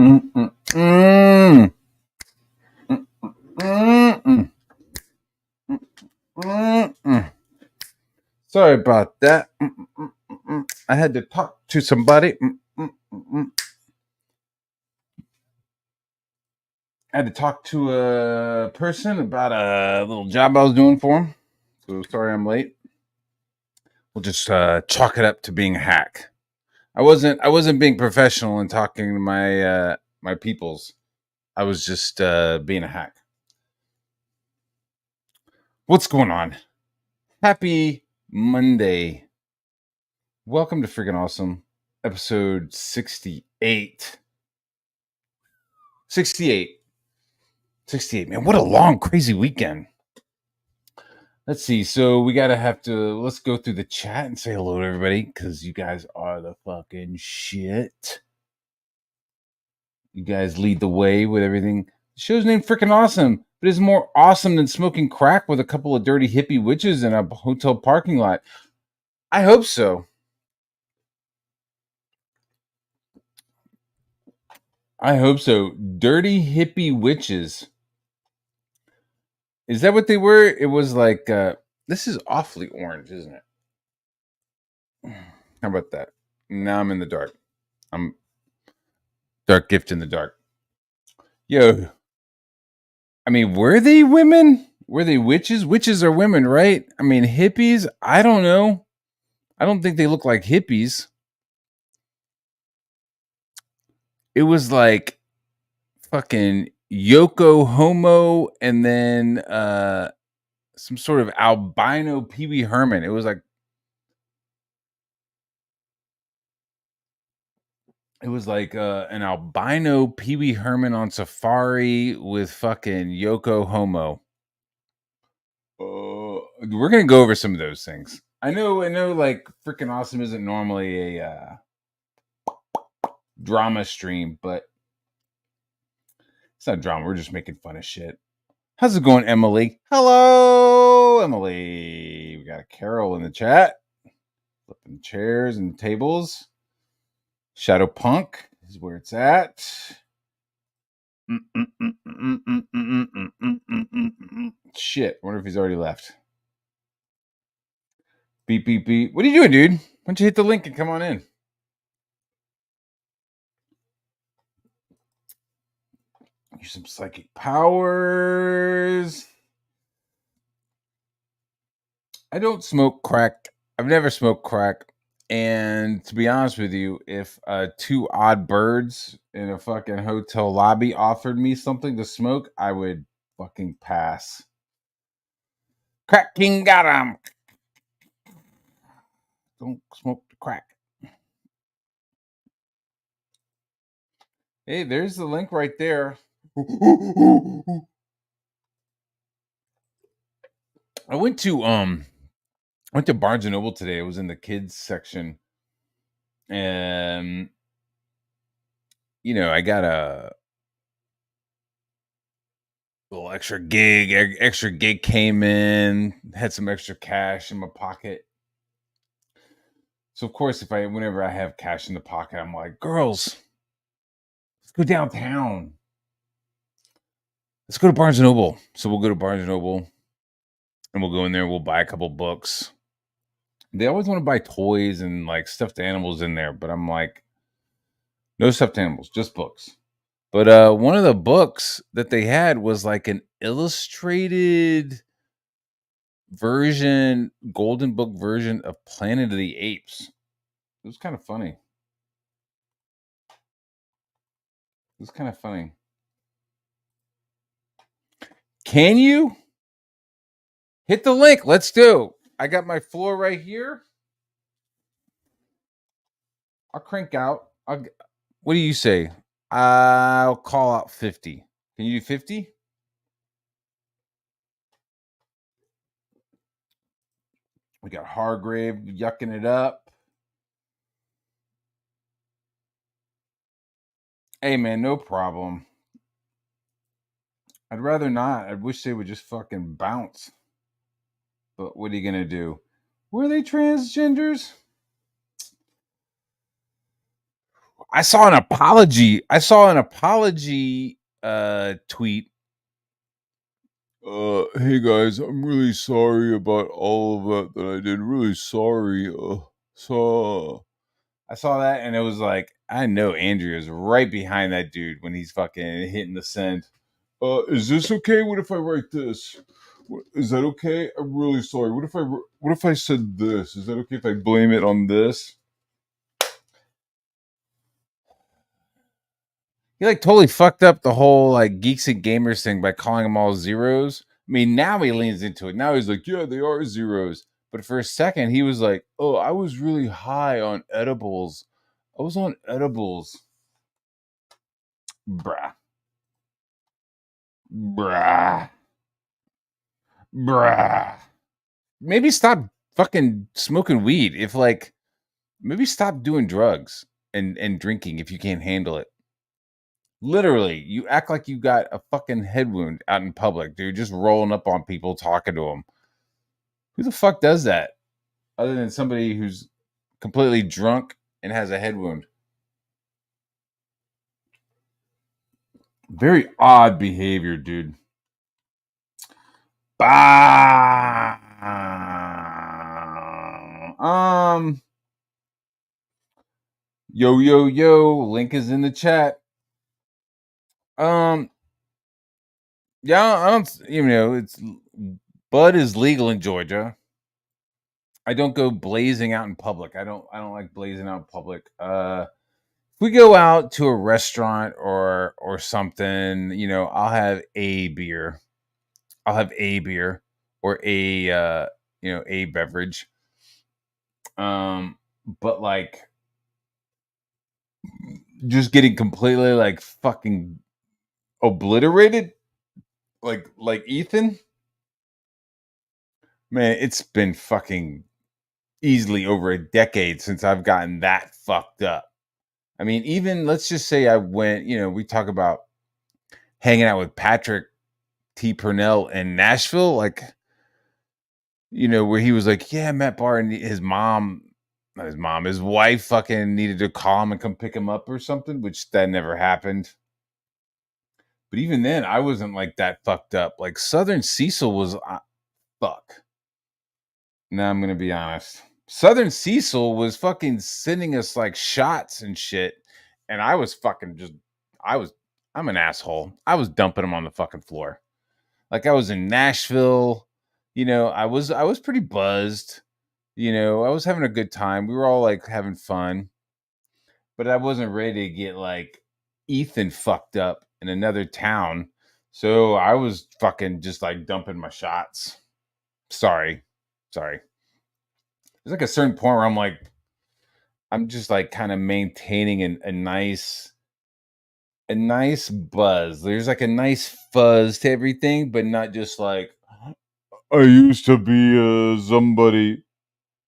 Sorry about that. I had to talk to somebody. I had to talk to a person about a little job I was doing for him. So sorry I'm late. We'll just chalk it up to being a hack. I wasn't being professional and talking to my peoples. I was just being a hack. What's going on? Happy Monday. Welcome to Frickin Awesome, episode 68. 68. 68. Man, what a long, crazy weekend. Let's see. So let's go through the chat and say hello to everybody because you guys are the fucking shit. You guys lead the way with everything. The show's named Frickin Awesome, but it's more awesome than smoking crack with a couple of dirty hippie witches in a hotel parking lot. I hope so. I hope so. Dirty hippie witches. Is that what they were? It was like, this is awfully orange, isn't it? How about that? Now I'm in the dark. I'm dark gift in the dark. Yo. I mean, were they women? Were they witches? Witches are women, right? I mean, hippies? I don't know. I don't think they look like hippies. It was like fucking Yoko Homo and then some sort of albino Pee Wee Herman. It was like an albino Pee Wee Herman on safari with fucking Yoko Homo. We're gonna go over some of those things. I know. Like Frickin Awesome isn't normally a drama stream, but it's not drama. We're just making fun of shit. How's it going, Emily? Hello, Emily. We got a Carol in the chat. Flipping chairs and tables. Shadow Punk is where it's at. Shit. I wonder if he's already left. Beep, beep, beep. What are you doing, dude? Why don't you hit the link and come on in? Use some psychic powers. I don't smoke crack. I've never smoked crack. And to be honest with you, if two odd birds in a fucking hotel lobby offered me something to smoke, I would fucking pass. Crack King got him. Don't smoke the crack. Hey, there's the link right there. I went to Barnes and Noble today. I was in the kids section, and I got a little extra gig. Extra gig came in. Had some extra cash in my pocket. So of course, whenever I have cash in the pocket, I'm like, girls, let's go downtown. Let's go to Barnes and Noble. So we'll go to Barnes and Noble, and we'll go in there. We'll buy a couple books. They always want to buy toys and like stuffed animals in there, but I'm like, no stuffed animals, just books. But one of the books that they had was like an illustrated version, golden book version of Planet of the Apes. It was kind of funny. Can you hit the link? Let's do. I got my floor right here. I'll crank out. What do you say? I'll call out 50. Can you do 50? We got Hargrave yucking it up. Hey, man, no problem. I'd rather not. I wish they would just fucking bounce. But what are you going to do? Were they transgenders? I saw an apology. Tweet. Hey guys, I'm really sorry about all of that I did. Really sorry. So I saw that and it was like, I know Andrew is right behind that dude when he's fucking hitting the send. Is this okay? What if I write this? Is that okay? I'm really sorry. What if I said this? Is that okay if I blame it on this? He like totally fucked up the whole like geeks and gamers thing by calling them all zeros. I mean, now he leans into it. Now he's like, yeah, they are zeros. But for a second, he was like, oh, I was really high on edibles. I was on edibles. Bruh. Bruh. Bruh. Maybe stop fucking smoking weed. If like, maybe stop doing drugs and drinking if you can't handle it. Literally, you act like you got a fucking head wound out in public, dude. Just rolling up on people, talking to them. Who the fuck does that? Other than somebody who's completely drunk and has a head wound. Very odd behavior, dude. Bah. Yo, yo, yo. Link is in the chat. Um, yeah, I don't, it's bud is legal in Georgia. I don't go blazing out in public. I don't like blazing out in public. If we go out to a restaurant or something, I'll have a beer. I'll have a beer or a beverage. But like just getting completely like fucking obliterated like Ethan. Man, it's been fucking easily over a decade since I've gotten that fucked up. I mean, even let's just say I went, we talk about hanging out with Patrick T. Purnell in Nashville, like, where he was like, yeah, Matt Barr and his mom, not his mom, his wife fucking needed to call him and come pick him up or something, which that never happened. But even then, I wasn't like that fucked up. Like Southern Cecil was, fuck. Now I'm going to be honest. Southern Cecil was fucking sending us like shots and shit. And I was fucking just, I was, I'm an asshole. I was dumping them on the fucking floor. Like I was in Nashville, I was pretty buzzed. I was having a good time. We were all like having fun, but I wasn't ready to get like Ethan fucked up in another town. So I was fucking just like dumping my shots. Sorry. Sorry. There's like a certain point where I'm just like kind of maintaining a nice buzz. There's like a nice fuzz to everything, but not just like I used to be somebody.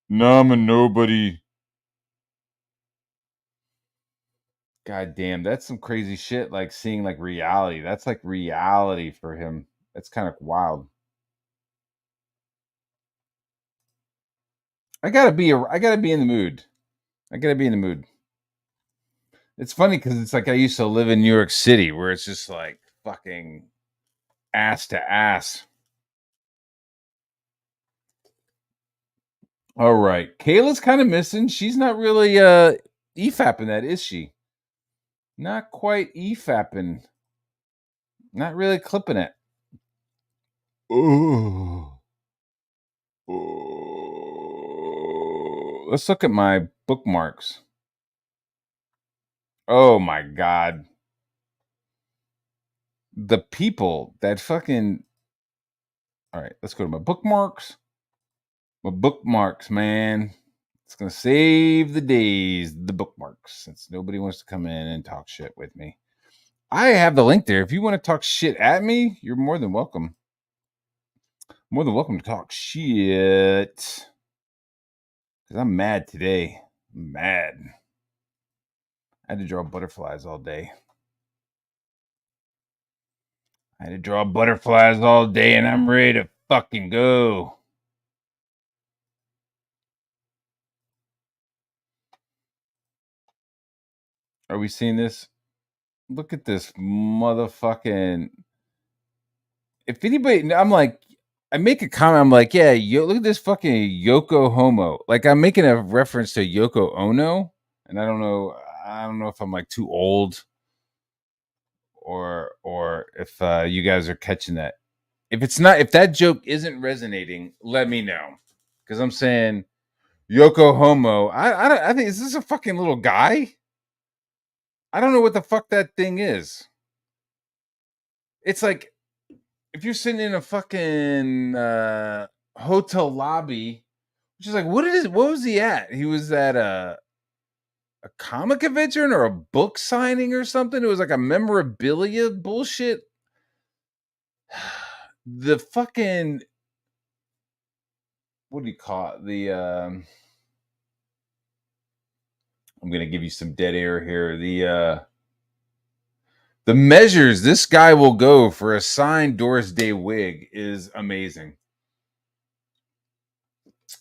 Now I'm a nobody. God damn, that's some crazy shit. Like seeing like reality. That's like reality for him. That's kind of wild. I gotta be in the mood. I gotta be in the mood. It's funny because it's like I used to live in New York City where it's just like fucking ass to ass. All right. Kayla's kind of missing. She's not really EFAPing that, is she? Not quite EFAPing. Not really clipping it. Oh. Oh. Let's look at my bookmarks. Oh my god. The people that fucking all right, let's go to my bookmarks. My bookmarks, man. It's gonna save the days, the bookmarks, since nobody wants to come in and talk shit with me. I have the link there. If you want to talk shit at me, you're more than welcome. More than welcome to talk shit. Because I'm mad today. I'm mad. I had to draw butterflies all day. I had to draw butterflies all day and I'm ready to fucking go. Are we seeing this? Look at this motherfucking. If anybody, I'm like, I make a comment. I'm like, yeah, look at this fucking Yoko Homo. Like, I'm making a reference to Yoko Ono, and I don't know. I don't know if I'm like too old, or if you guys are catching that. If it's not, if that joke isn't resonating, let me know, because I'm saying Yoko Homo. I think, is this a fucking little guy? I don't know what the fuck that thing is. It's like if you're sitting in a fucking hotel lobby, which is like, what was he at? He was at a comic convention or a book signing or something. It was like a memorabilia bullshit. The fucking, what do you call it? I'm gonna give you some dead air here. The measures this guy will go for a signed Doris Day wig is amazing.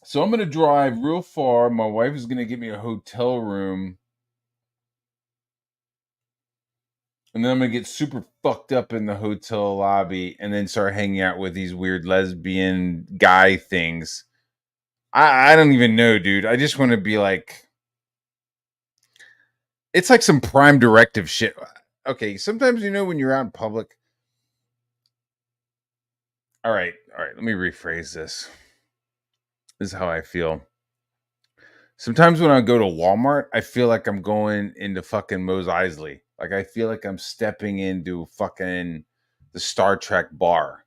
So I'm gonna drive real far. My wife is gonna get me a hotel room, and then I'm gonna get super fucked up in the hotel lobby, and then start hanging out with these weird lesbian guy things. I don't even know, dude. I just want to be like, it's like some Prime Directive shit. Okay, sometimes when you're out in public. All right. Let me rephrase this. This is how I feel. Sometimes when I go to Walmart, I feel like I'm going into fucking Mos Eisley. Like I feel like I'm stepping into fucking the Star Trek bar,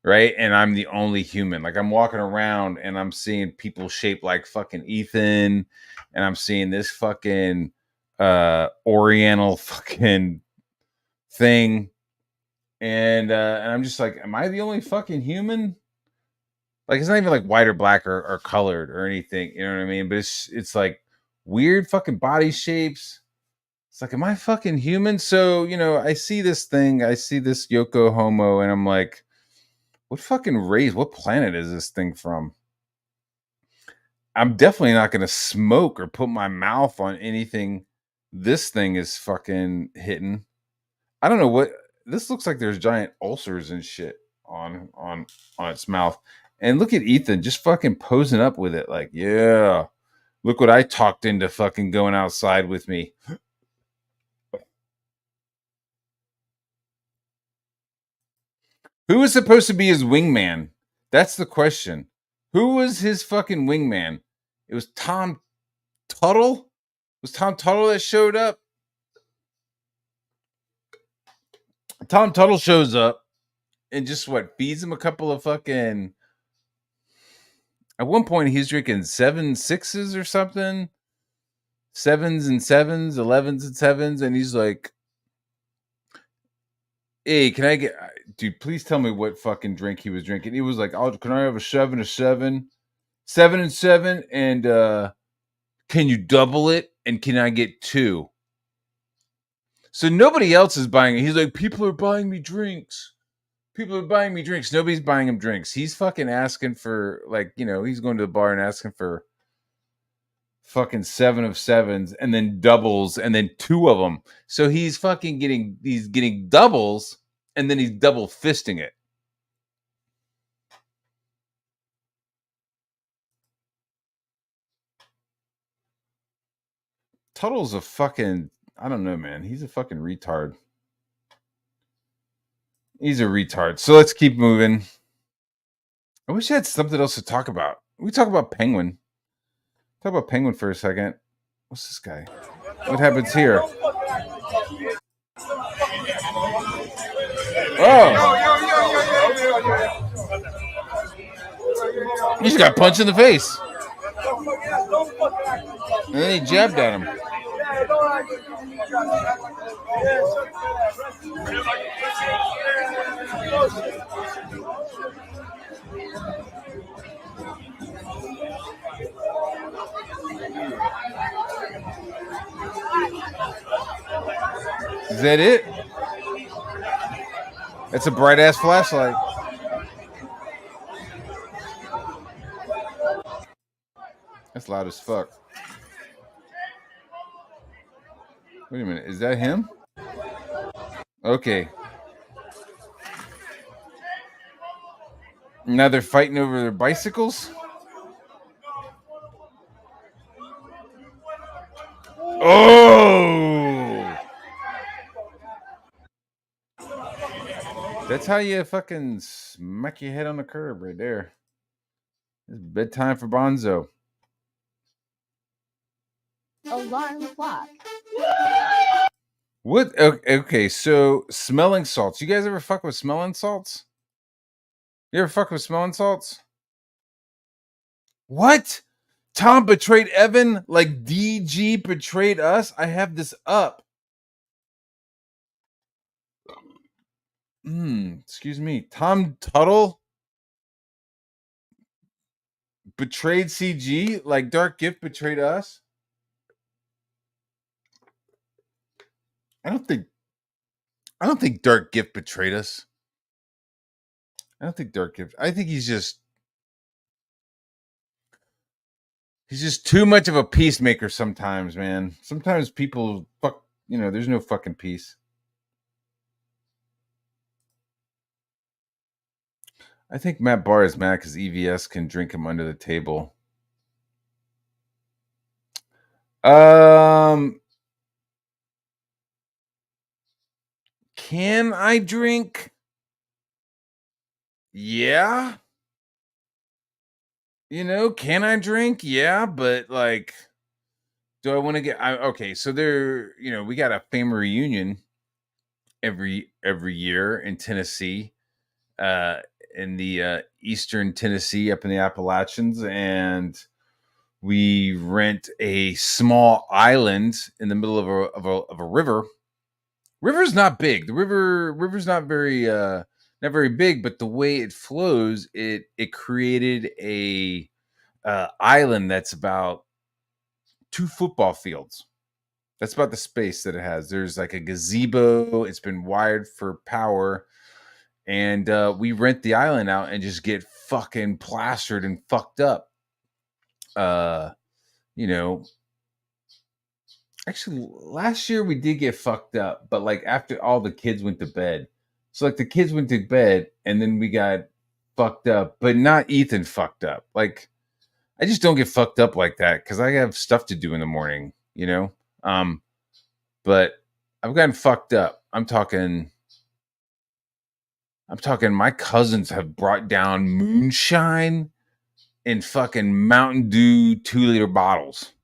right? And I'm the only human. Like I'm walking around and I'm seeing people shaped like fucking Ethan, and I'm seeing this fucking Oriental fucking thing, and I'm just like, am I the only fucking human? Like it's not even like white or black or colored or anything, you know what I mean? But it's like weird fucking body shapes. It's like, am I fucking human? So, I see this thing, I see this Yoko Homo, and I'm like, what fucking race, what planet is this thing from? I'm definitely not gonna smoke or put my mouth on anything this thing is fucking hitting. I don't know what this looks like. There's giant ulcers and shit on its mouth. And look at Ethan just fucking posing up with it, like, yeah, look what I talked into fucking going outside with me. Who was supposed to be his wingman? That's the question. Who was his fucking wingman? It was Tom Tuttle? It was Tom Tuttle that showed up? Tom Tuttle shows up and just feeds him a couple of fucking. At one point, he's drinking 7 6s or something, 7s and 7s, 11s and 7s, and he's like, "Hey, can I get, dude? Please tell me what fucking drink he was drinking." He was like, "Oh, can I have a 7 and 7, and can you double it? And can I get 2?" So nobody else is buying it. He's like, "People are buying me drinks. People are buying me drinks." Nobody's buying him drinks. He's fucking asking for, like, he's going to the bar and asking for fucking 7 of 7s and then doubles and then 2 of them. So he's getting doubles and then he's double fisting it. Tuttle's a fucking, I don't know, man. He's a fucking retard. He's a retard. So let's keep moving. I wish I had something else to talk about. We talk about Penguin. Talk about Penguin for a second. What's this guy? What happens here? Oh! He just got punched in the face. And then he jabbed at him. Is that it? It's a bright ass flashlight. That's loud as fuck. Wait a minute. Is that him? Okay. Now they're fighting over their bicycles? Oh! That's how you fucking smack your head on the curb right there. It's bedtime for Bonzo. Alarm clock. What? Okay, so smelling salts. You guys ever fuck with smelling salts? You ever fuck with smelling salts? What? Tom betrayed Evan like DG betrayed us? I have this up. Excuse me. Tom Tuttle betrayed CG like Dark Gift betrayed us? I don't think Dark Gift betrayed us. I don't think Dark Gift. I think he's just too much of a peacemaker sometimes, man. Sometimes people fuck, there's no fucking peace. I think Matt Barr is mad because EVS can drink him under the table. Can I drink? Yeah. Can I drink? Yeah, but like, do I want to get? Okay, so we got a family reunion every year in Tennessee, uh, in the eastern Tennessee, up in the Appalachians, and we rent a small island in the middle of a river. River's not big. The river's not very big, but the way it flows, it created a island that's about 2 football fields. That's about the space that it has. There's like a gazebo. It's been wired for power, and we rent the island out and just get fucking plastered and fucked up. You know, Actually, last year we did get fucked up, but like after all the kids went to bed. So like the kids went to bed and then we got fucked up, but not Ethan fucked up. Like I just don't get fucked up like that because I have stuff to do in the morning. Um, but I've gotten fucked up. I'm talking my cousins have brought down moonshine in fucking Mountain Dew 2-liter bottles.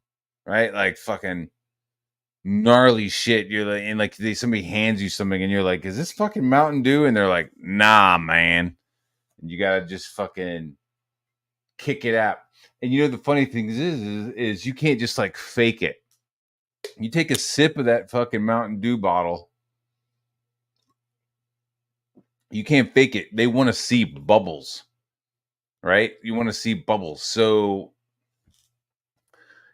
Right? Like fucking gnarly shit. You're like, and like somebody hands you something, and you're like, "Is this fucking Mountain Dew?" And they're like, "Nah, man." And you gotta just fucking kick it out. And the funny thing is you can't just like fake it. You take a sip of that fucking Mountain Dew bottle. You can't fake it. They want to see bubbles, right? You want to see bubbles. So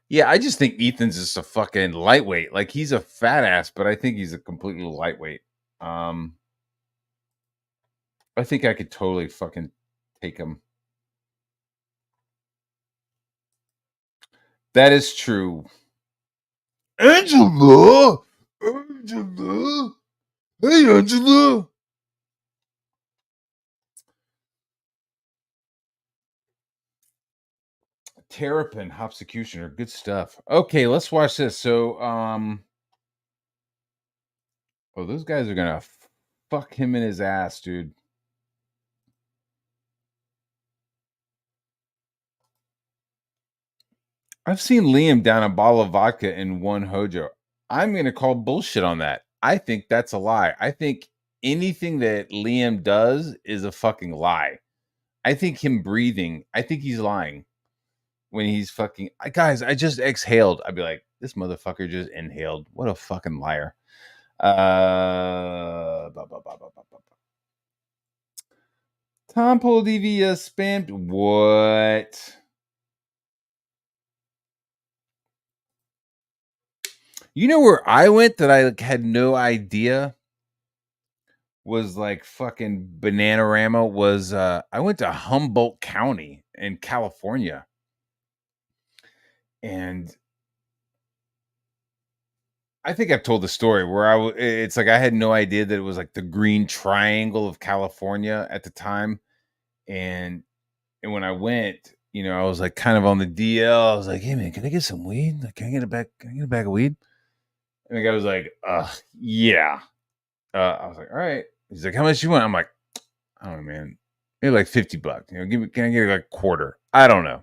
yeah, I just think Ethan's just a fucking lightweight. Like he's a fat ass, but I think he's a completely lightweight. Um, I think I could totally fucking take him. That is true. Angela! Angela! Hey, Angela! Terrapin, Hopsecutioner, good stuff. Okay, let's watch this. So, those guys are gonna fuck him in his ass, dude. I've seen Liam down a bottle of vodka in one Hojo. I'm gonna call bullshit on that. I think that's a lie. I think anything that Liam does is a fucking lie. I think him breathing, I think he's lying when he's fucking. Guys, I just exhaled. I'd be like, this motherfucker just inhaled. What a fucking liar. Blah, blah, blah, blah, blah, blah. Tom pulled EVS spammed. What? You know where I went that I had no idea was like fucking Bananarama was I went to Humboldt County in California. And I think I've told the story where it's like I had no idea that it was like the green triangle of California at the time. And when I went, I was like kind of on the DL. I was like, hey man, can I get some weed? Like, can I get a bag of weed? And the guy was like, yeah. I was like, all right. He's like, how much you want? I'm like, I don't know, man. Maybe like $50. Can I get like a quarter? I don't know.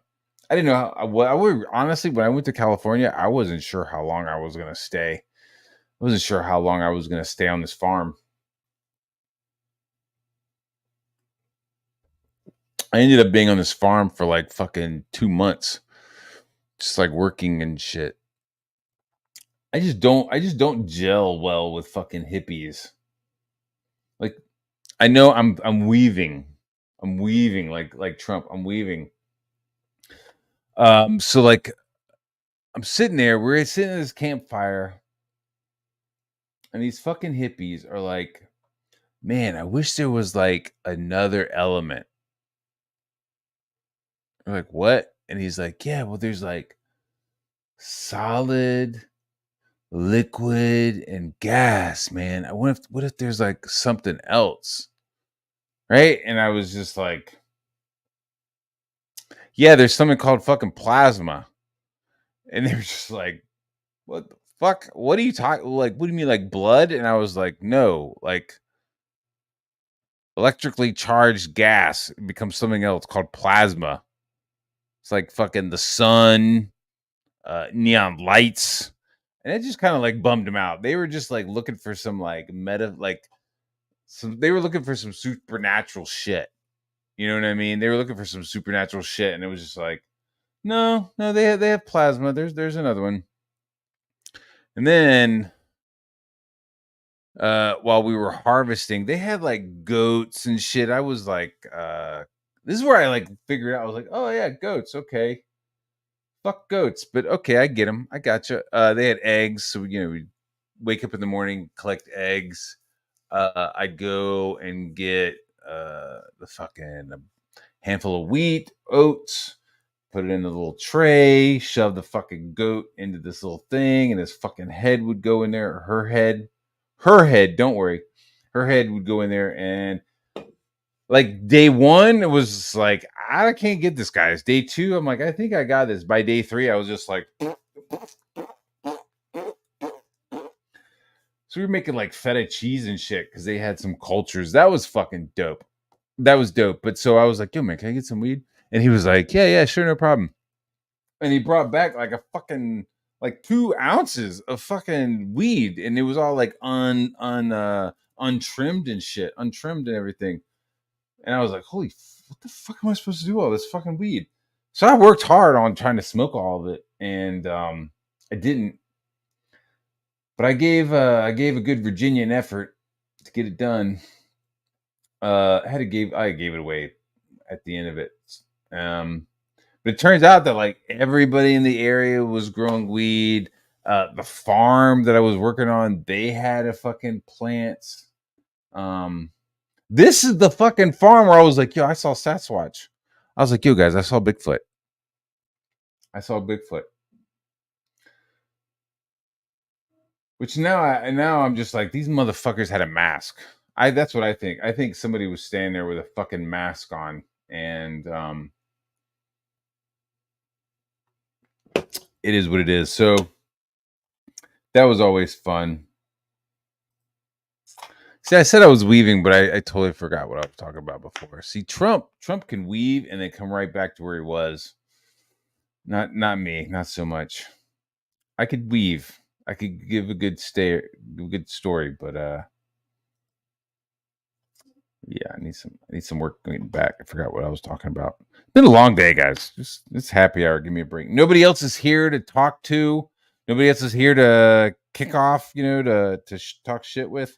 I didn't know how. I would honestly, when I went to California, I wasn't sure how long I was gonna stay. I wasn't sure how long I was gonna stay on this farm. I ended up being on this farm for like fucking 2 months, just like working and shit. I just don't gel well with fucking hippies. Like, I know I'm weaving. I'm weaving like Trump. I'm weaving. So like I'm sitting there, we're sitting at this campfire, and these fucking hippies are like, man, I wish there was like another element. We're like, what? And he's like, yeah, well, there's like solid, liquid, and gas, man. What if there's like something else? Right? And I was just like, yeah, there's something called fucking plasma. And they were just like, what the fuck? What are you talking? Like, what do you mean, like blood? And I was like, no, like electrically charged gas becomes something else called plasma. It's like fucking the sun, neon lights. And it just kind of like bummed them out. They were just like looking for some like they were looking for some supernatural shit. You know what I mean? They were looking for some supernatural shit, and it was just like, no, they have plasma. There's another one. And then while we were harvesting, they had like goats and shit. I was like, this is where I like figured out. I was like, oh yeah, goats, okay. Fuck goats, but okay, I get them. I gotcha. They had eggs, so we wake up in the morning, collect eggs. I'd go and get the fucking handful of wheat, oats, put it in a little tray, shove the fucking goat into this little thing, and his fucking head would go in there, or her head, don't worry. Her head would go in there, and like day one, it was like, I can't get this, guys. Day two, I'm like, I think I got this. By day three, I was just like, so we were making like feta cheese and shit because they had some cultures. That was fucking dope. That was dope. But so I was like, yo, man, can I get some weed? And he was like, yeah, sure, no problem. And he brought back like a fucking like 2 ounces of fucking weed, and it was all like untrimmed and shit, untrimmed and everything. And I was like, holy, what the fuck am I supposed to do all this fucking weed? So I worked hard on trying to smoke all of it, and I didn't. But I gave a good Virginian effort to get it done. I gave it away at the end of it. But it turns out that like everybody in the area was growing weed. The farm that I was working on, they had a fucking plant. This is the fucking farm where I was like, yo, I saw Sasquatch. I was like, yo, guys, I saw Bigfoot. Which now I'm just like, these motherfuckers had a mask. That's what I think. I think somebody was standing there with a fucking mask on, and it is what it is. So that was always fun. See, I said I was weaving, but I totally forgot what I was talking about before. See, Trump can weave and then come right back to where he was. Not me, not so much. I could weave. I could give a good story, but yeah, I need some work getting back. I forgot what I was talking about. It's been a long day, guys. It's happy hour. Give me a break. Nobody else is here to talk to. Nobody else is here to kick off. To talk shit with.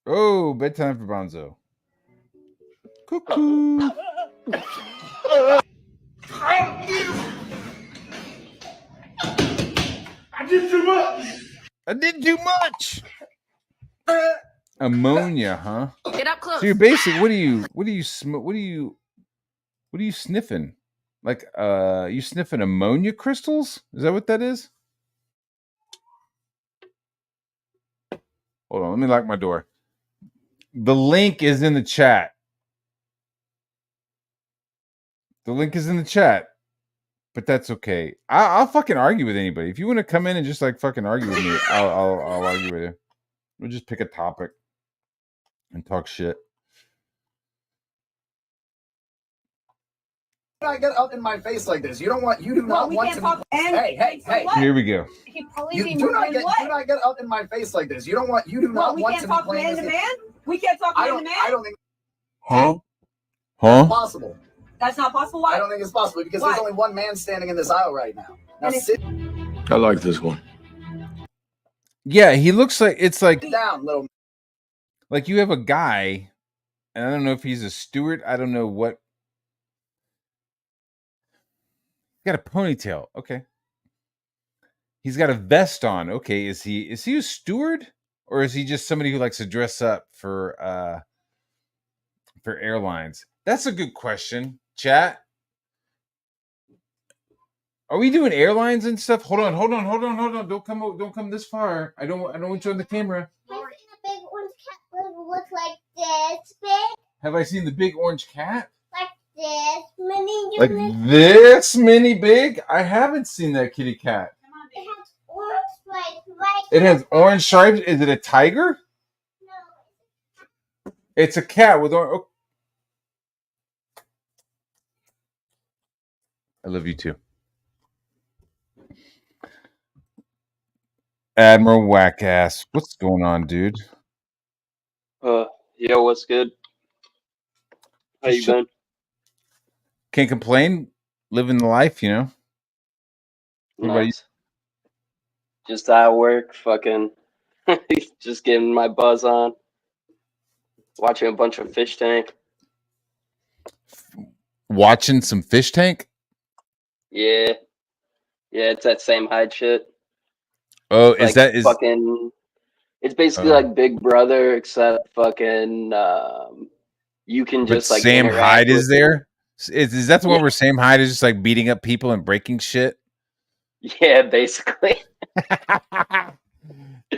Oh, bedtime for Bonzo. Cuckoo. I did too much. I did too much. Ammonia, huh? Get up close. So you're basically what are you sniffing? Like you sniffing ammonia crystals? Is that what that is? Hold on, let me lock my door. The link is in the chat. The link is in the chat. But that's okay. I'll fucking argue with anybody. If you want to come in and just like fucking argue with me, I'll argue with you. We'll just pick a topic and talk shit. Not get up in my face like this. You do not want to be. Hey. Here we go. You do not get up in my face like this. You do not want to be playing this. We can't talk man to man. I don't think. Huh? Possible. That's not possible. Why? I don't think it's possible because there's only one man standing in this aisle right now. I like this one. Yeah, he looks like it's like sit down, little. Like you have a guy, and I don't know if he's a steward. I don't know what. Got a ponytail. Okay. He's got a vest on. Okay, is he a steward or is he just somebody who likes to dress up for airlines? That's a good question. Chat. Are we doing airlines and stuff? Hold on. Don't come this far. I don't want you on the camera. Have you seen a big orange cat that look like this big? Have I seen the big orange cat? Like this mini? Like this mini big? I haven't seen that kitty cat. It has orange stripes right. It has orange stripes. Is it a tiger? No. It's a cat with orange. Oh. I love you too. Admiral Wackass. What's going on, dude? Yo, what's good? How you been? Can't complain. Living the life, you know. Nice. Just at work, fucking just getting my buzz on. Watching a bunch of Fish Tank. Watching some Fish Tank? Yeah. Yeah, it's that same Hyde shit. Oh, It's fucking it's basically like Big Brother, except fucking you can just like Sam Hyde is with there? Is that the one where Sam Hyde is just like beating up people and breaking shit? Yeah, basically.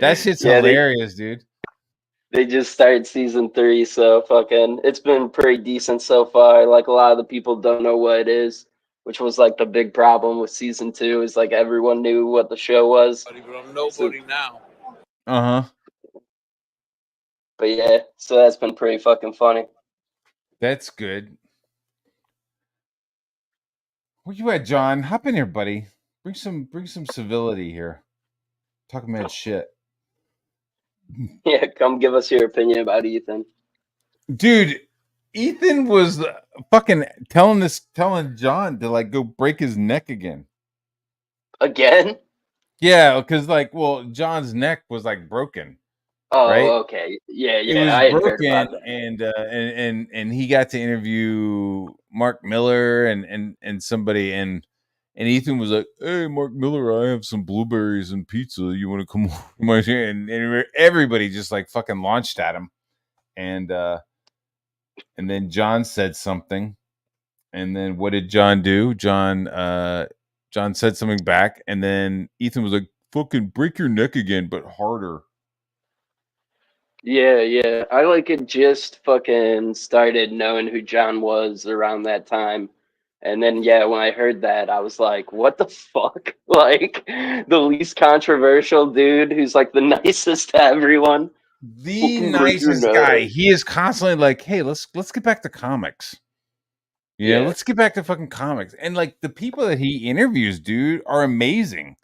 That shit's hilarious, dude. They just started season 3, so fucking it's been pretty decent so far. Like a lot of the people don't know what it is, which was like the big problem with season 2 is like everyone knew what the show was. But I'm nobody now. Uh-huh. But yeah, so that's been pretty fucking funny. That's good. Where you at, John? Hop in here, buddy. Bring some civility here. Talk mad shit. Yeah, come give us your opinion about Ethan. Dude, Ethan was fucking telling John to like go break his neck again. Again? Yeah, because like, well, John's neck was like broken. Oh, right? Okay. Yeah, It was I had heard broken, about that. and he got to interview Mark Miller and somebody, and Ethan was like, "Hey, Mark Miller, I have some blueberries and pizza. You want to come over here?" And everybody just like fucking launched at him, and then John said something, and then what did John do? John said something back, and then Ethan was like, "Fucking break your neck again, but harder." Yeah. I like it just fucking started knowing who John was around that time. And then when I heard that, I was like, what the fuck? Like the least controversial dude who's like the nicest to everyone. The nicest guy. He is constantly like, "Hey, let's get back to comics. You know, let's get back to fucking comics." And like the people that he interviews, dude, are amazing.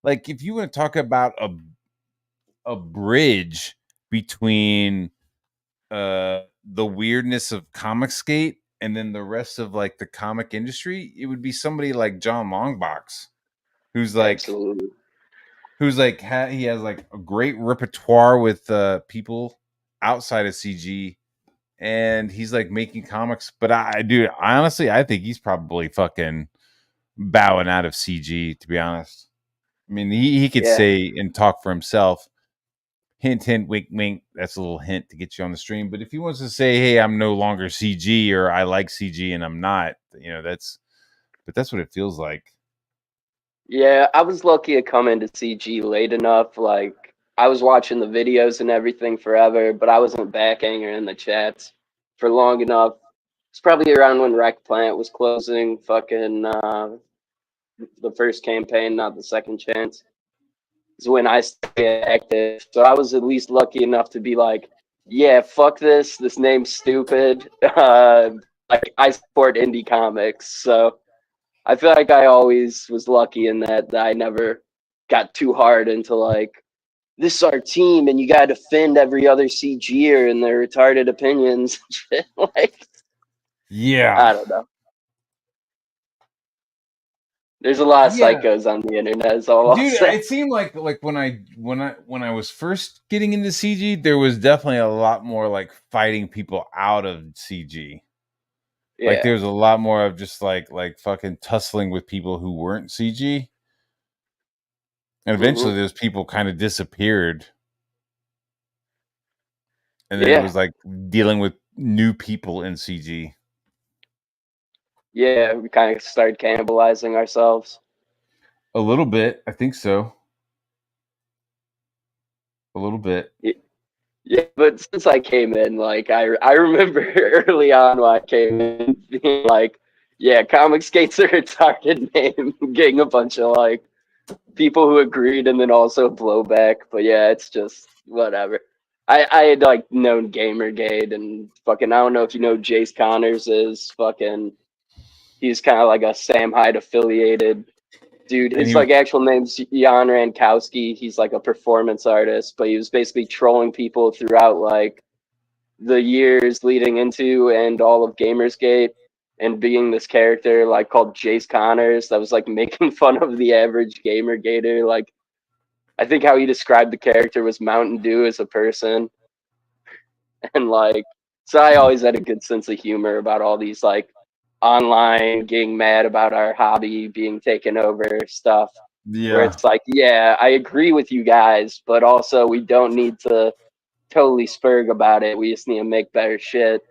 Like if you want to talk about a bridge between the weirdness of Comicsgate and then the rest of like the comic industry, it would be somebody like John Longbox, who's like Absolutely. He has like a great repertoire with people outside of CG, and he's like making comics. But I honestly, I think he's probably fucking bowing out of CG, to be honest. I mean, he could say and talk for himself. hint, hint, wink, wink. That's a little hint to get you on the stream. But if he wants to say, hey, I'm no longer CG or I like CG and I'm not, that's what it feels like. Yeah, I was lucky to come into CG late enough. Like, I was watching the videos and everything forever, but I wasn't backing or in the chats for long enough. It's probably around when Rec Plant was closing, fucking the first campaign, not the second chance. Is when I stayed active. So I was at least lucky enough to be like, yeah, fuck this. This name's stupid. Like, I support indie comics. So I feel like I always was lucky in that I never got too hard into like, this is our team and you got to defend every other CGer and their retarded opinions. Like, Yeah. I don't know. There's a lot of Yeah. psychos on the internet. Is all Dude, I'll say. it seemed like when I was first getting into CG, there was definitely a lot more like fighting people out of CG. Yeah. Like there was a lot more of just like fucking tussling with people who weren't CG. And eventually those people kind of disappeared. And then it was like dealing with new people in CG. Yeah, we kind of started cannibalizing ourselves. A little bit, I think so. A little bit. Yeah, but since I came in, like I remember early on when I came in being like, yeah, Comic Skate's a retarded name, getting a bunch of like people who agreed and then also blowback. But yeah, it's just whatever. I had like known Gamergate and fucking I don't know if you know Jace Connors is fucking he's kind of like a Sam Hyde affiliated dude. His like actual name's Jan Rankowski. He's like a performance artist, but he was basically trolling people throughout like the years leading into and all of Gamersgate and being this character like called Jace Connors that was like making fun of the average gamer gator. Like I think how he described the character was Mountain Dew as a person. And like so I always had a good sense of humor about all these like online getting mad about our hobby being taken over stuff. Yeah. Where it's like, yeah, I agree with you guys, but also we don't need to totally spurg about it. We just need to make better shit.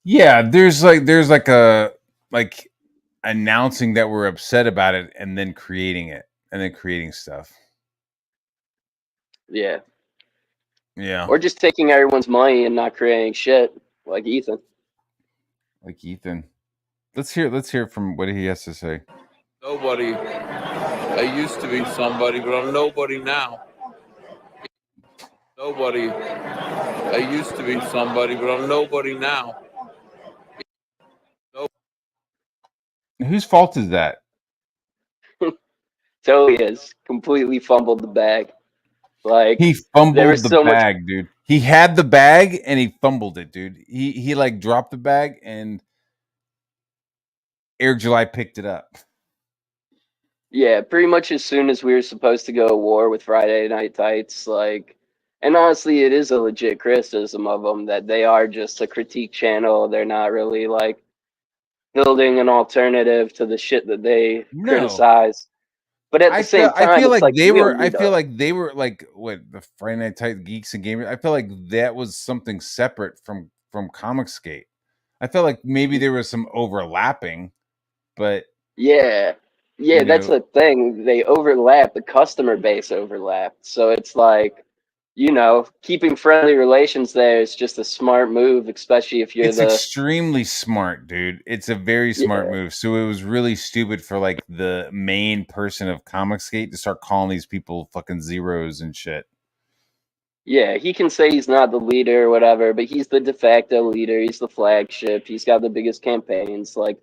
Yeah, there's like a like announcing that we're upset about it and then creating it and then creating stuff. Yeah. Yeah. Or just taking everyone's money and not creating shit, like Ethan. Like Ethan. Let's hear from what he has to say. Nobody. I used to be somebody, but I'm nobody now. Nobody. I used to be somebody, but I'm nobody now. Whose fault is that? Totally is. Completely fumbled the bag. Like He there fumbled was the so much. bag, dude. He had the bag and he fumbled it, dude. He like dropped the bag and Air July picked it up. Yeah, pretty much as soon as we were supposed to go to war with Friday Night Tights, like, and honestly, it is a legit criticism of them that they are just a critique channel. They're not really like building an alternative to the shit that they criticize. But at the same time, I feel it's like they we were. don't I need feel a- like they were like what the Friday Night Tight Geeks and Gamers. I feel like that was something separate from Comicsgate. I felt like maybe there was some overlapping, but Yeah. Yeah, that's the thing. They overlap, the customer base overlapped. So it's like, keeping friendly relations there is just a smart move, especially if you're it's extremely smart, dude. It's a very smart move. So it was really stupid for like the main person of Comicsgate to start calling these people fucking zeros and shit. Yeah, he can say he's not the leader or whatever, but he's the de facto leader. He's the flagship. He's got the biggest campaigns. Like,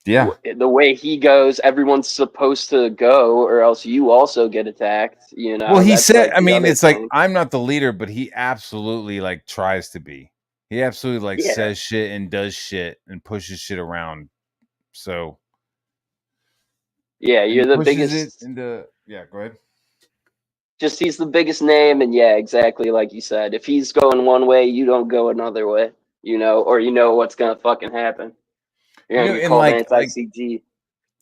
yeah, the way he goes, everyone's supposed to go, or else you also get attacked. Well, he said, like I mean, it's like thing. I'm not the leader, but he absolutely like tries to be. He absolutely like says shit and does shit and pushes shit around. So yeah, you're the biggest. Go ahead. Just he's the biggest name, and yeah, exactly like you said. If he's going one way, you don't go another way. Or what's gonna fucking happen. You're gonna get called anti-CG.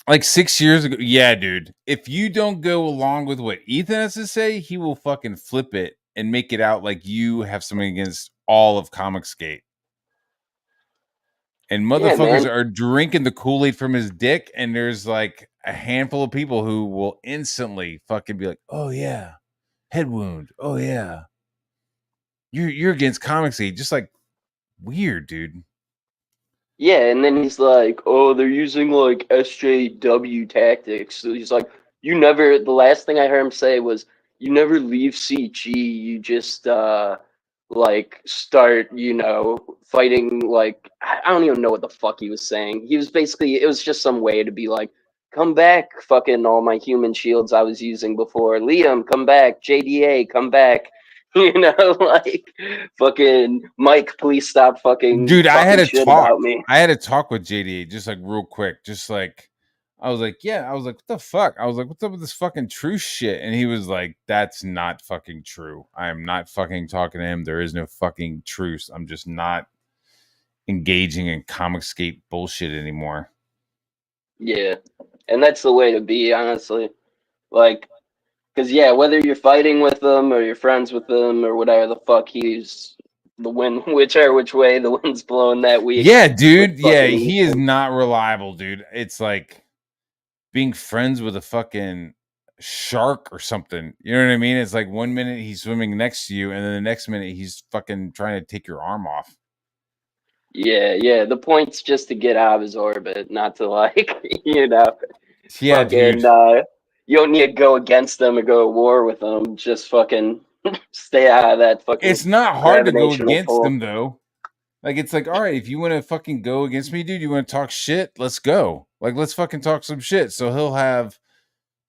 Like 6 years ago. Yeah, dude. If you don't go along with what Ethan has to say, he will fucking flip it and make it out like you have something against all of Comicsgate. And Yeah, motherfuckers man. are drinking the Kool-Aid from his dick, and there's like a handful of people who will instantly fucking be like, "Oh yeah, head wound. Oh yeah, you're against Comicsgate." Just like weird, dude. Yeah, and then he's like, "Oh, they're using like SJW tactics." So he's like, "You never." The last thing I heard him say was, "You never leave CG. You just like start, fighting." Like I don't even know what the fuck he was saying. He was basically it was just some way to be like, "Come back, fucking all my human shields I was using before. Liam, come back. JDA, come back." Like fucking Mike, please stop fucking Dude, I had talking a shit talk. about me. I had a talk with JD just like real quick. Just like I was like, yeah, I was like, what the fuck? I was like, what's up with this fucking truth shit? And he was like, that's not fucking true. I am not fucking talking to him. There is no fucking truce. I'm just not engaging in Comicsgate bullshit anymore. Yeah, and that's the way to be, honestly. Like, because yeah, whether you're fighting with them or you're friends with them or whatever the fuck, he's the wind, which way the wind's blowing that week Yeah, with dude. Yeah, fucking he is Ethan. not reliable, dude. It's like being friends with a fucking shark or something. You know what I mean? It's like 1 minute he's swimming next to you, and then the next minute he's fucking trying to take your arm off. Yeah. The point's just to get out of his orbit, not to like, Yeah, dude. fucking. You don't need to go against them or go to war with them. Just fucking stay out of that fucking It's not hard to go gravitational against pull. them though. Like it's like, all right, if you want to fucking go against me, dude, you want to talk shit, let's go. Like let's fucking talk some shit. So he'll have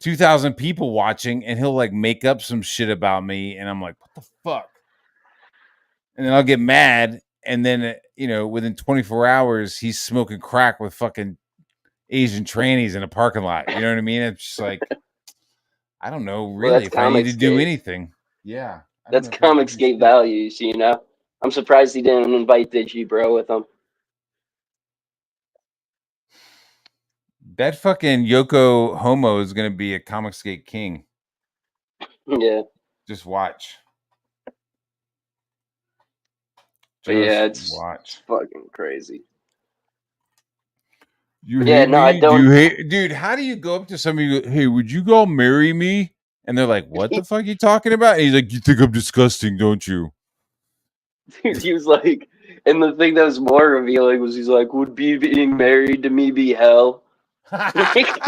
2,000 people watching and he'll like make up some shit about me and I'm like, what the fuck? And then I'll get mad and then within 24 hours he's smoking crack with fucking Asian trannies in a parking lot. You know what I mean? It's just like I don't know Well, really that's if I need to do Comicsgate. anything. Yeah. I don't That's know if I can do Comicsgate shit. values, I'm surprised he didn't invite Digi Bro with him. That fucking Yoko Homo is gonna be a Comicsgate king. Yeah. Just watch. But yeah, Just it's watch. fucking crazy. You Yeah, hate no, I me? Do don't. you hate, dude? How do you go up to somebody? And go, hey, would you go marry me? And they're like, "What the fuck are you talking about?" And he's like, "You think I'm disgusting, don't you?" He was like, and the thing that was more revealing was he's like, would being married to me be hell? Like,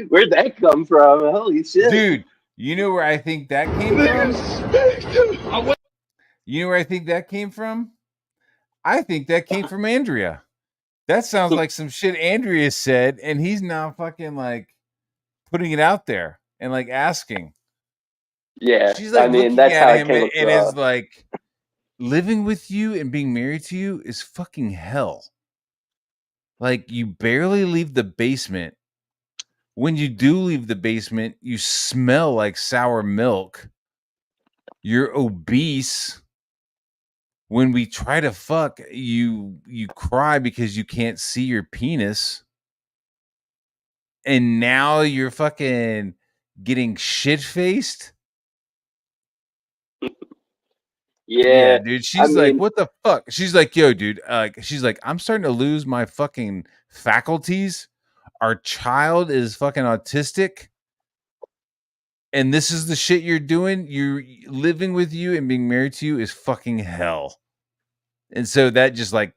where'd that come from? Holy shit. Dude, you know where I think that came from? You know where I think that came from? I think that came from Andrea. That sounds like some shit Andrea said, and he's now fucking like putting it out there and like asking. Yeah, She's I like mean, looking that's at how it him came and across. is like, living with you and being married to you is fucking hell. Like, you barely leave the basement. When you do leave the basement, you smell like sour milk. You're obese. When we try to fuck, you cry because you can't see your penis. And now you're fucking getting shit faced. Yeah, Yeah, dude. I She's like, mean, what the fuck? She's like, yo, dude. She's like, I'm starting to lose my fucking faculties. Our child is fucking autistic. And this is the shit you're doing. You're living with you and being married to you is fucking hell. And so that just like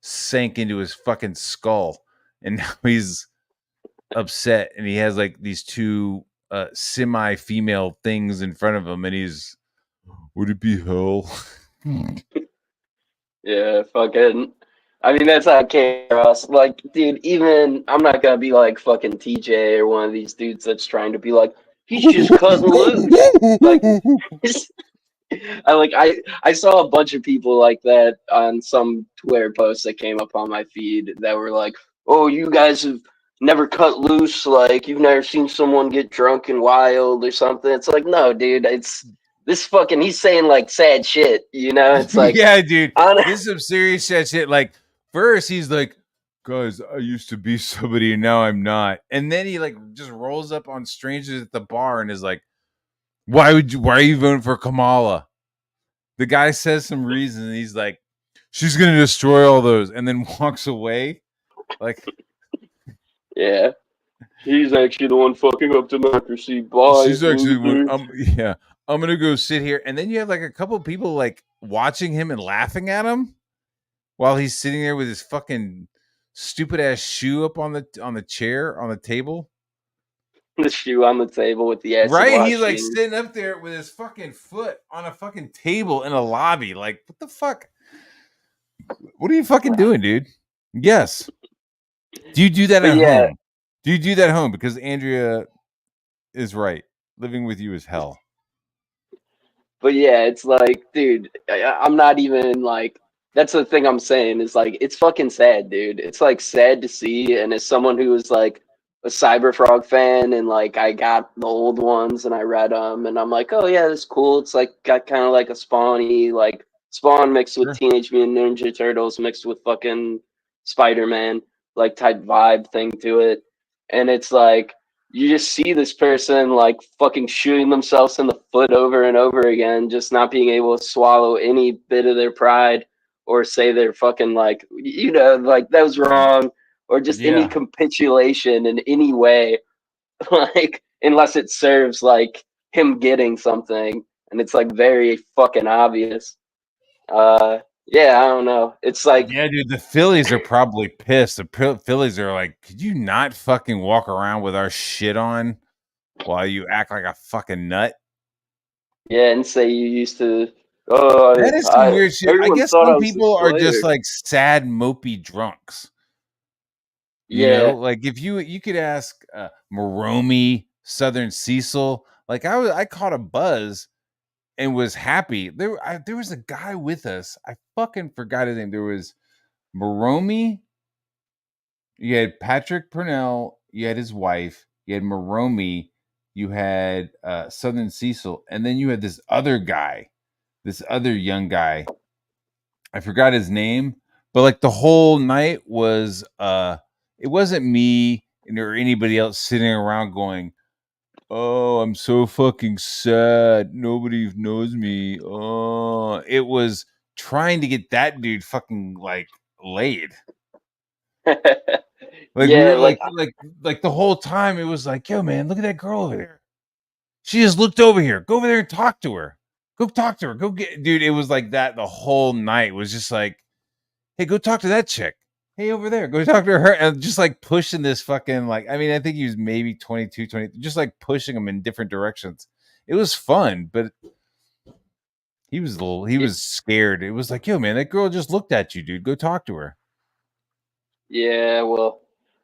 sank into his fucking skull. And now he's upset and he has like these two semi-female things in front of him and he's, would it be hell? yeah, fucking. I mean, that's how it came across. Like, dude, even I'm not gonna be like fucking TJ or one of these dudes that's trying to be like, he's just cutting loose. Like, I saw a bunch of people like that on some Twitter posts that came up on my feed that were like, "Oh, you guys have never cut loose. Like, you've never seen someone get drunk and wild or something." It's like, no, dude, it's this fucking. He's saying like sad shit, It's like, Yeah, dude. on. This is some serious shit. Like, first he's like, guys, I used to be somebody and now I'm not. And then he like just rolls up on strangers at the bar and is like, why are you voting for Kamala? The guy says some reason and he's like, she's gonna destroy all those, and then walks away. Like, Yeah. He's actually the one fucking up democracy. Bye, she's actually losers. yeah, I'm gonna go sit here. And then you have like a couple people like watching him and laughing at him while he's sitting there with his fucking stupid ass shoe up on the chair on the table. The shoe on the table with the acid Right? wash He's like jeans. sitting up there with his fucking foot on a fucking table in a lobby. Like, what the fuck? What are you fucking doing, dude? Yes. Do you do that But at yeah, home? Do you do that at home? Because Andrea is right. Living with you is hell. But yeah, it's like, dude, I'm not even like. That's the thing I'm saying is like, it's fucking sad, dude. It's like sad to see. And as someone who was like a Cyberfrog fan, and like I got the old ones and I read them, and I'm like, oh yeah, that's cool. It's like got kind of like a Spawny, like Spawn mixed with Sure. Teenage Mutant Ninja Turtles mixed with fucking Spider-Man, like type vibe thing to it. And it's like, you just see this person like fucking shooting themselves in the foot over and over again, just not being able to swallow any bit of their pride or say they're fucking like, like that was wrong, or just any Yeah. capitulation in any way, like unless it serves like him getting something, and it's like very fucking obvious. Yeah, I don't know. It's like, Yeah, dude. The Phillies are probably pissed. The Phillies are like, could you not fucking walk around with our shit on while you act like a fucking nut? yeah, and say you used to. Oh, That is some I weird shit. I everyone guess thought I some was a people are just player. like sad, mopey drunks. Yeah. Like if you could ask Moromi, Southern Cecil, like I caught a buzz and was happy. There was a guy with us. I fucking forgot his name. There was Moromi. You had Patrick Purnell. You had his wife. You had Moromi. You had Southern Cecil, and then you had this other guy, this other young guy. I forgot his name, but like the whole night was it wasn't me or anybody else sitting around going, "Oh, I'm so fucking sad. Nobody knows me." Oh, it was trying to get that dude fucking like laid. Like we Yeah, were like like the whole time it was like, "Yo, man, look at that girl over there. She just looked over here. Go over there and talk to her. Go talk to her. Go get." Dude, it was like that the whole night. Was just like, "Hey, go talk to that chick. Hey, over there, go talk to her." And just like pushing this fucking like, I mean, I think he was maybe 22, 20, just like pushing him in different directions. It was fun, but he y- was scared. It was like, "Yo, man, that girl just looked at you, dude. Go talk to her." yeah, well,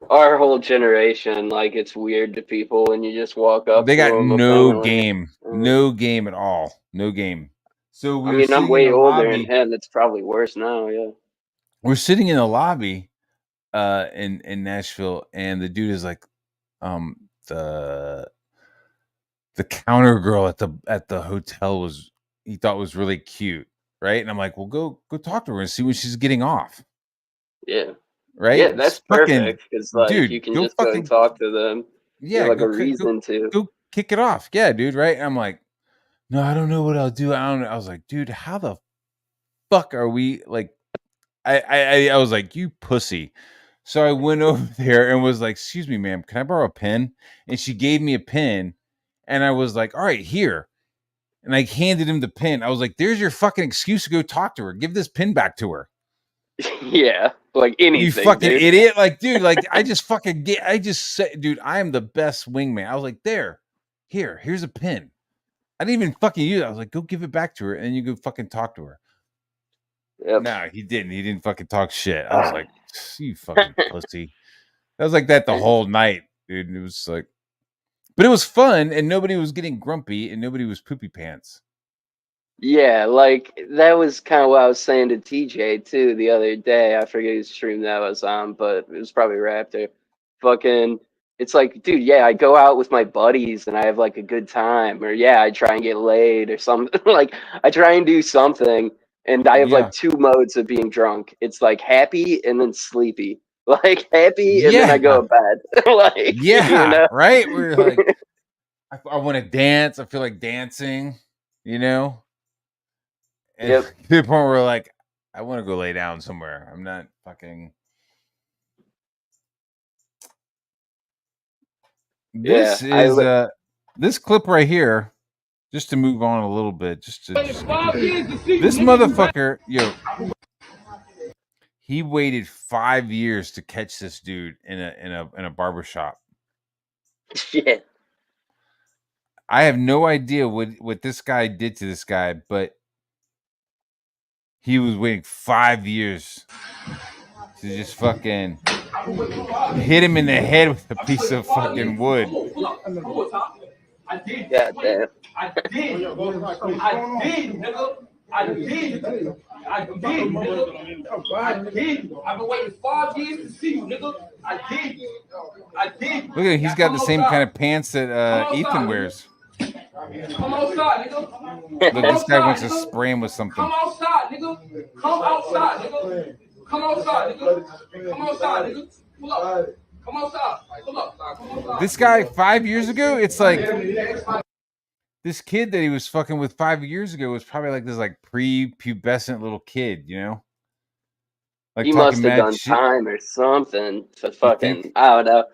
our whole generation, like it's weird to people when you just walk up They to got them no apparently. game, Uh, no game at all, no game. So I we were mean, I'm sitting in way the older than lobby. him. It's probably worse now. Yeah. We're sitting in the lobby, in Nashville, and the dude is like, um, the the counter girl at the hotel was he thought was really cute, right? And I'm like, well, go talk to her and see when she's getting off, Yeah. right? Yeah, Just that's fucking perfect because like dude, you can go just go and fucking talk to them. You yeah, have like a reason to. go kick it off, yeah, dude, right? And I'm like, no, I don't know what I'll do. I don't know. I was like, dude, how the fuck are we like? I was like, you pussy. So I went over there and was like, excuse me, ma'am, can I borrow a pen? And she gave me a pen, and I was like, all right, here. And I handed him the pin. I was like, "There's your fucking excuse to go talk to her. Give this pin back to her." Yeah, like You anything, fucking dude. idiot! Like, dude, like I just fucking get. I just said, dude, I am the best wingman. I was like, here's a pin. I didn't even fucking use it. I was like, go give it back to her, and you go fucking talk to her. Yep. No, he didn't. He didn't fucking talk shit. I was like, you fucking pussy. That was like that the whole night, dude. It was like, but it was fun, and nobody was getting grumpy, and nobody was poopy pants. Yeah, like that was kind of what I was saying to TJ too the other day. I forget whose stream that was on, but it was probably Raptor. Fucking, it's like, dude, yeah, I go out with my buddies and I have like a good time, or yeah, I try and get laid or something. Like I try and do something, and I have Yeah, like two modes of being drunk. It's like happy and then sleepy. like happy, and then I go to bed. Like, yeah, you know? right. We're like, I want to dance. I feel like dancing. You know. And Yep. to the point where like, I want to go lay down somewhere. I'm not fucking. This Yeah, is this clip right here. Just to move on a little bit, this motherfucker, he waited 5 years to catch this dude in a barber shop. shit. I have no idea what this guy did to this guy, but he was waiting 5 years to just fucking hit him in the head with a piece of fucking wood. I did. God damn. I did. Nigga. I did. I've been waiting 5 years to see you, nigga. I did. Look at him. He's got the same kind of pants that Ethan wears. Come outside, nigga. Look, this guy wants to spray him with something. Come outside, nigga. Come outside, nigga. Come outside, nigga. Come outside, nigga. Pull up. Come outside. Pull up. Come outside. This guy 5 years ago, it's like this kid that he was fucking with 5 years ago was probably like this like pre-pubescent little kid, you know? Like He must have done time or something to fucking, I don't know.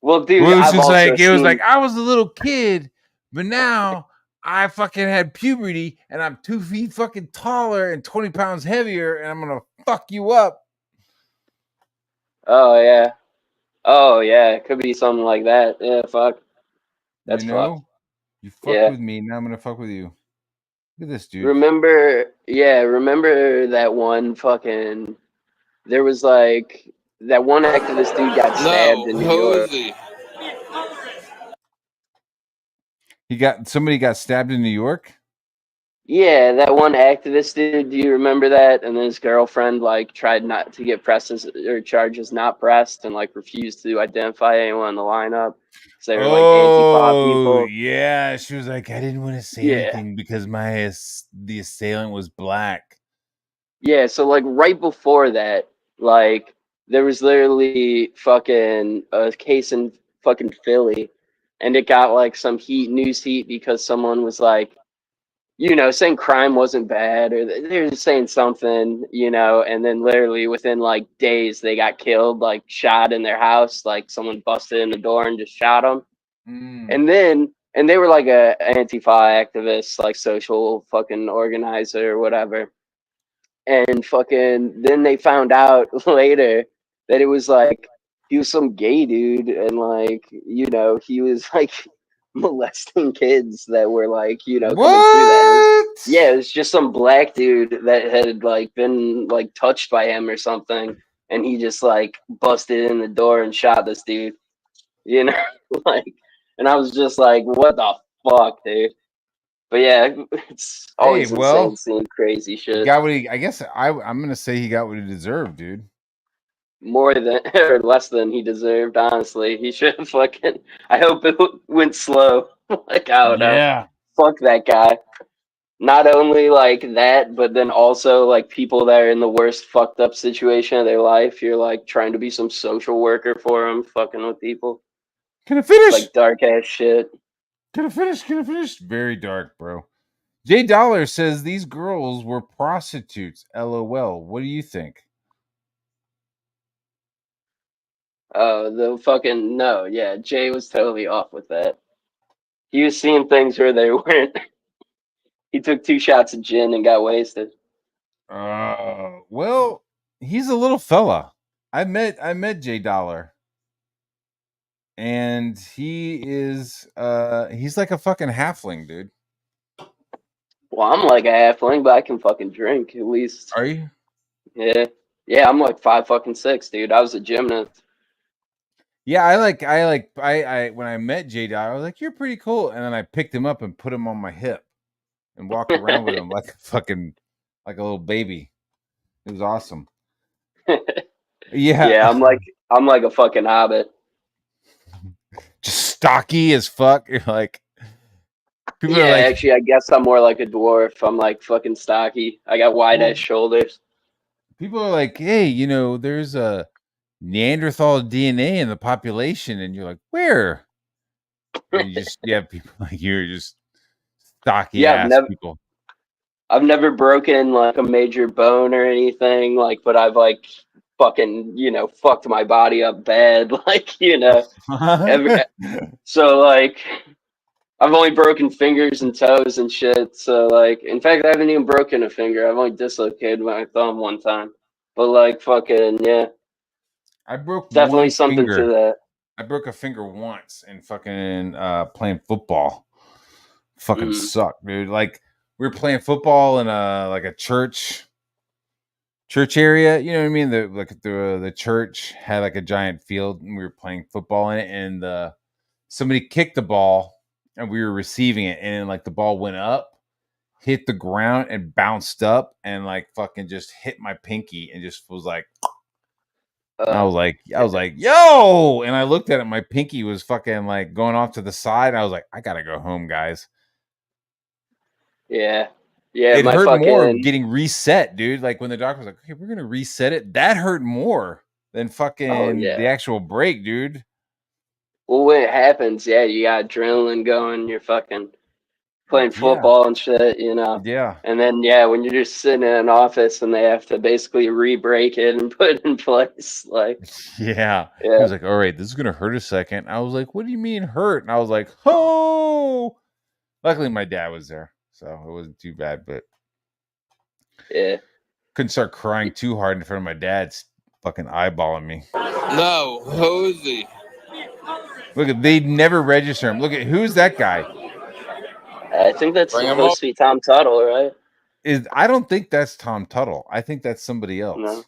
Well, dude, well, I've also it was seen- like I was a little kid, but now I fucking had puberty and I'm 2 feet fucking taller and 20 pounds heavier, and I'm gonna fuck you up. Oh yeah. Oh yeah, it could be something like that. Yeah, fuck. That's fucked. You fucked with me, now I'm gonna fuck with you. Look at this dude. Remember that one fucking, there was like that one activist dude got stabbed in New York. Somebody got stabbed in New York? Yeah, that one activist dude, do you remember that? And then his girlfriend like tried not to get charges not pressed, and like refused to identify anyone in the lineup. So they were like Antifa people. Yeah, she was like, I didn't want to say anything because the assailant was black. Yeah, so like right before that, like there was literally fucking a case in fucking Philly, and it got like some news heat because someone was like, you know, saying crime wasn't bad, or they were just saying something, you know, and then literally within like days they got killed, like shot in their house, like someone busted in the door and just shot them. And they were like a Antifa activist, like social fucking organizer or whatever. And fucking then they found out later that it was like he was some gay dude, and like, you know, he was like molesting kids that were like, you know, coming through that. Yeah, it was just some black dude that had like been like touched by him or something, and he just like busted in the door and shot this dude, you know. Like, and I was just like, what the fuck, dude? But yeah, it's always insane seeing crazy shit. Got what I guess I'm gonna say he got what he deserved, dude. More than or less than he deserved, honestly. He should have fucking, I hope it went slow. Like, I don't know. Fuck that guy. Not only like that, but then also like people that are in the worst fucked up situation of their life. You're like trying to be some social worker for them, fucking with people. Can I finish? Like dark ass shit. Can I finish? Very dark, bro. J Dollar says these girls were prostitutes. LOL. What do you think? The fucking no, yeah. Jay was totally off with that. He was seeing things where they weren't. He took 2 shots of gin and got wasted. Well, he's a little fella. I met J Dollar. And he is he's like a fucking halfling, dude. Well, I'm like a halfling, but I can fucking drink at least. Are you? Yeah. Yeah, I'm like 5'6", dude. I was a gymnast. Yeah, I when I met J Dollar, I was like, you're pretty cool. And then I picked him up and put him on my hip and walked around with him like a little baby. It was awesome. Yeah, I'm like a fucking hobbit. Just stocky as fuck. You're like, people are like, actually, I guess I'm more like a dwarf. I'm like fucking stocky. I got wide ass shoulders. People are like, hey, you know, there's Neanderthal DNA in the population, and you're like, where? And you have people like you're just stocky Yeah, ass people. I've never broken like a major bone or anything, like, but I've like fucking, fucked my body up bad, like, every, so like I've only broken fingers and toes and shit. So like, in fact, I haven't even broken a finger. I've only dislocated my thumb one time. But like, fucking yeah, I broke definitely one something to finger. that. I broke a finger once in fucking playing football. Fucking sucked, dude. Like we were playing football in a church area. You know what I mean? The church had like a giant field, and we were playing football in it. And somebody kicked the ball, and we were receiving it, and like the ball went up, hit the ground, and bounced up, and like fucking just hit my pinky, and just was like. I was like, yo, and I looked at it. My pinky was fucking like going off to the side. I was like, I gotta go home, guys. Yeah, It my hurt more fucking getting reset, dude. Like when the doctor was like, okay, we're gonna reset it. That hurt more than fucking the yeah. actual break, dude. Well, when it happens, yeah, you got adrenaline going. You're fucking playing Yeah, football and shit, yeah, And then yeah, when you're just sitting in an office and they have to basically re-break it and put it in place, like yeah. He yeah, was like, all right, this is gonna hurt a second. I was like, what do you mean hurt? And I was like, oh. Luckily, my dad was there, so it wasn't too bad, but. yeah. Couldn't start crying too hard in front of my dad's fucking eyeballing me. No, who is he? Look at they never register him. Look at who's that guy? I think that's Bring him supposed up. to be Tom Tuttle, right? I don't think that's Tom Tuttle. I think that's somebody else. No,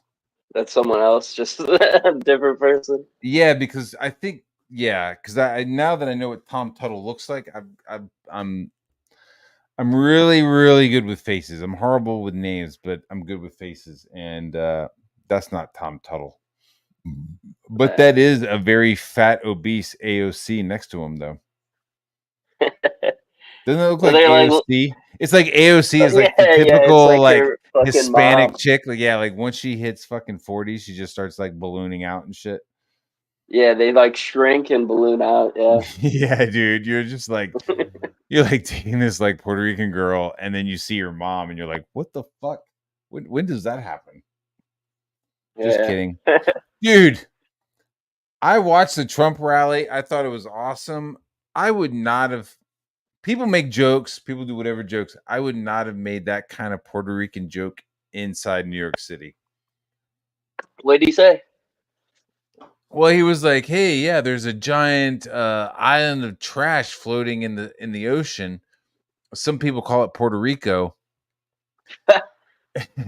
that's someone else, just a different person. Yeah, because I think because I now that I know what Tom Tuttle looks like, I'm really really good with faces. I'm horrible with names, but I'm good with faces, and that's not Tom Tuttle. But that is a very fat, obese AOC next to him, though. Doesn't it look Well, like they're like, AOC? It's like AOC is like the yeah, it's typical like like her fucking Hispanic mom. chick. Like like once she hits fucking 40, she just starts like ballooning out and shit. Yeah, they like shrink and balloon out. Yeah, Yeah, dude, you're just like you're like dating this like Puerto Rican girl, and then you see her mom, and you're like, what the fuck? When does that happen? Just yeah. kidding, dude. I watched the Trump rally. I thought it was awesome. I would not have. People make jokes. People do whatever jokes. I would not have made that kind of Puerto Rican joke inside New York City. What did he say? Well, he was like, "Hey, yeah, there's a giant island of trash floating in the ocean. Some people call it Puerto Rico."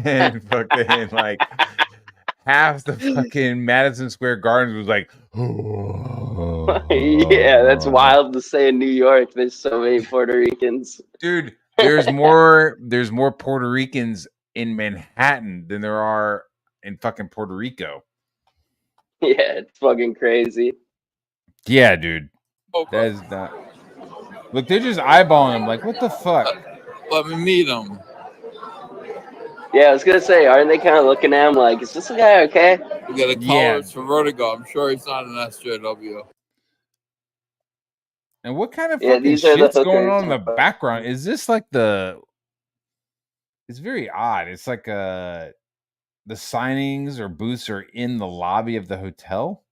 And fucking like half the fucking Madison Square Gardens was like, Yeah, that's wild to say in New York. There's so many Puerto Ricans. dude. There's more Puerto Ricans in Manhattan than there are in fucking Puerto Rico. Yeah, it's fucking crazy. Yeah, dude. That is not. Look, they're just eyeballing him. Like, what the fuck? Let me meet him. Yeah, I was gonna say, aren't they kind of looking at him like, is this guy okay? We got a Yeah. colors for Vertigo. I'm sure he's not an SJW. And what kind of Yeah, fucking these are the shit's going hookers. on in the background? Is this like the? It's very odd. It's like the signings or booths are in the lobby of the hotel.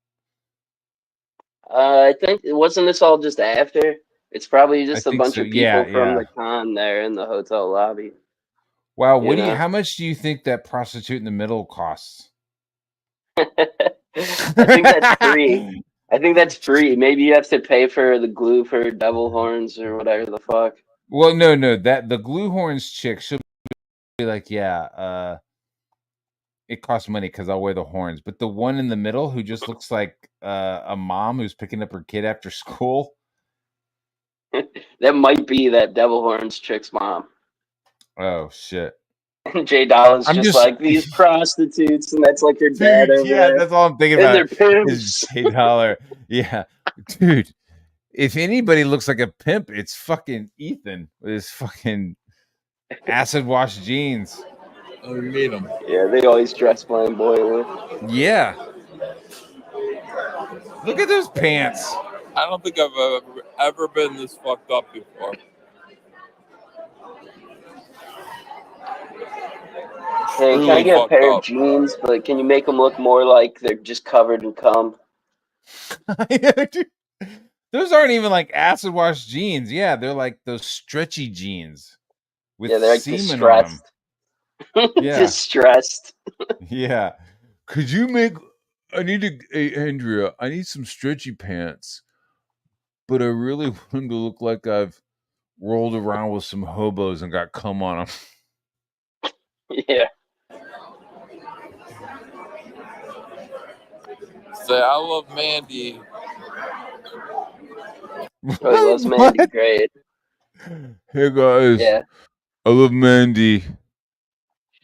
I think wasn't this all just after? It's probably I just a think bunch so. of people from Yeah. the con there in the hotel lobby. Wow. You know? How much do you think that prostitute in the middle costs? I think that's free. I think that's free. Maybe you have to pay for the glue for devil horns or whatever the fuck. Well, no. That the glue horns chick should be like, yeah, it costs money because I'll wear the horns. But the one in the middle who just looks like a mom who's picking up her kid after school. That might be that devil horns chick's mom. Oh shit. And Jay Dollar's I'm just like these prostitutes, and that's like her dad over yeah, there. that's all I'm thinking And about. they're Is pimps. $8. Yeah, dude. If anybody looks like a pimp, it's fucking Ethan with his fucking acid wash jeans. Let me meet him. Yeah, they always dress flamboyantly. Yeah. Look at those pants. I don't think I've ever been this fucked up before. Hey, can I Truly get a fucked pair of up. jeans, but can you make them look more like they're just covered in cum? Dude, those aren't even like acid wash jeans. Yeah, they're like those stretchy jeans with Yeah, they're like semen on them. distressed. Yeah. Distressed. Yeah. Could you make? Hey, Andrea, I need some stretchy pants, but I really want them to look like I've rolled around with some hobos and got cum on them. Yeah. Say, I love Mandy. Oh, he loves Mandy. Great. Hey guys, Yeah. I love Mandy.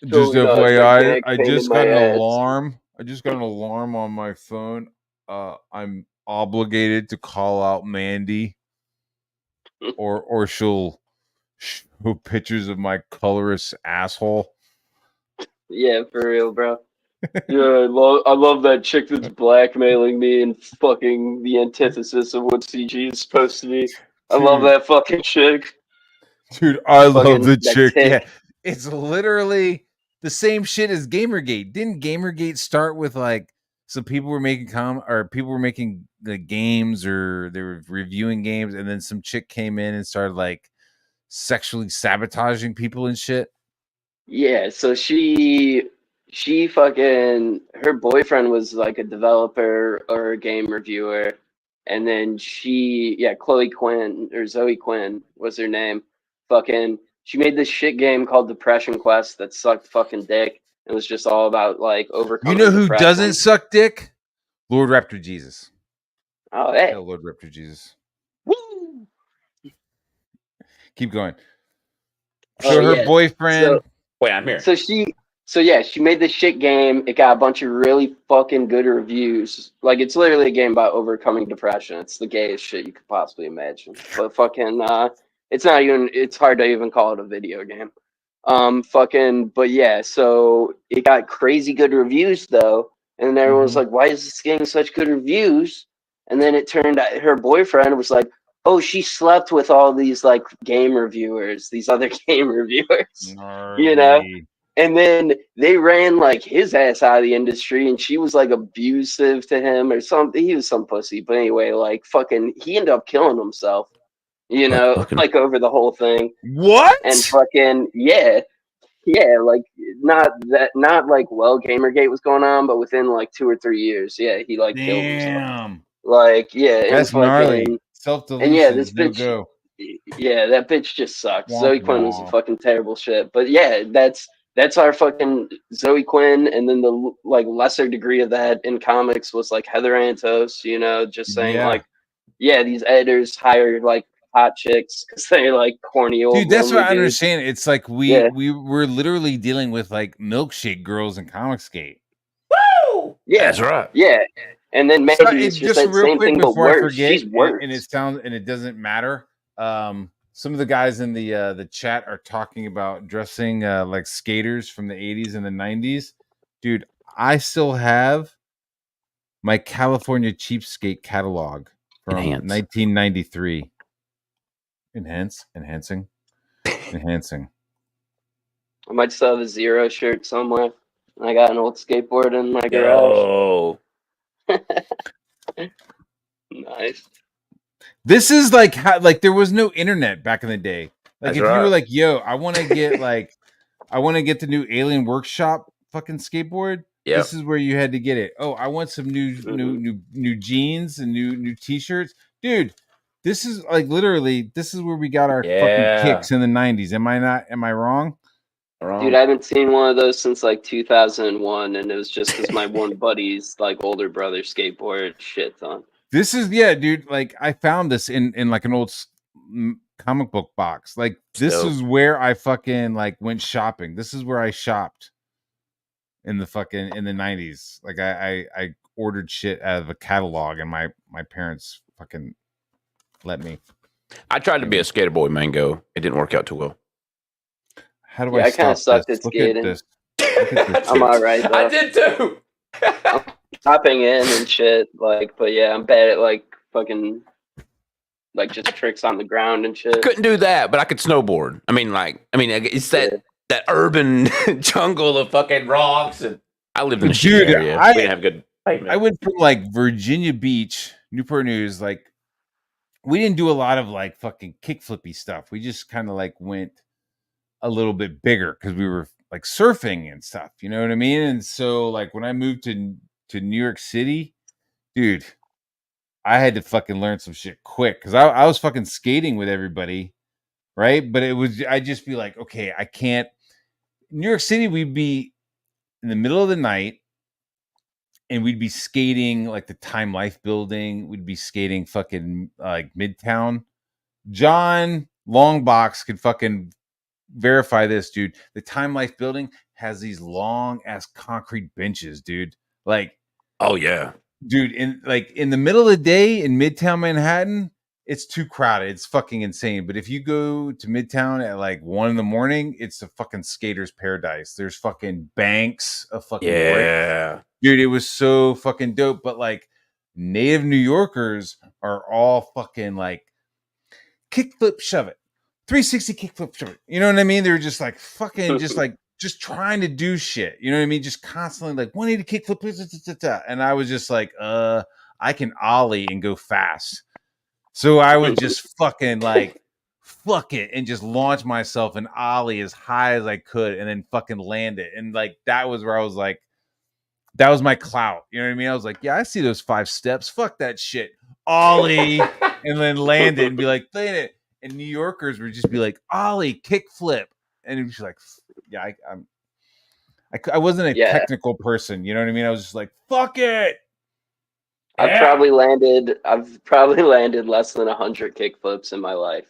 Just Totally not a FYI, gigantic I pain in just my got an ass. alarm. I just got an alarm on my phone. I'm obligated to call out Mandy, or she'll show pictures of my colorless asshole. Yeah, for real, bro. Yeah, I love that chick that's blackmailing me and fucking the antithesis of what CG is supposed to be. I love Dude. that fucking chick. Dude, I love Fucking the that chick. tick. Yeah, it's literally the same shit as Gamergate. Didn't Gamergate start with like some people were making people were making the games, or they were reviewing games, and then some chick came in and started like sexually sabotaging people and shit? Yeah, so she fucking her boyfriend was like a developer or a game reviewer, and then Chloe Quinn or Zoe Quinn was her name. Fucking she made this shit game called Depression Quest that sucked fucking dick. It was just all about like You overcoming know who doesn't depression. suck dick? Lord Raptor Jesus. Oh hey. Hell, Lord Raptor Jesus. Woo! Keep going. Oh, So her yeah. boyfriend. Wait, I'm here. So she made this shit game. It got a bunch of really fucking good reviews. Like it's literally a game about overcoming depression. It's the gayest shit you could possibly imagine. But fucking it's hard to even call it a video game. But yeah, so it got crazy good reviews though. And then everyone was like, why is this getting such good reviews? And then it turned out her boyfriend was like, oh, she slept with all these like game reviewers, these other game reviewers, you know? Gnarly. And then they ran like his ass out of the industry, and she was like abusive to him or something. He was some pussy, but anyway, like fucking, he ended up killing himself, you know, like over the whole thing. What? And fucking yeah, like not like well Gamergate was going on, but within like 2 or 3 years, yeah, he like killed himself. Damn. Like yeah, and That's gnarly. fucking Self-delusion. and yeah, this No bitch. go. Yeah, that bitch just sucks. Womp Zoe Quinn was a womp. fucking terrible shit. But yeah, that's our fucking Zoe Quinn, and then the like lesser degree of that in comics was like Heather Antos. You know, just saying Yeah. like, yeah, these editors hire like hot chicks because they're like corny old. Dude, that's what I dudes. understand. It's like we were literally dealing with like milkshake girls in Comicsgate. Woo! Yeah, That's right. yeah. And then So Mandy is just that real same quick thing, but before I worse. forget, She's worse. and it doesn't matter. Some of the guys in the chat are talking about dressing like skaters from the 80s and the 90s. Dude, I still have my California Cheapskate catalog from 1993. Enhancing. I might still have a Zero shirt somewhere. I got an old skateboard in my garage. Oh, Nice. This is like how, like there was no internet back in the day. Like That's if you were right. like, yo, I want to get the new Alien Workshop fucking skateboard. Yep. This is where you had to get it. Oh, I want some new jeans and new t-shirts. Dude, this is like literally this is where we got our fucking kicks in the 90s. Am I wrong? Dude, I haven't seen one of those since like 2001, and it was just because my one buddy's like older brother skateboard shit ton. This is dude. Like I found this in like an old comic book box. Like this is where I fucking like went shopping. This is where I shopped in the 90s. Like I ordered shit out of a catalog, and my parents fucking let me. I tried to be a skater boy, Mango. It didn't work out too well. How do I kind of sucked at Look skating. at this. Look at this. I'm all right. Though. I did too. hopping in and shit. Like, but yeah, I'm bad at like fucking like just tricks on the ground and shit. Couldn't do that, but I could snowboard. I mean, it's that urban jungle of fucking rocks, and I lived in a shitty Dude, area. We didn't have good pavement. I went from like Virginia Beach, Newport News, like we didn't do a lot of like fucking kick flippy stuff. We just kind of like went a little bit bigger because we were like surfing and stuff. You know what I mean? And so like when I moved to New York City, dude, I had to fucking learn some shit quick because I was fucking skating with everybody, right? But I'd just be like, okay, I can't. New York City, we'd be in the middle of the night and we'd be skating like the Time Life building. We'd be skating fucking like Midtown. John Longbox could fucking verify this, dude. The Time Life building has these long ass concrete benches, dude. Like, oh yeah, dude, in the middle of the day in Midtown Manhattan, it's too crowded. It's fucking insane. But if you go to Midtown at like 1 a.m, it's a fucking skater's paradise. There's fucking banks of fucking bricks. Dude, it was so fucking dope. But like native New Yorkers are all fucking like kickflip, shove it, 360 kickflip, shove it. You know what I mean? They're just like fucking just trying to do shit. You know what I mean? Just constantly like 180 kickflip, and I was just like, I can ollie and go fast. So I would just fucking like fuck it and just launch myself and ollie as high as I could and then fucking land it. And like that was where I was like, that was my clout. You know what I mean? I was like, yeah, I see those 5 steps. Fuck that shit. Ollie and then land it and be like, land it. And New Yorkers would just be like, ollie, kick flip. And it was like, yeah, I wasn't a technical person. You know what I mean? I was just like, fuck it. I've probably landed less than 100 kickflips in my life.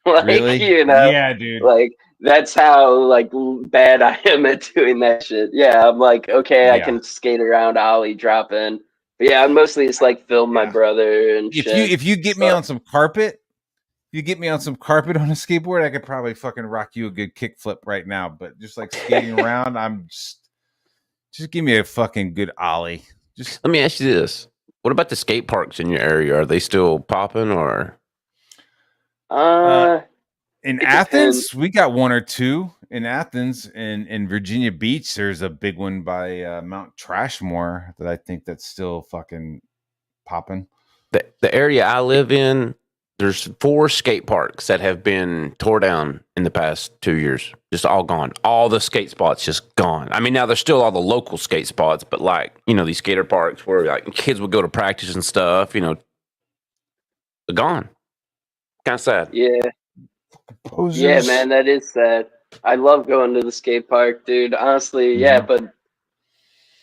Like, really? You know, yeah, dude. Like that's how like bad I am at doing that shit. Yeah, I'm like, okay, I can skate around, ollie, drop in. But yeah, mostly it's like film my brother and shit. If you get me on some carpet, on a skateboard, I could probably fucking rock you a good kickflip right now. But just like skating around, I'm just give me a fucking good ollie. Just let me ask you this. What about the skate parks in your area? Are they still popping or? In Athens, we got 1 or 2 in Athens. In Virginia Beach, there's a big one by Mount Trashmore that I think that's still fucking popping. The area I live in, there's 4 skate parks that have been tore down in the past 2 years. Just all gone. All the skate spots just gone. I mean, now there's still all the local skate spots, but like, you know, these skater parks where like kids would go to practice and stuff, you know, they're gone. Kind of sad. Yeah. Yeah, man, that is sad. I love going to the skate park, dude. Honestly, yeah, but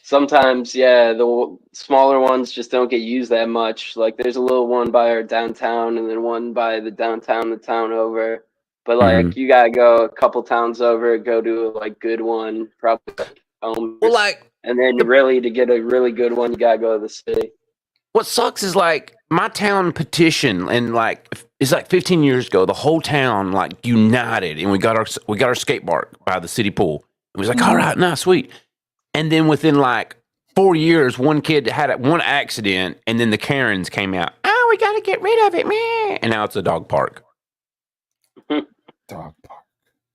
sometimes, the smaller ones just don't get used that much. Like, there's a little one by our downtown, and then one by the town over. But like, you gotta go a couple towns over, go to a like good one, probably like home. Well, like, and then really to get a really good one, you gotta go to the city. What sucks is like my town petition, and like it's like 15 years ago, the whole town like united, and we got our skate park by the city pool. It was like, all right, nah, sweet. And then within like 4 years, one kid had one accident, and then the Karens came out. Oh, we gotta get rid of it, man. And now it's a dog park. Dog park.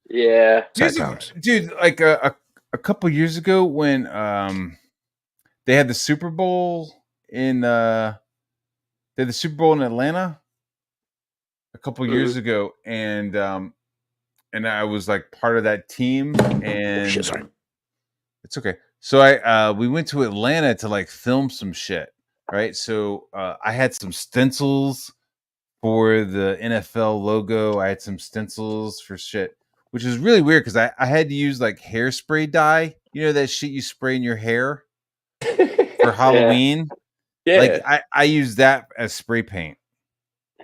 Yeah, dude. Like a couple years ago when they had the Super Bowl in Atlanta a couple years ago, and I was like part of that team, and it's okay. So we went to Atlanta to like film some shit, right? So I had some stencils for the NFL logo. I had some stencils for shit, which is really weird because I had to use like hairspray dye. You know that shit you spray in your hair for Halloween? Yeah. Like I use that as spray paint.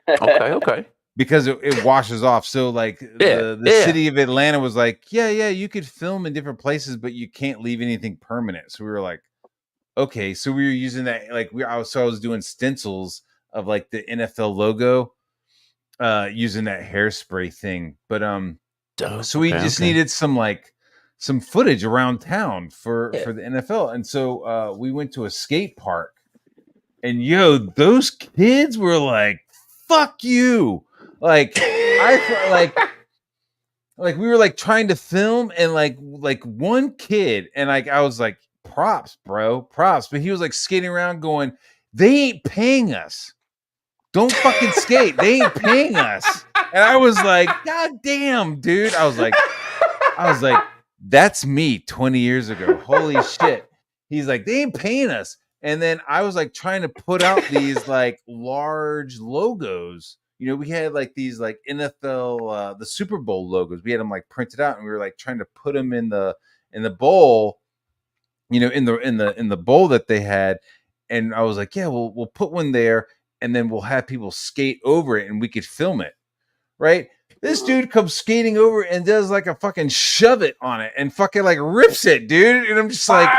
Okay. Because it washes off. So like the city of Atlanta was like, yeah, you could film in different places, but you can't leave anything permanent. So we were like, okay. So we were using that, like I was doing stencils of like the NFL logo, using that hairspray thing. But so we just needed some like some footage around town for the NFL. And so we went to a skate park, and those kids were like, "Fuck you!" Like like we were like trying to film, and like one kid, and like I was like, "Props, bro, props," but he was like skating around going, "They ain't paying us. Don't fucking skate. They ain't paying us." And I was like, "God damn, dude!" I was like, "That's me 20 years ago. Holy shit." He's like, "They ain't paying us." And then I was like trying to put out these like large logos. We had like these like NFL, the Super Bowl logos. We had them like printed out, and we were like trying to put them in the bowl, in the bowl that they had. And I was like, "Yeah, we'll put one there, and then we'll have people skate over it, and we could film it." Right? This dude comes skating over and does like a fucking shove it on it and fucking like rips it, dude. And I'm just like,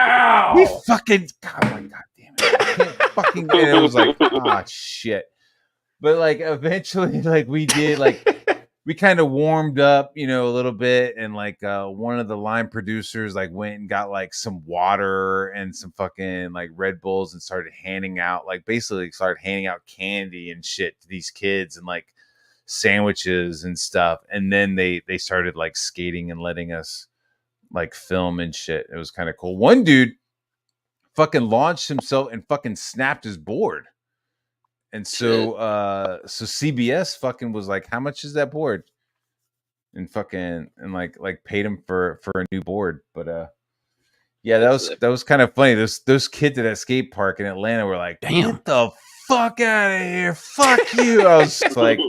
he fucking, God, my God damn it. I can't fucking, and it was like, shit. But like eventually, like we did, like we kind of warmed up, a little bit. And like one of the line producers like went and got like some water and some fucking like Red Bulls and started handing out candy and shit to these kids, and like sandwiches and stuff. And then they started like skating and letting us like film and shit. It was kind of cool. One dude fucking launched himself and fucking snapped his board. And so so CBS fucking was like, "How much is that board?" And fucking like paid him for a new board. But yeah, that was kind of funny. Those kids at that skate park in Atlanta were like, "Damn, get the fuck out of here. Fuck you." I was like,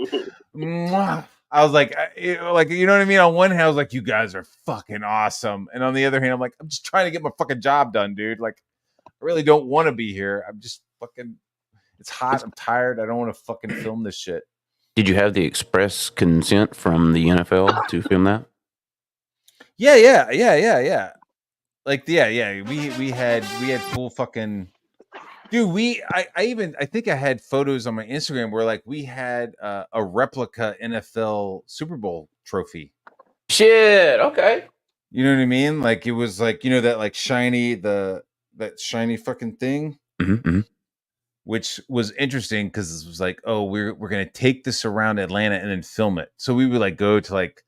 mwah. I was like, you know what I mean? On one hand, I was like, "You guys are fucking awesome." And on the other hand, I'm like, "I'm just trying to get my fucking job done, dude. Like, I really don't want to be here. I'm just fucking, it's hot. I'm tired. I don't want to fucking film this shit." Did you have the express consent from the NFL to film that? Yeah. Like, yeah. We had full fucking, dude. I think I had photos on my Instagram where like we had a replica NFL Super Bowl trophy. Shit. Okay. You know what I mean? Like it was like, that like that shiny fucking thing, Mm-hmm. which was interesting because it was like, "Oh, we're gonna take this around Atlanta and then film it." So we would like go to like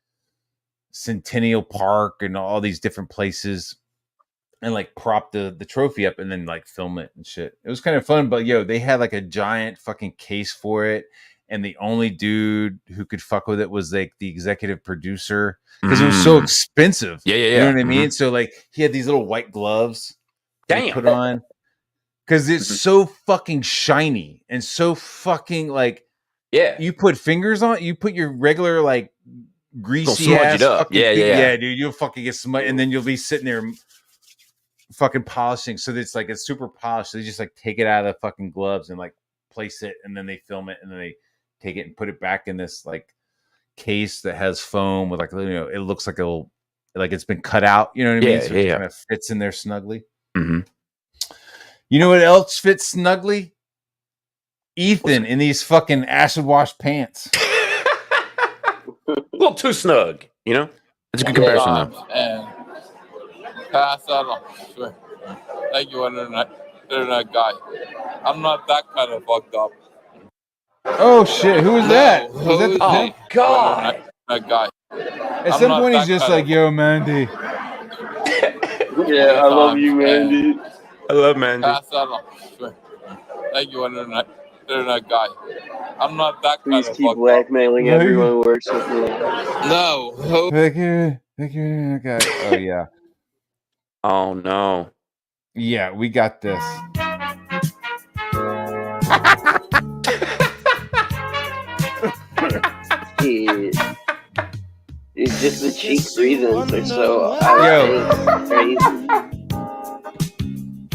Centennial Park and all these different places and like prop the trophy up and then like film it and shit. It was kind of fun, but they had like a giant fucking case for it, and the only dude who could fuck with it was like the executive producer, because it was so expensive. Yeah. You know what I mean? So like he had these little white gloves that he put on because it's so fucking shiny and so fucking like, you put fingers on it, you put your regular like greasy ass it up. fucking yeah, dude, you'll fucking get smudged, and then you'll be sitting there fucking polishing. So it's like it's super polished. So they just like take it out of the fucking gloves and like place it, and then they film it, and then they take it and put it back in this like case that has foam with like, it looks like it's been cut out. You know what I mean? So it kind of fits in there snugly. Mm-hmm. You know what else fits snugly? Ethan in these fucking acid wash pants. A little too snug, It's a good comparison, though. And pass that on. Sure. Thank you, internet guy. I'm not that kind of fucked up. Oh shit! Who was that? Was that Oh God! That guy. At some point, he's just like, "Yo, Mandy." Yeah, I love you, Mandy. I love Mandy. Pass that on. Sure. Thank you, internet guy. I'm not that kind Please of keep fucked blackmailing up. everyone who works with me. No. Thank you, internet guy. Oh yeah. Oh no. Yeah, we got this. It's just the cheek breathings are so crazy.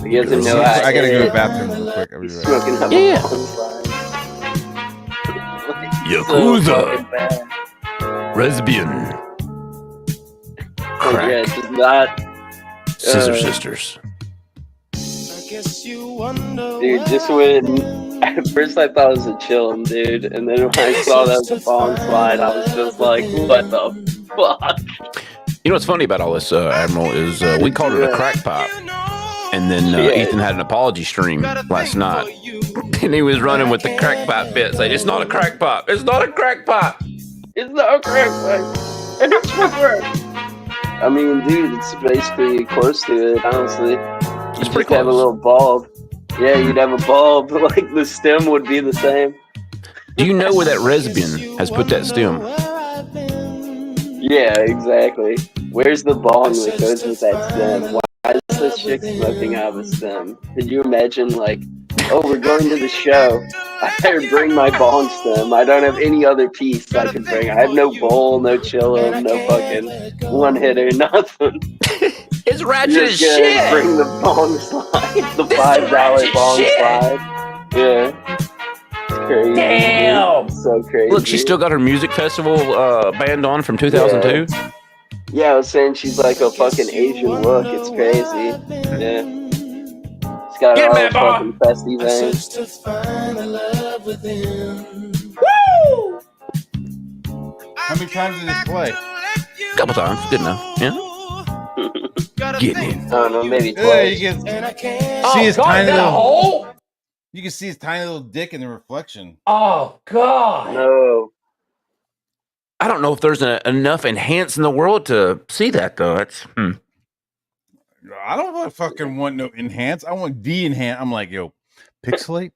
You guys know I gotta go to the bathroom real quick. I'll be right back. Yakuza. Lesbian. Oh, yeah, it's just not. Scissor Sisters. Dude, just when at first I thought it was a chillin' dude, and then when I saw that was a bong slide, I was just like, what the fuck? You know what's funny about all this, Admiral, is we called it a crack pipe. And then Ethan had an apology stream last night. And he was running with the crack pipe bit, saying, it's not a crack pipe. It's not a crack pipe. It's not a crack pipe. And it's for I mean, dude, it's basically close to it, honestly. It's You pretty just have a close. little bulb. Yeah, you'd have a bulb. Like, the stem would be the same. Do you know where that lesbian has put that stem? Yeah, exactly. Where's the bong that goes with that stem? Why is this chick smoking out of a stem? Could you imagine, like, oh, we're going to the show. I better bring my bong stem. I don't have any other piece I could bring. I have no bowl, no cello, no fucking one hitter, nothing. It's ratchet You're as just gonna shit. bring the bong slide, the This is $5 ratchet bong shit. slide. Yeah. It's crazy. Damn. It's so crazy. Look, she's still got her music festival band on from 2002. Yeah, I was saying she's like a fucking Asian look. It's crazy. Yeah. She's got Get all me, the fucking festy veins. Woo! How many times did this play? A couple times. Good enough. Yeah. Getting in. I don't know, maybe Yeah, you twice. can see his tiny little hole? You can see his tiny little dick in the reflection. Oh, God. No. I don't know if there's enough enhance in the world to see that, though. That's I don't want fucking want no enhance. I want de-enhance. I'm like, yo, pixelate.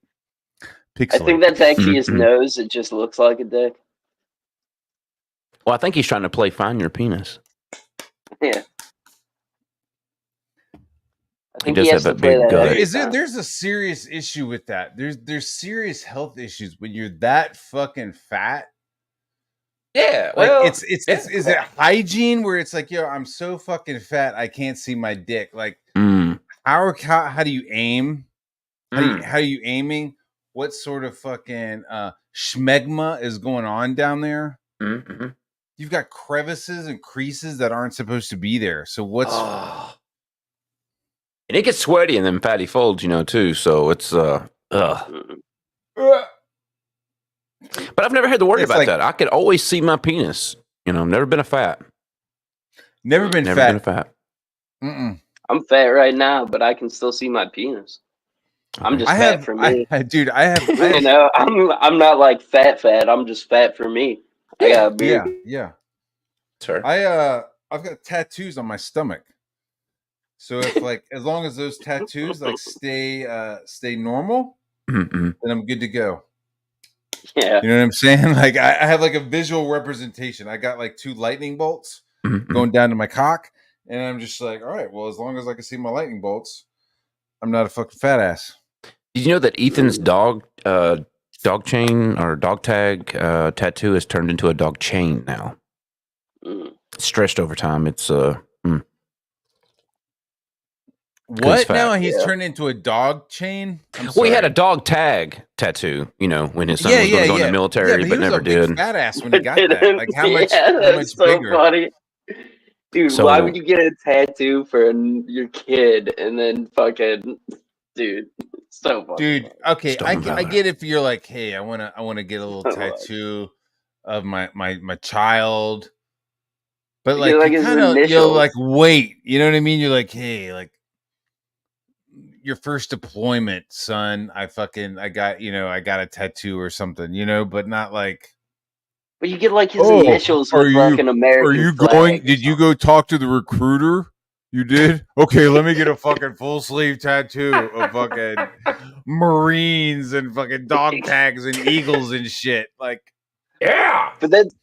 I think that's actually his Mhm. nose. It just looks like a dick. Well, I think he's trying to play Find Your Penis. Yeah. I think does he has have to that play big that gut. every Is there, time. there's a serious issue with that. There's serious health issues when you're that fucking fat. Yeah, Like well, it's is it hygiene where it's like, yo, I'm so fucking fat I can't see my dick. Like how do you aim? How are you aiming? What sort of fucking schmegma is going on down there? Mm-hmm. You've got crevices and creases that aren't supposed to be there. So what's And it gets sweaty in them fatty folds, too. So it's Mm. But I've never had to worry It's about like- that. I could always see my penis. Never been a fat. never been Never fat? been a fat. Mm-mm. I'm fat right now, but I can still see my penis. I'm just I fat have, for me. dude. I have, You know, I'm not like fat. I'm just fat for me. I got a beard. yeah. Sir. I've got tattoos on my stomach. So if like as long as those tattoos like stay normal, Mm-mm. then I'm good to go. Yeah. You know what I'm saying? Like I have like a visual representation. I got like 2 lightning bolts Mm-mm. going down to my cock, and I'm just like, all right, well, as long as I can see my lightning bolts, I'm not a fucking fat ass. Did you know that Ethan's dog chain or dog tag tattoo has turned into a dog chain now? Mm. It's stretched over time. It's What fat. now? He's Yeah. turned into a dog chain. Well, he had a dog tag tattoo, when his son was going to go in the military, Yeah, but he was never a big did. fat ass when he got that. Like how much? Yeah, how that's much so bigger? funny. Dude, So- why would you get a tattoo for your kid and then fucking, dude, it's so funny. Dude, okay, Stone I Valley. get if you're like, hey, I wanna get a little Oh, like- tattoo of my child, but You like get, like, you his kind of you'll initials. like wait, you know what I mean? You're like, hey, like your first deployment, son. I got I got a tattoo or something, but not like. But you get like his Oh, initials are with you- like an American Are you flag going? or Did you something. go talk to the recruiter? You did? Okay, let me get a fucking full sleeve tattoo of fucking Marines and fucking dog tags and eagles and shit. Like, Yeah. But that's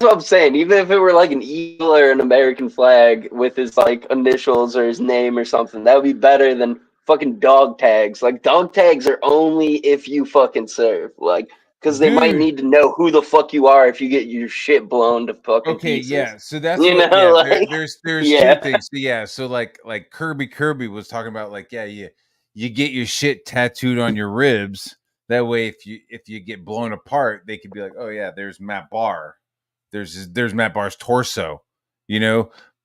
what I'm saying. Even if it were like an eagle or an American flag with his like initials or his name or something, that would be better than fucking dog tags. Like dog tags are only if you fucking serve. Like because they might Dude. need to know who the fuck you are if you get your shit blown to fucking okay, pieces. yeah. So that's You what. know, Yeah, like- there's yeah. 2 things. So, yeah. So like Kirby was talking about like you get your shit tattooed on your ribs. That way, if you get blown apart, they could be like, oh yeah, there's Matt Barr. There's Matt Barr's torso.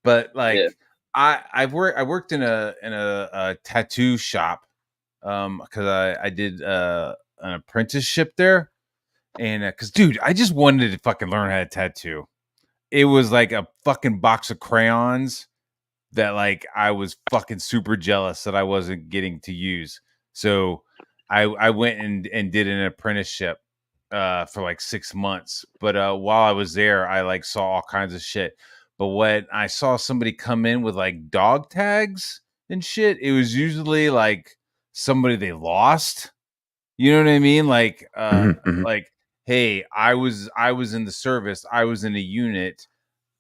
But like Yeah. I worked in a tattoo shop because I did an apprenticeship there, and because dude, I just wanted to fucking learn how to tattoo. it was like a fucking box of crayons that like I was fucking super jealous that I wasn't getting to use. So I went and did an apprenticeship for like 6 months. But while I was there, I like saw all kinds of shit. But when I saw somebody come in with like dog tags and shit, it was usually like somebody they lost. You know what I mean? Like like, hey, I was in the service, I was in a unit,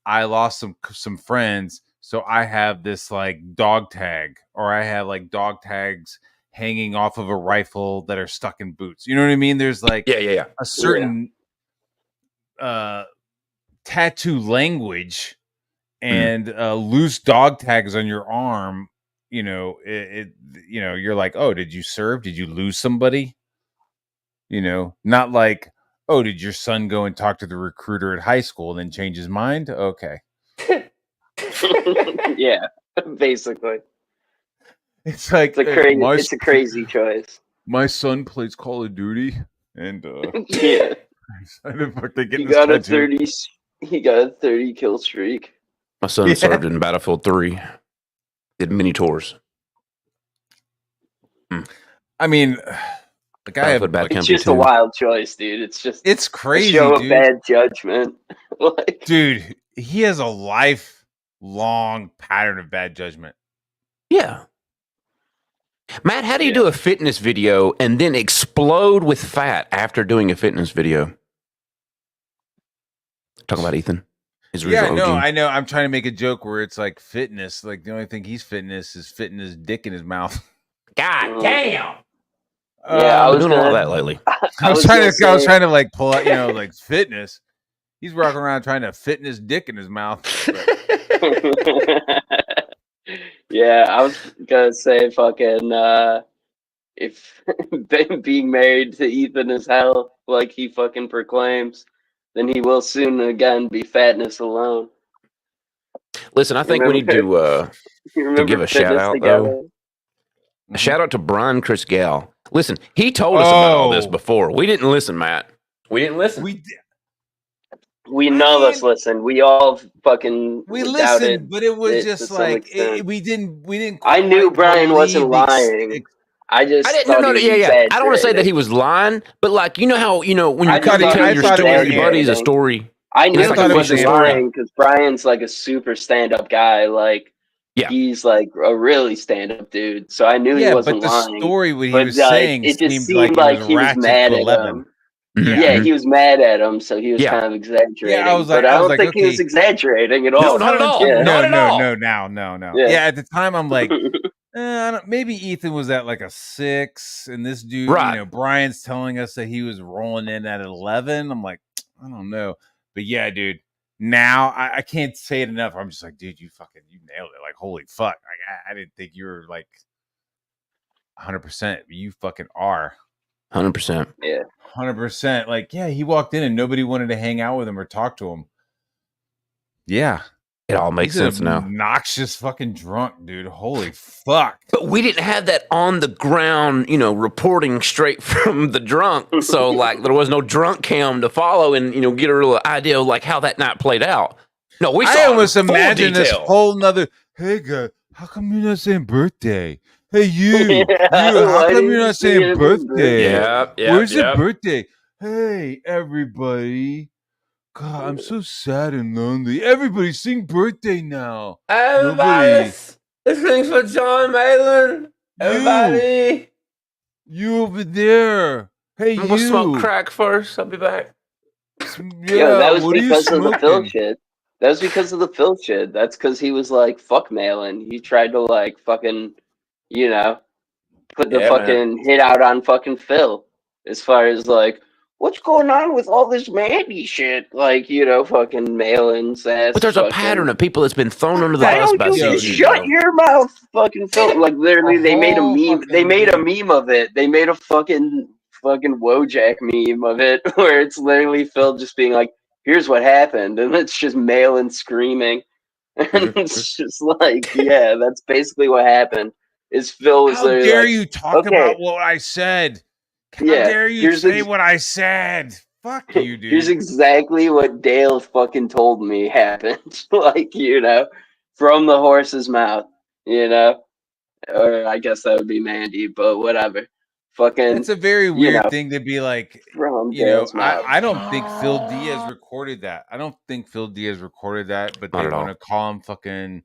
I lost some friends, so I have this like dog tag, or I have like dog tags hanging off of a rifle that are stuck in boots. You know what I mean? There's like Yeah. a certain tattoo language, and loose dog tags on your arm. You know, you're like, oh, did you serve? Did you lose somebody? You know, not like, oh, did your son go and talk to the recruiter at high school and then change his mind? Okay. Yeah, basically. It's like It's a crazy choice. My son plays Call of Duty, and Yeah, he got a 30 kill streak. My son served in Battlefield 3. Did mini tours. I mean, like I have, it's just a wild choice, dude. It's crazy, a show of dude. bad judgment. Like, dude, he has a lifelong pattern of bad judgment. Yeah. Matt, how do you do a fitness video and then explode with fat after doing a fitness video? Talking about Ethan. I know. I'm trying to make a joke where it's like fitness. Like the only thing he's fitness is fitting his dick in his mouth. God damn. Yeah, I was doing all that lately. I was trying to like pull out, like fitness. He's walking around trying to fit his dick in his mouth. Yeah, I was gonna say fucking if being married to Ethan is hell, like he fucking proclaims, then he will soon again be fatness alone. Listen, I think we need to give a shout out though. A shout out to Brian Chris Gale. Listen, he told us about all this before. We didn't listen, Matt. We didn't listen. None of us listened. We all fucking listened, but it was just like we didn't. I knew Brian wasn't lying. I didn't. No, yeah. I don't want to say that he was lying, but like you know how when you tell your story, everybody's a story. I knew he wasn't lying because Brian's like a super stand-up guy. Like, he's like a really stand-up dude. So I knew he wasn't lying. The story what he was saying, it just seemed like he was mad at him. Yeah, he was mad at him, so he was kind of exaggerating. Yeah, I don't think he was exaggerating at all. No, not at all. Yeah. No. Yeah, at the time I'm like, maybe Ethan was at like a 6, and this dude, Brian's telling us that he was rolling in at 11. I'm like, I don't know, but yeah, dude. Now I can't say it enough. I'm just like, dude, you nailed it. Like, holy fuck! Like, I didn't think you were like 100%. You fucking are. 100%. Yeah. 100%. Like, yeah, he walked in and nobody wanted to hang out with him or talk to him. Yeah. It all makes sense now. Obnoxious fucking drunk, dude. Holy fuck. But we didn't have that on the ground, reporting straight from the drunk. So, like, there was no drunk cam to follow and, get a real idea of, like, how that night played out. No, I almost imagine this whole nother, hey, guy, how come you're not saying birthday? Hey, you, how come you're not saying birthday? Yeah. Where's the birthday? Hey, everybody. God, I'm so sad and lonely. Everybody sing birthday now. Everybody, this thing's for John Malin. Everybody. You over there. Hey, I'm gonna smoke crack first. I'll be back. Yeah, that was because of the Phil shit. That was because of the Phil shit. That's because he was like, fuck Malin. He tried to like fucking... put the fucking hit out on fucking Phil as far as like, what's going on with all this Mandy shit? Like, fucking Malin's ass. But there's a pattern of people that's been thrown under the bus by CG. Shut your mouth, fucking Phil. Like, literally, they made a meme. They made a meme of it. They made a fucking Wojak meme of it where it's literally Phil just being like, here's what happened. And it's just Malin screaming. And it's just like, yeah, that's basically what happened. Is Phil was how dare you talk about what I said? How dare you say what I said? Fuck you, Here's dude. exactly what Dale fucking told me happened. Like, from the horse's mouth, you know? Or I guess that would be Mandy, but whatever. Fucking, That's a very you weird know, thing to be like. from Dale's mouth. I don't think Phil Diaz recorded that. I don't think Phil Diaz recorded that, but Not they at want all. to call him fucking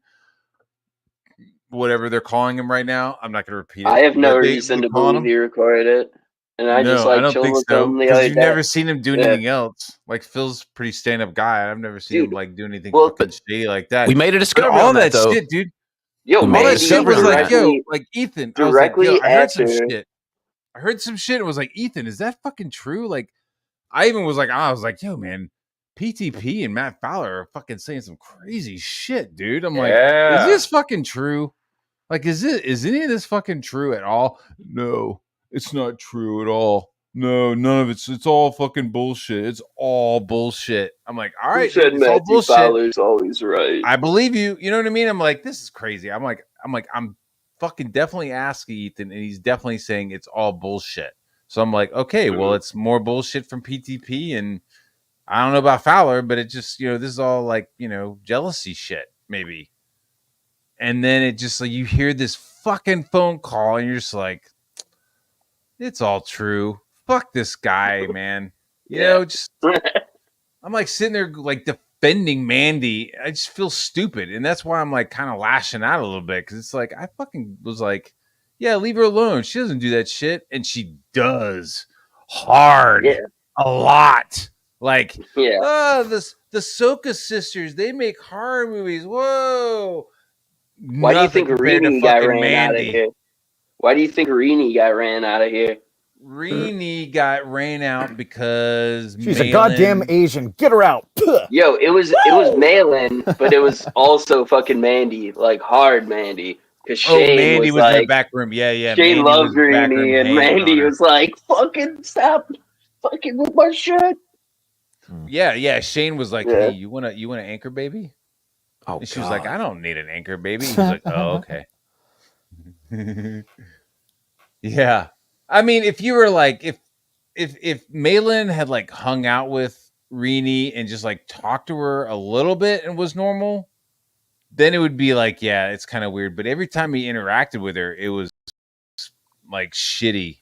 whatever they're calling him right now. I'm not going to repeat I it, have no but they're reason to calling believe him. he recorded it. And I just No, I like don't chilled think with so. him the Because other you've day. never seen him do Yeah. anything else. Like Phil's a pretty stand up guy. I've never seen him Dude, like do anything well, fucking shady like that. We made a But discovery all on that, that though. shit, dude. yo, We made All a that shit discovery was on like, that. yo, like Ethan. I was like, yo, directly I heard some after. shit. I heard some shit and was like, Ethan, is that fucking true? Like, I even was like, I was like, yo, man, PTP and Matt Fowler are fucking saying some crazy shit, dude. I'm like, is this fucking true? Like, is any of this fucking true at all? No, it's not true at all. No, none of it's all fucking bullshit. It's all bullshit. I'm like, all Who right, said dude, it's all Matthew bullshit. Fowler's always right? I believe you. You know what I mean? I'm like, this is crazy. I'm fucking definitely asking Ethan, and he's definitely saying it's all bullshit. So I'm like, okay, well, it's more bullshit from PTP, and I don't know about Fowler, but it just, this is all like, jealousy shit, maybe. And then it just like you hear this fucking phone call, and you're just like, it's all true. Fuck this guy, man. Yeah. Just I'm like sitting there like defending Mandy. I just feel stupid. And that's why I'm like kind of lashing out a little bit. Cause it's like I fucking was like, yeah, leave her alone. She doesn't do that shit. And she does hard. Yeah. A lot. Like, Yeah. the Soka sisters, they make horror movies. Whoa. Why do you think Rini got ran out of here? Why do you think Rini got ran out of here? Rini got ran out because she's a goddamn Asian. Get her out. Puh. Yo, it was Malin, but it was also fucking Mandy, like hard Mandy. Because Shane Mandy was like, in the back room. Yeah. Shane Mandy loved was back room Rini, and hanging on Mandy her. was like, "Fucking stop, fucking with my shit." Yeah. Shane was like, "Hey, you want an anchor baby?" Oh, and she was like, "I don't need an anchor baby." He was like, "Oh, okay." Yeah. I mean, if you were like, if Malin had like hung out with Rini and just like talked to her a little bit and was normal, then it would be like, yeah, it's kind of weird. But every time he interacted with her, it was like shitty.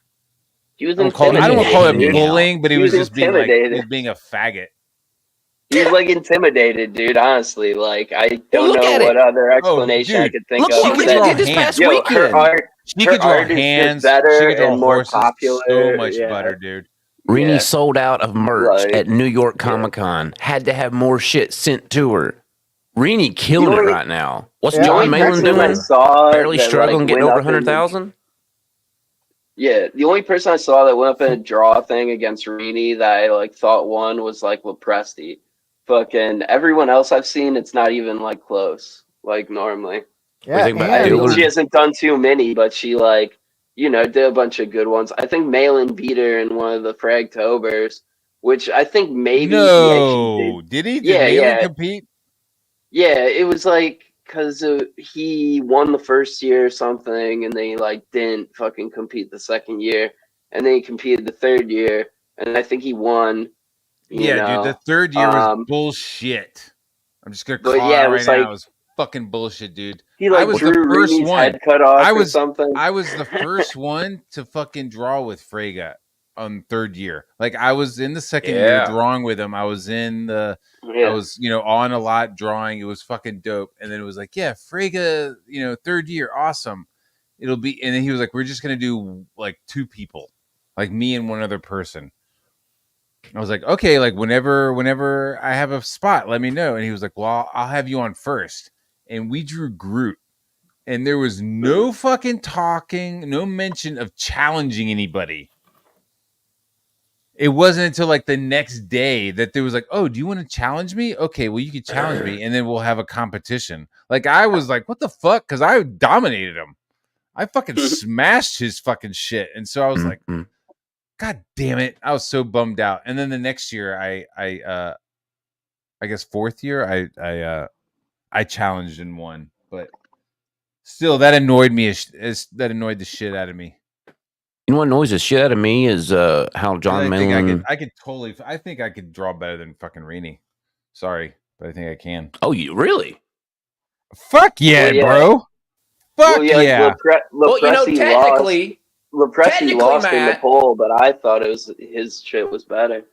He was I don't want to call it bullying, but he was just being like, he was being a faggot. He was like intimidated, dude. Honestly, like I don't know what other explanation I could think of. Look what we did this past weekend. Her art, she could draw hands. better she could draw and more horses popular. so much better, dude. Rini sold out of merch at New York Comic Con. Had to have more shit sent to her. Rini killing it right now. What's John Malin doing? Barely struggling, getting over 100,000. Yeah, the only person I saw that went up in a draw thing against Rini that I like thought won was like Lepresti. Fucking everyone else I've seen, it's not even like close. Like normally, she hasn't done too many, but she like did a bunch of good ones. I think Malin beat her in one of the Fragtobers, which I think maybe he did. Did Malin compete? Yeah, it was like because he won the first year or something, and then he like didn't fucking compete the second year, and then he competed the third year, and I think he won. Dude, the third year was bullshit. I'm just gonna call it right now. It was fucking bullshit, dude. He like was drew the first Rini's one. head cut off or something. I was the first one to fucking draw with Frege on third year. Like I was in the second year drawing with him. I was in the I was, on a lot drawing. It was fucking dope. And then it was like, yeah, Frege, third year, awesome. It'll be, and then he was like, we're just gonna do like two people, like me and one other person. I was like, okay, like whenever I have a spot, let me know. And he was like, well, I'll have you on first. And we drew Groot. And there was no fucking talking, no mention of challenging anybody. It wasn't until like the next day that there was like, oh, do you want to challenge me? Okay, well, you can challenge me and then we'll have a competition. Like I was like, what the fuck? Because I dominated him. I fucking smashed his fucking shit. And so I was like, God damn it. I was so bummed out. And then the next year, I guess fourth year, I challenged and won. But still, that annoyed me. That annoyed the shit out of me. You know what annoys the shit out of me is how John Malone. I think I could draw better than fucking Rini. Sorry, but I think I can. Oh, you really? Fuck yeah, bro. Fuck yeah. Well, you know, technically lost in the Matt, poll, but I thought his shit was better.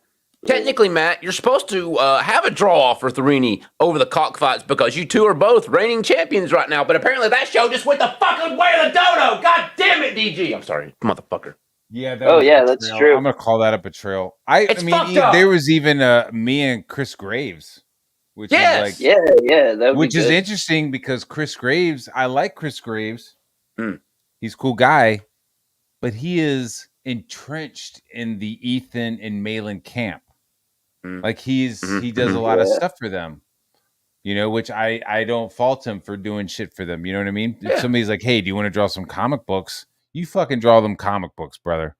Technically, Matt, you're supposed to have a draw off for Rini over the cockfights because you two are both reigning champions right now. But apparently, that show just went the fucking way of the dodo. God damn it, DG. I'm sorry, motherfucker. Yeah. That's true. I'm gonna call that a betrayal. I mean, there was even me and Chris Graves, which is like, that would which be is good. interesting because Chris Graves, I like Chris Graves. He's a cool guy, but he is entrenched in the Ethan and Malin camp. Like he does a lot of stuff for them, you know, which I don't fault him for doing shit for them. You know what I mean? If somebody's like, hey, do you want to draw some comic books? You fucking draw them comic books, brother.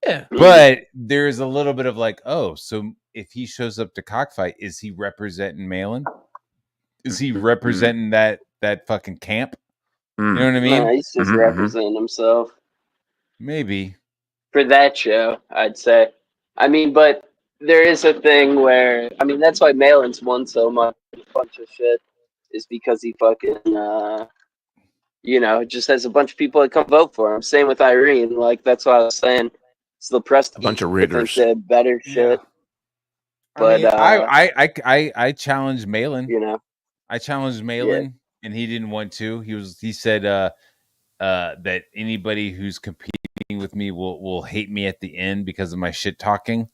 Yeah. But there's a little bit of like, oh, so if he shows up to Cockfight, is he representing Malin? Is he representing that fucking camp? You know what I mean? No, he's just representing himself. Maybe. For that show, I'd say. I mean, but there is a thing where, I mean, that's why Malin's won so much bunch of shit, is because he fucking, you know, just has a bunch of people that come vote for him. Same with Irene. Like, that's what I was saying. It's the prestige. A bunch of riggers. Better shit. But I challenged Malin. You know, I challenged Malin, and he didn't want to. He said that anybody who's competing with me will hate me at the end because of my shit talking.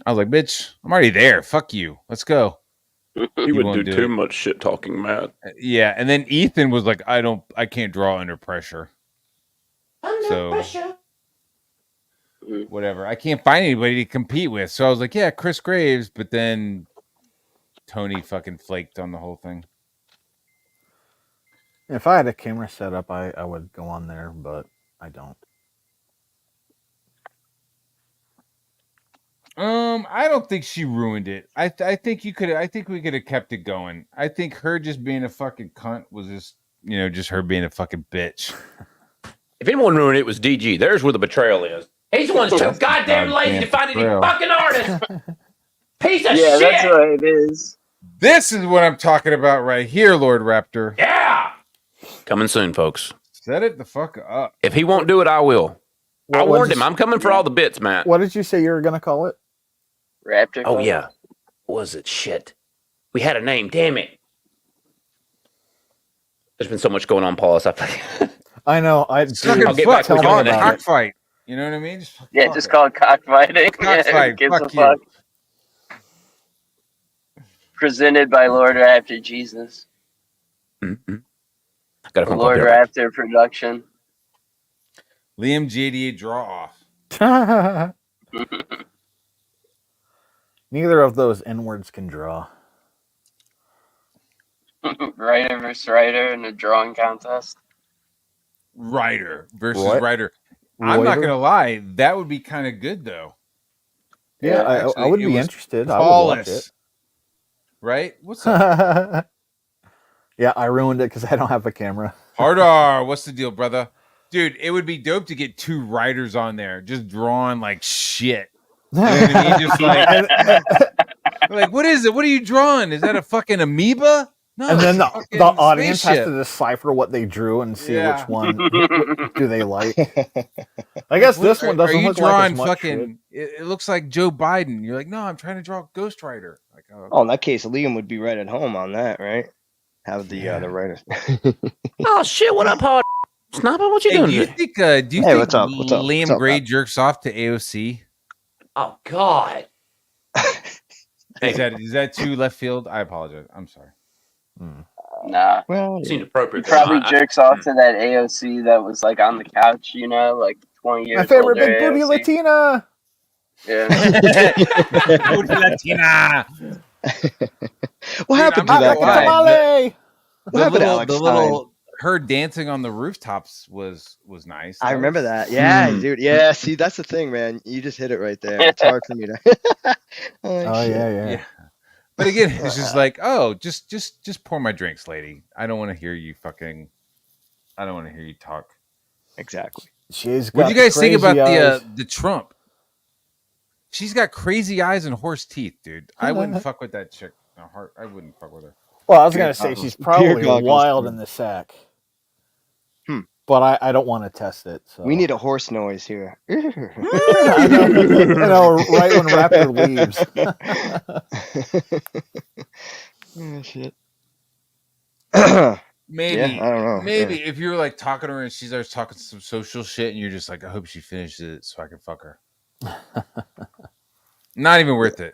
I was like, bitch, I'm already there. Fuck you. Let's go. He would do too much shit talking, Matt. Yeah, and then Ethan was like, I can't draw under pressure. Pressure. Whatever. I can't find anybody to compete with. So I was like, yeah, Chris Graves, but then Tony fucking flaked on the whole thing. If I had a camera set up, I would go on there, but I don't. I don't think she ruined it. I think we could have kept it going. I think her just being a fucking cunt was just, you know, just her being a fucking bitch. If anyone ruined it, it was DG. There's where the betrayal is. He's the one's too goddamn lazy to find any fucking artist. Piece of shit. Yeah, that's what it is. This is what I'm talking about right here, Lord Raptor. Yeah. Coming soon, folks. Set it the fuck up. If he won't do it, I will. I warned him. I'm coming for all the bits, Matt. What did you say you were going to call it? Raptor. Oh, yeah. What was it? Shit. We had a name. Damn it. There's been so much going on, Paul. I know. I'll get back to cockfight. You know what I mean? Just call it cockfighting. Cockfight. Yeah, fuck you. Presented by Lord Raptor Jesus. Mm-hmm. Lord Raptor production. Liam JDA draw off. Neither of those N-words can draw. Writer versus writer in a drawing contest. Writer versus writer. I'm not gonna lie, that would be kind of good though. Yeah, I would be interested. Flawless. I would watch it. Right? What's up? Yeah, I ruined it because I don't have a camera. Hard R, what's the deal, brother? Dude, it would be dope to get two writers on there just drawing like shit. You know what I mean? Just like what is it? What are you drawing? Is that a fucking amoeba? No, and then the audience spaceship. has to decipher what they drew and see which one do they like. I guess this one doesn't look like as much fucking. It looks like Joe Biden. You're like, no, I'm trying to draw Ghost Rider. Like, in that case, Liam would be right at home on that, right? Have the writers. Oh shit! What up, Paul? Sniper, what you doing? Do you think? What's up? Liam Gray man? jerks off to AOC? Oh God! Is that too left field? I apologize. I'm sorry. Nah. Well, seemed appropriate. He probably jerks off to that AOC that was like on the couch, you know, like 20 years. My favorite older big booty AOC. Latina. Yeah. Booty Latina. What happened to that guy? What happened to Alex the little her dancing on the rooftops was nice. I remember that. Yeah, dude. Yeah, see, that's the thing, man. You just hit it right there. It's hard for me to. Yeah. But again, it's just like, oh, just pour my drinks, lady. I don't want to hear you talk. Exactly. She's What got do you guys think about eyes. the Trump? She's got crazy eyes and horse teeth, dude. I wouldn't fuck with that chick. I wouldn't fuck with her. Well, I was Beer gonna say goggles. she's Beer probably goggles, wild dude. in the sack. But I don't want to test it. So. We need a horse noise here. I know, right when Raptor leaves. Oh, shit. Maybe, Yeah, I don't know. maybe if you're like talking to her and she starts talking some social shit, and you're just like, I hope she finishes it so I can fuck her. Not even worth it.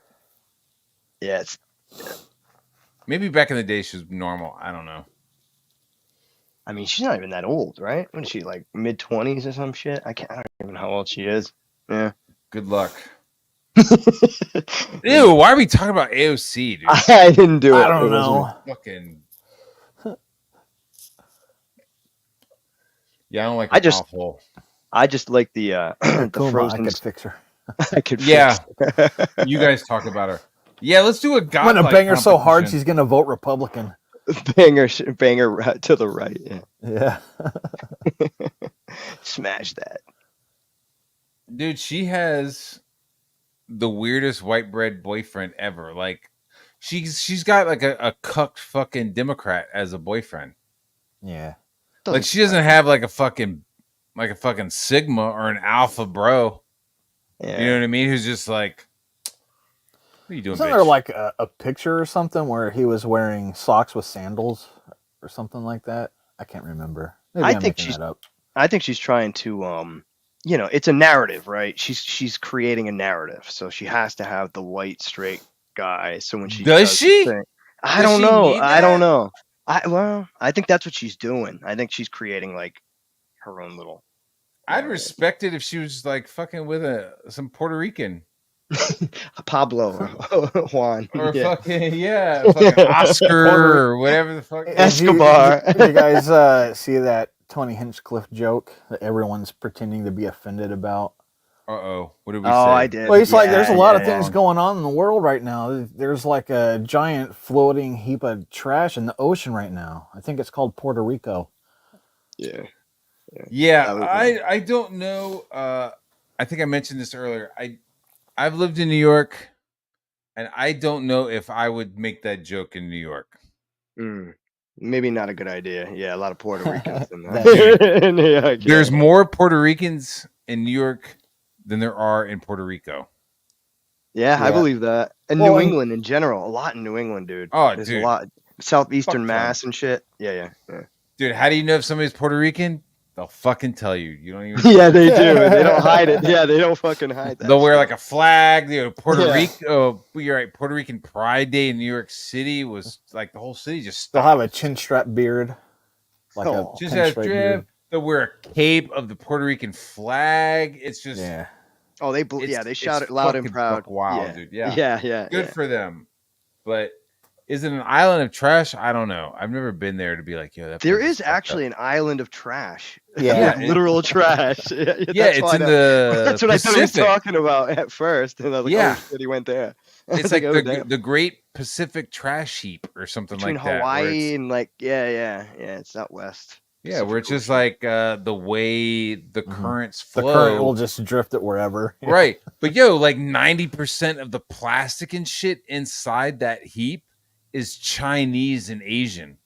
Yeah, it's maybe back in the day she was normal. I don't know. I mean, she's not even that old, right? What is she, like mid-20s or some shit? I don't even know how old she is. Yeah. Good luck. Ew, why are we talking about AOC, dude? I didn't do it. I don't know. Fucking. Yeah, I don't like. I just like the Kuma, frozen. I could fix her. I could. Yeah. Fix her. You guys talk about her. Yeah, let's do a god. I'm gonna bang her so hard she's gonna vote Republican. bang her to the right. Yeah. Smash that. Dude, she has the weirdest white bread boyfriend ever. Like, she's got like a cucked fucking Democrat as a boyfriend. Yeah. Like, she doesn't have like a fucking Sigma or an Alpha bro. Yeah. You know what I mean? Who's just like, what are you doing? Wasn't bitch? there like a picture or something where he was wearing socks with sandals or something like that? I can't remember. Maybe I'm making that up. I think she's trying to it's a narrative, right? She's creating a narrative, so she has to have the white straight guy. So when she does she? I don't know. I don't know. I think that's what she's doing. I think she's creating like her own little. I'd respect it if she was like fucking with some Puerto Rican. Pablo or Juan. Or fucking Puerto Oscar or whatever the fuck. Escobar. Did you guys see that Tony Hinchcliffe joke that everyone's pretending to be offended about? What did we say? I did. Well, he's like, there's a lot of things going on in the world right now. There's like a giant floating heap of trash in the ocean right now. I think it's called Puerto Rico. Yeah, I don't know. I think I mentioned this earlier. I've lived in New York, and I don't know if I would make that joke in New York. Maybe not a good idea. Yeah, a lot of Puerto Ricans in that. There's more Puerto Ricans in New York than there are in Puerto Rico. Yeah, I believe that. And New England in general, a lot in New England, dude. Oh, there's dude. a lot. Southeastern Mass and shit. Yeah. Dude, how do you know if somebody's Puerto Rican? They'll fucking tell you. You don't even. Yeah, they do. They don't hide it. Yeah, they don't fucking hide that. They'll wear like a flag. Puerto Rico. You're right. Puerto Rican Pride Day in New York City was like the whole city just. They'll have a chin strap beard, like a just pinstripe beard. They'll wear a cape of the Puerto Rican flag. It's just. Yeah. Oh, they shout it loud and proud. Wow, dude. Yeah. Yeah. Good for them. But is it an island of trash? I don't know. I've never been there to be like, yo, that there is actually an island of trash. Yeah. Literal trash. It's in the That's what Pacific. I thought he was talking about at first. And I was like, oh shit, he went there. It's like the Great Pacific Trash Heap or something between like that. Hawaii and like it's out west. Yeah, where it's just like the way the currents flow. The current will just drift it wherever. Right. But like 90% of the plastic and shit inside that heap is Chinese and Asian.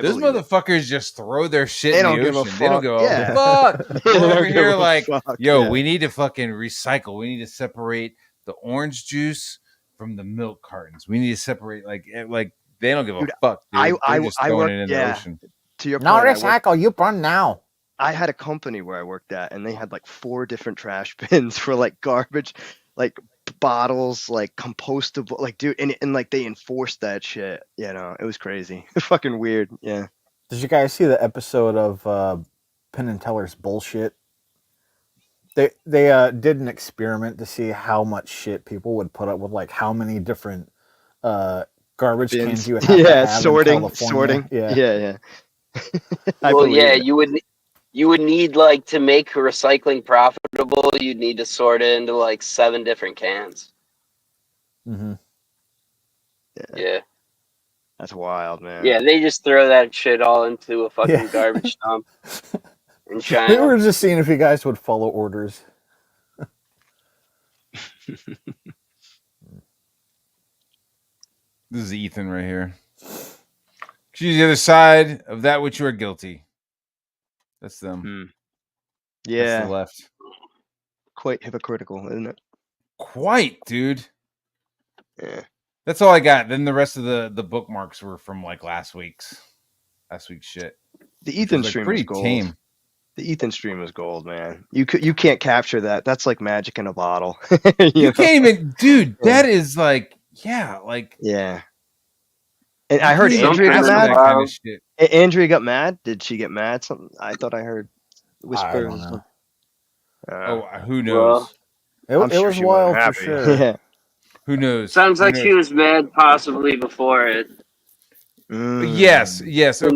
Those motherfuckers just throw their shit in the ocean. They don't give a fuck. We're over here like, we need to fucking recycle. We need to separate the orange juice from the milk cartons. We need to separate like they don't give a fuck. Dude. I just throwing it in the ocean. To your now point, recycle, you burn now. I had a company where I worked at, and they had like 4 different trash bins for like garbage, like bottles, like compostable, like dude, and like they enforced that shit. You know, it was crazy, fucking weird. Yeah. Did you guys see the episode of Penn and Teller's bullshit? They did an experiment to see how much shit people would put up with, like how many different garbage Bins. cans you would have to have sorting. in California. Yeah. Well, yeah, you would need like to make recycling profitable. You'd need to sort it into like 7 different cans. Mm-hmm. Yeah. That's wild, man. Yeah, they just throw that shit all into a fucking garbage dump. in We China. were just seeing if you guys would follow orders. This is Ethan right here. Choose the other side of that which you are guilty. That's them. That's Yeah, the left. quite hypocritical, isn't it? Quite, dude. Yeah. That's all I got. Then the rest of the bookmarks were from like last week's shit. The which Ethan was, like, stream pretty was gold. tame. The Ethan stream was gold, man. You can't capture that. That's like magic in a bottle. You know? can't even, dude. Yeah. That is like, yeah, like. Yeah. And I you heard can't even Andrea got ask for mad. that kind of shit. Andrea got mad. Did she get mad? Something I thought I heard whispers. I don't know. Oh, who knows? It I'm sure was she wasn't wild for happy. sure. Yeah. Who knows? Sounds Who like knows? she was mad possibly before it. Yes. Okay, so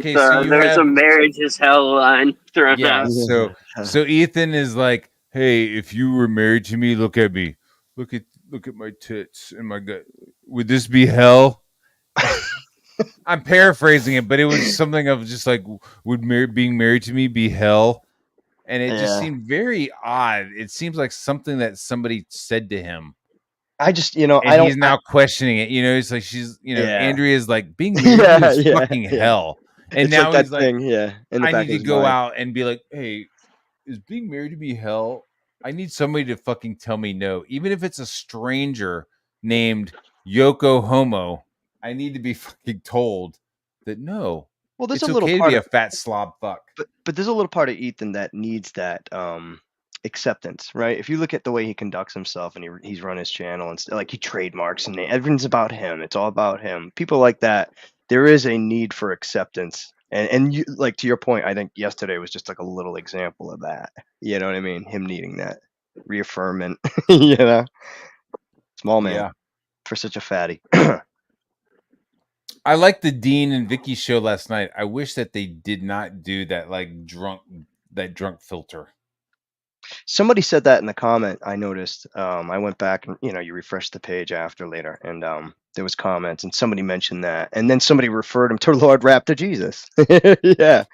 you there's have a marriage is hell line thrown yeah. out. So Ethan is like, hey, if you were married to me, look at me, look at my tits and my gut. Would this be hell? I'm paraphrasing it, but it was something of just like, would being married to me be hell? And it just seemed very odd. It seems like something that somebody said to him. I just, and he's now questioning it. It's like she's, Andrea's like, being married to you is fucking hell. And it's now like he's that like, thing, in the I back need of to his go mind. out and be like, hey, is being married to me hell? I need somebody to fucking tell me no, even if it's a stranger named Yoko Homo. I need to be fucking told that no. Well, there's it's a little okay to part be a of- fat slob fuck. But there's a little part of Ethan that needs that acceptance, right? If you look at the way he conducts himself and he's run his channel and like he trademarks and everything's about him. It's all about him. People like that, there is a need for acceptance. And you, like, to your point, I think yesterday was just like a little example of that. You know what I mean? Him needing that reaffirmment, Small man for such a fatty. I like the Dean and Vicky show last night. I wish that they did not do that drunk filter. Somebody said that in the comment. I noticed. I went back and you refresh the page after later, and there was comments, and somebody mentioned that, and then somebody referred him to Lord Raptor Jesus. Yeah,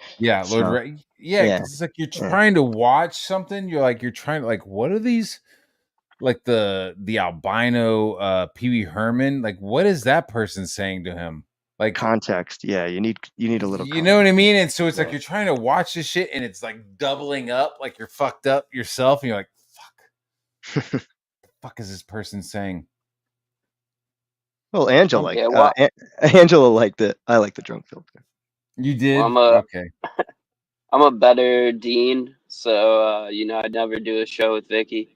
Lord. Because it's like you're trying to watch something. You're trying to what are these? Like the albino Pee Wee Herman. Like, what is that person saying to him? Like context. Yeah, you need a little. You know what I mean? And so it's like you're trying to watch this shit, and it's like doubling up, like you're fucked up yourself, and you're like, "Fuck, the fuck is this person saying?" Well, Angela, Angela liked it. I like the drunk filter. You did? Okay. I'm a better Dean, so I'd never do a show with Vicky.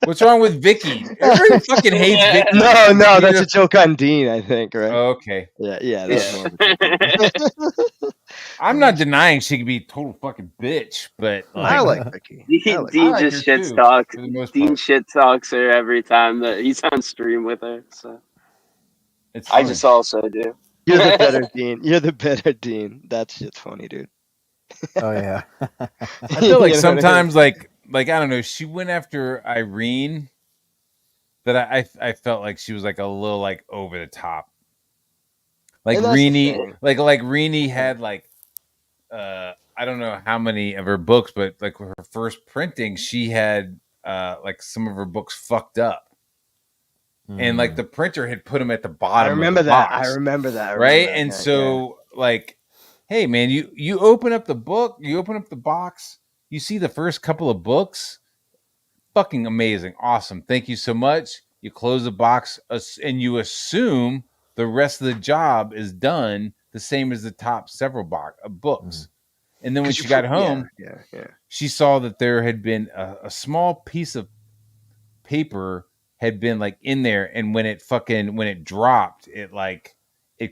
What's wrong with Vicky? Everybody fucking hates Vicky. No, that's a joke on Dean, I think, right? Oh, okay. Yeah, that's more of a joke. I'm not denying she could be a total fucking bitch, but I like Vicky. Dean just shit talks. Dean shit talks her every time that he's on stream with her. So I just also do. You're the better Dean. You're the better Dean. That shit's funny, dude. Oh yeah. I feel like sometimes, like I don't know. She went after Irene. That I felt like she was like a little like over the top. Like Renee, like Renee had like I don't know how many of her books, but like her first printing, she had like some of her books fucked up. And like the printer had put them at the bottom. I remember of the that. box, I remember that. Right. And so like, hey man, you open up the book, you open up the box, you see the first couple of books, fucking amazing. Awesome. Thank you so much. You close the box and you assume the rest of the job is done the same as the top several books. And then when she got home, she saw that there had been a small piece of paper had been like in there, and when it dropped, it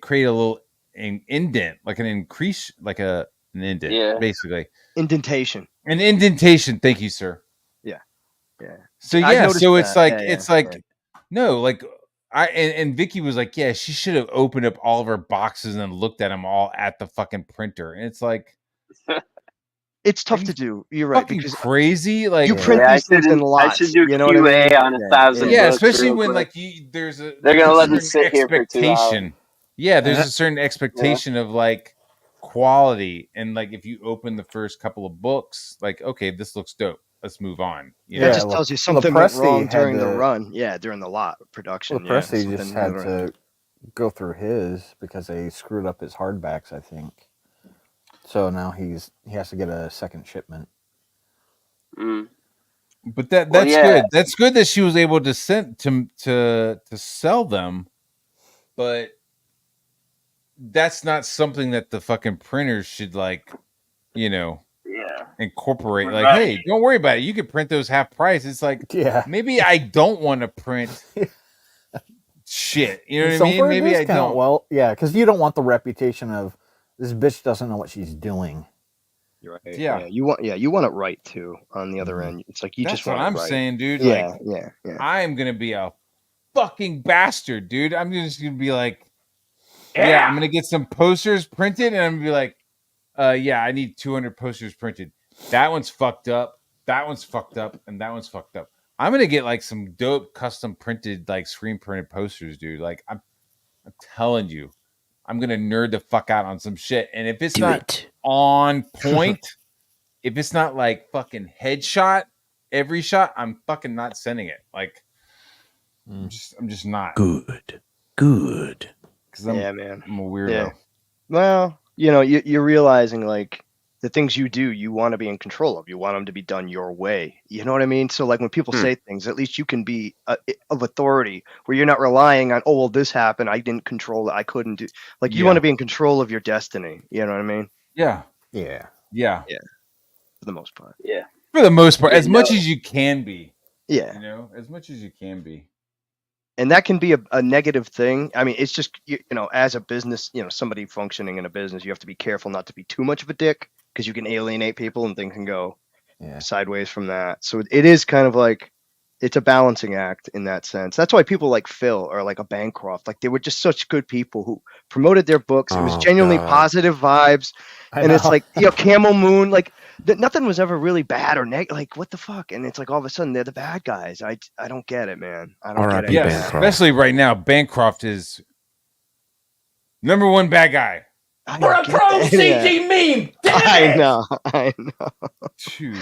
created a little indent, like an increase, like an indent, basically indentation. An indentation. Thank you, sir. Yeah. So so it's like no, like and Vicky was like, yeah, she should have opened up all of her boxes and looked at them all at the fucking printer, and it's like. It's tough to do. You're right. Because crazy. Like you print these things in lots. I should do QA on 1,000. Yeah, especially when like they're gonna let me sit here for 2 hours. Yeah, there's a certain expectation of like quality, and like if you open the first couple of books, like okay, this looks dope. Let's move on. You That know? just tells you something went Lepresti wrong had during the to- run. Yeah, during the lot production. Well, Presley yeah, just had to go through his because they screwed up his hardbacks, I think. So now he has to get a second shipment. Mm. But that's Well, yeah. good. That's good that she was able to send to sell them, but that's not something that the fucking printers should like, you know, incorporate. Like, hey, don't worry about it. You can print those half price. It's like, Yeah. maybe I don't want to print shit. You know And what I so for mean? a Maybe I discount, don't. Well, yeah, because you don't want the reputation of this bitch doesn't know what she's doing. You're right. Yeah. You want it right too. On the other end, it's like you That's just what want I'm it right. saying, dude. Yeah, Like, yeah. I am gonna be a fucking bastard, dude. I'm just gonna be like, yeah, I'm gonna get some posters printed, and I'm gonna be like, yeah, I need 200 posters printed. That one's fucked up. That one's fucked up, and that one's fucked up. I'm gonna get like some dope custom printed, like screen printed posters, dude. Like I'm telling you, I'm gonna nerd the fuck out on some shit. And if it's not on point, if it's not like fucking headshot every shot, I'm fucking not sending it. Like I'm just not. Good. Because Yeah, man. I'm a weirdo. Yeah. Well, you're realizing like the things you do, you want to be in control of. You want them to be done your way. You know what I mean? So like when people say things, at least you can be of authority where you're not relying on, oh, well, this happened. I didn't control it. I couldn't do. Like you want to be in control of your destiny. You know what I mean? Yeah. Yeah. For the most part. Yeah. For the most part, as much as you can be. Yeah. You know, as much as you can be. And that can be a negative thing. I mean, it's just, as a business, somebody functioning in a business, you have to be careful not to be too much of a dick because you can alienate people and things can go sideways from that. So it is kind of like, it's a balancing act in that sense. That's why people like Phil or like a Bancroft, like they were just such good people who promoted their books. It was genuinely positive vibes. And it's like, Camel Moon, like nothing was ever really bad or negative. Like what the fuck? And it's like all of a sudden they're the bad guys. I don't get it, man. I don't get it. Yes, especially right now, Bancroft is number one bad guy. For a pro CG meme. I know. Dude.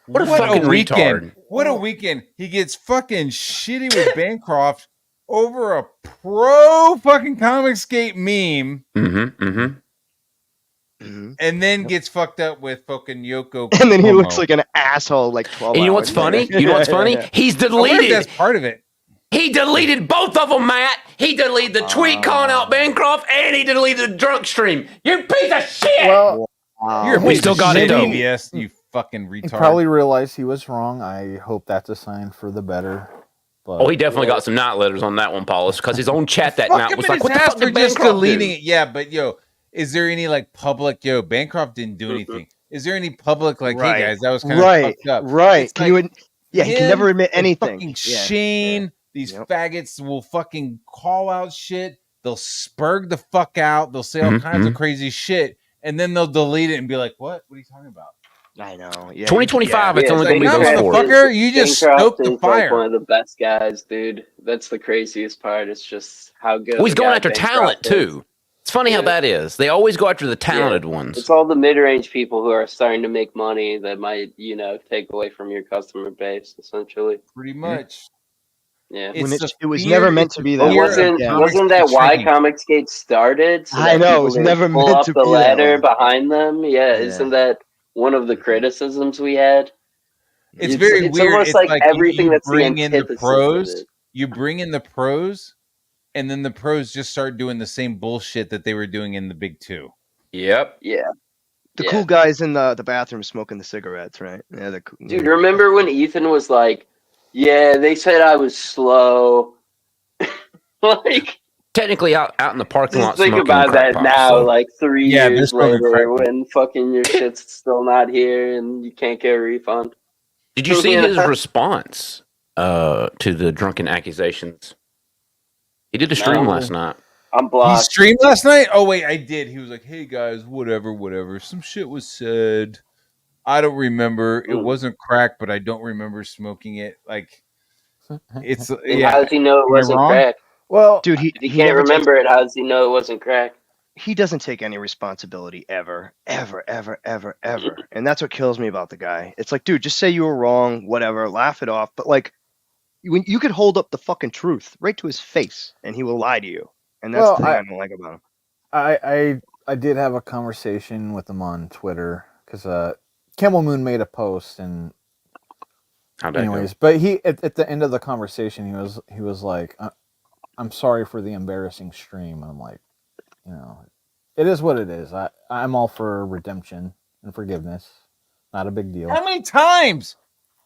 What a fucking weekend. retard. What a weekend. He gets fucking shitty with Bancroft over a pro fucking Comicsgate meme. And then gets fucked up with fucking Yoko. And then he looks like an asshole like 12 And you know hours what's funny? later. You know what's funny? He's I wonder if deleted. that's part of it. He deleted both of them, Matt. He deleted the tweet calling out Bancroft, and he deleted the drunk stream. You piece of shit. Well, We still got it, though. Yes, you fucking retard. he probably realized he was wrong. I hope that's a sign for the better. But Oh, he definitely got some night letters on that one, Paulus, because his own chat that night was like, "What the fuck for did just Bancroft deleting do?" it? Yeah, but is there any like public? Bancroft didn't do anything. Is there any public like, hey guys, that was kind of fucked up? Right. It's like he can never admit and anything. Fucking Shane, these faggots will fucking call out shit. They'll spurg the fuck out. They'll say all kinds of crazy shit, and then they'll delete it and be like, "What? What are you talking about?" I know. Yeah, 2025, it's only like, going to be no, those four. motherfucker, you just stoked the fire. Like one of the best guys, dude. That's the craziest part. It's just how good. Well, he's the going guy after Bancroft talent is. too. It's funny how that is. They always go after the talented ones. It's all the mid-range people who are starting to make money that might, take away from your customer base, essentially. Pretty much. Yeah. It was never meant to be that. Wasn't that why Comicsgate started? So I know, it was people never didn't pull meant up to the be that ladder way. behind them. Yeah, isn't that one of the criticisms we had? It's very weird. Almost It's like like everything you that's bring the in the antithesis of pros. it. You bring in the pros, and then the pros just start doing the same bullshit that they were doing in the big two. Yep. Yeah. The cool guys in the bathroom smoking the cigarettes, right? Yeah, they're cool. Dude, remember when Ethan was like, "Yeah, they said I was slow." Like, technically out in the parking lot. just think smoking about crack that pipes, now, so- like 3 Yeah, they're years smoking crack later, when fucking your shit's still not here and you can't get a refund. Did you see his response to the drunken accusations? He did a stream last night. I'm He blocked. streamed last night? Oh, wait, I did. He was like, hey, guys, whatever. Some shit was said. I don't remember. It wasn't crack, but I don't remember smoking it. Like, it's... And how does he know it Am I wasn't wrong? crack? Well, dude, If he can't remember it, how does he know it wasn't crack? he doesn't take any responsibility ever. And that's what kills me about the guy. It's like, dude, just say you were wrong, whatever, laugh it off. But like, when you could hold up the fucking truth right to his face, and he will lie to you. And that's the thing I don't like about him. I did have a conversation with him on Twitter because Camel Moon made a post, and anyways, but he at the end of the conversation he was like, I'm sorry for the embarrassing stream. And I'm like, you know, it is what it is. I'm all for redemption and forgiveness. Not a big deal. How many times?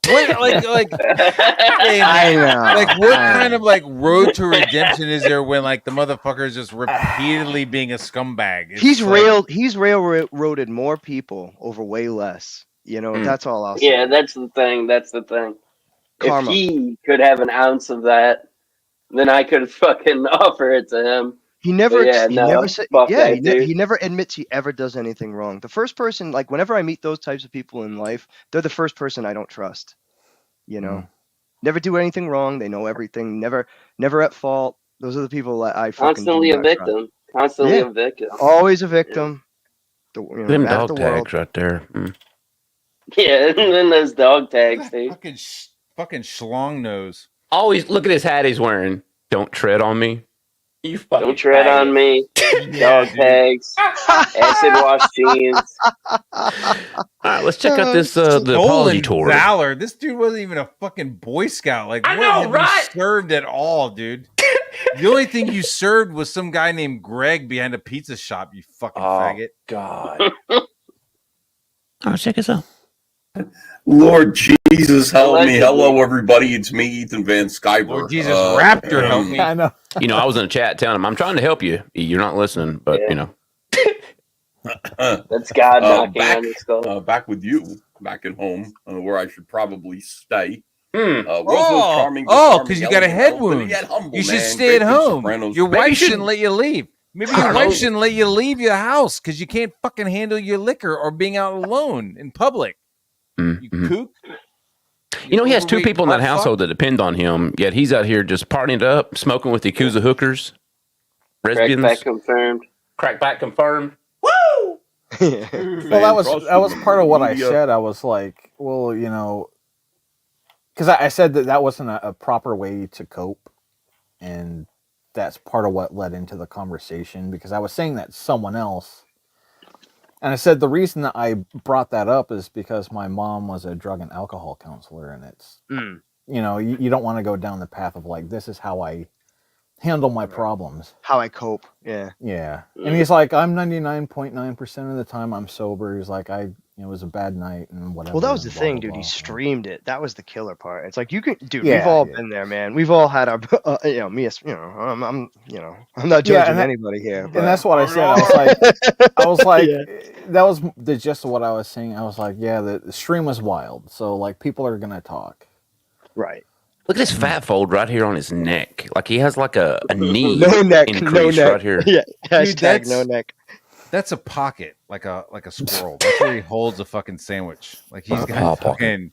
What, like I know. Like, what kind of like road to redemption is there when like the motherfucker is just repeatedly being a scumbag? It's He's like, railroaded more people over way less. You know, that's all I'll say. Yeah, that's the thing. That's the thing. Karma. If he could have an ounce of that, then I could fucking offer it to him. He never, But he never said, that dude. he never admits he ever does anything wrong. The first person, like whenever I meet those types of people in life, they're the first person I don't trust. You know, never do anything wrong. They know everything. Never at fault. Those are the people that I fucking Constantly do a not trust. victim. Constantly a victim. Always a victim. You know, Them mad at dog the tags world. right there. Yeah, and then those dog tags, dude. fucking schlong nose. Always look at his hat he's wearing. Don't tread on me. You fucking Don't tread on me. Dog tags. Acid wash jeans. All right, let's check out this the apology tour. Valor. This dude wasn't even a fucking Boy Scout. Like, I what know, have right? you served at all, dude? The only thing you served was some guy named Greg behind a pizza shop. You fucking faggot. God. Oh, check us out. Lord Jesus, help me. Hello, everybody. It's me, Ethan Van Skyver. Lord Jesus, Raptor, help me. I know. You know, I was in a chat telling him, I'm trying to help you. You're not listening, but, you know. That's God knocking on your skull. Back with you, back at home, where I should probably stay. Because you got a head wound. You should stay at home. Your wife shouldn't let you leave. Maybe your wife shouldn't let you leave your house because you can't fucking handle your liquor or being out alone in public. You kook. You know, he has two people in that household that depend on him, yet he's out here just partying it up, smoking with the Yakuza hookers. Lesbians. Crackback confirmed. Crackback confirmed. Well, that was part of what I said. I was like, well, you know, because I said that wasn't a proper way to cope, and that's part of what led into the conversation, because I was saying that someone else, and I said the reason that I brought that up is because my mom was a drug and alcohol counselor, and it's you know, you don't want to go down the path of like, this is how I handle my problems, how I cope. Yeah. And he's like, I'm 99.9% of the time I'm sober. He's like, it was a bad night and whatever. Well, that was the blah, thing, blah, dude. blah. He streamed it. That was the killer part. It's like, you can, dude. Yeah, we've all been there, man. We've all had our, you know, me. You know, I'm not judging anybody here. But. And that's what I said. I was like, that was the gist of what I was saying. I was like, yeah, the stream was wild. So like, people are gonna talk. Right. Look at this fat fold right here on his neck. Like he has like a knee no neck, increase right here. Yeah. Hashtag Dude, no neck. That's a pocket, like a squirrel. That's where he holds a fucking sandwich. Like he's got cracking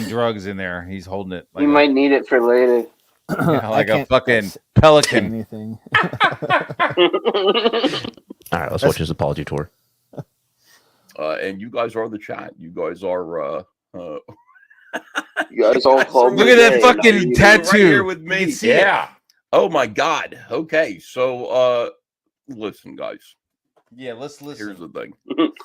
drugs in there. He's holding it. Like You might need it for later. Like a fucking pelican. Anything. All right, let's watch his apology tour. And you guys are the chat. You guys are. You guys all called. Look at that fucking tattoo. Right here with me. Yeah. Oh my God. Okay, so listen, guys. Yeah, let's listen. Here's the thing.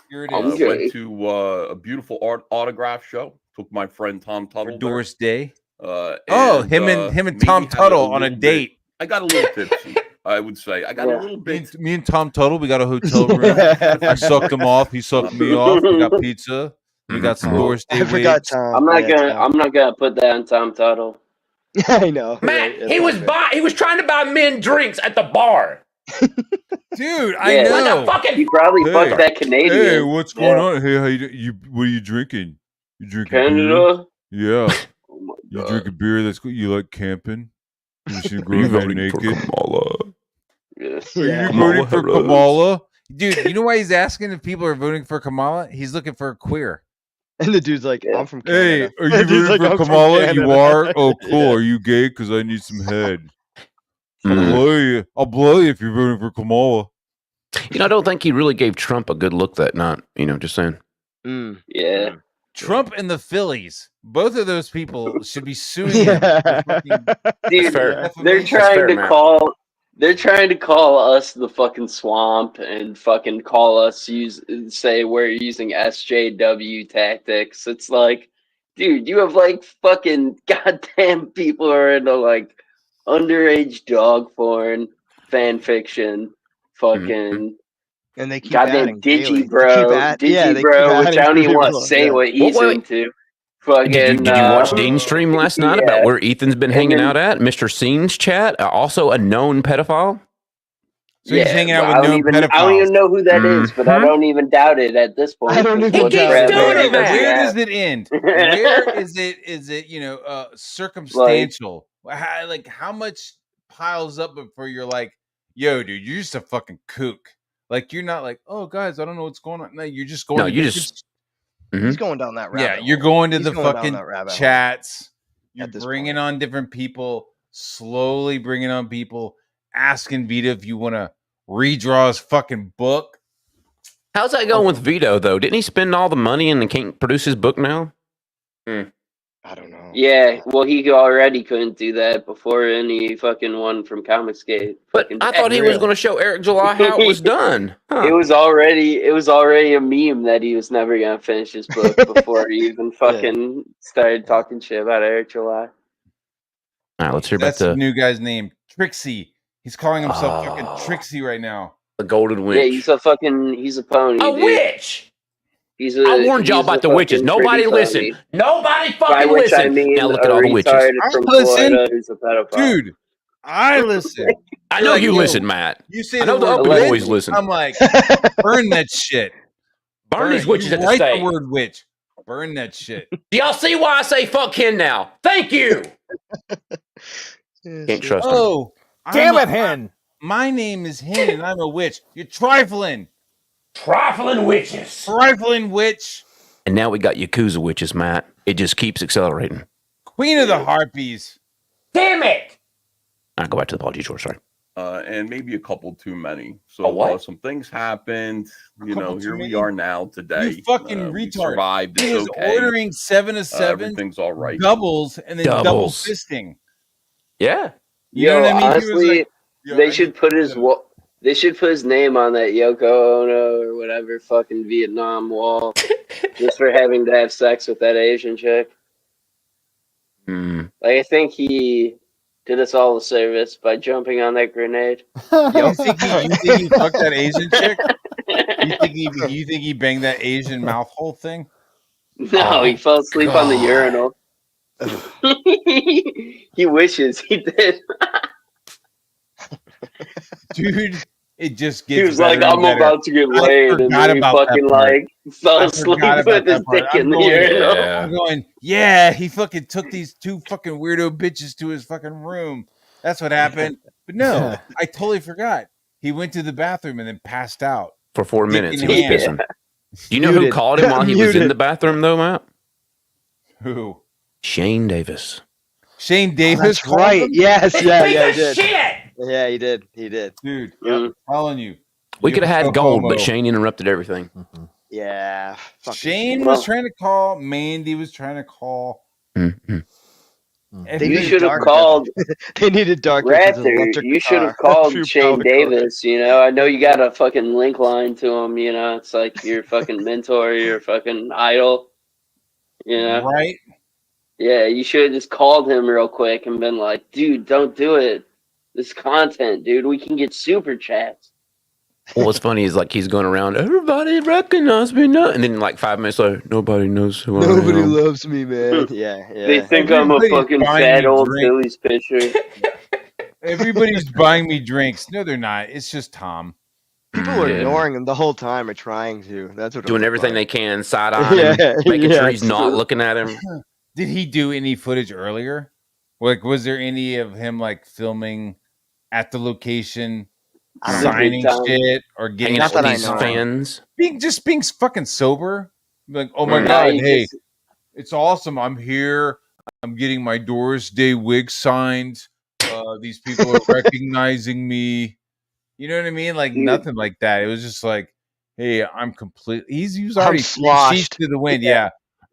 Here it I is. went to a beautiful autograph show. Took my friend Tom Tuttle For Doris Day. Him and Tom Tuttle on a date. I got a little tipsy. I would say I got a little bit. Me and Tom Tuttle, we got a hotel room. I sucked him off. He sucked me off. We got pizza. We got some Doris Day. I forgot Tom. I'm not gonna put that on Tom Tuttle. I know. Man, he was trying to buy men drinks at the bar. Dude, I know. He probably fucked that Canadian. Hey, what's going on? Hey, how you what are you drinking? You drinking Canada? beer? Yeah. Oh my You God. drinking beer? That's good. You like camping? You see You girls voting naked? for Kamala? Yeah. Are you voting for Kamala? Dude, you know why he's asking if people are voting for Kamala? He's looking for a queer. And the dude's like, I'm from Hey, Canada. are you Dude's voting like, for "I'm from Kamala? You Canada." are? Oh, cool. Yeah. Are you gay? Because I need some head. I'll blow you if you're voting for Kamala. I don't think he really gave Trump a good look that night. Just saying. Yeah. Trump and the Phillies, both of those people should be suing him. For fucking Dude, fair. they're defamation. trying to Matt. they're trying to call us the fucking swamp and fucking call us say we're using SJW tactics. It's like, dude, you have like fucking goddamn people who are into like underage dog porn, fan fiction, fucking And they keep goddamn adding daily. Digibro, They keep which I adding don't even want to people, say yeah. what he's wait. into. Fucking, Did you watch Dean's stream last night about where Ethan's been hanging out at? Mr. Scene's chat, also a known pedophile. So he's hanging out with I known pedophiles. I don't even know who that is, but I don't even doubt it at this point. I don't even What doubt Brad it. Barry does Where have. does it end? Where is it? Is it circumstantial? How much piles up before you're like, yo, dude, you're just a fucking kook. Like you're not like, oh guys, I don't know what's going on. No, you're just going. He's going down that rabbit. Yeah, you're going to He's the going down fucking that rabbit hole chats. You're at this bringing on different people, slowly bringing on people, asking Vito if you want to redraw his fucking book. How's that going with Vito though? Didn't he spend all the money and can't produce his book now? I don't know. Yeah, well, he already couldn't do that before any fucking one from Comicsgate. But I thought he was going to show Eric July how it was done. It was already a meme that he was never gonna finish his book before he even fucking started talking shit about Eric July. All right, let's hear That's about the new guy's name, Trixie. He's calling himself fucking Trixie right now. The Golden Witch. Yeah, he's a pony. A dude. witch. I warned y'all about the witches. Nobody listen. Nobody fucking listen. I mean, now look at all the witches. From listen. Florida who's a pedophile. Dude, I listen. I know you listen, Matt. You say I know the word Uppy witch, boys listen. I'm like, burn that shit. Burn these witches at the Write stake. the word witch. Burn that shit. Do y'all see why I say fuck Hen now? Thank you. Can't trust him. Oh, Damn it, Hen. My name is Hen and I'm a witch. You're trifling. Trifling witches. Trifling witch. And now we got Yakuza witches, Matt. It just keeps accelerating. Queen of the Harpies. Damn it. I'll go back to the apology, George. Sorry. And maybe a couple too many. So what? some things happened. You know, Couple too here we many? are now today. You fucking we retard. survived. He It's was okay. ordering 7 of 7. Everything's all right. Doubles and then double Doubles. fisting. Yeah. You know what I mean? He was Honestly, like, yo, they I should need- put his name on that Yoko Ono or whatever fucking Vietnam wall, just for having to have sex with that Asian chick. Mm. Like, I think he did us all a service by jumping on that grenade. You think he fucked that Asian chick? You think he banged that Asian mouth hole thing? No, he fell asleep on the urinal. He wishes he did. Dude, it just gets He was better like, and I'm better. about to get I laid, and forgot then he about that fucking part. like fell I asleep forgot about with his that part. dick in I'm the going, urinal. I'm going, yeah, he fucking took these 2 fucking weirdo bitches to his fucking room. That's what happened. But no, I totally forgot. He went to the bathroom and then passed out. For 4 Dick minutes, in he was hand. pissing. Do you know who Muted. called him while he was in Muted. the bathroom, though, Matt? Who? Shane Davis. Shane Davis? That's called right. him? Yes. Yeah, he did. Shit! Yeah, he did. He did. Dude, Mm. I'm telling you. We you're could have so had gold, homo. but Shane interrupted everything. Yeah. Fucking Shane shit. was trying to call. Mandy was trying to call. Mm-hmm. They You needed should have darker. called They needed darker. 'cause it's an Raptor. electric You should have guitar. called True Shane power Davis. You know, I know you got a fucking link line to him. You know, it's like your fucking mentor, your fucking idol. You know, Right? yeah. You should have just called him real quick and been like, "Dude, don't do it. This content, dude. We can get super chats." Well, what's funny is like he's going around, everybody recognize me now. And then like 5 minutes later, nobody knows who I Nobody am. loves me, man. Yeah. They Yeah. think I'm a Everybody's fucking buying fat me old drink. Phillies pitcher. Everybody's buying me drinks. No, they're not. It's just Tom. People are Yeah. ignoring him the whole time or trying to. That's what. Doing it everything was they can, side eye Yeah, him, making yeah. sure he's not looking at him. Did he do any footage earlier? Like, was there any of him like filming at the location, I don't know. signing Big time. shit, or getting Hanging Not out with that I these know. fans. being fucking sober? Like, oh my Mm. god, he hey, just- it's awesome. I'm here. I'm getting my Doris Day wig signed. These people are recognizing me. You know what I mean? Like Dude. nothing like that. It was just like, hey, I'm complete. He was I'm already sloshed. sheets to the wind. Yeah.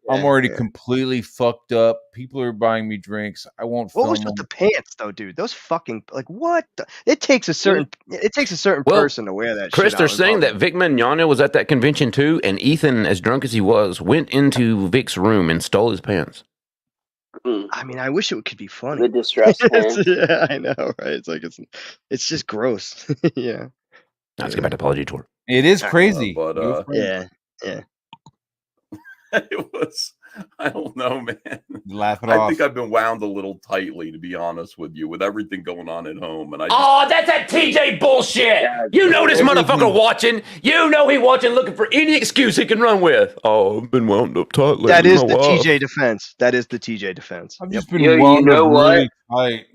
I'm Yeah, already yeah. completely fucked up. People are buying me drinks. I won't What film was them. with the pants though, dude? Those fucking like what? It takes a certain Well, person to wear that Chris, shit. they're out in saying that public. Vic Mignogna was at that convention too, and Ethan, as drunk as he was, went into Vic's room and stole his pants. I mean, I wish it could be funny. The distressed pants. Yeah, I know, right? It's like it's just gross. Yeah. Now let's get back to Apology Tour. It is crazy. But It was crazy. Yeah. it was. I don't know, man. Laugh it I off. think I've been wound a little tightly, to be honest with you, with everything going on at home. And I just, Oh, that's that TJ bullshit. You know this motherfucker watching. You know he watching, looking for any excuse he can run with. Oh, I've been wound up tight lately. That is my the wife. TJ defense. That is the TJ defense. I've Yep. just been Yo, you wound know up what? really tight.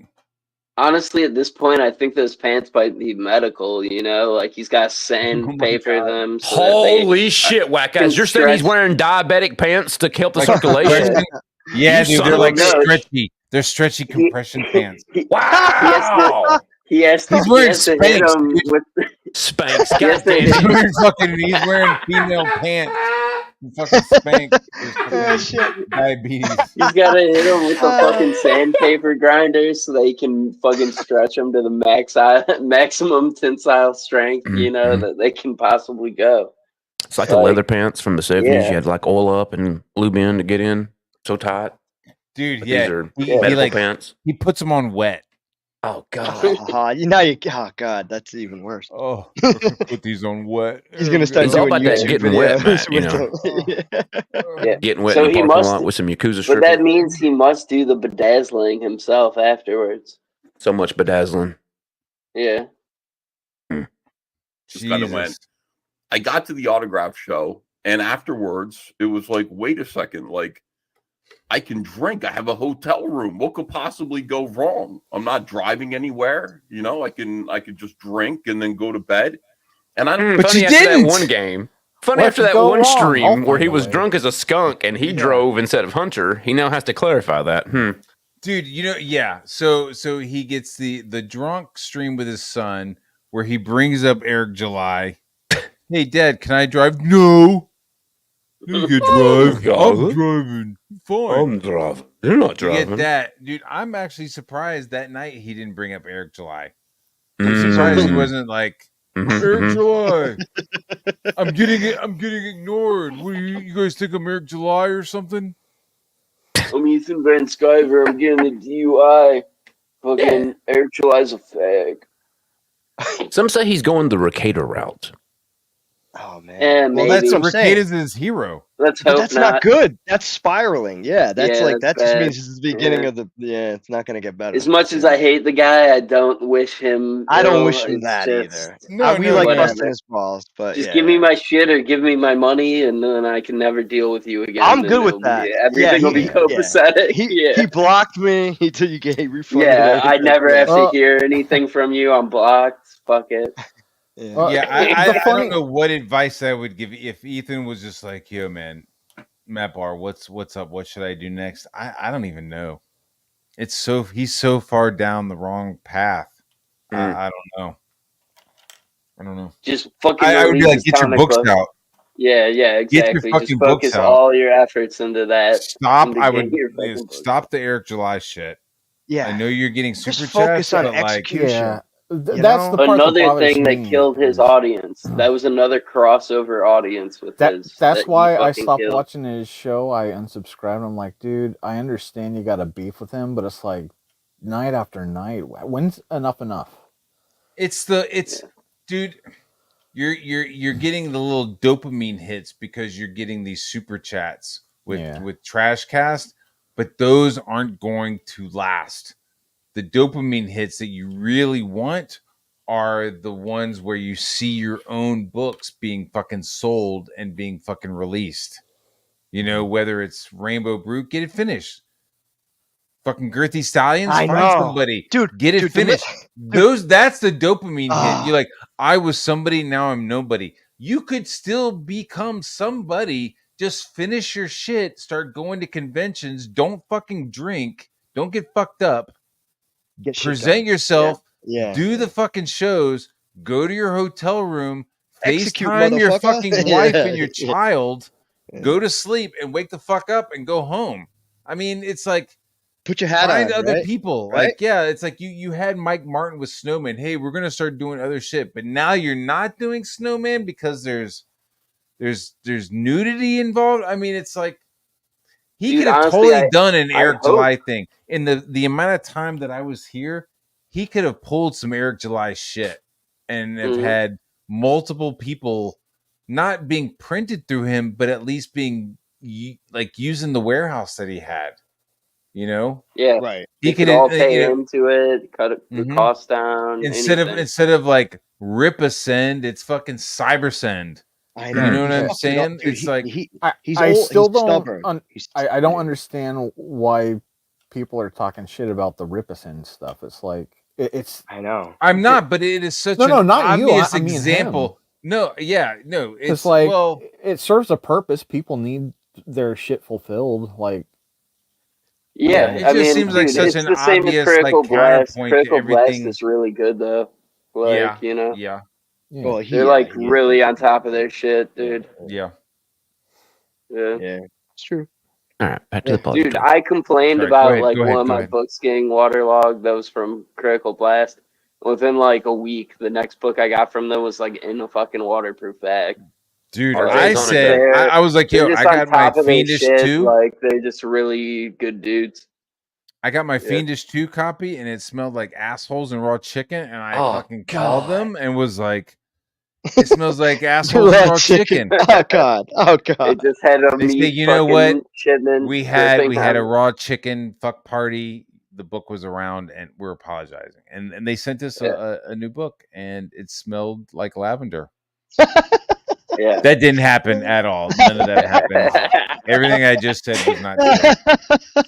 Honestly, at this point, I think those pants might be medical. You know, like he's got Oh sandpaper them. So Holy shit, whack ass. You're saying he's wearing diabetic pants to help the Like circulation? compression- Yeah, You dude, son they're of a like bitch. stretchy. They're stretchy compression pants. Wow. He has to He's wearing hit Spanx, him dude. with Spanx. Yes, they He's did. wearing female pants. Fucking Spanx. Oh, shit. Diabetes. He's got to hit him with the fucking sandpaper grinder so they can fucking stretch him to the maximum tensile strength, you know, that they can possibly go. It's like the leather pants from the 70s. Yeah. You had like oil up and lube in to get in. So tight. Dude, But yeah. these are He medical pants. He puts them on wet. Oh, God. Oh, God, that's even worse. Oh, put these on wet. He's going to start It's all doing about that YouTube getting wet, videos Matt, you with know. Yeah. Getting wet So in the he parking must- lot with some Yakuza But strippers. that means he must do the bedazzling himself afterwards. So much bedazzling. Yeah. just kind of went. I got to the autograph show, and afterwards, it was like, wait a second, like, I can drink. I have a hotel room. What could possibly go wrong? I'm not driving anywhere. You know, I could just drink and then go to bed. And I don't. Funny after that one game. Funny after that one stream where he was drunk as a skunk and he drove instead of Hunter. He now has to clarify that. Dude, you know, yeah. So he gets the drunk stream with his son where he brings up Eric July. Hey, Dad, can I drive? No. You can drive. I'm driving. Fine. I'm driving. You're not You driving. get that, dude. I'm actually surprised that night he didn't bring up Eric July. I'm surprised he wasn't like Eric July. I'm getting ignored. What do you guys think I'm Eric July or something? I'm Ethan Van Sciver. I'm getting the DUI. Fucking Eric July's a fag. Some say he's going the Recator route. Oh man. And Well, maybe that's what I'm saying. Ricketa's his hero. Let's But hope that's not good. That's spiraling. Yeah, that's Yeah, like that's that just bad. means this is the beginning Yeah. of the. Yeah, it's not going to get better. As much as I hate the guy, I don't wish him. I don't ill. wish him It's that just- either. We no, like whatever. busting his balls, but Just yeah. give me my shit or give me my money, and then I can never deal with you again. I'm and good with it'll that. be- everything will be copacetic. He blocked me. He refunded. Yeah, I everything. never have to Well- hear anything from you. I'm blocked. Fuck it. Well, Yeah, I the don't funny- know what advice I would give if Ethan was just like, "Yo, man, Matt Barr, what's up? What should I do next?" I don't even know. He's so far down the wrong path. I don't know. Just fucking. I would be release like, his get your comic books book. out. Yeah, yeah, Get your exactly. fucking Just books focus out. all your efforts into that. Stop. into I would getting your fucking book. stop the Eric July shit. Yeah. I know you're getting super Just focus chats, on but like, execution. Yeah, You that's know? the part Another that bothers thing me. that killed his audience. That was another crossover audience with his. That's that he why I fucking stopped killed. watching his show. I unsubscribed. I'm like, dude, I understand you got a beef with him, but it's like night after night. When's enough? dude, you're getting the little dopamine hits because you're getting these super chats with Trashcast, but those aren't going to last. The dopamine hits that you really want are the ones where you see your own books being fucking sold and being fucking released. You know, whether it's Rainbow Brute, get it finished. Fucking Girthy Stallions, I find know. somebody. Dude, get it dude, finished. That's the dopamine Ah. hit. You're like, I was somebody, now I'm nobody. You could still become somebody. Just finish your shit. Start going to conventions. Don't fucking drink. Don't get fucked up. Get shit Present done. yourself. Yeah. Do the fucking shows. go to your hotel room, Execute, FaceTime your motherfucker. fucking wife and your Yeah. child, Yeah. go to sleep and wake the fuck up and go home. I mean, it's like Put your hat find on, other right? people. Right? Like, yeah, it's like you had Mike Martin with Snowman. Hey, we're gonna start doing other shit, but now you're not doing Snowman because there's nudity involved. I mean, it's like he Dude, could have honestly, totally done an I Eric hope. July thing. In the amount of time that I was here, he could have pulled some Eric July shit and have Mhm. had multiple people not being printed through him, but at least being like using the warehouse that he had. You know, Yeah, Right. he he could could all pay you know, into it, cut the mhm. cost down. instead anything. of like rip a send, it's fucking cyber send. I You know. know what He's I'm fucking saying? dude, It's like he's I old. still He's don't. stubborn. I don't understand why people are talking shit about the Ripison stuff. It's like it's. I know. I'm not, but it is such No, an not you. obvious I mean him. example. No, yeah, no, It's it's like well, it serves a purpose. People need their shit fulfilled. Like Yeah, it I just mean, seems like dude, such it's an the same as obvious Critical like Blast. counterpoint to Critical Blast everything. is really good though. Like, Yeah, you know, yeah, Well, they're like really on top of their shit, dude. yeah. Yeah. It's true. All right, back to the party. Dude, I complained Sorry, go about ahead, like go ahead, one of go my ahead. books getting waterlogged that was from Critical Blast. Within like a week, the next book I got from them was like in a fucking waterproof bag. Dude, Or I days on it, said though. I was like, They're yo, just I on got my top of their Fiendish shit. 2. Like they're just really good dudes. I got my Yeah. Fiendish 2 copy and it smelled like assholes and raw chicken. And I Oh, fucking called God. them and was like, it smells like assholes and Raw raw chicken. Oh god. Oh It god. just had a They say, meat you know fucking what? shipment. We had dripping a on- raw chicken fuck party. The book was around and we're apologizing. And they sent us a new book and it smelled like lavender. Yeah. That didn't happen at all. None of that happened. Everything I just said was not true.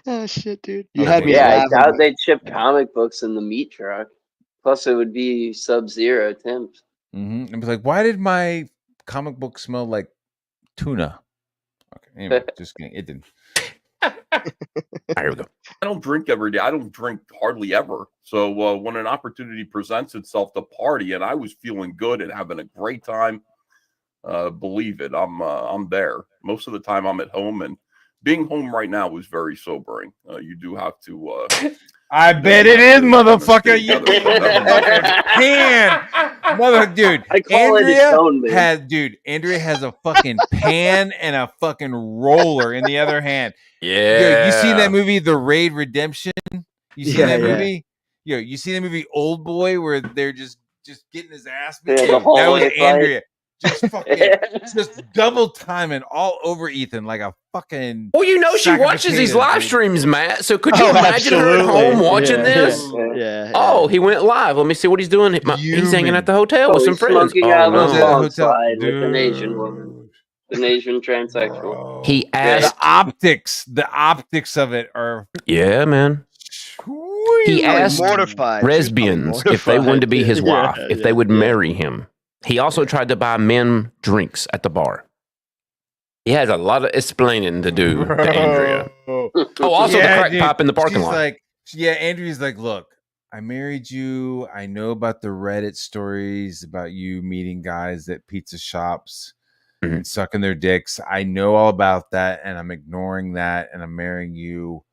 Oh shit, dude. You Okay. had me Yeah, I laughing. doubt they'd ship comic books in the meat truck. Plus, it would be sub-zero temps. Mm-hmm. It was like, why did my comic book smell like tuna? Okay, anyway, just kidding. It didn't. Here we go. I don't drink every day. I don't drink hardly ever. So when an opportunity presents itself to party, and I was feeling good and having a great time, believe it, I'm there. Most of the time, I'm at home, and being home right now is very sobering. You do have to. I bet it is, motherfucker. You can, mother, dude. I call it its own, man. Andrea has a fucking pan and a fucking roller in the other hand. Yeah. Yo, you seen that movie, The Raid Redemption? You seen Yeah, that yeah. movie? Yo, you seen the movie Old Boy where they're just getting his ass beat? Yeah, the Yo, that was hallway fight. Andrea. Just fucking, just double timing all over Ethan like a fucking. Well, you know she sack of watches these potatoes, live dude. streams, Matt. So could you Oh, imagine her at absolutely. home watching Yeah, this? Yeah. Oh, he went live. Let me see what he's doing. He's hanging at the hotel Oh, with some he's friends. smoking Oh, out of Was a it no. a long hotel? slide with an Asian woman, an Asian transsexual. Bro. He The asked. optics of it are. Yeah, man. He asked mortified. lesbians if they wanted to be his wife, if they would yeah. marry him. He also tried to buy men drinks at the bar. He has a lot of explaining to do to Andrea. Oh, also the crack pipe in the parking She's lot. like, Andrea's like, look, I married you. I know about the Reddit stories about you meeting guys at pizza shops and sucking their dicks. I know all about that, and I'm ignoring that, and I'm marrying you.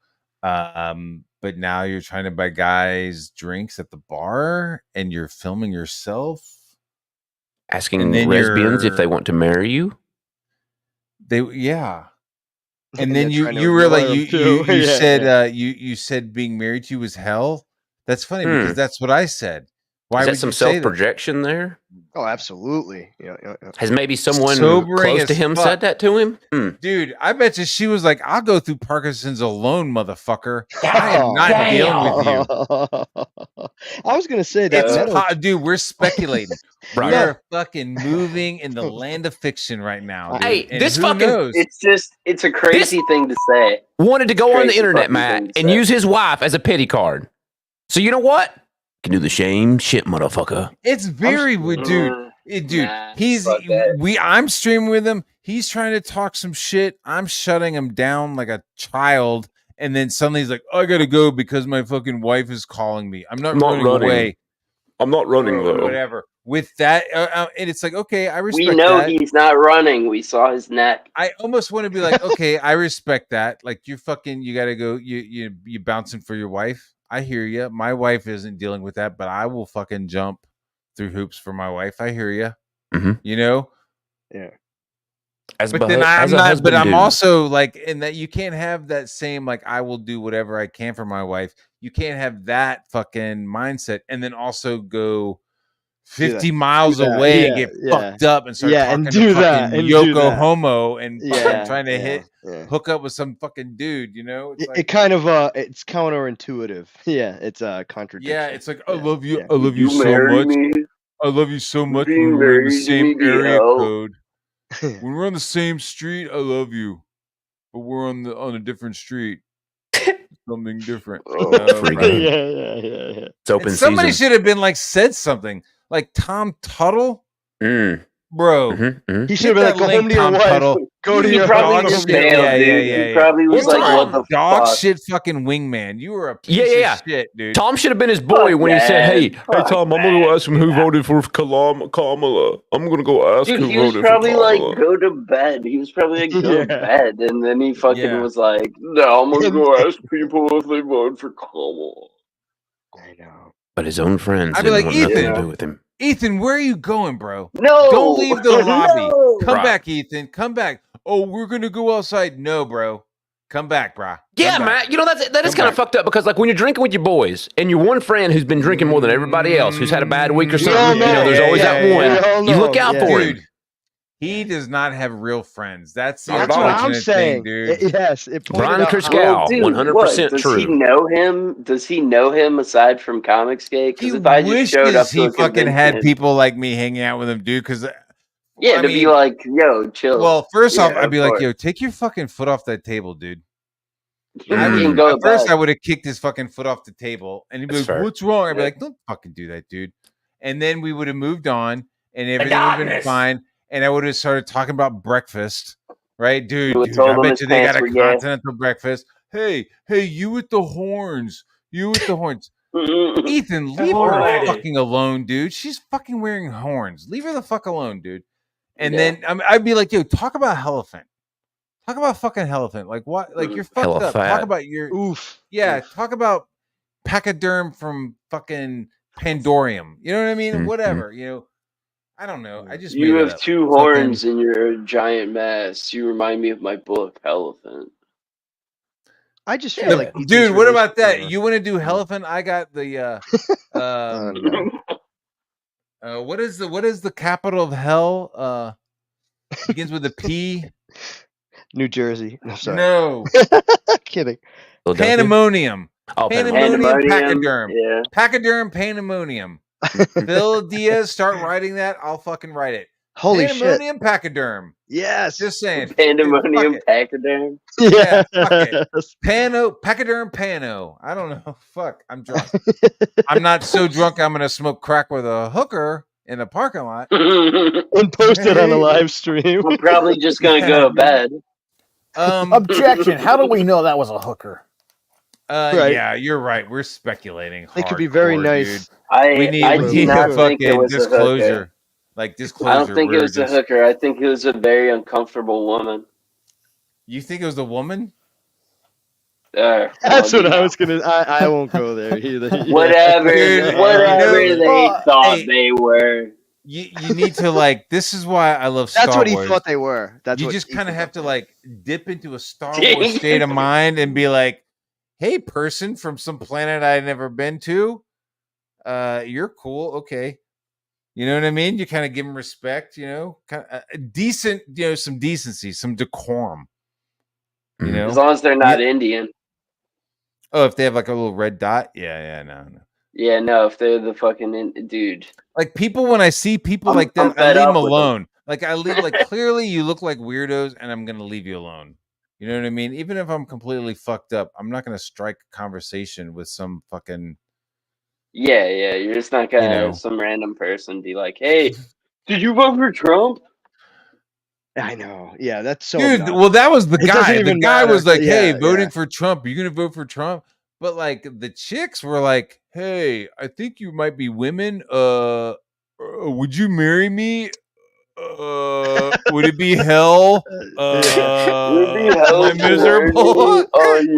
But now you're trying to buy guys drinks at the bar, and you're filming yourself. Asking And then lesbians if they want to marry you. And And then they're trying to you were like ignore him, you too. Yeah, said you said being married to you was hell. That's funny because that's what I said. Why Is would that some you say that? self-projection there? Oh, absolutely. Yeah. Has maybe someone Sobering close to as him fuck. said that to him? Dude, I bet you she was like, I'll go through Parkinson's alone, motherfucker. I am not dealing with you. I was gonna say that. Dude, we're speculating. Right. We're fucking moving in the land of fiction right now. Dude. Hey, And this who fucking- knows? It's a crazy thing to say. Wanted to go on the Crazy internet, fucking Matt, thing to and say. use his wife as a pity card. So you know what? Can do the same shit, motherfucker. It's very dude. Nah, fuck that. I'm streaming with him. He's trying to talk some shit. I'm shutting him down like a child. And then suddenly he's like, I gotta go because my fucking wife is calling me. I'm not running away. I'm not running or though. whatever. With that, and it's like, okay, I respect We know that. he's not running. We saw his neck. I almost want to be like, okay, I respect that. Like you gotta go. You bouncing for your wife. I hear you. My wife isn't dealing with that, but I will fucking jump through hoops for my wife. I hear you. Mhm. You know. Yeah. But then I'm a not. husband But I'm dude. also like in that you can't have that same like I will do whatever I can for my wife. You can't have that fucking mindset and then also go 50 miles away and get fucked up and start talking and to do fucking that, and do Yoko that. Homo and fucking Yeah, trying to yeah. hook up with some fucking dude, you know? It's It kind of it's counterintuitive. Yeah, it's a contradiction. yeah, it's like I Yeah, love you. yeah. I love you so marry much. me? I love you so much Being when we're in the married to same me be area hell. code. When we're on the same street, I love you. But we're on a different street. Something different. Oh, freaking. yeah. It's open And somebody season. should have been like said something. Like Tom Tuttle. Mm. Bro. He should have been like, go home to your wife. Tuttle. Go to He your probably dog just shit. failed, dude. He probably was You like, are what a the dog fuck? shit fucking wingman. You were a piece of shit, dude. Tom should have been his boy Fuck when he said, that. "Hey, Fuck Tom, I'm gonna go ask him who voted for Kamala. I'm gonna go ask Dude, who he was voted for probably like, Kamala." go to bed. He was probably like, go to bed. And then he fucking Yeah. was like, no, I'm gonna go ask people if they vote for Kamala. I know. But his own friends I'd be didn't like, want nothing Ethan, to do with him. Ethan, where are you going, bro? No! Don't leave the lobby. No! Come Right. back, Ethan. Come back. Oh, we're gonna go outside. No, bro. Come back, bro. Yeah, Matt. You know that is kind of fucked up because like when you're drinking with your boys and your one friend who's been drinking more than everybody else, who's had a bad week or something, there's always that one. You look out for him. He does not have real friends. That's the That's what I'm unfortunate saying, thing, dude. Yes, it Brian pointed out Kurskow, Dude, 100% what? Does true. he know him? Does he know him aside from Comicsgate? Because if I just showed up Wishes to he a fucking had convention, people like me hanging out with him, dude. Because yeah, to be like, yo, chill. Well, first Yeah, off, I'd of be like, course. yo, take your fucking foot off that table, dude. He can go At first, back. I would have kicked his fucking foot off the table, and he'd be That's like, fair. "What's wrong?" I'd be Yeah. like, "Don't fucking do that, dude." And then we would have moved on, and everything would have been fine. And I would have started talking about breakfast, right, dude? You would told I him bet his you they got pants a were gay. continental breakfast. Hey, you with the horns? You with the horns? Ethan, leave her fucking alone, dude. She's fucking wearing horns. Leave her the fuck alone, dude. And then I'd be like, yo, talk about elephant. Talk about fucking elephant. Like what? Like you're fucked up. Talk Helifat. about your Oof. yeah. Talk about pachyderm from fucking Pandorium. You know what I mean? Whatever. You know. I don't know. I just You made it have up. two horns in your giant mass. You remind me of my book, Elephant. I just feel like dude. What about that? You want to do elephant? I got the what is the capital of hell? Begins with a P. New Jersey. No, sorry. No. Kidding. Pandemonium. Oh, Pandemonium Pandemonium, pachyderm. yeah. Pachyderm pandemonium. Phil Diaz, start writing that. I'll fucking write it. Holy shit. Pandemonium pachyderm. Yes. Just saying. Pandemonium Dude, pachyderm. Yeah, fuck it. Pachyderm pano. I don't know. Fuck. I'm drunk. I'm not so drunk I'm gonna smoke crack with a hooker in the parking lot. And post it on a live stream. We're probably just gonna go to bed. Objection. How do we know that was a hooker? Right. Yeah, you're right. We're speculating. They could be very hardcore, nice. Dude. I We do need not a think it fucking was a hooker. disclosure. Like disclosure. I don't think it we're was a hooker. I think it was a very uncomfortable woman. You think it was a woman? That's what I was gonna. I won't go there either. Whatever, Dude, whatever you know, they thought hey, they were. You need to like. This is why I love Star That's what he Wars. thought they were. That's you what just kind of have to like dip into a Star Dang. Wars state of mind and be like, "Hey, person from some planet I've never been to, you're cool, okay." You know what I mean? You kind of give them respect. You know, kind of decent. You know, some decency, some decorum. You know, As long as they're not Indian. Oh, if they have like a little red dot, no. Yeah, no. If they're the fucking dude. Like people, when I see people like I'm that, I fed leave up them with them. alone. Like I leave, like clearly you look like weirdos, and I'm gonna leave you alone. You know what I mean? Even if I'm completely fucked up, I'm not gonna strike a conversation with some fucking. Yeah. You're just not gonna You know. some random person be like, "Hey, did you vote for Trump?" I know. Yeah, that's so. Dude, nuts. well, that was the It doesn't guy. The even guy was matter. like, "Hey, Yeah, voting yeah. for Trump. Are you gonna vote for Trump?" But like the chicks were like, "Hey, I think you might be women. Would you marry me? Would it be hell? Would be Am hell I to marry miserable?" me?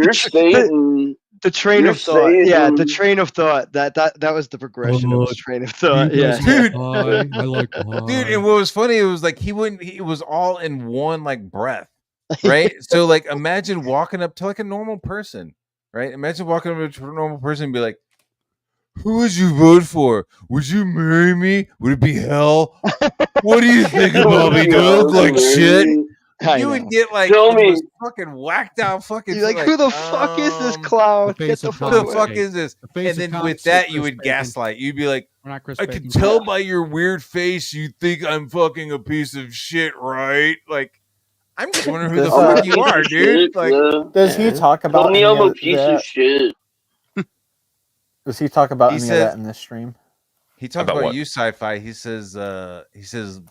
You're Satan. The train You're of thought. Yeah, the Satan. train of thought. That was the progression of his train of thought. Yeah. Dude. I like Dude, and what was funny, it was like it was all in one like breath, right? So like imagine walking up to like a normal person, right? Imagine walking up to a normal person and be like, "Who would you vote for? Would you marry me? Would it be hell? What do you think about me? Do I look like shit?" You would get like Show the me. most fucking whacked out fucking. You're like, who the fuck is this clown? Get the Who fuck the away. fuck is this? And then with that, you would gaslight. You'd be like, We're not Chris "I can Bacon. tell by your weird face you think I'm fucking a piece of shit, right?" Like, I'm just wondering who the Does, fuck you are, dude. Like, Does he talk about Tell me any I'm a of piece that? of shit. Does he talk about He any says- of that in this stream? he talked About about what? you, sci-fi. He says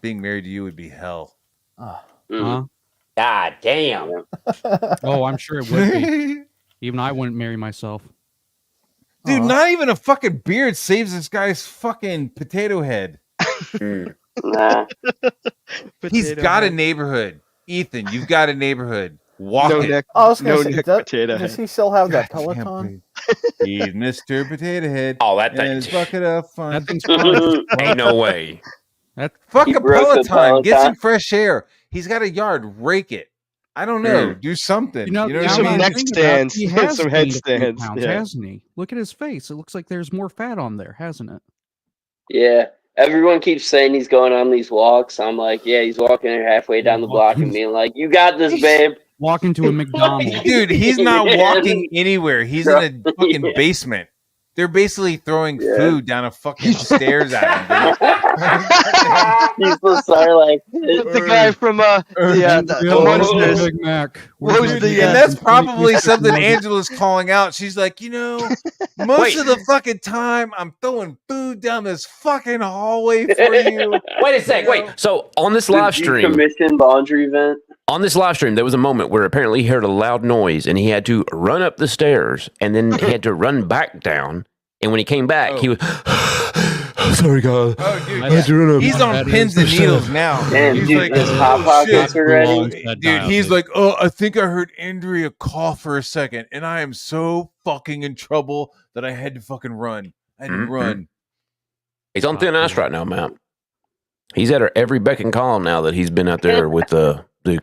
being married to you would be hell. Oh. Huh? God damn. Oh, I'm sure it would be. Even I wouldn't marry myself. Dude, not even a fucking beard saves this guy's fucking potato head. Nah. He's got a neighborhood. Ethan, you've got a neighborhood. Walk No it. neck. I was gonna No say, neck does potato does head. he still have that God damn, Peloton? He's Mr. Potato Head. Oh, that And his thing. bucket of fun. That thing's fun. Ain't no way. Fuck He a broke the Peloton. Get some Peloton. fresh air. He's got a yard. Rake it. I don't know. Do something. You know, You know Do what I some mean? neck stands. He has Some gained a few headstands. pounds, Yeah. hasn't he? Look at his face. It looks like there's more fat on there, hasn't it? Yeah. Everyone keeps saying he's going on these walks. I'm like, yeah, he's walking halfway down the block and being like, "You got this, babe." Walk into a McDonald's. Dude, he's not Yeah. walking anywhere. He's in a fucking Yeah. basement. They're basically throwing Yeah. food down a fucking stairs at him, dude. He's so sorry, like The guy from the Monsters. Big Mac. What was Dude, the, and that's probably Mr. something Nugget. Angela's calling out. She's like, most Wait. of the fucking time I'm throwing food down this fucking hallway for you. Wait a sec. Wait. So on this live stream, decommissioned laundry vent. on this live stream, there was a moment where apparently he heard a loud noise and he had to run up the stairs and then he had to run back down. And when he came back, he was. Sorry, guys. Oh, dude, I had to run up. he's on That pins is and needles now. Damn, He's dude, like, his hot pockets shit. are ready. Dude, he's like, "Oh, I think I heard Andrea cough for a second, and I am so fucking in trouble that I had to fucking run. I had to run." He's on thin ice right now, Matt. He's at her every beck and call now that he's been out there with the Good.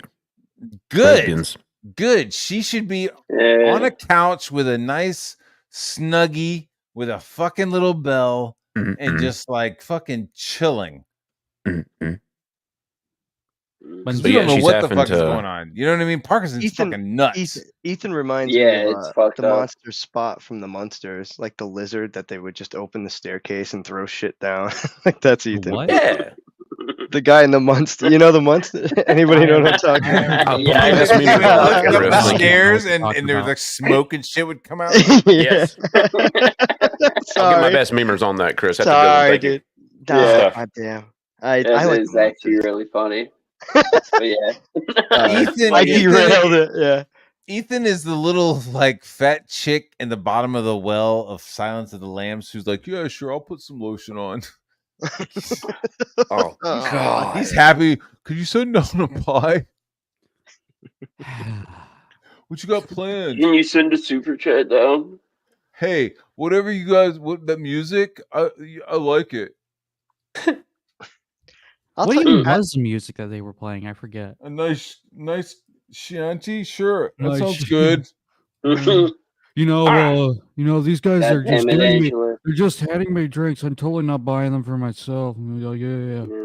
lesbians. Good. She should be on a couch with a nice snuggie with a fucking little bell and just like fucking chilling. But You don't know what the fuck is going on. You know what I mean? Parkinson's fucking nuts. Ethan reminds Yeah, me of it's fucked the up. monster spot from the Monsters, like the lizard that they would just open the staircase and throw shit down. Like that's Ethan. What? Yeah. The guy in the monster. You know the monster? Anybody know what I'm talking about? Yeah, That's me. Look up the Chris. stairs Talking and there was about. like smoke and shit would come out. Yes. I'll get my Sorry. best memers on that, Chris. That's a good Sorry, one. Thank you. dude. Yeah. God damn. I That like is the actually Monsters. really funny. But yeah. Ethan, I derailed it. Yeah. Ethan is the little like fat chick in the bottom of the well of Silence of the Lambs who's like, "Yeah, sure, I'll put some lotion on." Oh, God. He's happy. Could you send down a pie? What you got planned? Can you send a super chat down? Hey, whatever you guys, what that music, I like it. I'll What tell even you, was the music that they were playing? I forget. A nice shanty, sure. That Nice sounds shanty. good. These guys are God just damn it, giving me. Angela. They're just handing me drinks. I'm totally not buying them for myself. And we're like, yeah.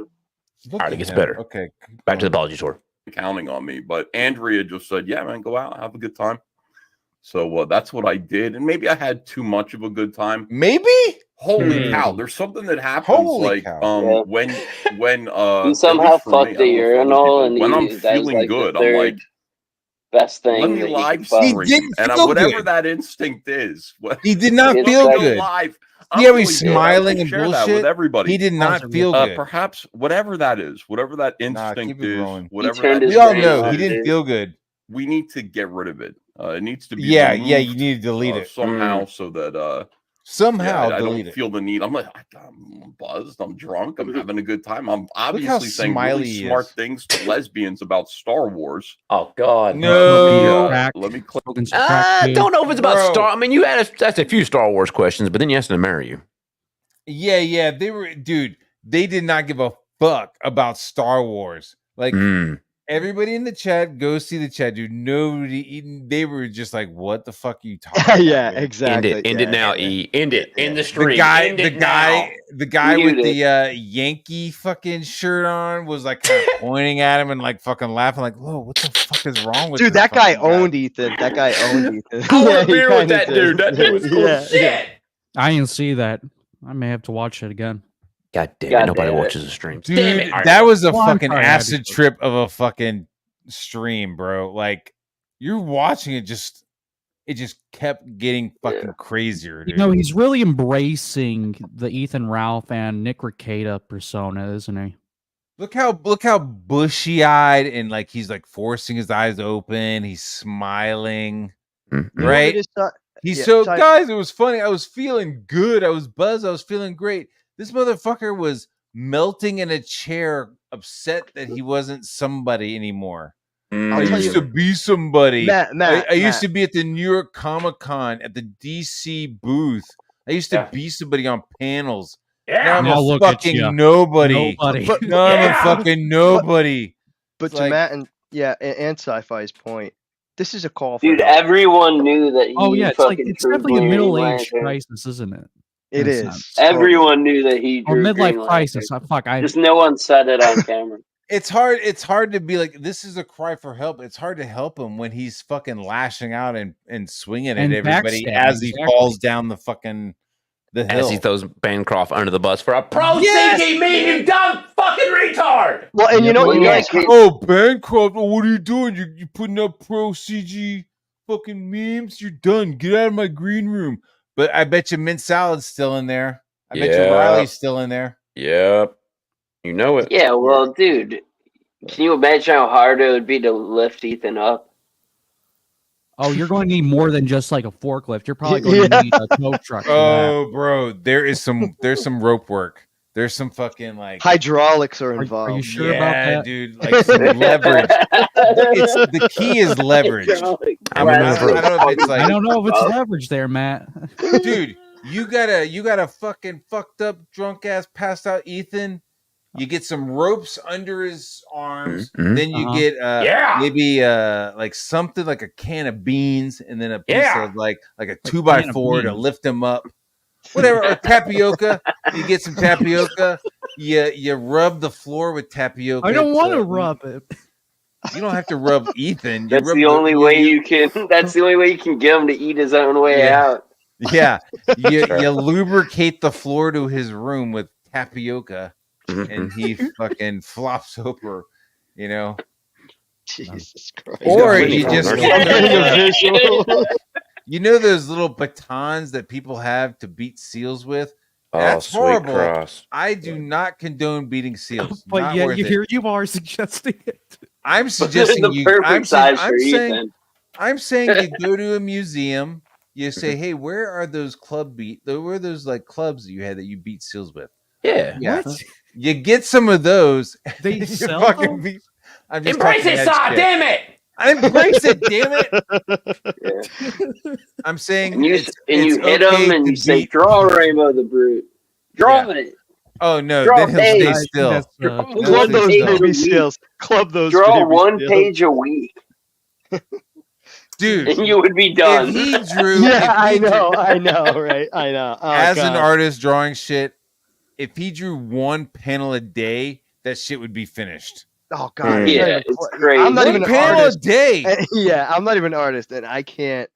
Look All right, at it gets him. better. Okay, back to the apology tour. Counting on me, but Andrea just said, "Yeah, man, go out, have a good time." So that's what I did, and maybe I had too much of a good time. Maybe. Holy cow! There's something that happens Holy like cow. when You at somehow least for me, fucked I the don't know for other urinal, people, and when I'm that's feeling like good, the I'm third like, best thing let me that you live can fuck. He stream, didn't and feel whatever good. that instinct is, He did not It's feel like- good. live. Yeah, I'm he's feeling good. I smiling can and share that bullshit. with everybody. He did not feel good. Perhaps whatever that is, whatever that Nah, instinct keep it is, rolling. whatever turned that his We all brain know on, he didn't dude. feel good. we need to get rid of it. It needs to be Yeah, removed, you need to delete it somehow so that somehow. I delete don't it. feel the need. I'm like, I'm buzzed. I'm drunk. I'm having a good time. I'm obviously saying smiley really he smart is. things to lesbians about Star Wars. Oh God, No. Let me click. Don't know if it's about Bro. Star. I mean, you asked a few Star Wars questions, but then you asked him to marry you. Yeah, they were, dude. They did not give a fuck about Star Wars. Like everybody in the chat, go see the chat, dude. Nobody, they were just like, "What the fuck are you talking about?" Yeah, dude? exactly. End it now, E. End it. End the stream. The guy Mute with it. the Yankee fucking shirt on was like kind of pointing at him and like fucking laughing, like, "Whoa, what the fuck is wrong with Dude, this that guy fucking owned Ethan. That guy owned Ethan. I want Yeah, a he beer with kinda that did. dude. That dude was cool as shit. Yeah. I didn't see that. I may have to watch it again. God damn it! God Nobody damn it. watches the streams. Dude, Damn it! that was a Well, I'm fucking sorry, I had acid to- trip of a fucking stream, bro. Like you're watching it, it just kept getting fucking crazier, dude. You know, he's really embracing the Ethan Ralph and Nick Rekieta persona, isn't he? Look how bushy eyed and like he's like forcing his eyes open. He's smiling, right? He's yeah, so so I- guys. It was funny. I was feeling good. I was buzzed. I was feeling great. This motherfucker was melting in a chair, upset that he wasn't somebody anymore. I tell used you- to be somebody. Matt, I used to be at the New York Comic Con at the DC booth. I used to be somebody on panels. Now I'm Now a look at fucking ya. nobody. Nobody. Now I'm a fucking nobody. But It's to like- Matt and Sci-Fi's point, this is a call for Dude, help. everyone knew that he Oh yeah, it's like fucking it's drew definitely a Green middle-aged Lantern. crisis, isn't it? It In a is. sense. Everyone knew that he Or drew Green midlife crisis. Lantern. Fuck, Just no one said it on camera. It's hard to be like, this is a cry for help. It's hard to help him when he's fucking lashing out and swinging And at everybody backstabbing, as he exactly. falls down the fucking the hill. As he throws Bancroft under the bus for a pro Yes! CG meme, you dumb fucking retard. Well, and you know, Well, you yeah, guys, Oh, Bancroft, what are you doing? You putting up pro CG fucking memes? You're done. Get out of my green room. But I bet you Mint Salad's still in there. I bet you Yeah. Riley's still in there. Yep. You know it. Yeah, well, dude, can you imagine how hard it would be to lift Ethan up? Oh, you're going to need more than just like a forklift. You're probably going to need a tow truck. For that. Oh, bro, there's some rope work. There's some fucking like hydraulics are Are involved. you sure about that? dude. Like some leverage. It's the key is leverage. I'm I moving don't know if it's I like, don't know if it's leverage there, Matt. dude, you got a fucking fucked up, drunk ass, passed out Ethan. You get some ropes under his arms, Mhm. then you Uh-huh. get maybe like something like a can of beans, and then a piece Yeah. of like a can 2x4 of to beans. lift him up. Whatever, or tapioca. You get some tapioca. You rub the floor with tapioca. I don't want to rub it. You don't have to rub Ethan. You That's rub the only way you can. That's the only way you can get him to eat his own way Yeah. out. Yeah, you lubricate the floor to his room with tapioca, and he fucking flops over, you know. Jesus Christ. Or got you plenty just, of visual. you know, those little batons that people have to beat seals with. That's sweet horrible. cross. I do not condone beating seals. But Not yet worth it. here you are suggesting it. I'm suggesting the you. perfect size for saying, Ethan. I'm saying you go to a museum. You say, "Hey, where are those where are those like clubs that you had that you beat seals with?" Yeah. Yeah, you get some of those. They you sell fucking them? beat. I'm just Embrace talking it, head Saw. shit. Damn it. I embrace it, damn it. I'm saying, And you it's hit okay him and to you say, beat- "Draw Rainbow the Brute. Draw it. Oh no, Draw then he'll page. stay I think still. that's, Draw No, Club stay those page still. a baby week. seals. Club those Draw baby one seals. page a week, Dude. and you would be done." If he drew, Yeah, I if he know, drew- I know, right? I know. Oh, as an God. artist drawing shit, if he drew one panel a day, that shit would be finished. Oh God, Yeah, it's not even it's cl- crazy. I'm not One even an panel a artist. day. Yeah, I'm not even an artist, and I can't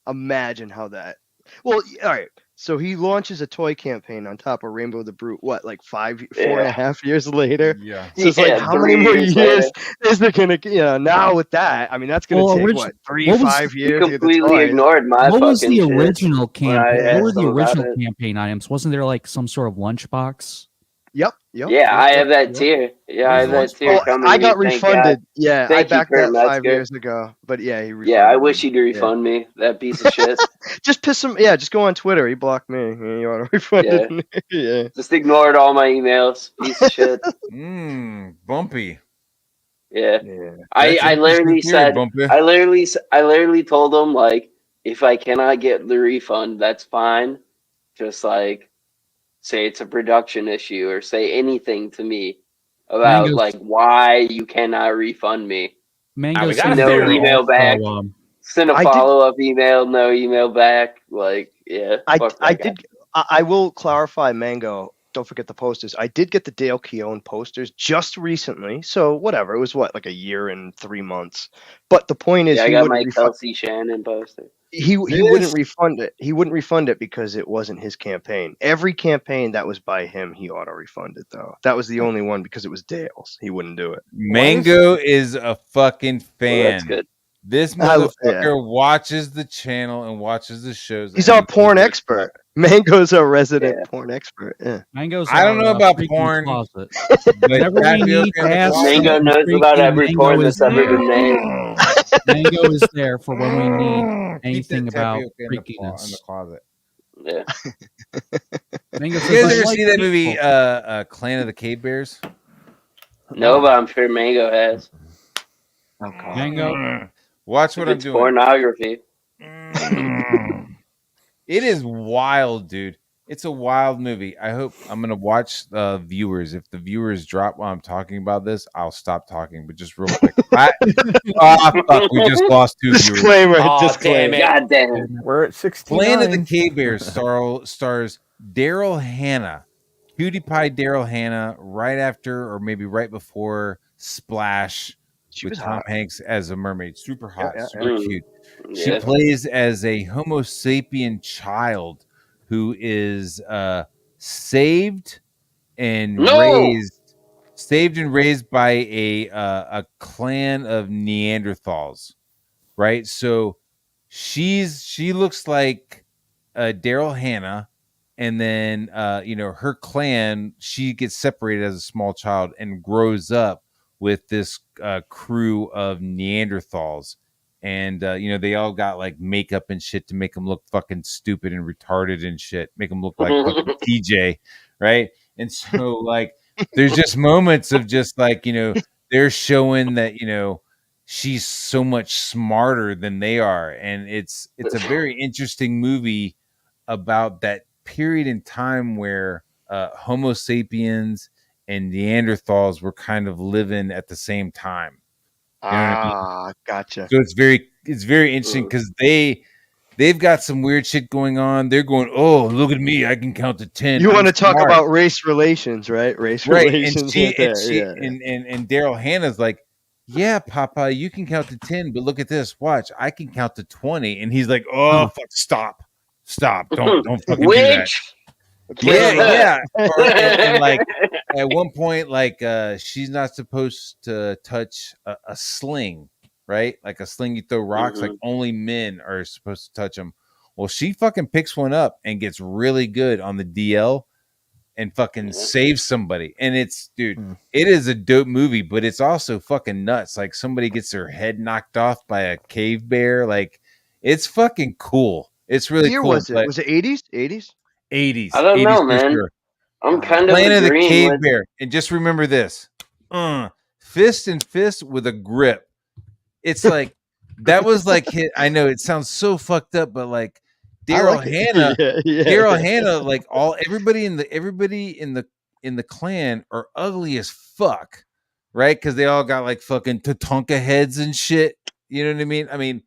imagine how that. Well, all right. So he launches a toy campaign on top of Rainbow the Brute. What, like 4.5 years later? Yeah. So it's like, Yeah, how many more 3 years years is there gonna? Now with that, I mean, that's gonna Well, take orig- what what was- 5 You years to get the completely toy. ignored my What was fucking the shit. original when I campaign? What asked were the them about original it. campaign items? Wasn't there like some sort of lunchbox? Yep. Yeah, I have that tier. Yeah, I have that tier Well, coming. I got Thank God. refunded. Yeah, I Thank you, backed Kurt that 5 Metzger. years ago. But yeah, he refunded Yeah, I wish me. he'd refund me. That piece of shit. Just piss him. Yeah, just go on Twitter. He blocked me. He auto refunded Yeah. me. Yeah. Just ignored all my emails. Piece of shit. Bumpy. Yeah. Yeah. I literally said I literally told him like if I cannot get the refund, that's fine. Just like say it's a production issue or say anything to me about Mango's- like why you cannot refund me. Mango we got a says No theory. email back. also, Send a I did- follow up email, no email back. Like, yeah, fuck that I guy. did. I will clarify, Mango. Don't forget the posters. I did get the Dale Keown posters just recently. So whatever. It was like a year and 3 months. But the point is, Yeah, I he got wouldn't my refund. Kelsey Shannon poster. He wouldn't refund it. He wouldn't refund it because it wasn't his campaign. Every campaign that was by him, he auto refunded though. That was the only one because it was Dale's. He wouldn't do it. Mango is a fucking fan. Well, that's good. This motherfucker watches the channel and watches the shows. He's our porn expert. Mango's a resident porn expert. Yeah. Mango's I don't know about freaking porn. closet. But Whenever we need to ask Mango something knows about freaking, every Mango porn is that's ever there. been made. Mango is there for when we need Keep anything that about tapioca in the freakiness. closet. Yeah. Mango You says, guys "I ever like see that people." movie, Clan of the Cave Bears? No, but I'm sure Mango has. Mango. Watch what If I'm it's doing. pornography. It is wild, dude. It's a wild movie. I hope I'm gonna watch viewers. If the viewers drop while I'm talking about this, I'll stop talking. But just real quick, fuck, we just lost 2 viewers. Disclaimer. Damn it. God damn. We're at 69. Clan of the Cave Bears stars Daryl Hannah, PewDiePie Daryl Hannah, right after or maybe right before Splash with was Tom hot. Hanks as a mermaid. Super hot, yeah, super yeah. cute. She Yeah. plays as a Homo sapien child who is saved and raised by a clan of Neanderthals, right? So she looks like Daryl Hannah, and then her clan, she gets separated as a small child and grows up with this crew of Neanderthals. And they all got like makeup and shit to make them look fucking stupid and retarded and shit, make them look like fucking TJ, right? And so like there's just moments of just like they're showing that she's so much smarter than they are, and it's a very interesting movie about that period in time where Homo sapiens and Neanderthals were kind of living at the same time. You know what I mean? Gotcha. So it's very interesting because they've got some weird shit going on. They're going, oh, look at me, I can count to 10. You I'm want to talk smart. about race relations, right? Race relations. And Daryl Hannah's like, yeah, Papa, you can count to 10, but look at this. Watch, I can count to 20. And he's like, oh, fuck, stop. Don't fucking do that. Yeah. And like at one point, like she's not supposed to touch a sling, right? Like a sling you throw rocks. Like only men are supposed to touch them. Well, she fucking picks one up and gets really good on the DL and fucking saves somebody. And it's, dude, it is a dope movie, but it's also fucking nuts. Like somebody gets their head knocked off by a cave bear. Like it's fucking cool. It's really Year cool. was it? Was it 80s? 80s? 80s. I don't 80s know, for man. sure. I'm kind Planet of of the agreeing Cave with Bear. And just remember this. Fist and fist with a grip. It's like that was like I know it sounds so fucked up, but like Daryl Hannah, Daryl Hannah, like everybody in the clan are ugly as fuck, right? Because they all got like fucking Tatanka heads and shit. You know what I mean? I mean,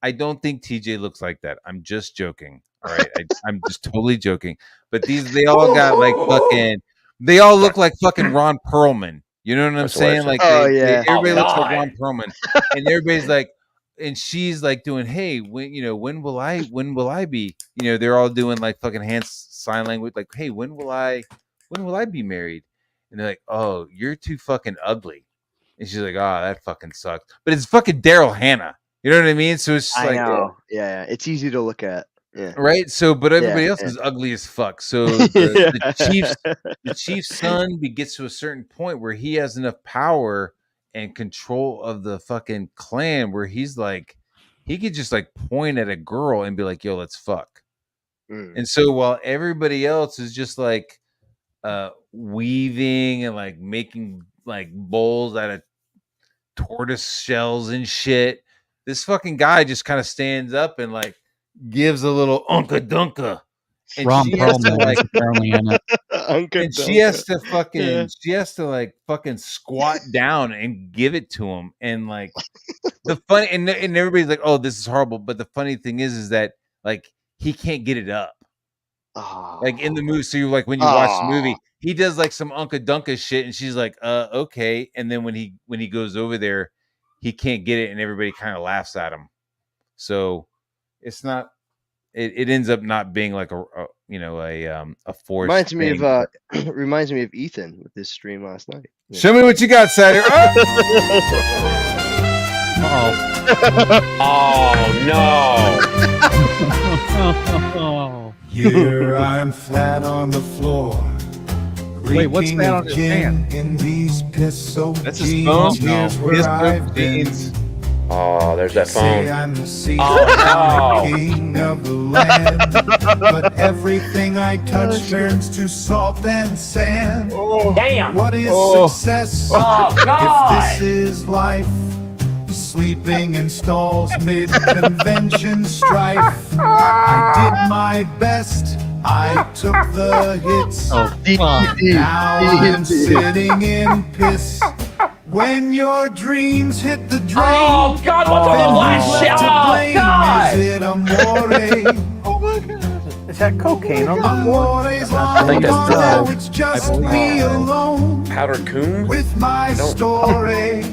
I don't think TJ looks like that. I'm just joking. All right. I'm just totally joking. But they all got like fucking, they all look like fucking Ron Perlman. You know what I'm saying? Like, everybody looks like Ron Perlman. And everybody's like, and she's like doing, hey, when will I be? They're all doing like fucking hand sign language, like, hey, when will I be married? And they're like, oh, you're too fucking ugly. And she's like, oh, that fucking sucks. But it's fucking Daryl Hannah. You know what I mean? So it's just I know. Yeah, it's easy to look at. Yeah. Right. So, but everybody else yeah. is ugly as fuck. So the chief's son gets to a certain point where he has enough power and control of the fucking clan where he's like, he could just like point at a girl and be like, "Yo, let's fuck." Mm. And so while everybody else is just like weaving and like making like bowls out of tortoise shells and shit, this fucking guy just kind of stands up and like gives a little unka dunka, and Ron she has to Perlman like, is apparently in it. and she has to fucking, Yeah. she has to like fucking squat down and give it to him, and like the funny, and everybody's like, "Oh, this is horrible," but the funny thing is that like he can't get it up. Like in the movie, so you like when you watch the movie, he does like some Unca Dunca shit, and she's like, okay. And then when he goes over there, he can't get it, and everybody kind of laughs at him. So it's not. It ends up not being like a forced. Reminds me thing. of reminds me of Ethan with this stream last night. Yeah. Show me what you got, Cider. Oh no! Here I'm flat on the floor. Wait, what's that on his hand? In these piss-soaked That's his jeans. phone. Here's No, where his I've been. jeans. Oh, there's that Say phone. I'm the secret Oh, no. king of the land, but everything I touch turns to salt and sand. Damn. What is success Oh, God. if this is life? Sleeping in stalls mid-convention strife. I did my best. I took the hits. Now I'm sitting in piss. When your dreams hit the drain, Oh, God, what's on the last shit? Oh, God. is it amore? Oh my god. Is that cocaine on the floor? Amore's I long think that's gone, the- it's just believe me so. alone Powder coon? with my don't- story.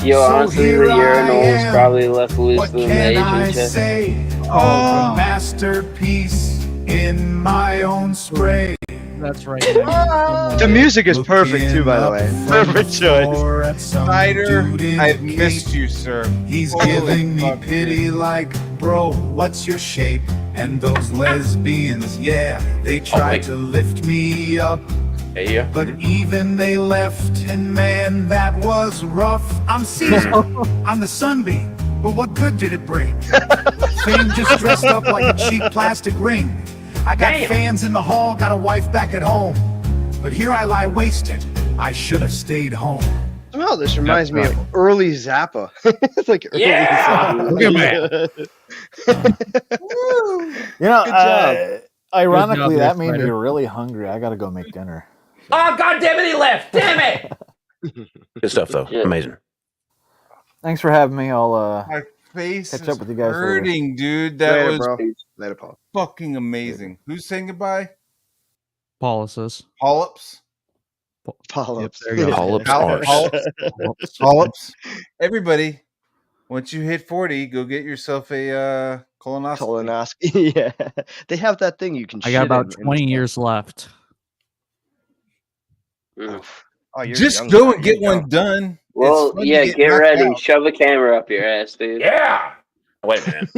Yo, So honestly, the here I urinal's am. probably left loose What than the can I Asian chick. say? Oh, a masterpiece in my own spray. That's right. The music is perfect too, by the way. Perfect choice. Cider, I've missed you, sir. He's Holy giving me fuck. pity like, bro, what's your shape? And those lesbians, yeah, they tried wait. to lift me up, Hey, yeah. but even they left, and man, that was rough. I'm Caesar, I'm the sunbeam, but what good did it bring? Fame just dressed up like a cheap plastic ring. I got fans in the hall, got a wife back at home, but here I lie wasted. I should have stayed home. Somehow this reminds me of early Zappa. It's like early Yeah! Zappa. Look at me. You know, Good job. ironically, Good job, that made me Spider. really hungry. I gotta go make dinner. Oh, God damn it, he left. Damn it. Good stuff, though. Yeah. Amazing. Thanks for having me. I'll My face Catch is up with you guys later. hurting, dude. That Later, was bro. Later, Paul. fucking amazing. Who's saying goodbye? Policies. Polyps. Polyps. Yep, there you go. Polyps Pol- arse. Polyps. Polyps. Everybody, once you hit 40, go get yourself a colonoscopy. Colonoscopy. Yeah. They have that thing you can I shit got about in 20 years left. Mm. Oh, you're Just young go now. and get You're one young. done. Well, It's fun to yeah, get knocked ready. out. Shove a camera up your ass, dude. Yeah. Wait a minute.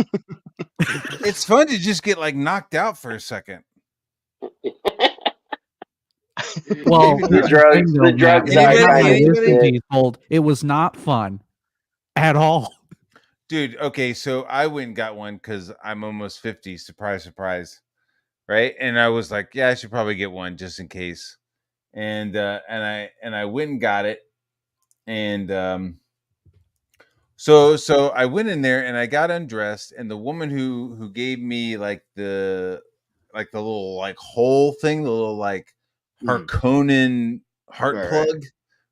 It's fun to just get like knocked out for a second. Well, The here's the drugs- thing, the though, drugs Matt. are My kinda wisdom shit. teeth told it was not fun at all. Dude, okay, so I went and got one because I'm almost 50. Surprise, surprise. Right? And I was like, yeah, I should probably get one just in case. And I went and got it. And so I went in there and I got undressed, and the woman who gave me like the little like hole thing, the little like Harkonnen heart Right. plug,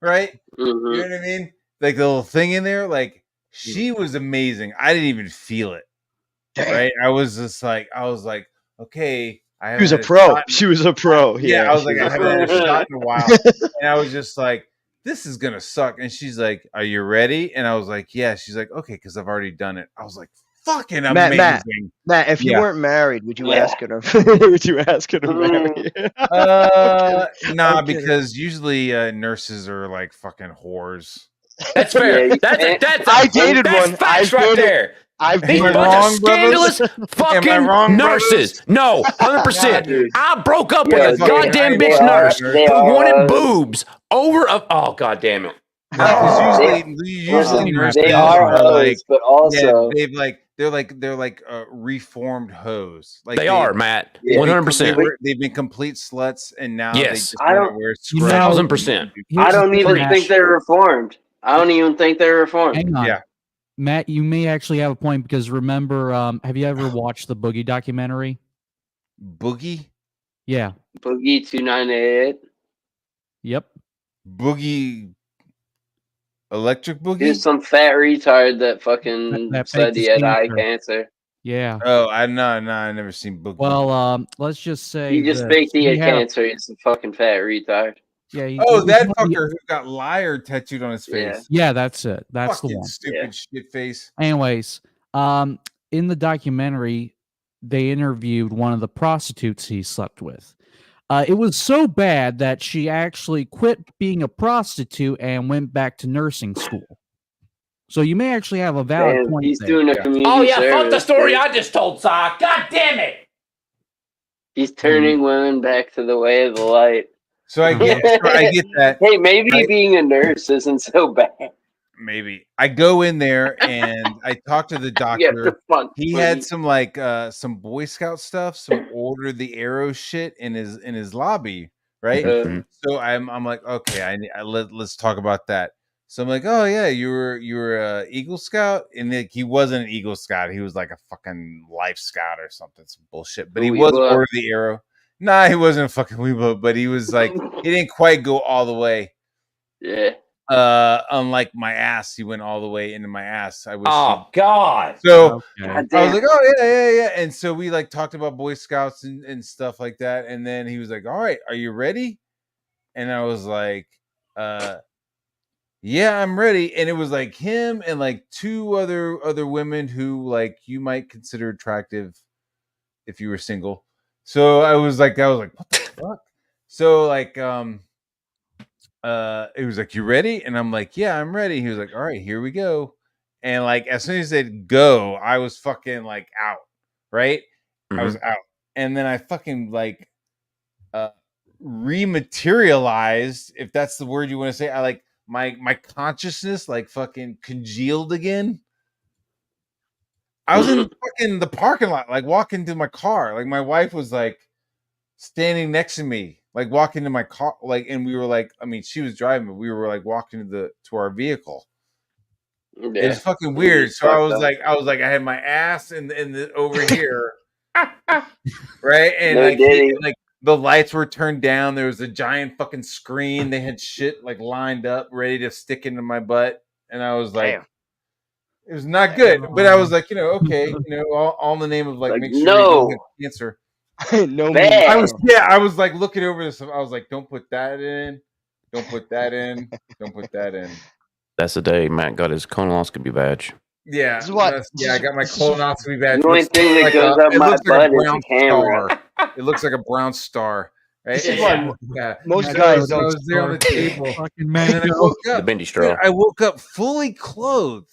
right? Mhm. You know what I mean? Like the little thing in there, like she was amazing. I didn't even feel it. Damn. Right? I was like, okay, I She was a haven't had a pro. shot in- She was a pro. yeah, I was like, she I was a haven't had a pro. shot in a while. And I was just like, this is gonna suck. And she's like, are you ready? And I was like, yeah. She's like, okay, because I've already done it. I was like, fucking amazing. Matt, if you Yeah. weren't married, would you Yeah. ask her to would you ask her to marry you? Nah, I'm kidding. because usually nurses are like fucking whores. That's fair. Yeah, you that's can't- that's I dated that's one. facts I right dated- there. I've These Am I bunch wrong, of brothers? scandalous Am I fucking wrong, nurses. brothers? No, 100%. Dude. I broke up Yeah, with a they- goddamn they bitch are- nurse they who are, wanted boobs over a. Oh, god damn it. Because They- usually nurses they are are hoes, like, but also they're like reformed hoes. Like They are, Matt. Yeah. 100%. They've been complete sluts, and now they Yes. just I want to don't- wear You know, scrubs. 1000%. I don't Here's the even thing, think they're reformed. I don't even think they're reformed. Hang on. Yeah. Matt, you may actually have a point because remember, have you ever watched the Boogie documentary? Boogie, Yeah. Boogie 2988. Yep. Boogie, Electric He was Boogie. some fat retard that fucking That said faked he his had eye cancer. cancer. Yeah. Oh, I never seen Boogie. Well, let's just say He just this. faked he had had a- cancer. He's a fucking fat retard. Yeah. That fucker who got liar tattooed on his face. Yeah, that's it. That's Fucking the one. stupid shit face. Anyways, in the documentary, they interviewed one of the prostitutes he slept with. It was so bad that she actually quit being a prostitute and went back to nursing school. So you may actually have a valid Damn, point he's there. doing a community Oh, yeah. Fuck the service, story dude. I just told, Si. God damn it. He's turning women back to the way of the light. So I get that. Hey, maybe Right? being a nurse isn't so bad. Maybe I go in there and I talk to the Yeah, doctor. the fun. He had some some Boy Scout stuff, some Order the Arrow shit in his lobby, right? So I'm like, okay, let's talk about that. So I'm like, oh yeah, you were a Eagle Scout, and like, he wasn't an Eagle Scout. He was like a fucking Life Scout or something, some bullshit. But he was Weeblo. Order the Arrow. Nah, he wasn't a fucking Weebo, but he was like, he didn't quite go all the way. Yeah. Unlike my ass, he went all the way into my ass. I wish. Oh, God. So Okay. I was like, oh yeah. And so we like talked about Boy Scouts and stuff like that. And then he was like, all right, are you ready? And I was like, yeah, I'm ready. And it was like him and like two other women who like you might consider attractive if you were single. So I was like, what the fuck? So like, it was like, you ready? And I'm like, yeah, I'm ready. He was like, all right, here we go. And like, as soon as he said go, I was fucking like out, right? I was out. And then I fucking like rematerialized, if that's the word you want to say. I like my consciousness like fucking congealed again. I was in fucking the parking lot, like walking to my car. Like my wife was like standing next to me, like walking to my car, like, and we were like, I mean, she was driving, but we were like walking to our vehicle. Yeah. It was fucking weird. So I was like, I had my ass in the over here, right? And No, like, Diddy. like the lights were turned down. There was a giant fucking screen. They had shit like lined up, ready to stick into my butt, and I was like. Damn. It was not good, but I was like, okay, all in the name of like make sure you don't have cancer. No, I was like looking over this. I was like, don't put that in, don't put that in, don't put that in. That's the day Matt got his colonoscopy badge. Yeah, This is what- I got my colonoscopy badge. The only thing that goes up my butt is a camera. It looks like a brown star. Right? This is Yeah. why Yeah. most I guys was don't there on the table. Fucking And then I mango. woke The up. bendy straw. Dude, I woke up fully clothed.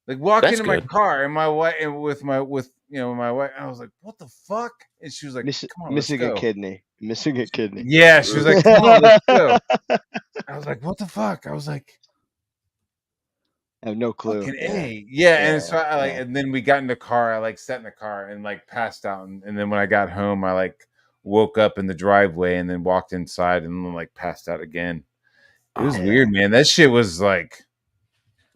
Like walked That's into my good. car and my wife and with my wife. I was like, "What the fuck?" And she was like, "Come on, missing let's a go." kidney. Missing a kidney. Yeah, she was like, "Come on, let's go." I was like, "What the fuck?" I was like, I have no clue. "Fucking A." Yeah, and so I like, and then we got in the car. I like sat in the car and like passed out, and then when I got home, I like woke up in the driveway and then walked inside and then like passed out again. It was weird, man. That shit was like.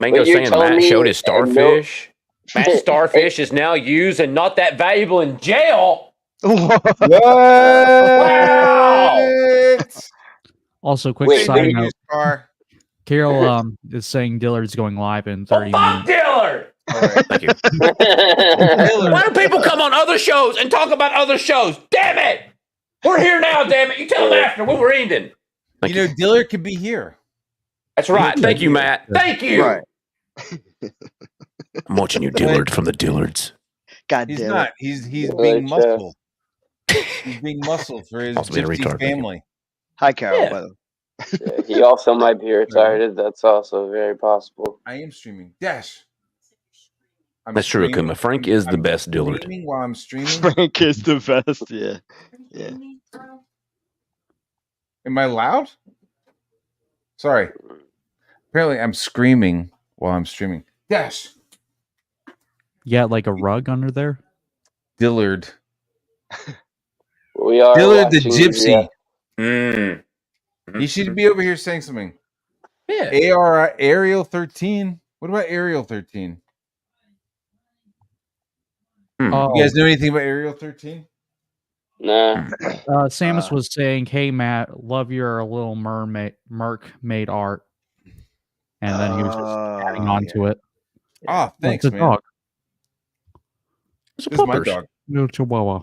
Mango But you're saying telling Matt me showed his and starfish. Matt's starfish is now used and not that valuable in jail. What? Also, quick Wait, side wait, note. Carol is saying Dillard's going live in 30 Fuck minutes. Dillard! All right. Thank you. Why do people come on other shows and talk about other shows? Damn it! We're here now, damn it. You tell them after when we're ending. You know, Dillard could be here. That's right. Thank you, Matt. Thank you. Right. I'm watching you, Dillard, from the Dillards. God He's damn not. it. He's Dillard being Chef. muscle. He's being muscle for his Also being a gypsy retard, thank you. family. Hi, Carol. Yeah. By the way. Yeah, he also might be retarded. That's also very possible. I am streaming. Dash. That's true, Akuma. Frank is the best Dillard. Streaming while I'm streaming. Frank is the best. Yeah. Yeah. Am I loud? Sorry. Apparently, I'm screaming while I'm streaming. Dash. Yeah, like a rug under there. Dillard. We are Dillard the watching, Gypsy. Mm. He should be over here saying something. Yeah. Ariel 13. What about Ariel 13? Oh, You guys know anything about Ariel 13? Nah. Samus was saying, "Hey Matt, love your Little Mermaid made art," and then he was just adding on to it. Oh, thanks, It's a man. dog. It's a This is my puppers. dog. Little Chihuahua.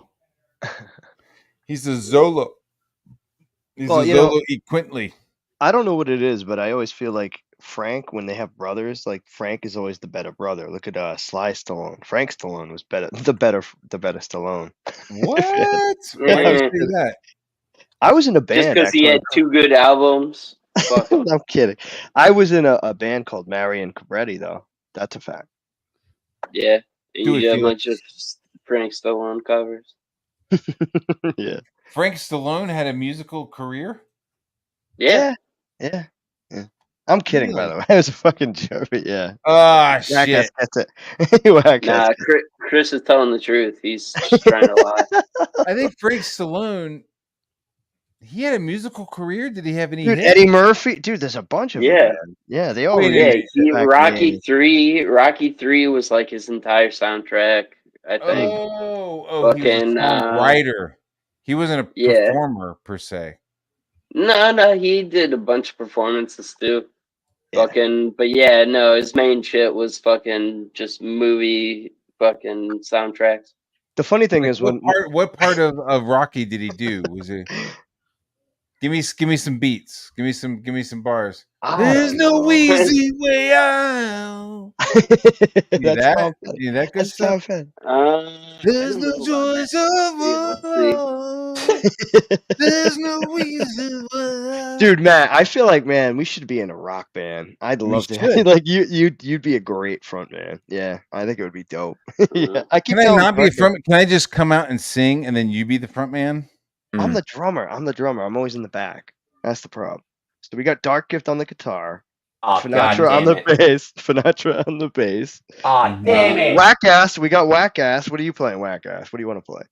He's a Zolo. He's Well, a you know- Zolo Equintly. I don't know what it is, but I always feel like Frank, when they have brothers, like Frank is always the better brother. Look at Sly Stallone. Frank Stallone was the better Stallone. What? Yeah. Why do you say that? I was in a Just band. because he had 2 good albums. Fuck him. I'm kidding. I was in a band called Marion Cabretti, though. That's a fact. Yeah. Do You it, did a Felix. bunch of Frank Stallone covers. Yeah. Frank Stallone had a musical career? Yeah. Yeah. I'm kidding, by Really? the way. It was a fucking joke, but yeah. Ah, Jackass shit. gets it. Jackass Nah, gets it. Chris is telling the truth. He's just trying to lie. I think Frank Stallone, he had a musical career. Did he have any Dude, hits? Eddie Murphy. Dude, there's a bunch of Yeah. them. Man. Yeah, they all Wait a released minute. Yeah, shit back in the Rocky 80s. 3. Rocky 3 was like his entire soundtrack, I think. He was a Fucking, songwriter. He wasn't a yeah. performer, per se. No, he did a bunch of performances too. Yeah. Fucking, but yeah, no, his main shit was fucking just movie fucking soundtracks. The funny thing is What part of Rocky did he do? Was it? Give me some beats. Give me some bars. There's no easy way out. That's You that good stuff? There's no choice of There's no reason why. Dude, Matt, I feel like, man, we should be in a rock band. I'd love to. should. Like you'd be a great front man. Yeah, I think it would be dope. Yeah, I keep Can I telling not be a Parker, front? Can I just come out and sing and then you be the front man? I'm the drummer. I'm always in the back. That's the problem. So we got Dark Gift on the guitar, Oh, Finatra on the bass, Finatra on the bass. Oh, damn it. Whack ass. We got whack ass. What are you playing, whack ass? What do you want to play?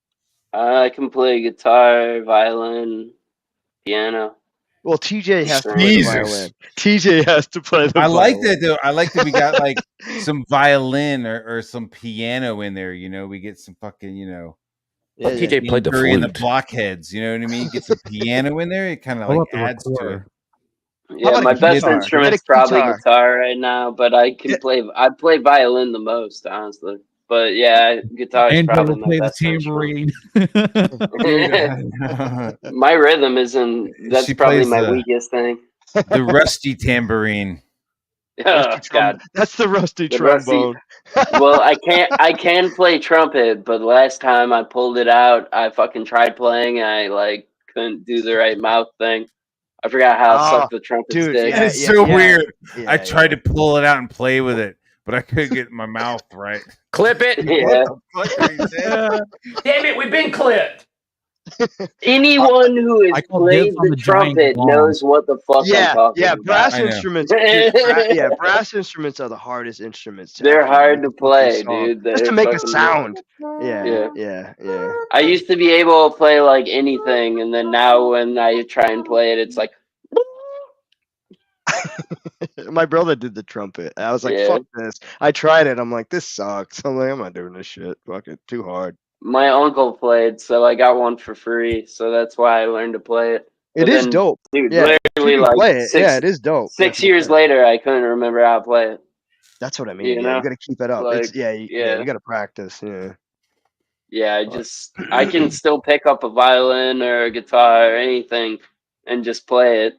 I can play guitar, violin, piano. Well, TJ has to play the Jesus. violin. TJ has to play the I like violin. that though. I like that we got like some violin or some piano in there. You know, we get some fucking Yeah, TJ played the Curry and the flute. blockheads. You know what I mean? Get some piano in there. It kind of What like about the adds to it. recorder? Yeah, about a my best guitar? instrument's Get a probably guitar. guitar right now, but I can play. I play violin the most, honestly. But yeah, guitar is And probably will my play the best instrument. tambourine. My rhythm isn't. That's She probably plays my the- weakest thing. The rusty tambourine. Oh God, That's the rusty The rusty- trombone. well, I can play trumpet, but last time I pulled it out, I fucking tried playing, and I like couldn't do the right mouth thing. I forgot how to Oh, suck the trumpet dude, stick. yeah, It's so weird. Yeah, I tried to pull it out and play with it, but I couldn't get my mouth right. Clip it. Yeah. What the fuck are you saying? Damn it, we've been clipped. Anyone who I has call played dibs on the the giant trumpet gong. knows what the fuck I'm Yeah, talking yeah, about. brass I know. instruments. Dude, brass instruments are the hardest instruments. They're actually hard make to a play, fucking song. dude. Just They're to make a fucking- sound. Yeah. Yeah. I used to be able to play like anything, and then now when I try and play it, it's like, My brother did the trumpet. I was like, Yeah. fuck this. I tried it. I'm like, this sucks. I'm like, I'm not doing this shit. Fuck it. Too hard. my uncle played, so I got one for free. So that's why I learned to play it. It But is then, dope. dude. Yeah, if you Literally, can like play it. six, Yeah, it is dope. 6 100%. years later, I couldn't remember how to play it. That's what I mean. You Yeah, know? you got to keep it up. Like, It's yeah, yeah. you got to practice. Yeah. Yeah, I can still pick up a violin or a guitar or anything and just play it.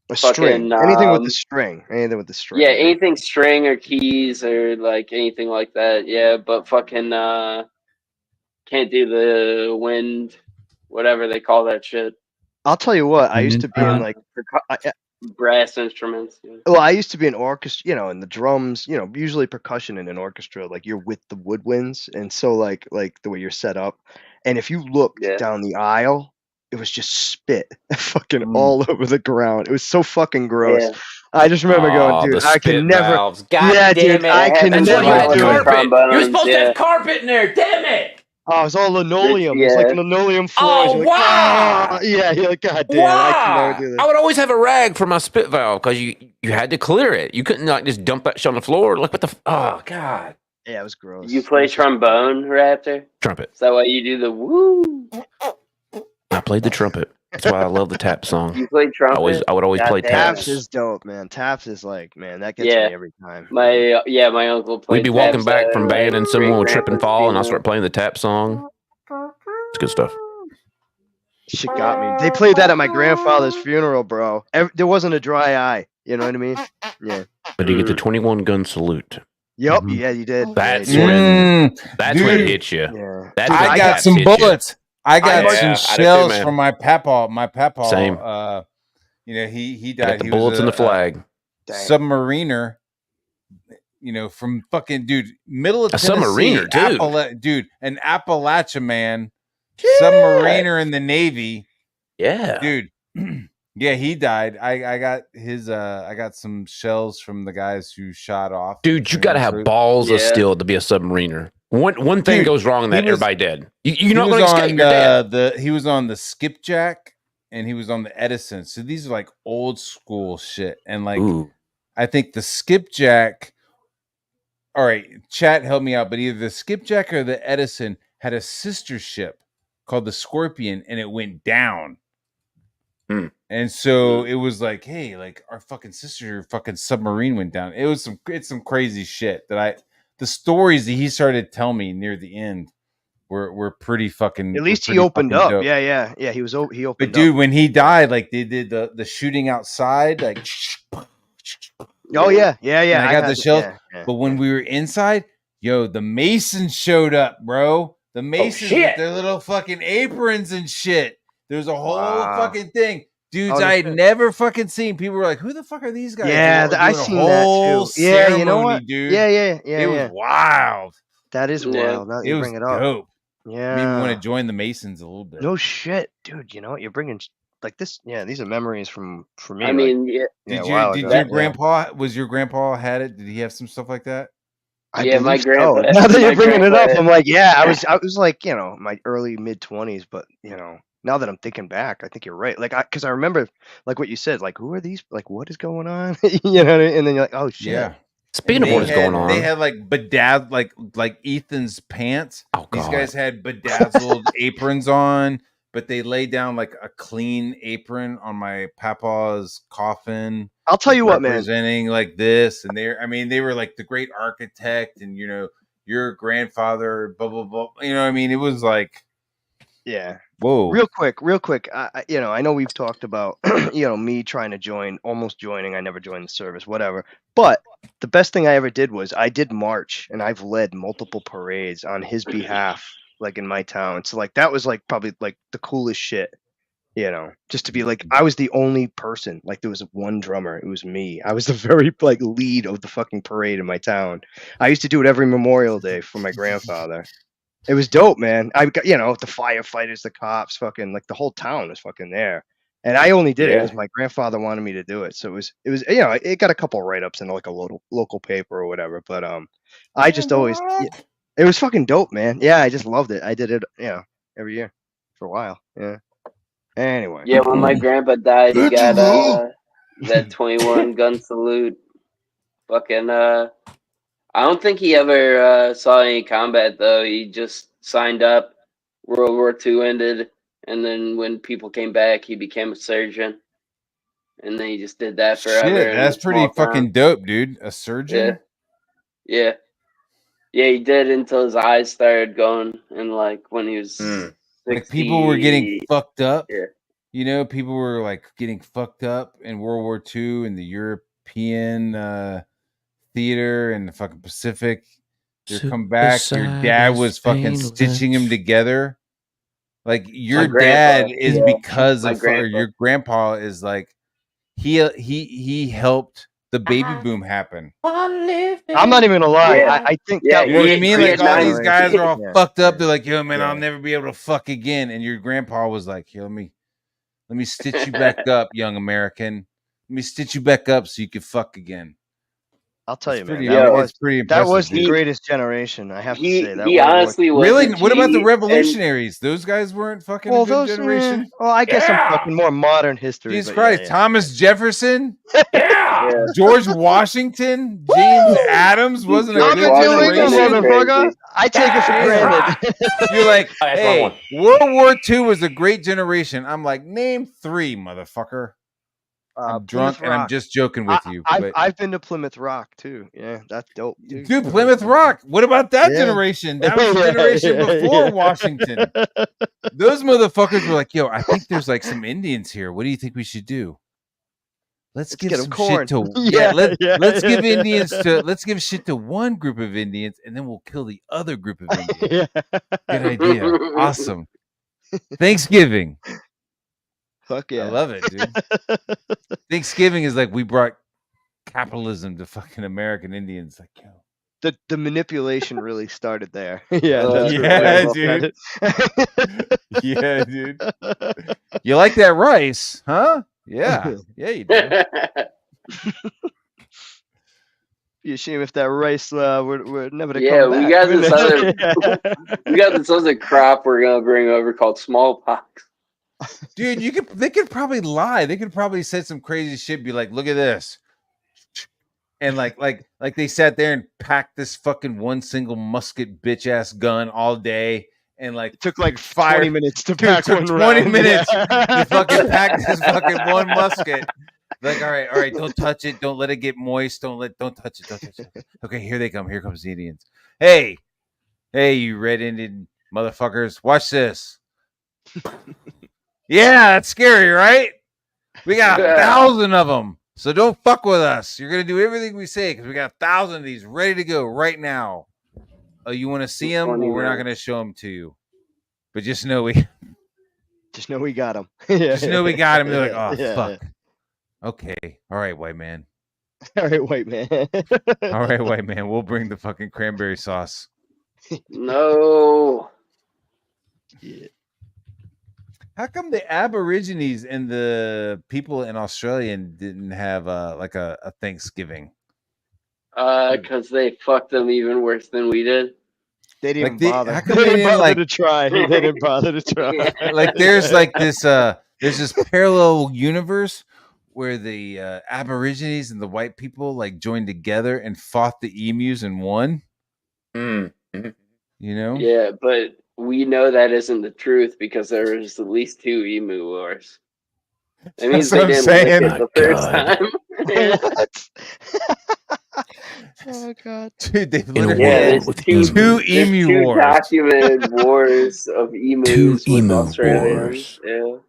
A string. Fucking, Anything with the string. Anything with the string. Yeah, anything string or keys or like anything like that. Yeah, but fucking can't do the wind, whatever they call that shit. I'll tell you what. I used to be in Instrument. like brass instruments. Yeah. Well, I used to be an orchestra, and the drums, usually percussion in an orchestra, like you're with the woodwinds, and so like the way you're set up, and if you looked Yeah. down the aisle, it was just spit fucking all over the ground. It was so fucking gross. Yeah. I just remember going, dude, the I spit can never. valves. God Yeah, damn dude, it. I can That's why you never had do it. carpet. You're supposed to have carpet in there. Damn it. Oh, it was all linoleum. It was like linoleum floors. Oh, You're like, wow. yeah, you're like, God damn, I can never Why? do this. I would always have a rag for my spit valve because you had to clear it. You couldn't like just dump that shit on the floor. Like what the? Oh God. Yeah, it was gross. You play trombone, Raptor? Trumpet. Is that why you do the woo? I played the trumpet. That's why I love the tap song. You play trumpet? I would always play Taps taps. is dope, man. Taps is like, man, that gets me every time. My uncle played We'd be walking taps, back from band and someone would trip and great-grandpa's fall, and I'll funeral. start playing the tap song. It's good stuff. Shit got me. They played that at my grandfather's funeral, bro. There wasn't a dry eye. You know what I mean? Yeah. But you get the 21 gun salute. Yep. Yeah, you did. That's Yeah, you when did. that's when it hits you. Yeah. That's I when got taps some hit you. bullets. I got Yeah, some I do too, shells man. from my papaw. My papaw, Same. He I got died. the He bullets was and the flag. submariner. From fucking middle of A Tennessee, submariner, dude. An Appalachia man, submariner in the Navy. Yeah, dude. Yeah, he died. I got his. I got some shells from the guys who shot off. Dude, you got to have balls of steel to be a submariner. One thing Dude, goes wrong, and that he was- everybody dead. You're He not was going to escape. on, You're dead. he was on the Skipjack and he was on the Edison. So these are like old school shit. And like, Ooh. I think the Skipjack. All right, chat, help me out. But either the Skipjack or the Edison had a sister ship called the Scorpion, and it went down. And so it was like, hey, like our fucking sister fucking submarine went down. It's some crazy shit that the stories that he started telling me near the end were pretty fucking. At least he pretty opened fucking up. dope. Yeah. He opened up. But dude, when he died, like they did the shooting outside, like. Oh yeah. And I got the shells. Yeah. But when we were inside, the Masons showed up, bro. The Masons with their little fucking aprons and shit. There's a whole fucking thing. Dudes, I had never fucking seen. People were like, "Who the fuck are these guys?" Yeah, I doing a seen that whole too. Yeah, you know ceremony, what? dude. Yeah. It was wild. That is wild. Now that It you was bring it up. dope. Yeah. Made me want to join the Masons a little bit. No shit, dude. You know what? You're bringing like this. Yeah, these are memories for me. I mean, Did a while your ago. grandpa? Was your grandpa had it? Did he have some stuff like that? Yeah, my believe so. grandpa. Now that my you're bringing it up, grandpa- I'm like, yeah, I was like, my early mid-20s, but now that I'm thinking back, I think you're right. Like, because I remember, like what you said, like, who are these? Like, what is going on? You know, and then you're like, oh shit. Yeah. Speaking of what is going on, they had like like Ethan's pants. Oh, These God. guys had bedazzled aprons on, but they laid down like a clean apron on my papa's coffin. I'll tell you what, man. Representing like this, and they were like the great architect, and your grandfather, blah blah blah. You know what I mean? It was like, yeah. whoa. Real quick. I know we've talked about, me trying to join, almost joining. I never joined the service, whatever. But the best thing I ever did was I did march, and I've led multiple parades on his behalf, like in my town. So like that was like probably like the coolest shit, just to be like, I was the only person. Like there was one drummer. It was me. I was the very like lead of the fucking parade in my town. I used to do it every Memorial Day for my grandfather. It was dope, man. I got, the firefighters, the cops, fucking like the whole town was fucking there. And I only did it because my grandfather wanted me to do it. So it was it got a couple write-ups in like a local paper or whatever. But I just always, it was fucking dope, man. Yeah, I just loved it. I did it, every year for a while. Yeah. Anyway. Yeah, when my grandpa died, he got that 21 gun salute. Fucking I don't think he ever saw any combat though. He just signed up. World War II ended, and then when people came back, he became a surgeon, and then he just did that forever. Shit, that's pretty fucking dope, dude. A surgeon. Yeah. He did until his eyes started going, and like when he was 60, like people were getting fucked up. Yeah. People were like getting fucked up in World War II in the European theater and the fucking Pacific. They come back. Your dad was fucking stitching them together. Like your dad is because of, or your grandpa is like, he helped the baby boom happen. I'm not even gonna lie. Yeah. I think Yeah, that You know was what I the mean? he Like had greatest all nine- these guys are all generation. fucked up. They're like, yo, man, Yeah. I'll never be able to fuck again. And your grandpa was like, here, let me stitch you back up, young American. Let me stitch you back up so you can fuck again. I'll tell It's you, man. pretty, That it's was pretty that impressive. was the dude. greatest generation. I have to say that he World War honestly was Really? a What about the G, revolutionaries? Those guys weren't fucking a good generation. Well, I guess I'm talking more modern history. Jesus but Christ. yeah. Thomas Jefferson, Yeah. George Washington, James Adams wasn't a George good Washington is generation. crazy. I take it for granted. You're like, Oh, that's the wrong hey, World War II was a great generation. I'm like, name 3, motherfucker. I'm drunk Plymouth and I'm Rock. just joking with you. But I've been to Plymouth Rock too. Yeah, that's dope. dude, Plymouth Rock. What about that Yeah. generation? That was the generation before Washington. Those motherfuckers were like, yo, I think there's like some Indians here. What do you think we should do? Let's give get 'em some corn. shit to Yeah, let's yeah. give Indians to let's give shit to one group of Indians and then we'll kill the other group of Indians. Good idea. Awesome. Thanksgiving. Fuck yeah. I love it, dude. Thanksgiving is like we brought capitalism to fucking American Indians. Like, yo. The manipulation really started there. Yeah, that's yeah, where it dude. started. Yeah, dude. You like that rice, huh? Yeah. Yeah, you do. Be a shame if that rice we're never to Yeah, come back. we got this other crop we're gonna bring over called smallpox. Dude, they could probably lie. They could probably say some crazy shit, be like, look at this. And like they sat there and packed this fucking one single musket bitch ass gun all day and like it took like fire 20 minutes to Dude, pack took one 20 round. minutes Yeah. to fucking pack this fucking one musket. Like, all right, don't touch it. Don't let it get moist. Don't touch it. Okay, here they come. Here comes the Indians. Hey, you red Indian motherfuckers. Watch this. Yeah, that's scary, right? We got 1,000 of them. So don't fuck with us. You're going to do everything we say because we got 1,000 of these ready to go right now. Oh, you want to see them? Well, we're not going to show them to you. But just know we got them. Just know we got him. They're like, oh, Yeah. fuck. Okay. All right, white man. All right, white man. All right, white man. We'll bring the fucking cranberry sauce. No. Yeah. How come the Aborigines and the people in Australia didn't have like a Thanksgiving? Because they fucked them even worse than we did. They didn't Like bother. how come They they didn't didn't bother like to try. They didn't bother to try. like there's like this there's this parallel universe where the Aborigines and the white people like joined together and fought the emus and won. Mm-hmm. You know? Yeah, but we know that isn't the truth because there was at least 2 emu wars. That means they That's didn't what I'm lick it the first time. Oh god. Dude, they In a literally Yeah, world there's with two, two emus. there's emu 2 wars. documented wars of emus Two with emu Australians. wars.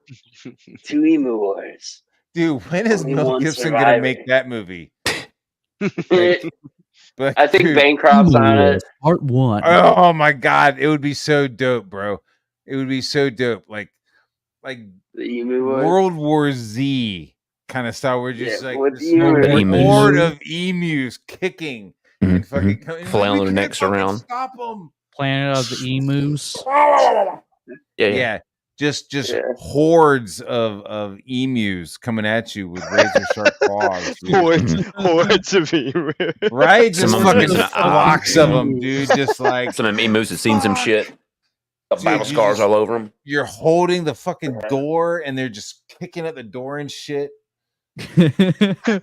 Yeah. 2 emu wars. Dude, when is Only Mel one Gibson gonna survivor. make that movie? Like, I think dude, Bancroft's Emu on it. Wars, Part 1. oh my god, it would be so dope, bro. It would be so dope. Like The emu wars. World War Z kind of style where just Yeah, like with this whole emus. horde of emus kicking and fucking coming. Flailing We their can't necks fucking around. Stop them. Planet of the Emus. Yeah. Just Yeah. hordes of emus coming at you with razor sharp claws. Dude. Hordes of emu. Right? Just Some of them fucking missing an eye. flocks of them, dude. Just like Some of them emus have seen some shit. Got Dude, battle you scars just- all over them. you're holding the fucking door and they're just kicking at the door and shit. Then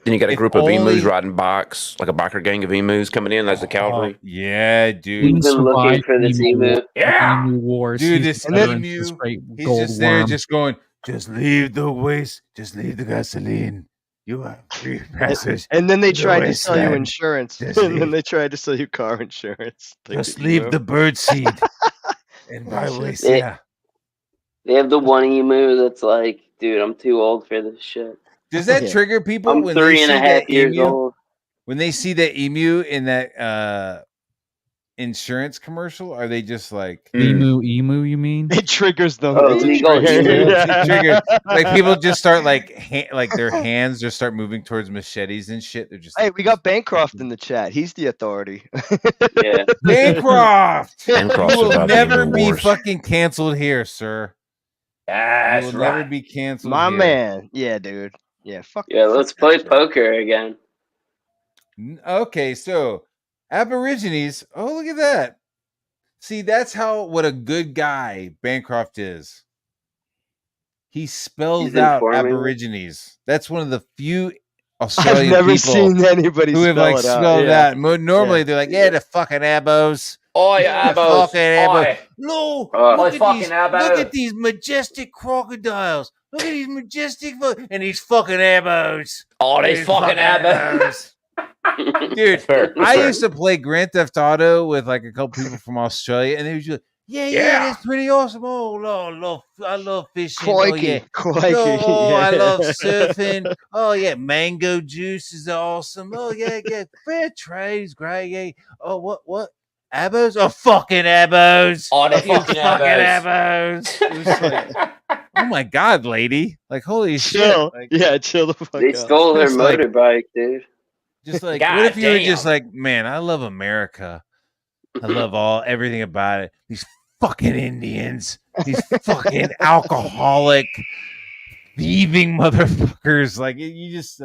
you got a If group of only- emus riding bikes, like a biker gang of emus coming in. That's the cavalry. Yeah, We've dude. been looking survived for this emu. Emu Wars. Dude, He's this a veteran emu, to this great he's gold just there worm. just going, just leave the waste, just leave the gasoline. You have free passage. And then they to the tried to sell you wasteland. insurance. Just And then leave. they tried to sell you car insurance. Like Just the leave emu. the bird seed and buy waste. It- Yeah. They have the one emu that's like, dude, I'm too old for this shit. Does that Yeah. trigger people I'm when 3 they and see a half that years emu? old. When they see that emu in that insurance commercial? Are they just like emu, you mean? It triggers them. Oh, It's a legal trigger. emu. it triggers like people just start like their hands just start moving towards machetes and shit. They're just Hey, we got Bancroft in the chat. He's the authority. Yeah. Bancroft. Bancroft's You will about never emu be wars. fucking canceled here, sir. That's you will right. never be canceled. My here. man. Yeah, dude. Yeah, fuck. Yeah, fuck let's that play shit. poker again. Okay, so Aborigines. Oh, look at that. See, that's what a good guy Bancroft is. He spells He's out informing. Aborigines. That's one of the few I've Australian never people seen anybody who have spell like it out. spelled Yeah. out. Normally they're like, yeah, the fucking abos. Oi, Yeah, the abos. fucking abos. Oi. No, Oi, look at fucking these. abos. Look at these majestic crocodiles. Look at these majestic and these fucking abos. Oh, these fucking abos. Dude, Fair. I Fair. used to play Grand Theft Auto with like a couple people from Australia, and they was just, yeah, that's pretty awesome. Oh, I love fishing. Oh, yeah. Crikey. Oh, I Yeah. love surfing. Oh, yeah, mango juice is awesome. Oh, yeah, fair trade is great. Yeah. Oh, what? Abos? Oh, fucking abos. Oh, they You fucking abos. It was like, oh my God, lady. Like, holy Chill. shit. Like, Yeah, chill the fuck They out. stole her It's like- motorbike, dude. Just like, God what if you were just damn. like, man, I love America. I love everything about it. These fucking Indians, these fucking alcoholic, thieving motherfuckers. Like you just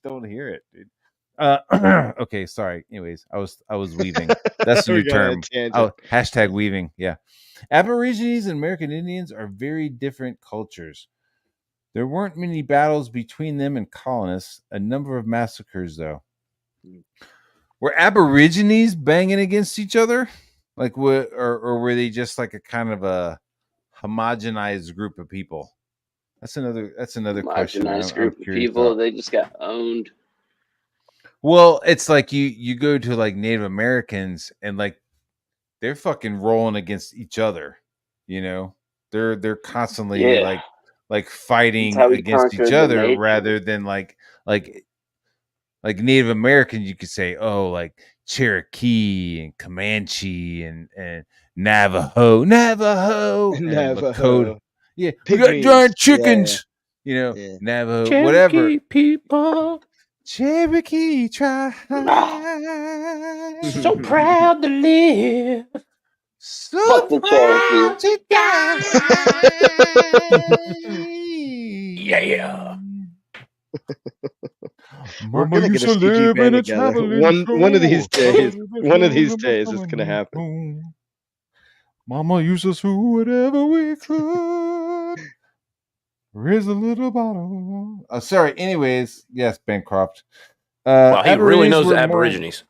don't hear it, dude. Okay, sorry. Anyways, I was weaving. That's the We new got on a term. tangent. Oh, hashtag weaving. Yeah. Aborigines and American Indians are very different cultures. There weren't many battles between them and colonists, a number of massacres, though. Were Aborigines banging against each other? Like, or were they just like a kind of a homogenized group of people? That's another question. Homogenized I'm group of curious people. about. They just got owned. Well, it's like you go to like Native Americans and like they're fucking rolling against each other. You know, they're constantly Yeah. like fighting That's how we against each conquered the other nature. rather than like Native Americans. You could say, oh, like Cherokee and Comanche and Navajo, and Lakota. Navajo. Yeah, we got Pygmies. giant chickens. You know, Yeah. Navajo, whatever. Cherokee people, Cherokee tribe. so proud to live. So Fuck the proud to die. Yeah. We're Mama gonna used get a to CG live band in a together. traveling One of these show. days. One of these days it's gonna happen. Mama used to do whatever we could. Raise a little bottle. Sorry. Anyways, yes, Bancroft. Wow, he really Aborigines knows were the more- Aborigines.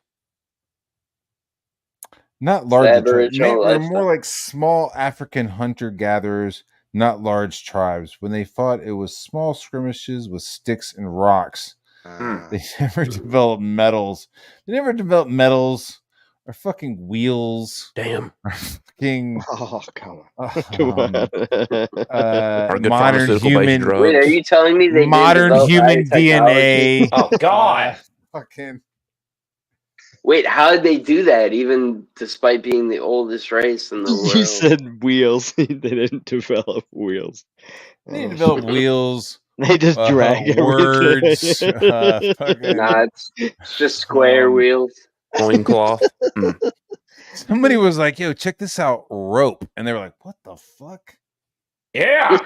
Not larger tribes. Aboriginal They're lifestyle. more like small African hunter-gatherers, not large tribes. When they fought, it was small skirmishes with sticks and rocks. They never developed medals. They never developed medals or fucking wheels. Damn. Or fucking Oh, come on. Come on. Or good modern pharmaceutical-based human drugs. Wait, are you telling me they modern didn't develop human higher technology? DNA. Oh, God. Fucking Wait, how did they do that? Even despite being the oldest race in the world. You said wheels. They didn't develop wheels. they didn't develop wheels. They just drag words. everything. Fucking, Nah, it's just square wheels. Loincloth. somebody was like, "Yo, check this out, rope," and they were like, "What the fuck?" Yeah.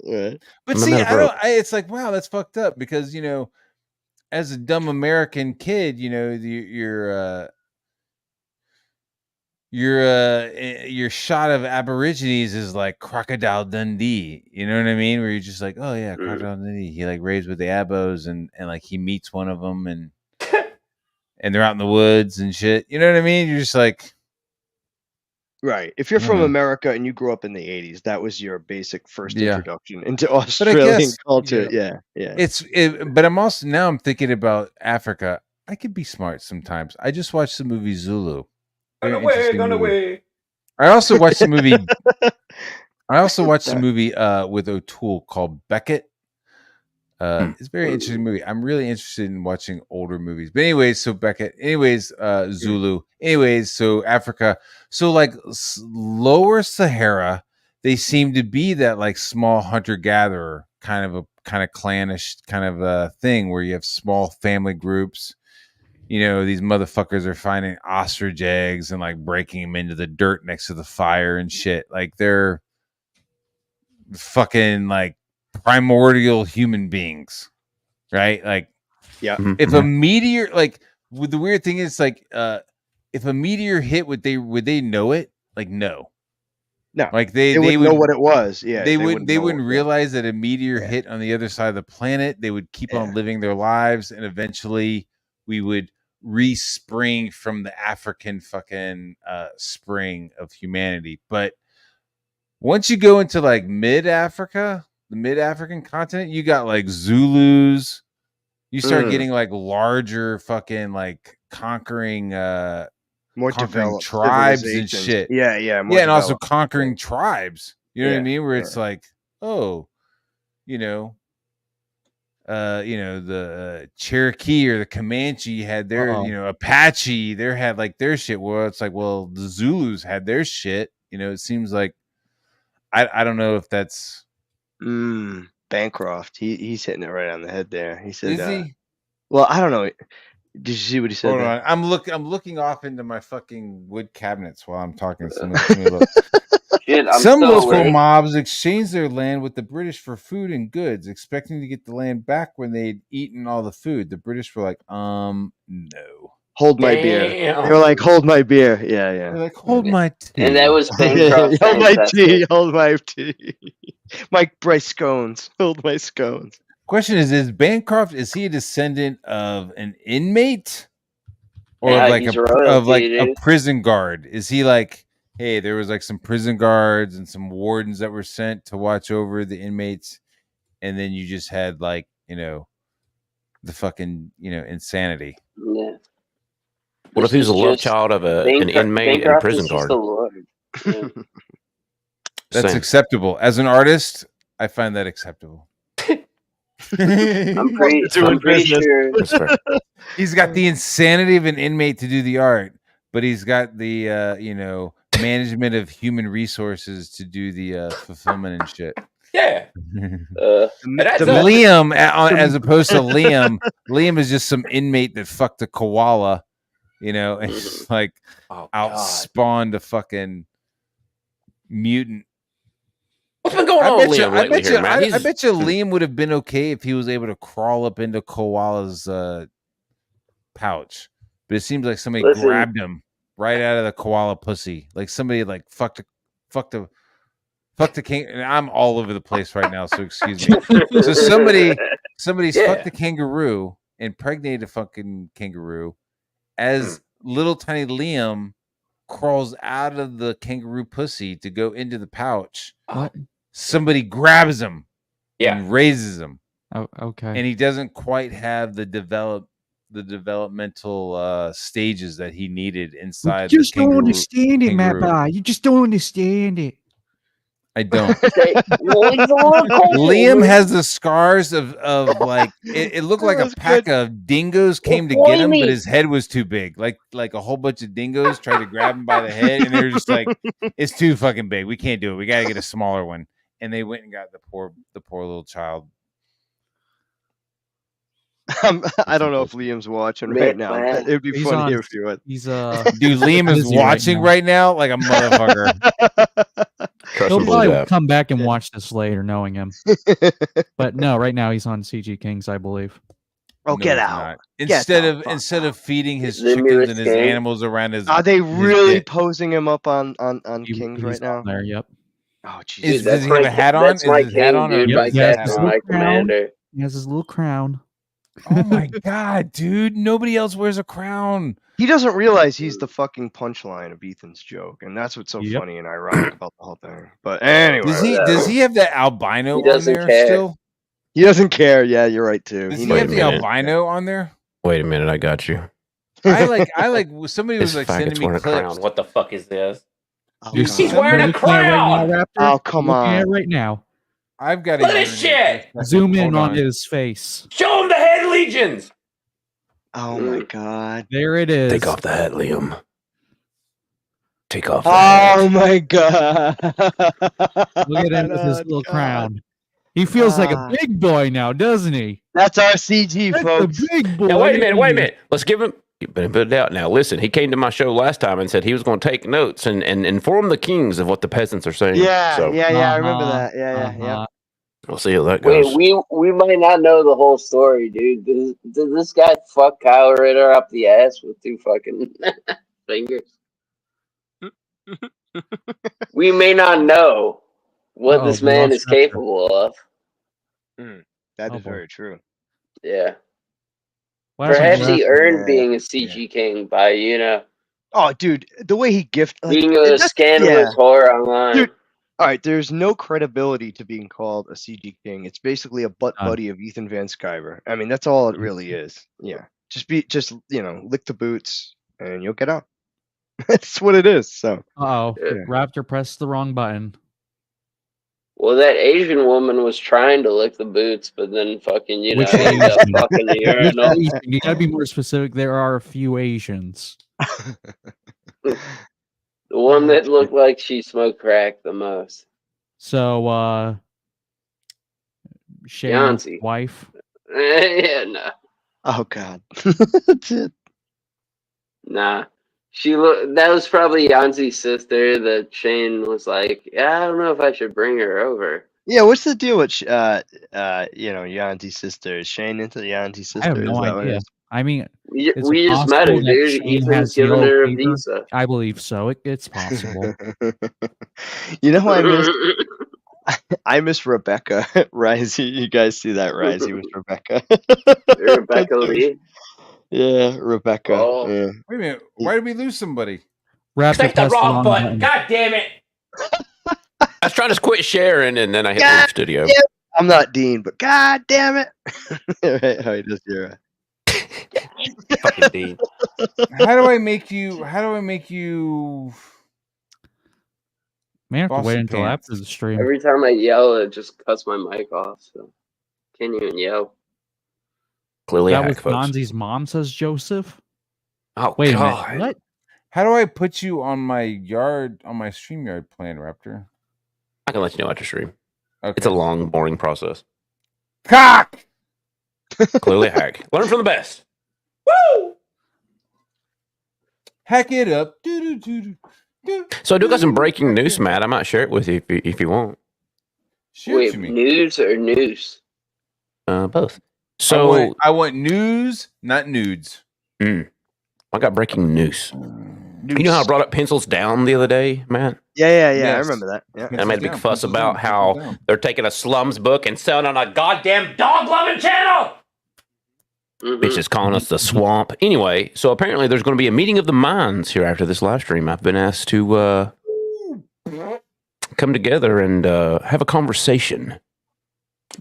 Right. But I'm see, out of rope. it's like, wow, that's fucked up because as a dumb American kid, your shot of Aborigines is like Crocodile Dundee. You know what I mean? Where you're just like, oh yeah, Crocodile Dundee. He like raised with the Abos and like he meets one of them and they're out in the woods and shit. You know what I mean? You're just like, Right. If you're from Yeah. America and you grew up in the 80s, that was your basic first Yeah. introduction into but I Australian guess culture. Yeah. but I'm also now I'm thinking about Africa. I could be smart sometimes. I just watched the movie Zulu. Very interesting movie. I also watched the movie. I also watched the movie with O'Toole called Beckett. It's a very interesting movie. I'm really interested in watching older movies. But anyways, so Becca. Anyways, Zulu. Anyways, so Africa. So like lower Sahara, they seem to be that like small hunter gatherer kind of clannish kind of a thing where you have small family groups. You know, these motherfuckers are finding ostrich eggs and like breaking them into the dirt next to the fire and shit. Like they're fucking like primordial human beings, right? Like, Yeah. if a meteor, like, the weird thing is, like, if a meteor hit, would they know it? Like, no, No. like They wouldn't know what it was. Yeah. they wouldn't know wouldn't what- realize that a meteor Yeah. hit on the other side of the planet. They would keep on Yeah. living their lives, and eventually we would respring from the African fucking spring of humanity. But once you go into like mid Africa, the mid African continent, you got like Zulus. You start getting like larger fucking like conquering more conquering developed tribes and civilizations. shit. Yeah, more Yeah, and also developed. conquering tribes. You know what I Yeah, mean? Where yeah. it's like, oh, you know, the Cherokee or the Comanche had their, Apache, they had like their shit. Well, it's like, well, the Zulus had their shit. You know, it seems like I don't know if that's Bancroft. He's hitting it right on the head there. He said, is he? Well, I don't know. Did you see what he said? Hold there? on. I'm looking off into my fucking wood cabinets while I'm talking. Let me look. Shit, I'm Some so local awake. mobs exchanged their land with the British for food and goods, expecting to get the land back when they'd eaten all the food. The British were like, no. Hold my beer. Damn. They were like, hold my beer. Yeah, yeah. They're like, hold my tea. And that was Bancroft's hold my ancestor. tea. Hold my tea. my scones. Hold my scones. Question is Bancroft, is he a descendant of an inmate? Or Yeah, of like he's a royalty, a dude. prison guard? Is he like, hey, there was like some prison guards and some wardens that were sent to watch over the inmates, and then you just had like, the fucking, insanity. Yeah. What if This he was a is love just child of an inmate and a Bancroft prison is just guard? a lord. Yeah. That's Same. acceptable. As an artist, I find that acceptable. I'm pretty sure. That's fair. He's got the insanity of an inmate to do the art, but he's got the management of human resources to do the fulfillment and shit. Yeah. That's Liam, as opposed to Liam is just some inmate that fucked a koala, and just like outspawned a fucking mutant. What's been going on with Liam I lately bet here, you, man? I bet you Liam would have been okay if he was able to crawl up into koala's pouch, but it seems like somebody grabbed him right out of the koala pussy, like somebody like fucked the king. And I'm all over the place right now, so excuse me. So somebody's fucked the kangaroo, impregnated a fucking kangaroo, as little tiny Liam crawls out of the kangaroo pussy to go into the pouch. What? Somebody grabs him and raises him. Oh, okay. And he doesn't quite have the developmental stages that he needed inside. You just don't kangaroo. understand it, Matt Bai. You just don't understand it. I don't. Well, he's a little cold. Liam has the scars of like it looked like a pack of dingoes came to get him, but his head was too big. Like a whole bunch of dingoes tried to grab him by the head, and they're just like, it's too fucking big. We can't do it. We got to get a smaller one. And they went and got the poor little child. I don't know if Liam's watching right now. It would be funny if he would. He's dude, Liam is busy watching right now like a motherfucker. He'll probably come back and watch this later, knowing him. But no, right now he's on CG Kings, I believe. Oh, No, get he's out! not. Instead of feeding his chickens and his animals around his, are they his really dick. posing him up on Kings right now? There, yep. Oh, Jesus. Does he have a hat on? That's Is my his hat king, on? dude. Or My is his hat Captain, on? my commander. He has his little crown. Oh my god, dude! Nobody else wears a crown. He doesn't realize he's the fucking punchline of Ethan's joke, and that's what's so funny and ironic about the whole thing. But anyway, Does he have that albino He on doesn't there care. still? He doesn't care. Yeah, you're right too. Does he have the albino on there? Wait a minute, I got you. I like somebody was This like faggot's sending me wearing a crown. clips. What the fuck is this? You're He's wearing a crown. Oh, come Looking at on. it right now. I've got Look at this shit. Zoom in on his face. Show him the head legions. Oh my god. There it is. Take off the hat, Liam. Take off the Oh my god. Look at him with his little crown. He feels like a big boy now, doesn't he? That's our CG, That's folks. a big boy. Now, wait a minute. Let's give him. Put it out now. Listen, he came to my show last time and said he was going to take notes and inform the kings of what the peasants are saying. Yeah, so, I remember that. Yeah. We'll see how that goes. Wait, we might not know the whole story, dude. Did this guy fuck Kyle Ritter up the ass with 2 fucking fingers? We may not know what this man is capable of. That is very true. Yeah. Why Perhaps he earned Yeah. being a CG king by, Oh, dude, the way he gifted being a scandalous whore online. Dude, all right, there's no credibility to being called a CG king. It's basically a butt buddy of Ethan Van Sciver. I mean, that's all it really is. Yeah, just lick the boots and you'll get out. That's what it is. So. Raptor pressed the wrong button. Well, that Asian woman was trying to lick the boots, but then fucking, ended up fucking the urinal. You gotta be more specific. There are a few Asians. The one that looked like she smoked crack the most. So, Shane's Yancy. wife. Yeah, no. Oh God. Nah. That was probably Yanzi's sister that Shane was like, yeah, I don't know if I should bring her over. Yeah, what's the deal with Yanti's sister? Is Shane into Yanti's sister? I have no Is that what it idea. is? I mean, We is just it met her, possible that dude. Shane Ethan's has giving yellow her a fever? visa. I believe so. It's possible. You know who I miss? I miss Rebecca. Risey, you guys see that Risey with Rebecca? Rebecca Lee. Yeah, Rebecca. Oh. Yeah. Wait a minute. Why did we lose somebody? Raptor Click the pressed wrong button. God damn it. I was trying to quit sharing and then I hit the studio. Yeah, I'm not Dean, but God damn it! How he does your Fucking Dean. How do I make you? May have to wait Boston until pants. after the stream. Every time I yell, it just cuts my mic off. So can't even yell. Clearly, That hack, was folks. Gonzi's mom, says Joseph. Oh, Wait a God. minute. What? How do I put you on my StreamYard plan, Raptor? I can let you know after stream. Okay. It's a long, boring process. Cock! Clearly, hack. Learn from the best. Woo! Hack it up. So I do got some breaking news, Matt. I might share it with you if you want. Share it Wait, to me. news or noose? Both. So I want news, not nudes. I got breaking news. You know how I brought up pencils down the other day, Matt? Yeah. I Yes. remember that. Yeah. And I made a big down, fuss pencils about down, how pencils down. they're taking a slums book and selling on a goddamn dog-loving channel. Bitch is calling us the swamp. Anyway, so apparently there's going to be a meeting of the minds here after this live stream. I've been asked to come together and have a conversation.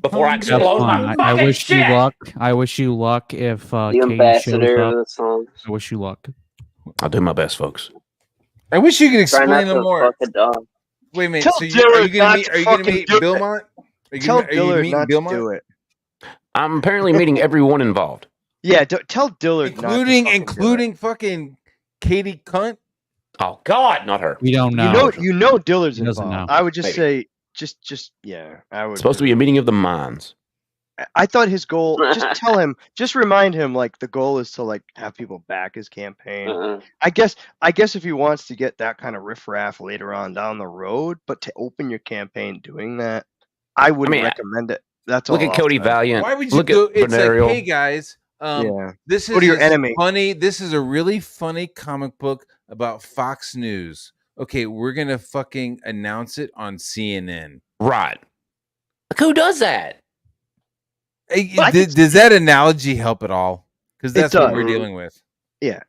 Before I explode my I fucking wish shit. you luck. I wish you luck if The Kane shows ambassador of up. the song. I wish you luck. I'll do my best, folks. I wish you could Try not explain them to more. fuck a dog. Wait a minute. Tell So are you Dillard gonna not meet? to Are you gonna fucking meet do it. Billmont? Tell Are you Dillard meeting not Billmont? to do it. I'm apparently meeting everyone involved. Yeah, tell Dillard including fucking Katie Cunt. Oh God, not her. We don't not know. You know Dillard's He doesn't involved. know. I would just Maybe. say, just yeah. I would. It's supposed to be a meeting of the minds. I thought his goal. Just tell him. Just remind him. Like the goal is to like have people back his campaign. I guess if he wants to get that kind of riffraff later on down the road, but to open your campaign doing that, I wouldn't recommend it. That's all. Look at Cody Valiant. Why would you Look go? at It's Venereal. like, hey guys, Yeah. this Go to your is enemy. funny. This is a really funny comic book about Fox News. Okay, we're gonna fucking announce it on CNN. Right. Like, who does that? Hey, does that analogy help at all? Because that's what does. we're dealing with. Yeah.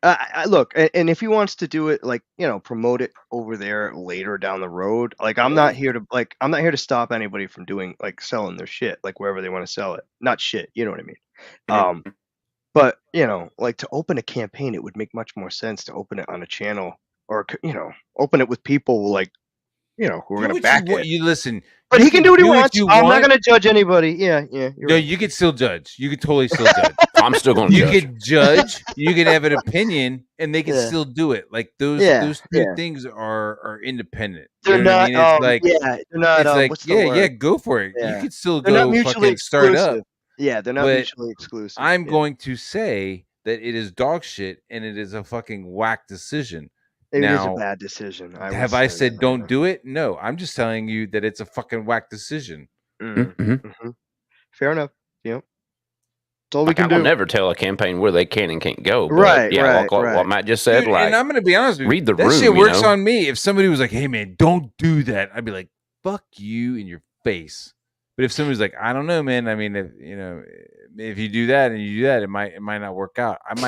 Look, and if he wants to do it, like promote it over there later down the road. Like I'm not here to stop anybody from doing like selling their shit, like wherever they want to sell it. Not shit, you know what I mean? But like to open a campaign, it would make much more sense to open it on a channel or open it with people like who are Do going to what back you want. it. You listen. But You he can do what he wants. you I'm not want. going to judge anybody. Yeah. You're No, right. you could still judge. You could totally still judge. I'm still going to You judge. could judge. You could have an opinion, and they can Yeah. still do it. Like those two things are independent. They're You know what I not. mean? It's like They're not. it's like What's the word? go for it. Yeah. You could still They're not go mutually fucking start up. exclusive. Yeah, they're not But mutually exclusive. I'm going to say that it is dog shit and it is a fucking whack decision. It is a Now, bad decision. have I said don't do it? No, I'm just telling you that it's a fucking whack decision. Fair enough. Yep. That's all we Like, can I will do. never tell a campaign where they can and can't go. But Right, yeah, right, like what right. Matt just said. Dude, Like, and I'm gonna be honest with you, read the that room. shit works you know? on me. If somebody was like, "Hey man, don't do that," I'd be like, "Fuck you in your face." But if somebody's like, "I don't know, man. I mean, if you do that and you do that, it might not work out." I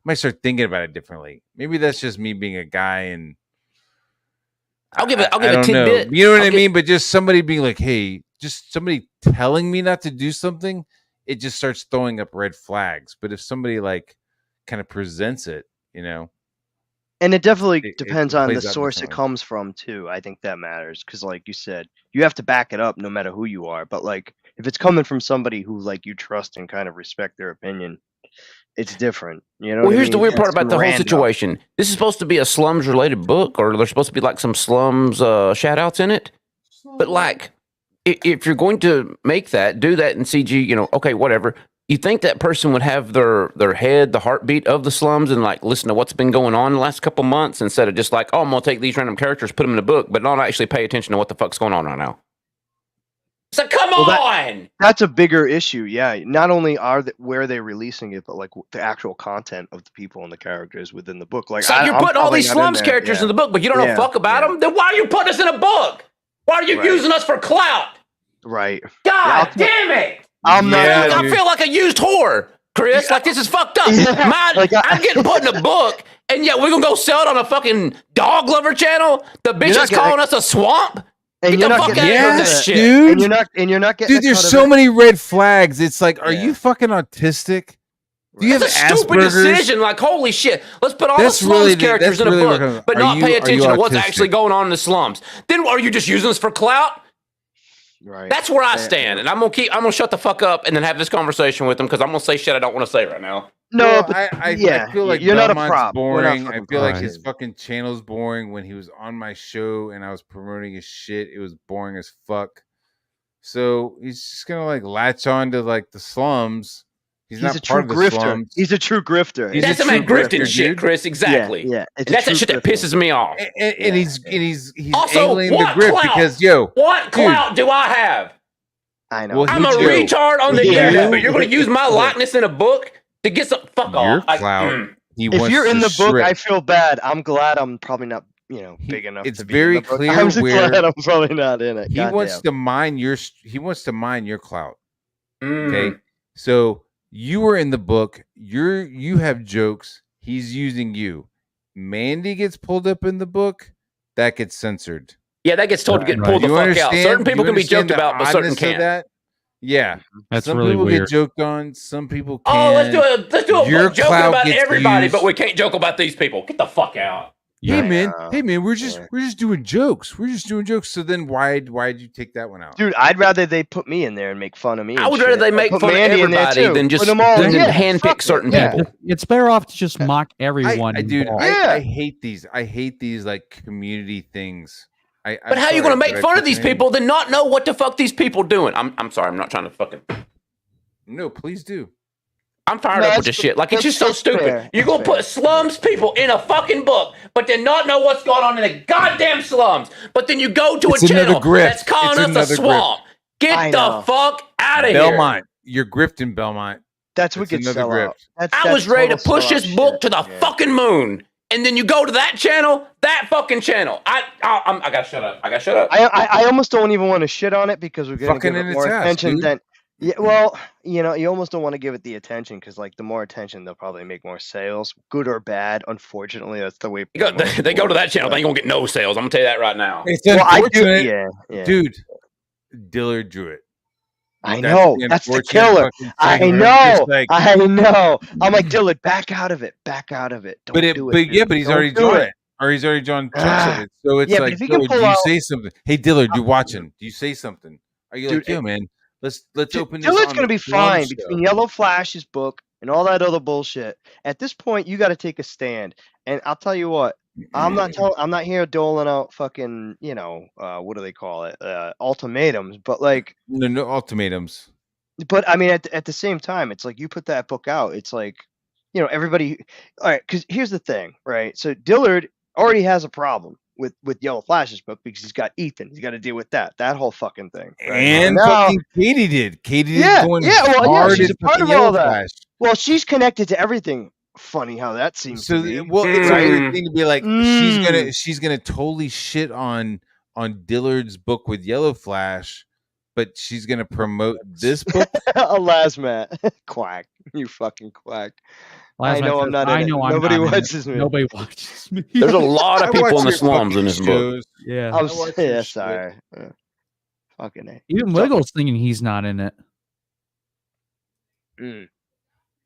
might start thinking about it differently. Maybe that's just me being a guy, and I'll give it. I'll I give a don't know. tidbit. You know what I I'll mean? But just somebody being like, "Hey," just somebody telling me not to do something, it just starts throwing up red flags. But if somebody like kind of presents it, And it definitely it depends on the plays out source it differently. comes from too. I think that matters because, like you said, you have to back it up no matter who you are. But like, if it's coming from somebody who like you trust and kind of respect their opinion, it's different. You know. Well, what I here's the mean? weird part It's about the whole random. situation. This is supposed to be a slums related book, or there's supposed to be like some slums shout outs in it. But like, if you're going to make that, do that in CG, okay, whatever. You think that person would have their head, the heartbeat of the slums, and like listen to what's been going on the last couple months instead of just like, oh, I'm gonna take these random characters, put them in a book, but not actually pay attention to what the fuck's going on right now. So come on. That's a bigger issue. Yeah. Not only where are they releasing it, but like the actual content of the people and the characters within the book. Like, So you're I'm putting all probably these not in slums there. characters Yeah. in the book, but you don't know Yeah, fuck about them. Then why are you putting us in a book? Why are you Right. using us for clout? Right. God damn it! I'm not. I feel like a used whore, Chris. Like this is fucked up. Yeah, I'm getting put in a book, and yet we're gonna go sell it on a fucking dog lover channel. The bitch You're not is calling getting- us a swamp. And Get you're the not fuck out getting of here with cut this of shit. dude. And you're not getting. Dude, a there's cut of so it. many red flags. It's like, are you fucking autistic? Do you have That's a stupid Asperger's? decision. Like, holy shit. Let's put all That's the slums really the- characters that's in a really what book, comes- but are not you- pay are you attention to what's autistic? actually going on in the slums. Then are you just using this for clout? Right. That's where I stand, and I'm gonna shut the fuck up and then have this conversation with them because I'm gonna say shit I don't want to say right now. No, Well, but I feel like you're not a Belmont's prop. We're not boring. I fucking feel like props. his fucking channel's boring. When he was on my show and I was promoting his shit, it was boring as fuck. So he's just gonna like latch on to like the slums. He's not a part true of the grifter. slums. He's a true grifter. He's That's a some true grifting grifter, shit, dude. Chris. Exactly. Yeah. And that's that shit that pisses me off. And he's Also, angling the what grip clout? because What dude. clout do I have? I know. Well, I'm a you do. retard on the You internet, do. but you're gonna use my likeness in a book to get some fuck Your off. clout. He If wants you're in to the book, strip. I feel bad. I'm glad I'm probably not, big enough it's to be very in the book. clear I'm just where glad I'm probably not in it. he wants Goddamn. to mine your clout. Mm. Okay, so you were in the book. You have jokes. He's using you. Mandy gets pulled up in the book. That gets censored. Yeah, that gets told to get pulled the You fuck out. understand- Certain people you can be understand joked the about, but certain oddness of can't. that? Yeah, That's some really people weird. get joked on. Some people can. Oh, let's do a Your book joking clout about gets everybody, used. but we can't joke about these people. Get the fuck out. Hey man, know. we're just doing jokes. We're just doing jokes. So then why'd you take that one out? Dude, I'd rather they put me in there and make fun of me. I and would shit. rather they make Put fun of Mandy in there, everybody too. than just Put them all in. than Yeah, handpick fuck it, certain yeah. people. It's better off to just mock everyone. Dude, involved. I hate these. I hate these like community things. But how are you going to make fun of these people then not know what the fuck these people doing? I'm sorry, I'm not trying to fucking. No, please do. I'm fired up with this shit. Like, it's just so stupid. fair. You're going to put slums people in a fucking book, but then not know what's going on in the goddamn slums. But then you go to It's a channel another grift. that's calling It's us a another swamp. Get I the know. fuck out of here. Belmont, you're grifting Belmont. That's what It's gets another sell grift. out. That's, I that's was ready to total push sellout this shit. book to the Yeah. fucking moon. And then you go to that channel, that fucking channel. I gotta shut up. I gotta shut up. I almost don't even want to shit on it because we're gonna Fucking give in it its more ass, attention dude. than. Yeah, well, you almost don't want to give it the attention because, like, the more attention, they'll probably make more sales, good or bad. Unfortunately, that's the way. They go to that channel, they ain't gonna get no sales. I'm gonna tell you that right now. It's Well, I do. unfortunate, Yeah. dude. Dillard drew it. I know. That's the killer. I know. I know. I'm like, Dylan, back out of it. Back out of it. Don't do it. But dude. he's Don't already do drawn it. it. or he's already drawn chunks of it. So it's Yeah, but like, if he can Dillard, pull do you out- say something? Hey, Dillard, you're watching. Do you say something? Are you like, Dude, yo, man, let's open this Dillard's on gonna the be Slum fine Show. between Yellow Flash's book and all that other bullshit. At this point, you got to take a stand. And I'll tell you what, I'm not here doling out fucking, what do they call it, ultimatums. But like, No ultimatums. but I mean, at the same time, it's like you put that book out. It's like, everybody. All right, because here's the thing, right? So Dillard already has a problem with Yellow Flash's book because he's got Ethan. He's got to deal with that whole fucking thing. Right? And now, fucking Katie did. Katie yeah, did going well, she's at a part fucking of Yellow all that. Flash. Well, she's connected to everything. Funny how that seems So to be. well, it's a weird thing to be like Mm. she's gonna totally shit on Dillard's book with Yellow Flash, but she's gonna promote this book. Alas, Matt, quack! You fucking quack! Last I know night I'm not says, in I it. know I'm Nobody not in it. watches me. Nobody watches me. There's a lot I of people watch in the your slums fucking in this book. Yeah. shows. I I'm watch your yeah, shit. sorry. Fucking A. Even Wiggles thinking he's not in it.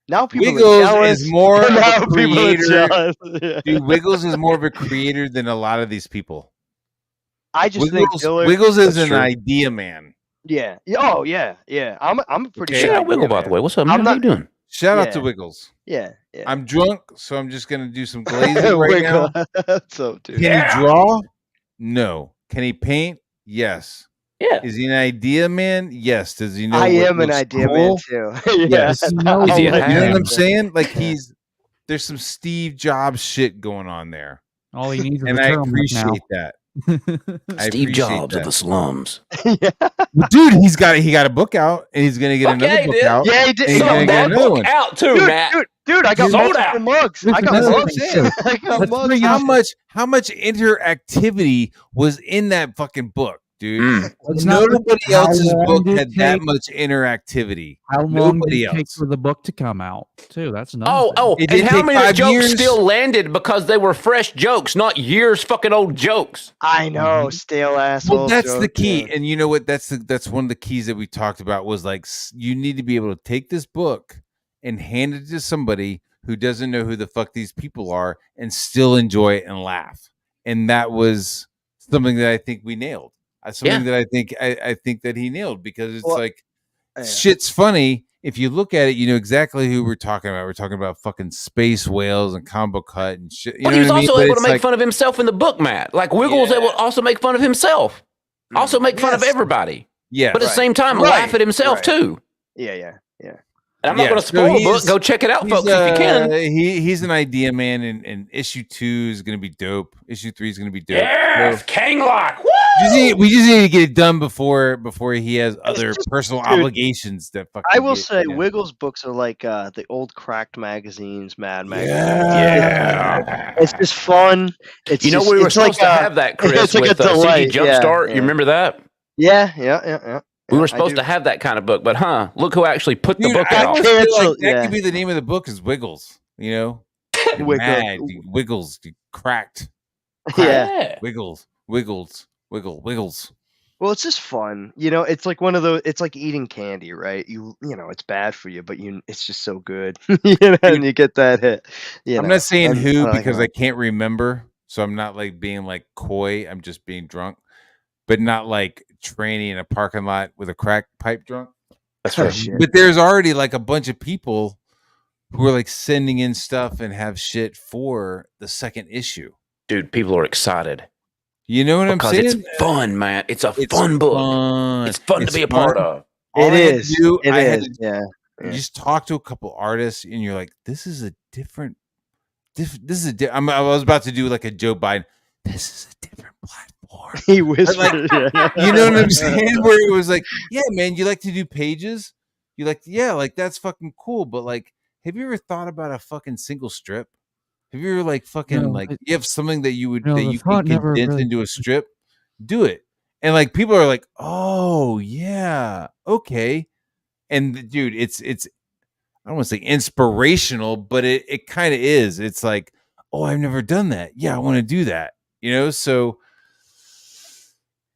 Now people are Wiggles jealous. is more of Now a people are creator. jealous. Yeah. Dude, Wiggles is more of a creator than a lot of these people. I just think Dillard. Wiggles is That's an true. idea man. Yeah. Oh yeah. Yeah. I'm a pretty Okay. good Shout out idea, Wiggle, by man. the way. What's up, I'm man? How not. you doing? Shout out to Yeah. Wiggles. Yeah. Yeah. I'm drunk, so I'm just gonna do some glazing right now. Wiggle. So dude. Can he draw? No. Can he paint? Yes. Yeah. Is he an idea man? Yes. Does he know? I what am an looks idea cool? man too. Yes. He knows Is he a what You know hack? what I'm doing. saying? Like there's some Steve Jobs shit going on there, All he needs is and a I turtleneck now. appreciate that. I Steve appreciate Jobs of that. the slums. Dude, he got a book out, and he's gonna get Fuck another yeah, he book did. out. Yeah, he did. And he's Sold gonna get that another book one. out too, Matt. Dude, I got Sold multiple out. mugs. Here's I got another mugs. thing, too. I got Let's mugs. bring How much interactivity was in that fucking book, dude? Let's not forget Nobody how else's long book did it had that take- much interactivity. How long did Nobody it take else. for the book to come out, too? That's another thing. Oh, It and didn't how take many of the 5 jokes years. still landed because they were fresh jokes, not years fucking old jokes? I know, stale asshole. Well, that's the joke, key, yeah. and you know what? That's one of the keys that we talked about was like you need to be able to take this book and hand it to somebody who doesn't know who the fuck these people are and still enjoy it and laugh. And that was something that I think we nailed. Something that I think that he nailed because it's like shit's funny. If you look at it, you know exactly who we're talking about. We're talking about fucking space whales and combo cut and shit. You But know he was what I mean? also But able to it's make like, fun of himself in the book, Matt. Like Wiggles able to also make fun of himself. Also make fun of Yes. everybody. yeah, But at the same time, Right. laugh at himself too. Yeah. And I'm not Yeah, going to so spoil the book. he's- Go check it out, he's, folks, if you can. He's an idea man, and issue 2 is going to be dope. Issue 3 is going to be dope. Yes, So, Kanglock. Woo! we just need to get it done before he has other just- personal dude, obligations that fucking. I will get, say, you know. Wiggles books are like the old cracked magazines, Mad magazines. Yeah. It's just fun. It's You know, just, we were it's like supposed to have that, Chris, it's like with a delight. CD Jumpstart. You remember that? Yeah. We were I supposed do. to have that kind of book, but look who actually put the Dude, book I out. almost feel like Cancel- that yeah. could be the name of the book is Wiggles. You know, Wiggle- mad Wiggles, cracked, Yeah. Wiggles. Well, it's just fun. It's like one of those. It's like eating candy, right? You know, it's bad for you, but it's just so good. And you get that hit. I'm not saying and who I like because that. I can't remember, so I'm not like being like coy. I'm just being drunk, but not like training in a parking lot with a crack pipe drunk. That's Oh, right. shit. But there's already like a bunch of people who are like sending in stuff and have shit for the second issue. Dude, people are excited. You know what Because I'm saying? it's fun, man. It's a It's fun book. fun. It's fun It's to be a fun. part of. All It I had to is. do- It I had is. to- Yeah. You just talk to a couple artists and you're like, this is a different. This is a. I was about to do like a Joe Biden. This is a different platform. He whispered. Like, you know what I'm saying? Where it was like, yeah, man, you like to do pages. You like, yeah, like that's fucking cool. But like, have you ever thought about a fucking single strip? Have you ever like fucking No, like you have something that you would no, that the you thought can never condense really- into a strip? Do it. And like people are like, oh yeah, okay. And dude, it's I don't want to say inspirational, but it kind of is. It's like, oh, I've never done that. Yeah, I want to do that. You know, so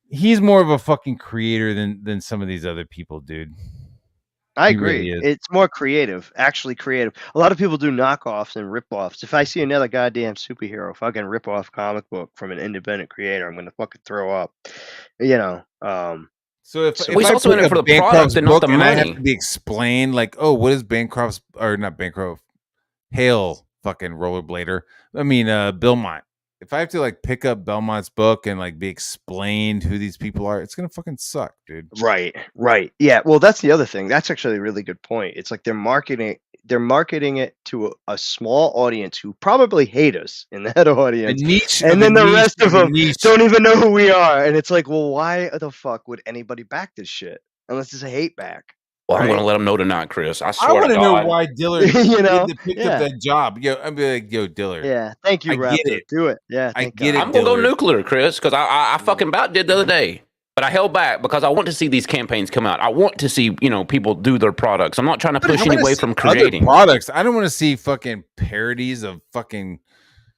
he's more of a fucking creator than some of these other people, dude. I He agree. really is. It's more creative, actually creative. A lot of people do knockoffs and rip-offs. If I see another goddamn superhero fucking rip-off comic book from an independent creator, I'm gonna fucking throw up. You know. So if Well, he's I also in pick it for up the product Bancroft's and not book the and I have money. to be explained, like, oh, what is Bancroft's or not Bancroft? Hail fucking rollerblader. I mean, Belmont. If I have to like pick up Belmont's book and like be explained who these people are, it's gonna fucking suck, dude. Right. Yeah. Well, that's the other thing. That's actually a really good point. It's like they're marketing it to a small audience who probably hate us in that audience, and then the rest of them don't even know who we are. And it's like, well, why the fuck would anybody back this shit unless it's a hate back? Well, I'm right? going to let them know tonight, Chris. I I swear want to to know God. why Dillard picked Yeah. up that job. Yo, I'd be like, yo, Dillard. Yeah. Thank you, I Raptor. get it. Do it. Yeah. I Thank get God. it. I'm going to go Dillard. nuclear, Chris, because I fucking about did the other day. But I held back because I want to see these campaigns come out. I want to see, people do their products. I'm not trying to But I push wanna any way see from other creating. products. I don't want to see fucking parodies of fucking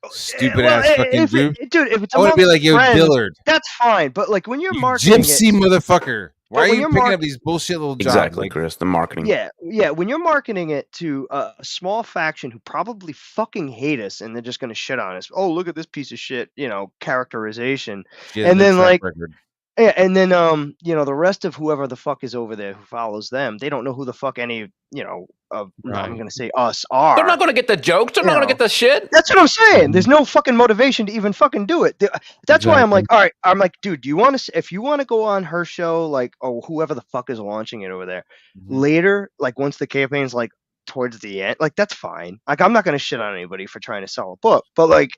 stupid ass fucking dude. Dude, if it's I want to be like, yo, friends, Dillard, that's fine. But like when you're you marketing gypsy motherfucker. Why are when you you're picking up these bullshit little jobs? Exactly, Like, Chris. The marketing. yeah, when you're marketing it to a small faction who probably fucking hate us and they're just gonna shit on us. Oh, look at this piece of shit, characterization. she has And no then track like record. yeah, and then the rest of whoever the fuck is over there who follows them, they don't know who the fuck any, I'm Right. gonna say us are. They're not going to get the jokes. They're You not going to know. get the shit. That's what I'm saying. There's no fucking motivation to even fucking do it. That's why I'm Exactly. like, all right. I'm like, dude, do you want to? If you want to go on her show, like, or whoever the fuck is launching it over there later, like once the campaign's like towards the end, like that's fine. Like I'm not gonna shit on anybody for trying to sell a book, but like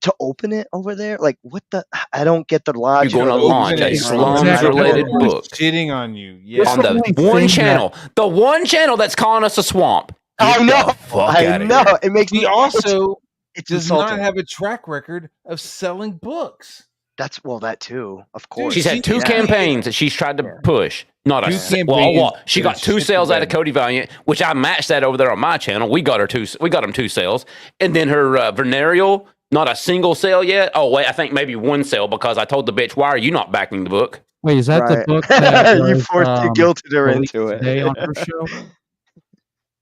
to open it over there, like what the? I don't get the logic. You're going to of launch opening a it. slums-related Everyone's book shitting on you. Yeah. on the only one thing channel. The one channel that's calling us a swamp. I Get know. the fuck I outta know. here. It makes He me also It's does insulting. not have a track record of selling books. That's that too, of course. She's had two campaigns that she's tried to push. Not a Two well, campaigns she got is 2 shit sales to out of them. Cody Valiant, which I matched that over there on my channel. We got them 2 sales, and then her venereal, not a single sale yet. Oh wait, I think maybe 1 sale because I told the bitch, why are you not backing the book? Wait, is that the Right. book that You was, forced, you guilted her released into it. today on her show?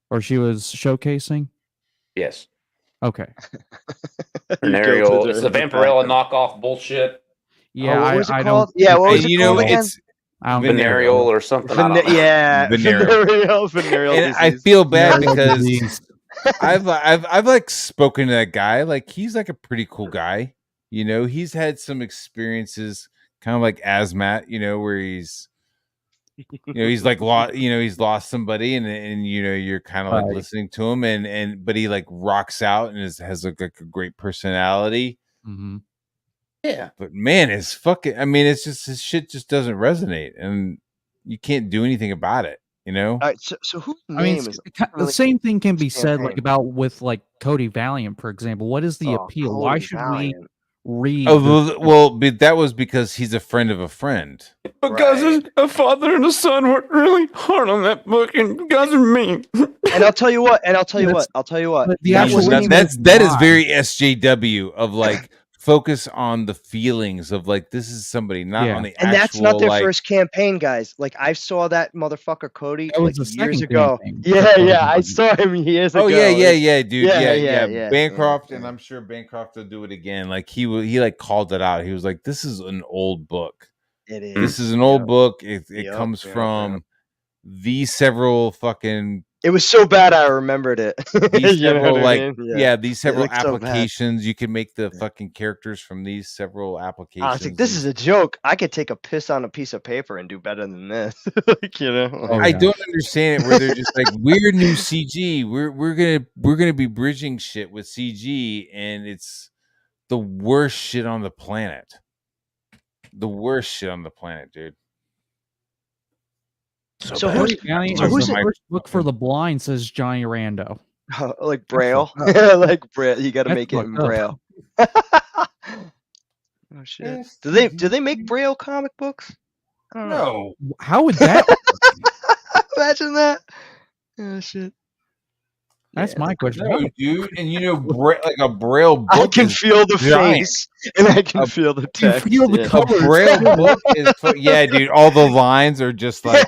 Or she was showcasing? Yes, Okay. venereal. It's the Vampirella knockoff bullshit. Yeah, what was it I called? don't. Yeah, what was And it you know, called again? it's I don't Venereal or something. I don't know. Yeah, Venereal. venereal and I disease. feel bad Venereal because disease. I've like spoken to that guy. Like he's like a pretty cool guy. He's had some experiences, kind of like Asmat. Where he's like lost. He's lost somebody, and you're kind of like Right. listening to him, but he like rocks out and has like a great personality. Mm-hmm. Yeah, But man, it's fucking. I mean, it's just his shit just doesn't resonate, and you can't do anything about it. All right, so whose name I mean, is the really same thing can be this said like campaign? about with like Cody Valiant, for example. What is the Oh, appeal? Why Cody should Valiant. we read? But that was because he's a friend of a friend. because a father and a son worked really hard on that book, and you guys are mean. And I'll tell you what. I'll tell you That's- what. but the That actual wasn't reason even- That is why- very SJW of like focus on the feelings of like this is somebody, not Yeah. on the And actual. that's not their like, first campaign, guys. Like I saw that motherfucker Cody That was like the years second ago. campaign. Yeah, I saw him years ago. Oh yeah, dude. Yeah, Yeah. Bancroft, and I'm sure Bancroft will do it again. Like he like called it out. He was like, "This is an old book. It is. This is an old book. It Yep, comes yep, from these several fucking." It was so bad I remembered it. These You know several what I like mean? these several looks so bad. applications. You can make the fucking characters from these several applications. I was like, this is a joke. I could take a piss on a piece of paper and do better than this. Like, Oh, I yeah. don't understand it where they're just like, we're new CG. We're gonna be bridging shit with CG, and it's the worst shit on the planet. The worst shit on the planet, dude. So who's Valiant so is who's the it? first book for the blind, says Johnny Rando. Like Braille? Like Braille. You got to That's make it in fucked Braille. up. Oh shit! Do they make Braille comic books? I don't know. No, How would that? Imagine that. Oh shit! That's my question. no, dude. And like a Braille book. I can is feel the giant. face, and I can feel the text. feel the yeah. color. A Braille book is yeah, dude. All the lines are just like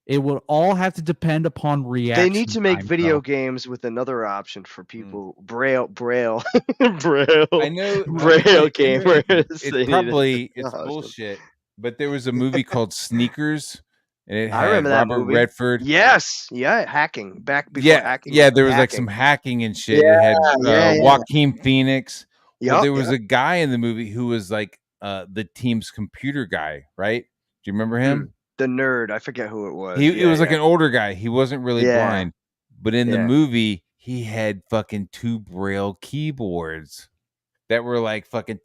It would all have to depend upon reaction. They need to make time, video bro. games with another option for people. Braille, I know. Braille It's gamers. They need it. it's Oh, bullshit. But there was a movie called Sneakers, and it I had remember that Robert movie. Redford. Yes, yeah, hacking back before hacking. Yeah. There was like hacking. some hacking and shit. Yeah, It had yeah. Joaquin Phoenix. Well, Yup, there was yup. a guy in the movie who was like the team's computer guy, right? Do you remember him? The nerd. I forget who it was. It was like an older guy. He wasn't really Yeah. blind, but in the Yeah. movie, he had fucking 2 Braille keyboards that were like fucking.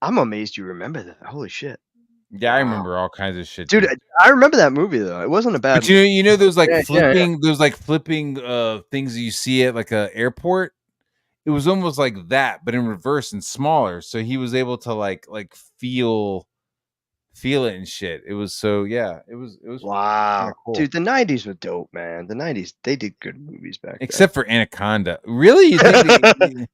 I'm amazed you remember that. Holy shit. Yeah, I remember all kinds of shit, Dude, I remember that movie though. It wasn't a bad But you know those like Yeah, flipping those like flipping things that you see at like a airport? It was almost like that, but in reverse and smaller. So he was able to like feel it and shit. It was so it was Wow. cool. Dude, the 90s were dope, man. The 90s, they did good movies back then. Except for Anaconda. Really? You think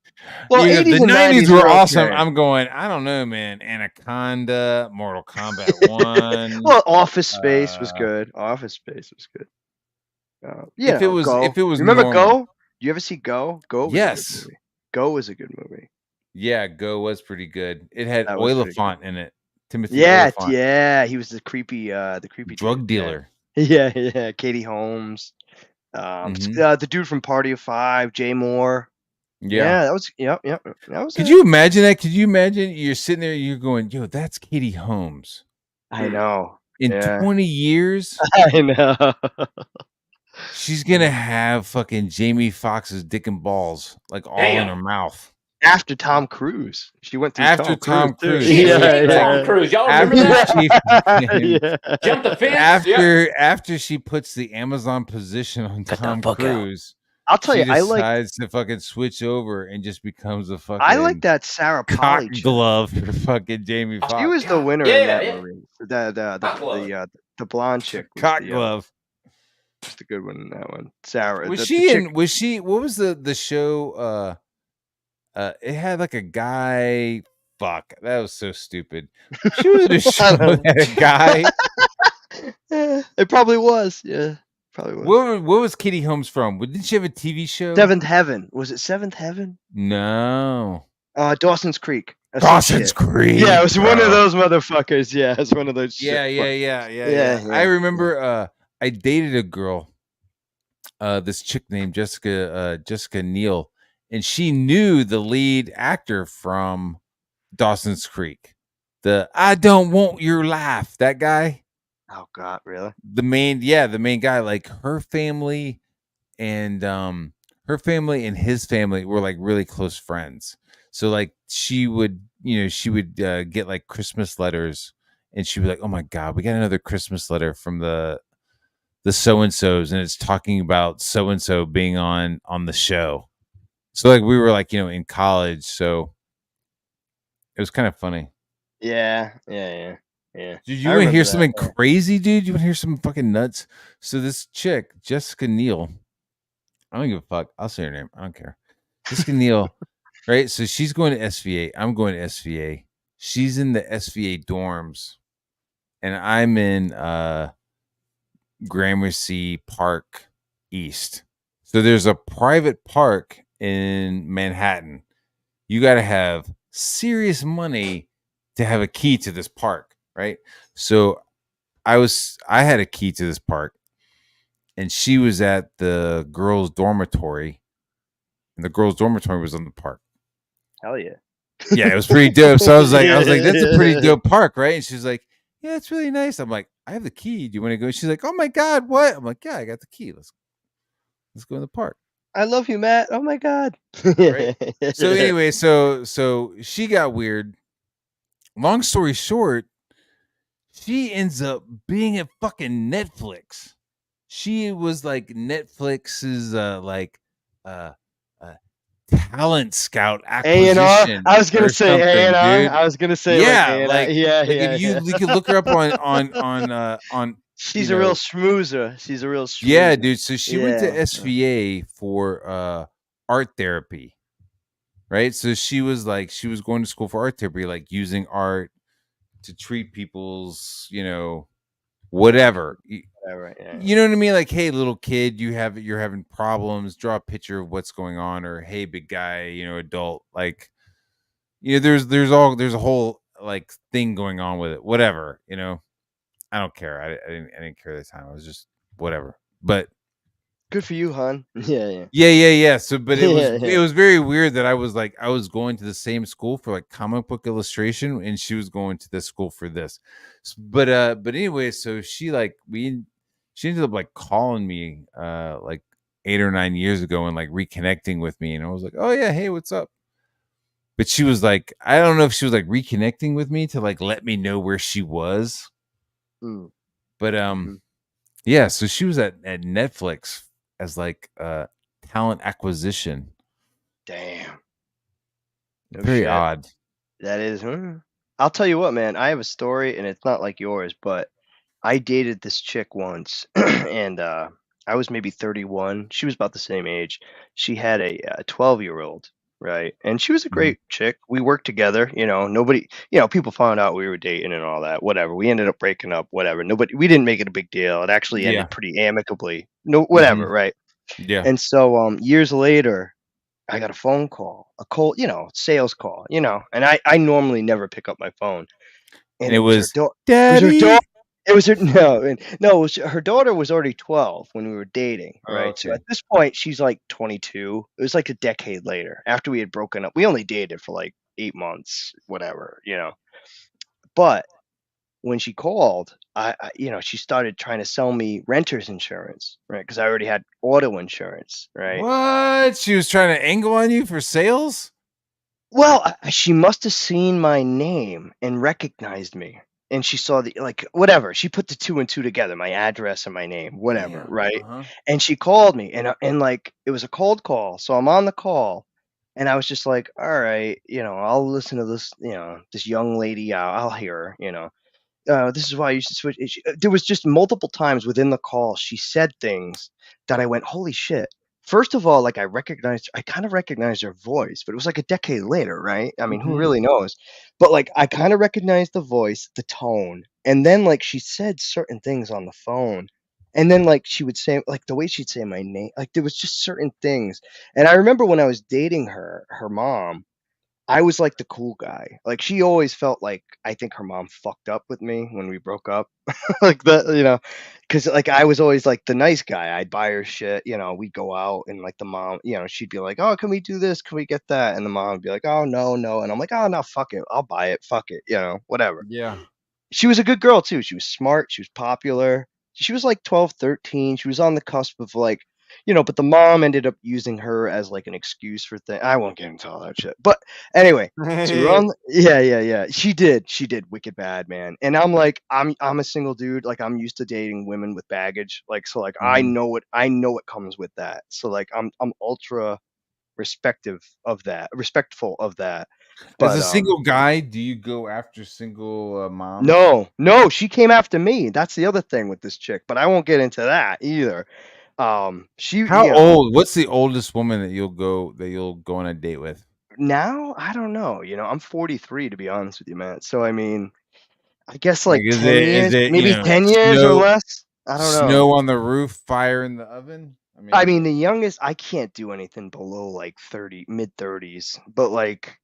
Well, you know, 80s the and 90s 90s were were awesome. okay. I'm going, I don't know, man. Anaconda, Mortal Kombat 1. Well, Office Space was good. Office Space was good. If it was Go. Remember normal. Go? You ever see Go? Go was a Yes. good movie. Go was a good movie. Yeah, Go was pretty good. It had That was pretty Oliphant in it. Timothy Yeah, Oliphant. yeah. He was the creepy drug dude, dealer. Yeah, yeah. Katie Holmes. The dude from Party of Five, Jay Moore. Yeah. That was yep. That was Could you imagine that? Could you imagine you're sitting there, you're going, yo, that's Katie Holmes. I know. In Yeah. 20 years, I know. she's gonna have fucking Jamie Foxx's dick and balls like all in her mouth. After Tom Cruise. She went through After Tom too. Cruise. She escaped Tom Cruise. Y'all remember that? Jumped the fence. After she puts the Amazon position on Tom Cruise, I'll tell she you, I like decides to fucking switch over and just becomes a fucking I like that Sarah cock Polley chick. glove for fucking Jamie Foxx. She was the winner Yeah, in that yeah. movie. The blonde chick. Was cock the, glove. was the good one in that one. Sarah. Was the she chick- in? Was she? What was the show? It had like a guy. Fuck, that was so stupid. She was in a show that had a guy. It probably was. Yeah, probably was. What was Katie Holmes from? Didn't she have a TV show? Seventh Heaven. Was it Seventh Heaven? No. Dawson's Creek. Dawson's Creek. Yeah, it was one of bro. those motherfuckers. Yeah, it was one of those. Yeah. Yeah. I remember. I dated a girl. This chick named Jessica Neal, and she knew the lead actor from Dawson's Creek. The I don't want your life. That guy. Oh God, really? The main guy. Like her family and his family were like really close friends. So like she would get like Christmas letters, and she'd be like, "Oh my God, we got another Christmas letter from the so-and-sos, and it's talking about so-and-so being on the show." So like we were like, in college, so it was kind of funny. Yeah. Dude, you want to hear something crazy, dude? You want to hear something fucking nuts? So this chick, Jessica Neal, I don't give a fuck. I'll say her name. I don't care. Jessica Neal, right? So she's going to SVA. I'm going to SVA. She's in the SVA dorms, and I'm in Gramercy Park East. So there's a private park in Manhattan. You got to have serious money to have a key to this park, right? So I had a key to this park, and she was at the girls' dormitory, and the girls' dormitory was on the park. Hell yeah. Yeah, it was pretty dope. So I was like, that's a pretty dope park, right? And she's like, yeah, it's really nice. I'm like, I have the key. Do you want to go? She's like, oh my God, what? I'm like, yeah, I got the key. Let's go in the park. I love you, Matt. Oh my God. Right? So anyway, so she got weird. Long story short, she ends up being at fucking Netflix. She was like Netflix's talent scout acquisition. A&R. I was gonna say A&R. I was gonna say If you could look her up on She's a real schmoozer. Yeah, dude. So she went to SVA for art therapy. Right? So she was going to school for art therapy, like using art to treat people's, whatever. Whatever. Yeah. You know what I mean? Like, hey, little kid, you're having problems. Draw a picture of what's going on, or hey, big guy, adult. Like, there's a whole like thing going on with it. Whatever, I don't care. I didn't care at the time. I was just whatever. But Good for you, hon. Yeah. yeah. So, but it was Yeah. very weird that I was going to the same school for like comic book illustration, and she was going to this school for this. But anyway, so she ended up like calling me like 8 or 9 years ago and like reconnecting with me, and I was like, oh yeah, hey, what's up? But she was like, I don't know if she was like reconnecting with me to like let me know where she was. Mm. But yeah, so she was at Netflix as like talent acquisition. Damn. No Very shit. odd. That is. I'll tell you what, man. I have a story, and it's not like yours, but I dated this chick once, and I was maybe 31. She was about the same age. She had a 12-year-old, right? And she was a great chick. We worked together. Nobody, people found out we were dating and all that. Whatever. We ended up breaking up. Whatever. We didn't make it a big deal. It actually Yeah. ended pretty amicably. No, whatever, right? Yeah. And so years later, I got a phone call, a cold, sales call, and I normally never pick up my phone. And it it was her was daughter. Daddy. It was her no, it was her daughter was already 12 when we were dating, Oh, right? So okay. at this point, she's like 22. It was like a decade later after we had broken up. We only dated for like 8 months, whatever. But when she called, she started trying to sell me renter's insurance, right? Because I already had auto insurance, right? What? She was trying to angle on you for sales? Well, she must have seen my name and recognized me. And she saw whatever. She put the 2 and 2 together, my address and my name, whatever, Damn. right? Uh-huh. And she called me, and like it was a cold call, so I'm on the call, and I was just like, all right, I'll listen to this, this young lady out. I'll hear her. This is why you should switch. There was just multiple times within the call she said things that I went, holy shit. First of all, like I kind of recognized her voice, but it was like a decade later, right? I mean, who really knows? But like I kind of recognized the voice, the tone, and then like she said certain things on the phone. And then like she would say like the way she'd say my name, like there was just certain things. And I remember when I was dating her mom, I was like the cool guy. Like she always felt like I think her mom fucked up with me when we broke up. Like that, because like I was always like the nice guy. I'd buy her shit, we'd go out and like the mom, she'd be like, oh, can we do this? Can we get that? And the mom would be like, oh, no, no. And I'm like, oh, no, fuck it. I'll buy it. Fuck it. Whatever. Yeah. She was a good girl too. She was smart. She was popular. She was like 12, 13. She was on the cusp of like, but the mom ended up using her as like an excuse for things. I won't get into all that shit. But anyway, so we're on. Yeah. She did wicked bad, man. And I'm like, I'm a single dude. Like I'm used to dating women with baggage. Like so, like I know what comes with that. So like I'm ultra respectful of that. As But a single guy, do you go after single moms? no, she came after me. That's the other thing with this chick. But I won't get into that either. How old? What's the oldest woman that you'll go on a date with? Now I don't know. I'm 43 to be honest with you, man. So I mean, I guess Like, like is 10 it years, maybe 10 years or less. I don't know. Snow on the roof, fire in the oven. I mean, the youngest I can't do anything below like 30, mid 30s. But like,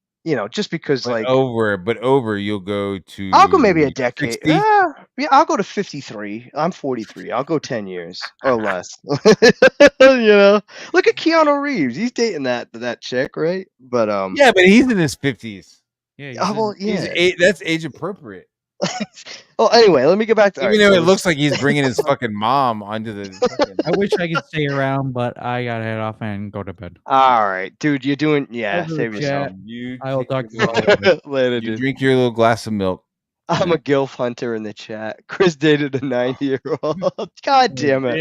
just because like over, you'll go to. I'll go maybe a decade. 60? Yeah, I'll go to 53. I'm 43. I'll go 10 years or less. Look at Keanu Reeves. He's dating that chick, right? But yeah, but he's in his 50s. Yeah, that's age appropriate. Well, anyway, let me get back to Even though it looks like he's bringing his fucking mom onto the. I wish I could stay around, but I gotta head off and go to bed. All right, dude, you're doing Over save the yourself. chat. I will talk to you later. Later, You dude. drink your little glass of milk. I'm a gilf hunter in the chat. Chris dated a 90-year-old. God damn it.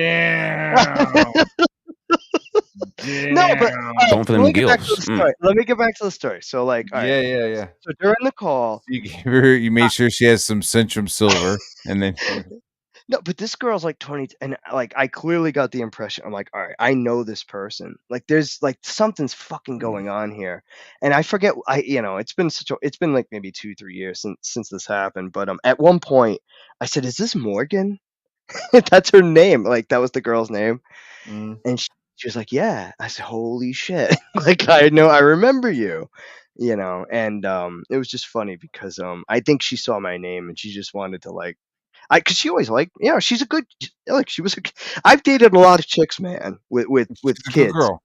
No, but Going for them let me get back to the gilfs. story. Let me get back to the story. So, like, all right. Yeah. So during the call, You gave her. You made sure she has some Centrum Silver, and then. no, but this girl's like 20, and like I clearly got the impression. I'm like, all right, I know this person. Like, there's like something's fucking going on here, and I forget. It's been like maybe 2-3 years since this happened. But at one point, I said, "Is this Morgan?" That's her name. Like that was the girl's name. Mm. And she was like, yeah. I said, holy shit. Like I remember you. And it was just funny because I think she saw my name and she just wanted to like because she always she's a good she was I've dated a lot of chicks, man, with She's a good kids. girl.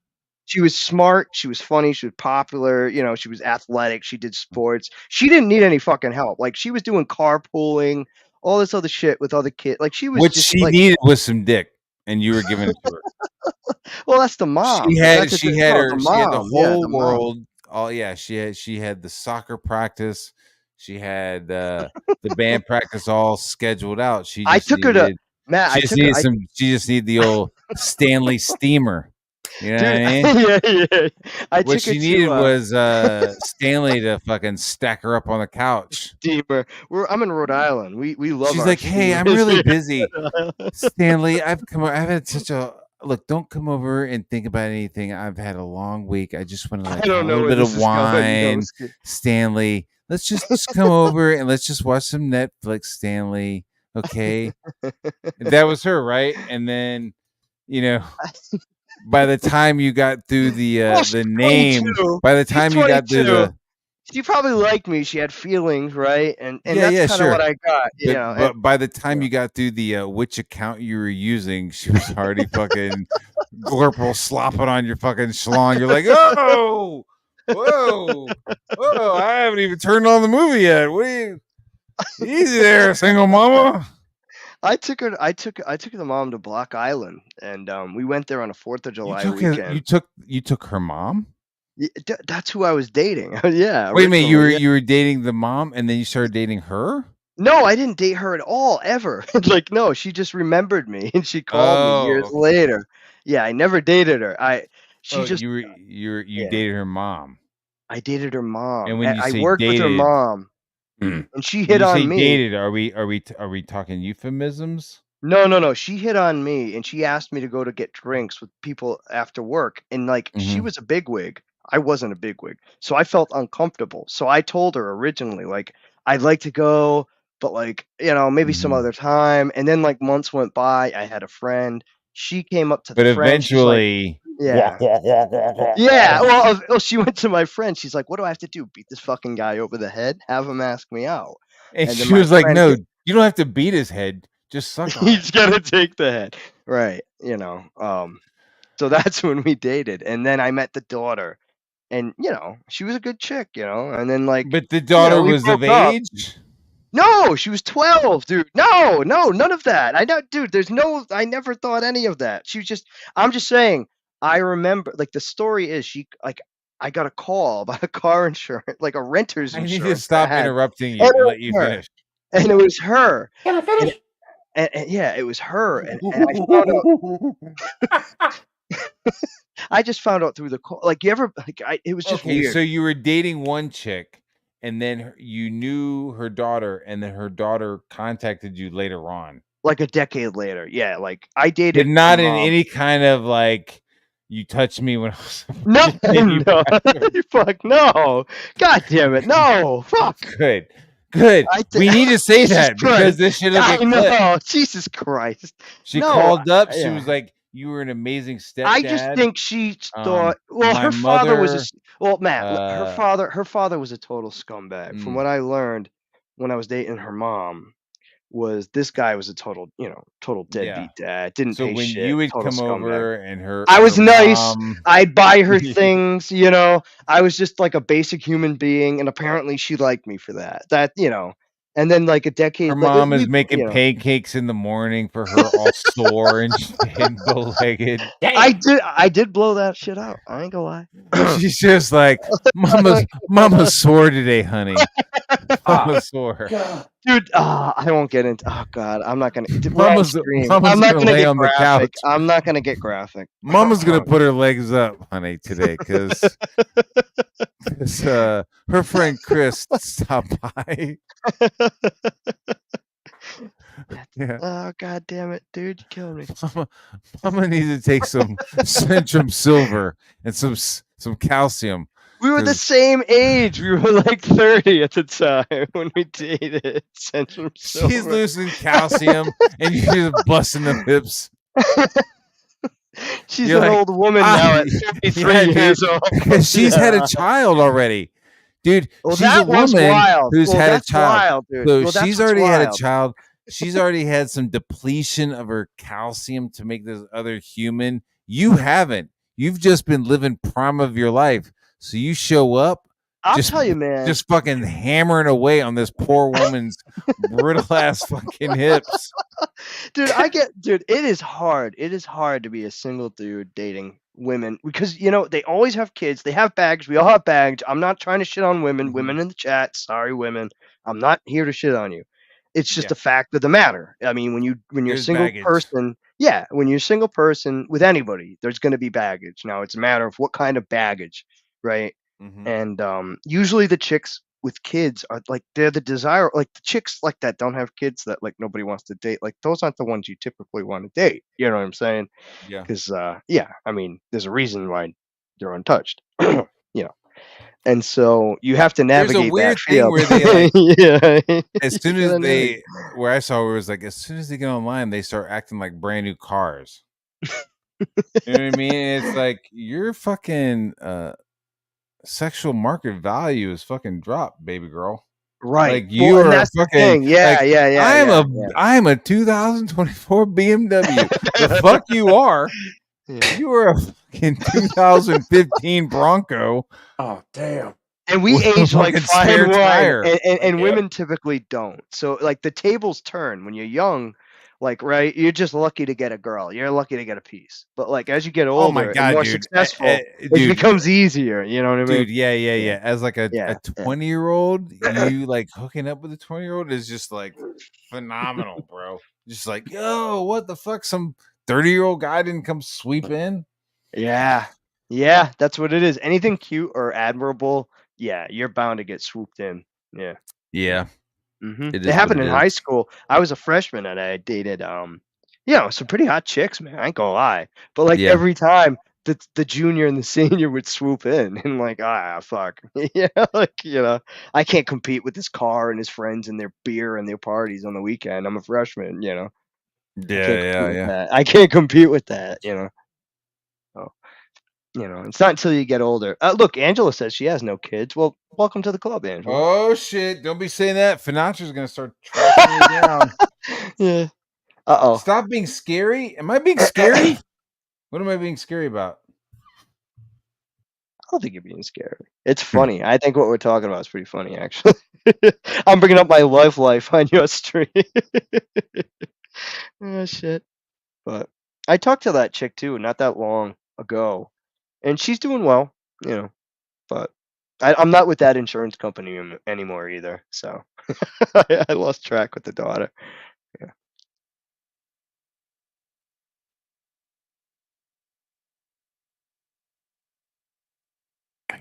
She was smart, she was funny, she was popular, she was athletic, she did sports. She didn't need any fucking help. Like she was doing carpooling, all this other shit with other kids. Like she was What just she like, needed was some dick, and you were giving it to her. well, that's the mom. She That's had the she had no, her the she had the mom. Yeah, whole the mom. world. Oh yeah, she had the soccer practice. She had the band practice all scheduled out. She I just took her to needed Matt. she I just took her. needed some she just needed the old Stanley steamer. You know what I mean? Yeah. I What took her she needed to was Stanley to fucking stack her up on the couch. steamer. I'm in Rhode Island. We love She's our like, "Hey, I'm steamers really here. busy, Stanley. I've had such a look. Don't come over and think about anything. I've had a long week. I just want to I like have don't a know little where bit this of is going. No, wine, Stanley. Let's just come over and let's just watch some Netflix, Stanley. Okay." That was her, right? And then, by the time you got through well, she's the name, 22. by the She's time you got through 22. the She probably liked me. She had feelings, right? And that's yeah, kind of what sure. I got, But by the time yeah. you got through the which account you were using, she was already fucking glorple slopping on your fucking schlong. You're like, oh, whoa, I haven't even turned on the movie yet. What are you easy there, single mama? I took the mom to Block Island, and we went there on a 4th of July weekend. You took her mom? That's who I was dating. Yeah. Wait a minute, originally, you were dating the mom, and then you started dating her? No, I didn't date her at all, ever. Like, no, she just remembered me and she called me years Okay. later. Yeah, I never dated her. She just you yeah. dated her mom. I dated her mom. And when you I say worked with her dated, mom, and she when hit you say on me. dated, are we talking euphemisms? No. She hit on me, and she asked me to go to get drinks with people after work, and like she Mhm. was a bigwig. I wasn't a bigwig, so I felt uncomfortable. So I told her originally, like, I'd like to go, but like, maybe some Mhm. other time. And then like months went by. I had a friend. She came up to the But friend. She's like, eventually, yeah. Yeah, well, she went to my friend. She's like, "What do I have to do? Beat this fucking guy over the head? Have him ask me out?" and And then she my was like, friend, "No, you don't have to beat his head. Just suck on it." he's gonna take the head, right? So that's when we dated, and then I met the daughter, and she was a good chick, and then like, But the daughter we was of broke up. age? No, she was 12, dude. No, none of that. Dude. I never thought any of that. She was just. I'm just saying. I remember, like, the story is I got a call about a car insurance, like a renter's I need to insurance. stop interrupting you and let you finish. And it was her. Can I finish? And yeah, it was her. And I found out. I just found out through the call. Like, you ever? Like, it was just Okay, weird. so you were dating one chick, and then you knew her daughter, and then her daughter contacted you later on. Like a decade later, yeah. Like I But dated. not her in mom. any kind of like, you touched me when I was No. Fuck no. God damn it. No. Fuck. Good. We need to say Jesus that because Christ. this shit'll I get clipped. know. Jesus Christ. She No, called up. She yeah. was like, "You were an amazing stepdad." I just think she thought. Well, my her father was mother, well, Matt. Her father was a total scumbag. From what I learned when I was dating her mom, was this guy was a total deadbeat dad. Didn't So pay when shit. you would Total come scumbag. over and I was her nice. mom- I'd buy her things. I was just like a basic human being, and apparently she liked me for that. And then like a decade her later, mom is making pancakes in the morning for her, all sore and bow-legged. I did blow that shit out. I ain't gonna lie. She's just like, Mama's sore today, honey. Mama's sore. Dude, I won't get into. Oh God, I'm not gonna. Mama's I'm gonna not gonna lay get on the graphic. couch. I'm not gonna get graphic. Mama's gonna put her legs up, honey, today, because her friend Chris stopped by. Yeah. Oh God damn it, dude, you killed me. Mama needs to take some Centrum Silver and some calcium We were the same age. We were like 30 at the time when we dated. Centrum She's Silver. losing calcium, and you're just busting them hips. She's You're an like, old woman now at 53 yeah, dude, years old. because she's had a Yeah. child already, dude. Well, she's a that was woman wild. who's Well, had a that's child, wild, dude. so Well, that's she's what's already had a wild. child. She's already had some depletion of her calcium to make this other human. You haven't. You've just been living prime of your life. So you show up. I'll tell you, man. Just fucking hammering away on this poor woman's brittle ass fucking hips. Dude, dude, it is hard. It is hard to be a single dude dating women because, they always have kids. They have baggage. We all have baggage. I'm not trying to shit on women. Women in the chat. Sorry, women. I'm not here to shit on you. It's just a fact of the matter. I mean, when you're a There's single baggage. person, when you're a single person with anybody, there's going to be baggage. Now, it's a matter of what kind of baggage, right? And usually the chicks with kids are like they're the desire, like the chicks like that don't have kids that like nobody wants to date. Like those aren't the ones you typically want to date. You know what I'm saying? Yeah. Because I mean, there's a reason why they're untouched. And so you have to There's navigate a weird that thing field. where they yeah. as soon You as gotta they, where I saw where it was like, as soon as they get online, they start acting like brand new cars. You know what I mean? It's like your fucking sexual market value is fucking dropped, baby girl. Right. Like you Well, and are that's the fucking thing. Yeah, like, yeah, yeah. I am a 2024 BMW. The fuck you are. You are a fucking 2015 Bronco. Oh damn. And we with a age like fucking spare fine tire. wine, and Yeah. women typically don't. So like the tables turn when you're young, like right, you're just lucky to get a girl. You're lucky to get a piece. But like as you get Oh my older God, and more dude. successful, it Dude, becomes easier. You know what I mean? dude, yeah. As like a Yeah. 20-year-old, you like hooking up with a 20-year-old is just like phenomenal, bro. Just like, yo, what the fuck? Some 30-year-old guy didn't come sweep in. Yeah. Yeah, that's what it is. Anything cute or admirable, yeah, you're bound to get swooped in. Yeah. Yeah. It It is what happened it in high is. school. I was a freshman and I dated some pretty hot chicks, man. I ain't gonna lie. But like Yeah. every time the junior and the senior would swoop in and like, fuck. I can't compete with this car and his friends and their beer and their parties on the weekend. I'm a freshman, Yeah, I can't compete with that, So, it's not until you get older. Look, Angela says she has no kids. Well, welcome to the club, Angela. Oh shit! Don't be saying that. Financia's gonna start tracking you down. Yeah. Uh-oh. Stop being scary. Am I being scary? What am I being scary about? I don't think you're being scary. It's funny. I think what we're talking about is pretty funny, actually. I'm bringing up my life on your stream. Oh, shit. But I talked to that chick, too, not that long ago. And she's doing well, But I'm not with that insurance company anymore either. So I lost track with the daughter. Yeah.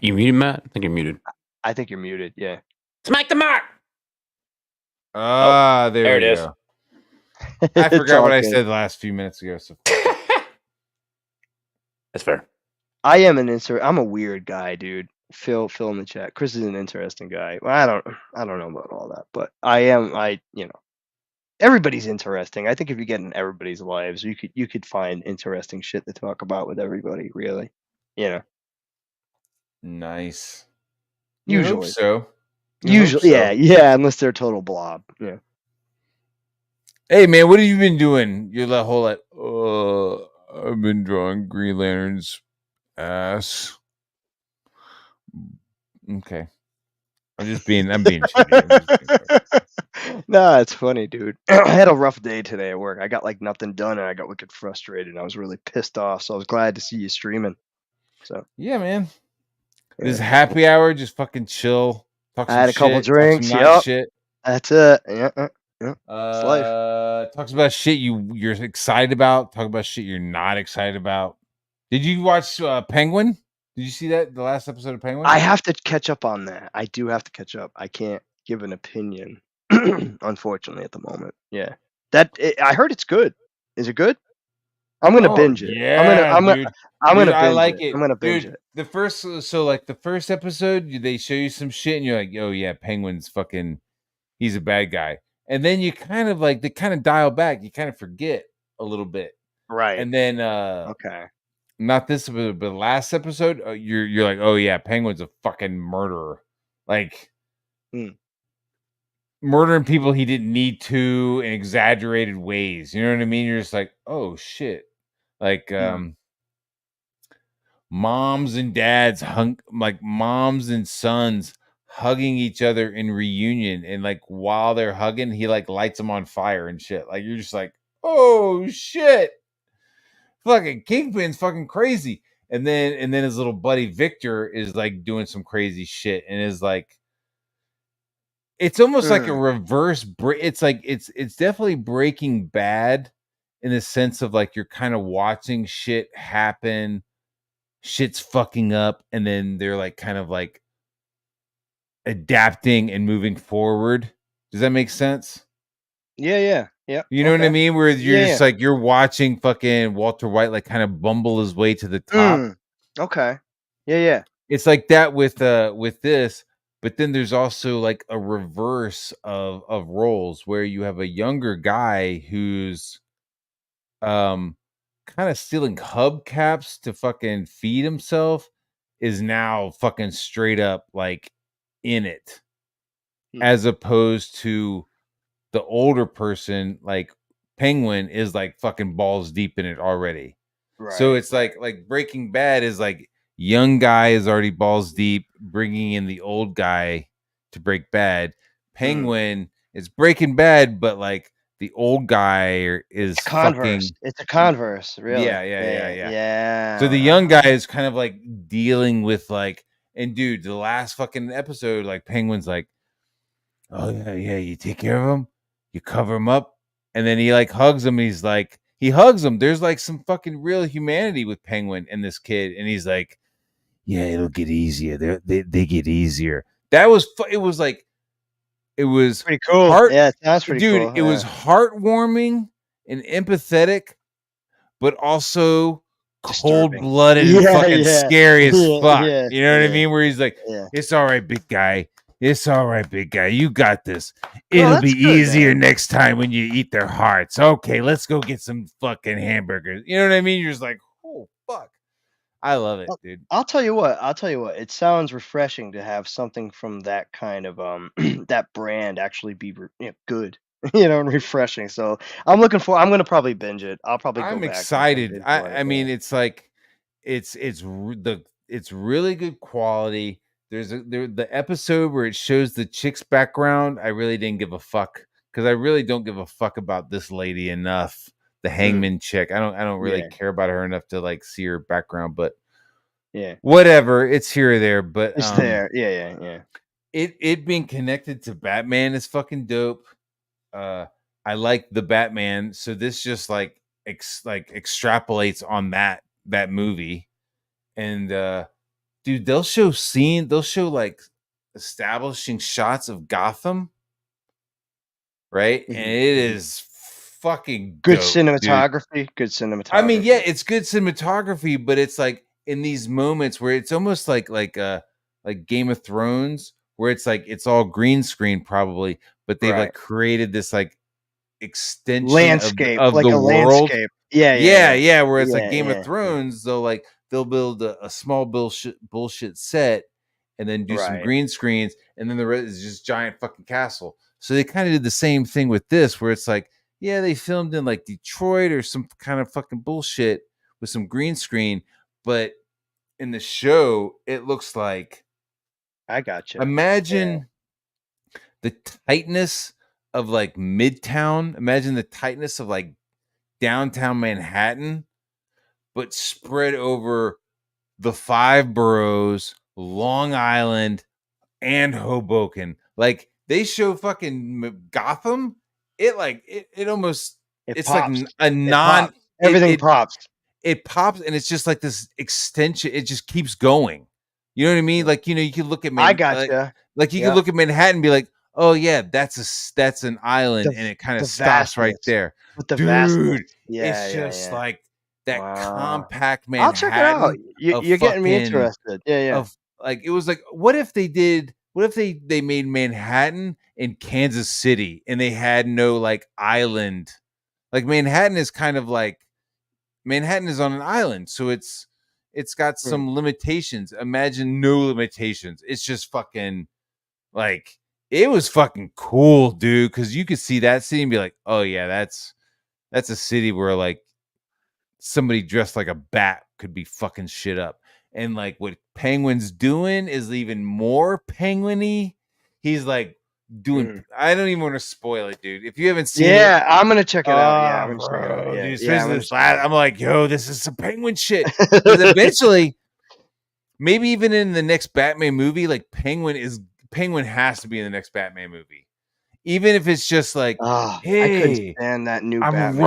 You muted, Matt? I think you're muted. I think you're muted. Yeah. Smack the mark. There There we it is. go. I It's forgot all what I good. said the last few minutes ago. So That's fair. I am I'm a weird guy, dude. Phil in the chat. Chris is an interesting guy. Well, I don't know about all that, but everybody's interesting. I think if you get in everybody's lives, you could find interesting shit to talk about with everybody, really. nice. You hope Usually. so. You hope Usually, so. yeah, unless they're a total blob. Yeah. Hey man, what have you been doing? You're the whole like, I've been drawing Green Lantern's ass. Okay. I'm being shitty. No, it's funny, dude. I had a rough day today at work. I got like nothing done and I got wicked frustrated and I was really pissed off. So I was glad to see you streaming. So Yeah, man. This happy hour, just fucking chill. Talk I some had a couple shit, drinks. talk some not Yep. shit. That's it. Yeah. It's life. Talks about shit you're excited about. Talk about shit you're not excited about. Did you watch Penguin? Did you see that the last episode of Penguin? I have to catch up on that. I do have to catch up. I can't give an opinion, unfortunately, at the moment. Yeah, I heard it's good. Is it good? I'm gonna Oh binge it. yeah, I'm dude. gonna Dude, I binge like it. it. I'm gonna binge Dude, it. the first the first episode, they show you some shit and you're like, oh yeah, Penguin's fucking he's a bad guy. And then you kind of like they kind of dial back, you kind of forget a little bit. Right. And then Okay. not this but the last episode, you're like, oh yeah, Penguin's a fucking murderer. Like murdering people he didn't need to in exaggerated ways. You know what I mean? You're just like, oh shit. Like moms and dads like moms and sons hugging each other in reunion, and like while they're hugging, he like lights them on fire and shit. Like you're just like, oh shit. Fucking Kingpin's fucking crazy. And then his little buddy Victor is like doing some crazy shit and is like it's almost like a reverse it's like it's definitely Breaking Bad in the sense of like you're kind of watching shit happen, shit's fucking up, and then they're like kind of like adapting and moving forward. Does that make sense? Yeah. You know what I Okay. mean? Where you're Yeah. just like you're watching fucking Walter White like kind of bumble his way to the top. Okay. Yeah. It's like that with this, but then there's also like a reverse of roles where you have a younger guy who's kind of stealing hubcaps to fucking feed himself, is now fucking straight up like in it, as opposed to the older person like Penguin is like fucking balls deep in it already. So Right. it's like Breaking Bad is like young guy is already balls deep, bringing in the old guy to break bad. Penguin is Breaking Bad, but like the old guy is fucking Converse. It's a converse, really. yeah. So the Yeah. young guy is kind of like dealing with like, and dude, the last fucking episode, like Penguin's like, oh yeah, you take care of him, you cover him up, and then he like hugs him. He's like, he hugs him. There's like some fucking real humanity with Penguin and this kid, and he's like, yeah, it'll get easier. They get easier. That was it was like it was pretty cool. Yeah, it sounds pretty cool. It was heartwarming and empathetic, but also cold-blooded and fucking scary as fuck. You know what I mean? Where he's like, it's all right, big guy. It's all right, big guy. You got this. It'll be easier next time when you eat their hearts. Okay, let's go get some fucking hamburgers. You know what I mean? You're just like, oh fuck. I love it, dude. I'll tell you what. It sounds refreshing to have something from that kind of that brand actually be good, and refreshing. So I'm looking for. I'm gonna probably binge it. I'll probably. I'm go back excited. and I mean, it's like it's really good quality. There's the episode where it shows the chick's background. I really didn't give a fuck because I really don't give a fuck about this lady enough. The hangman chick. I don't really care about her enough to like see her background, but whatever. It's here or there, but it's there. Yeah. It being connected to Batman is fucking dope. I like the Batman, so this just like extrapolates on that movie, and dude, they'll show like establishing shots of Gotham, right? And it is fucking good dope, cinematography. dude. Good cinematography. I mean, yeah, it's good cinematography, but it's like in these moments where it's almost like Game of Thrones, where it's like it's all green screen probably, but they've like created this like extension landscape of like the a world. landscape. Yeah. Where it's like Game of Thrones, they'll build a small bullshit set and then do some green screens, and then the rest is just giant fucking castle. So they kind of did the same thing with this, where it's like, yeah, they filmed in like Detroit or some kind of fucking bullshit with some green screen, but in the show, it looks like I gotcha. Imagine the tightness of like Midtown. Imagine the tightness of like downtown Manhattan, but spread over the 5 boroughs, Long Island, and Hoboken. Like they show fucking Gotham. It almost it's pops. like a non everything pops. It pops, and it's just like this extension. It just keeps going. You know what I mean? Like, you can look at I gotcha. Like you can look at Manhattan and be like, oh yeah, that's an island, and it kind of stops right there. With the dude. vastness. It's just like that compact I'll check it out. Manhattan. You're getting me fucking- interested. Yeah. Of like it was like, what if they made Manhattan in Kansas City and they had no like island? Like Manhattan is kind of like Manhattan is on an island, so it's got some limitations. Imagine no limitations. It's just fucking like it was fucking cool, dude, because you could see that city and be like, oh yeah, that's a city where like somebody dressed like a bat could be fucking shit up. And like what Penguin's doing is even more penguin-y. He's like doing I don't even want to spoil it, dude. If you haven't seen it, I'm gonna check it out. Yeah, I'm gonna check it out. dude, Yeah, I'm like, yo, this is some penguin shit. Because eventually, maybe even in the next Batman movie, like Penguin has to be in the next Batman movie. Even if it's just like, hey, I couldn't stand that new. I'm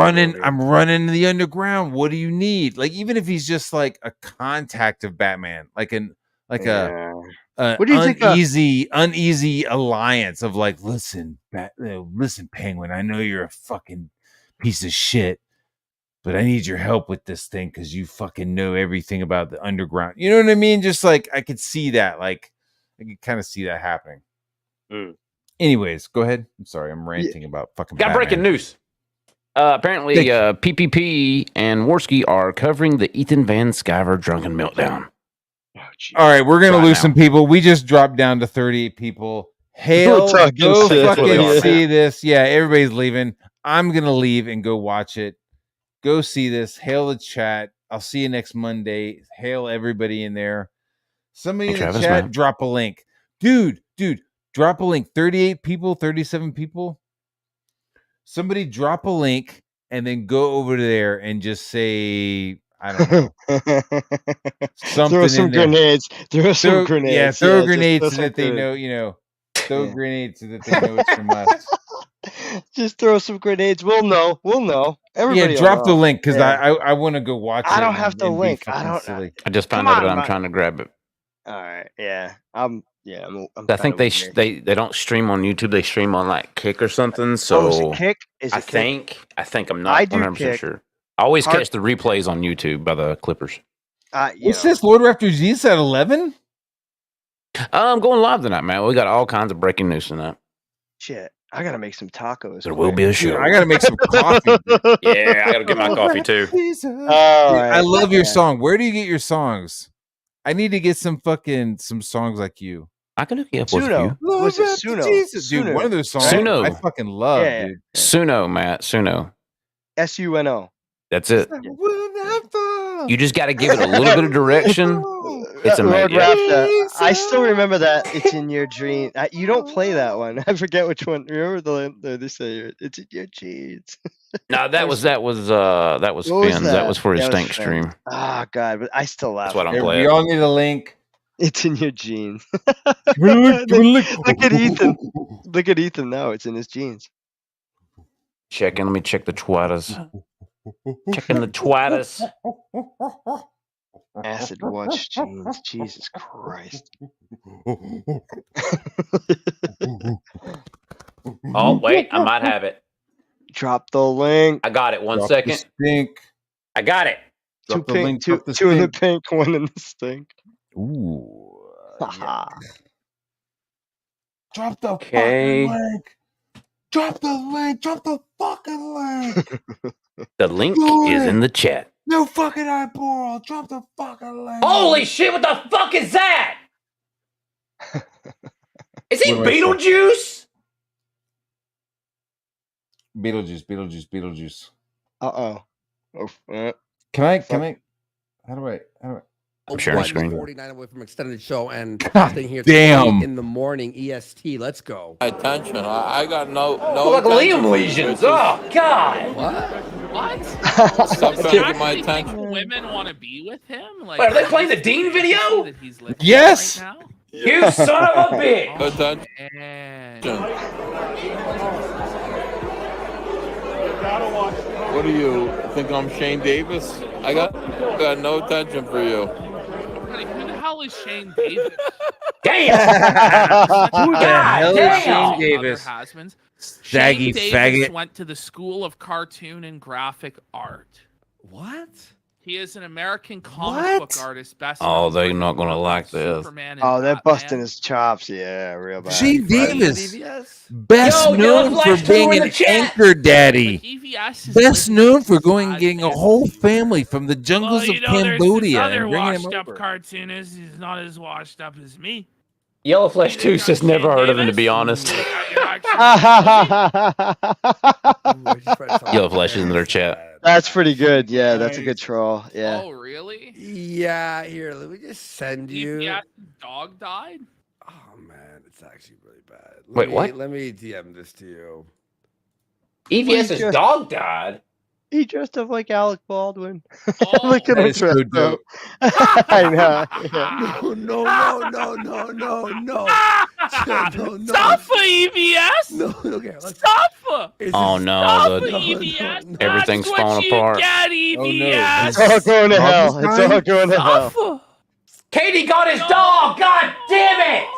running the underground. What do you need? Like, even if he's just like a contact of Batman, like a What do you think uneasy alliance of like, listen, Penguin, I know you're a fucking piece of shit, but I need your help with this thing because you fucking know everything about the underground. You know what I mean? Just like I could see that, like I could kind of see that happening. Anyways, go ahead. I'm sorry, I'm ranting about fucking. Got breaking news. Apparently, PPP and Worski are covering the Ethan Van Sciver drunken meltdown. All right, we're gonna lose some people. We just dropped down to 38 people. Hail, go fucking see this. Yeah, everybody's leaving. I'm gonna leave and go watch it. Go see this. Hail the chat. I'll see you next Monday. Hail everybody in there. Somebody in the chat, drop a link. Dude, drop a link. 38 people, 37 people. Somebody drop a link and then go over there and just say, I don't know. Throw some grenades. Throw some grenades. Yeah, throw grenades so that they know, throw grenades so that they know it's from us. Just throw some grenades. We'll know. Everybody drop the link because I want to go watch it. I don't have the link. Silly. I just found out, but I'm trying to grab it. All right. Yeah. I'm I think they don't stream on YouTube. They stream on like Kick or something. So is it Kick? I think I'm not 100% sure. I always catch the replays on YouTube by the Clippers. What's this? Lord Raptor Jesus at 11? I'm going live tonight, man. We got all kinds of breaking news tonight. Shit. I gotta make some tacos. There will be a show. I gotta make some coffee. Yeah, I gotta get my coffee too. I love your song. Where do you get your songs? I need to get some songs like you. I can hook you up with you. Was it Suno? Jesus, dude, one of those songs I fucking love, dude. Suno, Matt. Suno. SUNO. That's it. You just got to give it a little bit of direction. It's amazing. I still remember that. It's in your dream. You don't play that one. I forget which one. Remember they say it's in your jeans. No, that was Finn's. That was for his Stink stream. Oh God, but I still laugh. That's what I'm playing. We all need a link. It's in your jeans. Look at Ethan. Look at Ethan now. It's in his jeans. Let me check the twatters. Checking the twatters. Acid watch jeans. Jesus Christ. Oh, wait. I might have it. Drop the link. I got it. One second. I got it. Two in the pink, one in the stink. Ooh. Drop the fucking link. Drop the link. Drop the fucking link. The link is in the chat. No fucking eyeball. Drop the fucking link. Holy shit, what the fuck is that? Is he Beetlejuice? Beetlejuice. Uh-oh. Can I? How do I? I'm sharing screen. 49 away from extended show and God staying here damn. in the morning EST. Let's go. Attention. I got no like Liam lesions. Oh God. What? Stop trying to get my attention. Women want to be with him. Like, wait, are they playing the Dean video? That he's living Yes. Right now? You son of a bitch. Attention. What do you think? I'm Shane Davis? I got no attention for you. Who the hell is Shane Davis? Damn! Who the hell is Shane Davis? Shane Davis faggot. went to the School of Cartoon and Graphic Art. What? He is an American comic book artist. Best. Oh, known they're for not his gonna work like on this. Superman and Oh, they're Batman. busting his chops. Yeah, real bad. Gene Davis, best Yo, Yellow known Flash for 2 being in an the chat. anchor daddy. EVS is Best living known for his going and sad getting a fantasy whole world. family from the Well, jungles you of know, there's Cambodia this other and bringing him washed-up over. cartoonist. He's not as washed up as me. Yellow Flash 2 says never heard of him, to be honest. Yellow Flash is in their chat. That's pretty good. Yeah, that's a good troll. Yeah. Oh, really? Yeah, here, let me just send you. EVS dog died? Oh man, it's actually really bad. Wait, what? Let me DM this to you. EVS's dog died. He dressed up like Alec Baldwin. Oh, Look at That him is so dressed up. dope. I know. Yeah. No. Stop for EVS! No, okay. Stop for! Oh no, Stop the, for EVS! everything's That's falling what you apart. get, Oh, no. EVS! It's all going to hell. It's all going to hell. Stop for! Katie got his dog. God damn it!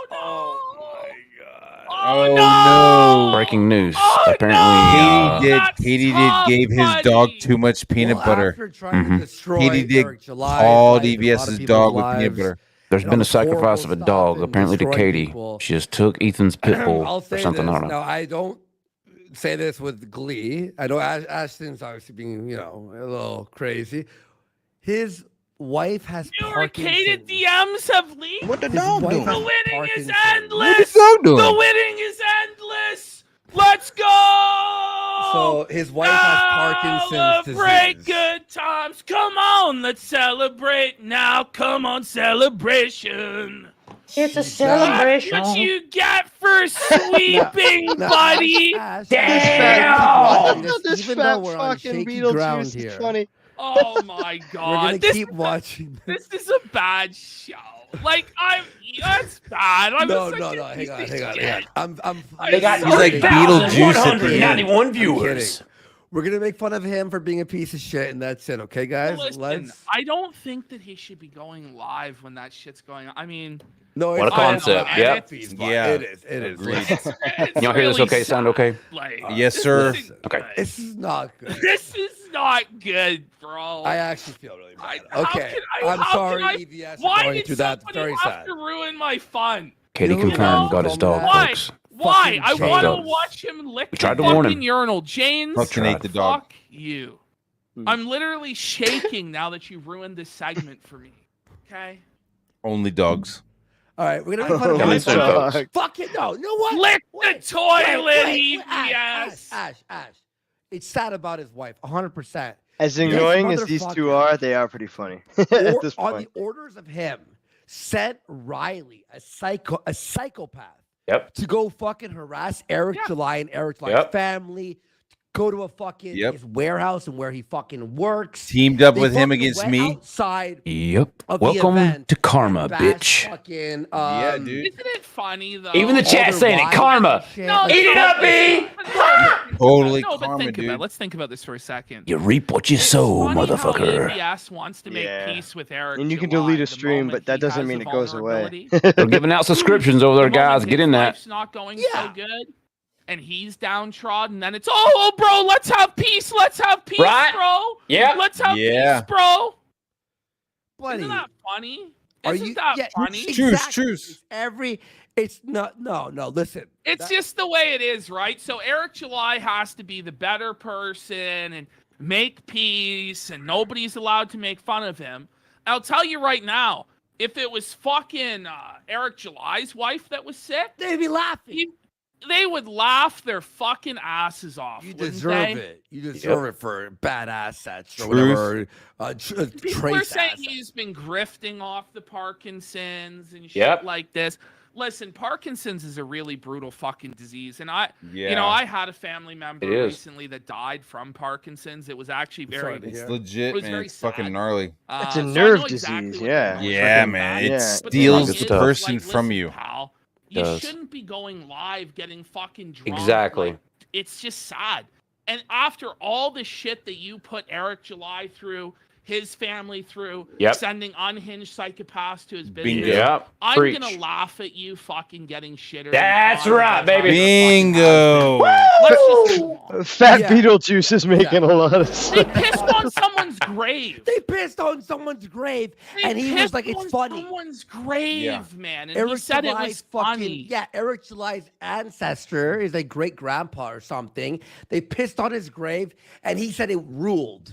Oh no! Breaking news. Oh, Apparently, Katie tough, gave his buddy. dog too much peanut butter. After trying to destroy Katie did Eric July's called life and a lot of EVS's people's dog with lives, peanut butter. there's and been all a this horrible sacrifice of a stuff dog, and apparently to destroying Katie. people. She just took Ethan's pit bull I'll or say something. this. I don't know. Now, I don't say this with glee. I know Ashton's obviously being, a little crazy. His wife has Fabricated Parkinson's. DMs have leaked. What the His dog wife doing? has The winning is Parkinson's. endless. What's the dog doing? The winning is endless. Let's go. So his wife has Parkinson's Celebrate disease. good times. Come on, let's celebrate now. Come on, celebration. It's a That's celebration. what you get for sweeping, buddy. Ash, Damn! This even though fat we're on fucking shaky ground Beetlejuice here, is funny. Oh my we're gonna god. This keep watching. This is a bad show. Like that's bad. I'm No, such no, a hang piece on, of hang on, shit. hang on. I'm They got He's like Beetlejuice at the end. 191 viewers. kidding. We're gonna make fun of him for being a piece of shit, and that's it, okay, guys? Listen, I don't think that he should be going live when that shit's going on. I mean, No, What a it's concept, fine. yeah. It's fine. Yeah. It is. It is. Agreed. it's Y'all hear this really okay? Sound sad. okay? Like, Yes, this sir. isn't Okay. good. This is not good. This is not good, bro. I actually feel really bad. how Okay, can I'm how sorry, can I- EVS, for Why going did through that. somebody Very have sad. to ruin my fun? Katie You confirmed know got his from dog, that- Why? folks. Why? I Fucking want to James. watch him lick We the tried to warn fucking him. urinal. James, Fucking ate the dog. fuck you. I'm literally shaking now that you ruined this segment for me. Okay? Only dogs. All right, we're gonna make fun of Coming him. soon, folks. Fuck it, no. You know what? Lick Wait, the toilet, wait, EVS. Ash. It's sad about his wife, 100%. As This annoying as these two motherfucker- are, they are pretty funny Or, at this on point. the orders of him, sent Riley, a psychopath, Yep. to go fucking harass Eric July and Eric July's Yep. family, go to a fucking Yep. his warehouse and where he fucking works. Teamed up They with him fucking against went me. outside Yep. of the Welcome event to karma, and bashed bitch. Fucking, Yeah, dude. Isn't it funny though? Even the all chat their saying it. wives Karma. and shit, No, like, Eat it up, B. Totally no, but karma, think about it. dude. Let's think about this for a second. You reap what you It's sow, funny how motherfucker. EBS wants to make Yeah. peace with Eric. And you can July delete a the stream, moment but that he doesn't has mean a it goes away. vulnerability. They're giving out subscriptions over there, The moment guys. Get his in that. life's not going so good, and he's downtrodden. Then it's bro. Let's have peace. Let's have peace, Right? bro. Yeah. Let's have Yeah. peace, bro. buddy. Isn't that funny? Are Isn't you? that Yeah, funny? Truce. It's not. No. Listen. It's just the way it is, right? So Eric July has to be the better person and make peace, and nobody's allowed to make fun of him. I'll tell you right now, if it was fucking Eric July's wife that was sick, they'd be laughing. They would laugh their fucking asses off. You wouldn't deserve they? it. You deserve it for bad assets or Truth. whatever. People are Trace saying assets. he's been grifting off the Parkinson's and shit Yep. like this. Listen, Parkinson's is a really brutal fucking disease, and I Yeah. had a family member It is. recently that died from Parkinson's. It was actually Sorry very, to It's hear. it legit, was man. very It's fucking sad. gnarly. It's a So I know nerve exactly disease, what yeah. you're Yeah, going man. through. It Yeah. But the steals thing the is, person like, from listen, you. pal, you Does. shouldn't be going live getting fucking drunk. Exactly. Like, it's just sad. And after all the shit that you put Eric July through, his family through, Yep. sending unhinged psychopaths to his business. Bingo. Yep. I'm Preach. gonna laugh at you fucking getting shitter. That's right, baby. Bingo. Let's just move on. Fat Yeah. Beetlejuice is making a lot of They sense. pissed on someone's grave. They pissed on someone's grave, They and he was pissed like, "It's on funny." someone's grave, Yeah. man. And he said it was funny. Eric July's ancestor is a great grandpa or something. They pissed on his grave, and he said it ruled.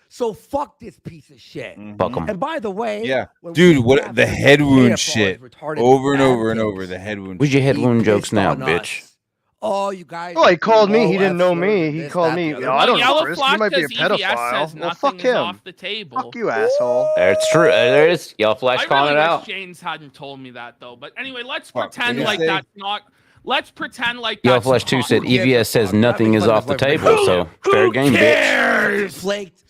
So fuck this piece of shit. Fuck 'em. And by the way, Yeah, when dude, we what have the this head data wound for shit all his retarded over and over and antics, over. The head wound. Where's your head he wound jokes pissed now, on bitch? us. Oh, you guys. Oh, he called me. low He didn't know F me. slurs, He this, called that, me. the Oh, other. I don't know, Yellow Chris. Flag You might be a says EVS says pedophile. Well, nothing fuck is him. off the table. Fuck you, asshole. That's true. There it is. Yellow Flash I calling really it wish out. James hadn't told me that though. But anyway, let's Fuck, pretend what'd you like say? that's not. Let's pretend like Yellow that's Flash 2 not- said Who gives a EVS says fuck? nothing That is makes off the fun of his table, wife. so fair game, bitch. cares? Flaked.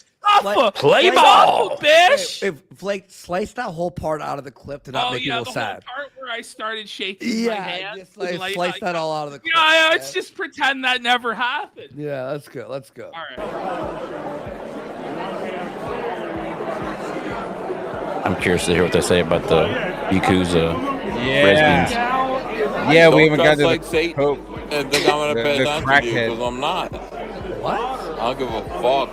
Play ball, bitch. If Flake sliced that whole part out of the clip to not Oh make yeah, people the sad. whole part where I started shaking my Yeah, hand. just and, slice like, that all out of the clip. Yeah, let's just pretend that never happened. Yeah, let's go. Let's go. All right. I'm curious to hear what they say about the Yakuza lesbians. Yeah, we Don't haven't got dress to like the Satan Pope. and think I'm gonna The- pay the attention to you crackhead. because I'm not. What? I don't give a fuck.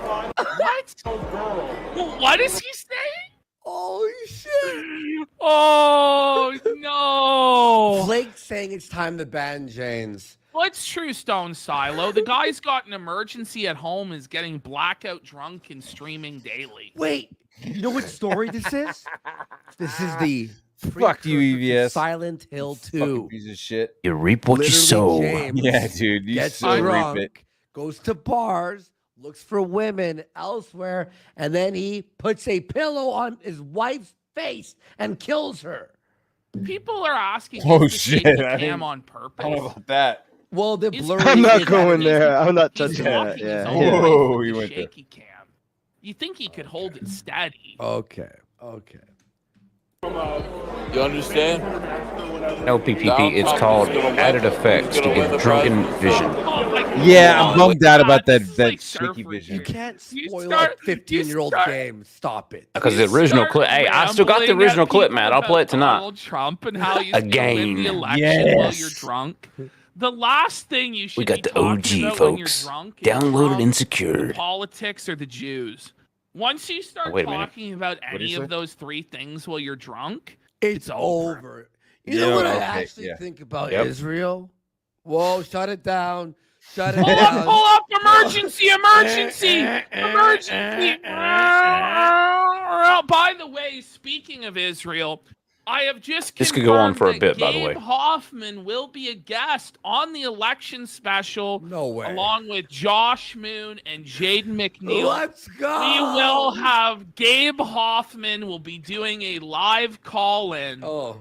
What? What is he saying? Oh shit! Oh no! Flake saying it's time to ban James. What's true, Stone Silo? The guy's got an emergency at home, is getting blackout drunk and streaming daily. Wait, you know what story this is? This is the Fuck you, precursor to EVS. Silent Hill 2. Fucking piece of shit. You reap what you sow. James Yeah, dude. You gets so reap drunk, it. goes to bars, looks for women elsewhere, and then he puts a pillow on his wife's face and kills her. People are asking Oh, is the shit, shaky I cam didn't- on I don't know purpose. about that. Well, they're It's blurry. I'm not his going evidence. there. I'm not He's touching that. walking his Yeah. own yeah. life Whoa, with he the went there. shaky cam. You think he could hold it steady? Okay. You understand? No PPP. It's called added effects to give drunken vision. Oh my God. Yeah, I'm bummed out about that This is like shaky surfer vision. You can't You spoil start- a 15-year-old you start- game. Stop it. Because the You original start clip. Hey, I still got the rambling original at clip, people man. I'll play it about tonight. Donald Trump and how he's Again. gonna win the election while you're Yes. drunk. The last thing you should We got be the talking OG, about when you're folks. drunk is Downloaded Trump, and the secured. politics or the Jews. Once you start Wait a minute. talking about What'd any you of say? those three things while you're drunk, It's over. over. You know what I okay, actually yeah. think about Yep. Israel? Whoa, shut it down. Shut it pull down. up, emergency, emergency, emergency. By the way, speaking of Israel, I have just This could go on confirmed for a that bit, by the Gabe way. Hoffman will be a guest on the election special, No way. along with Josh Moon and Jaden McNeil. Let's go. We will have Gabe Hoffman will be doing a live call-in Oh.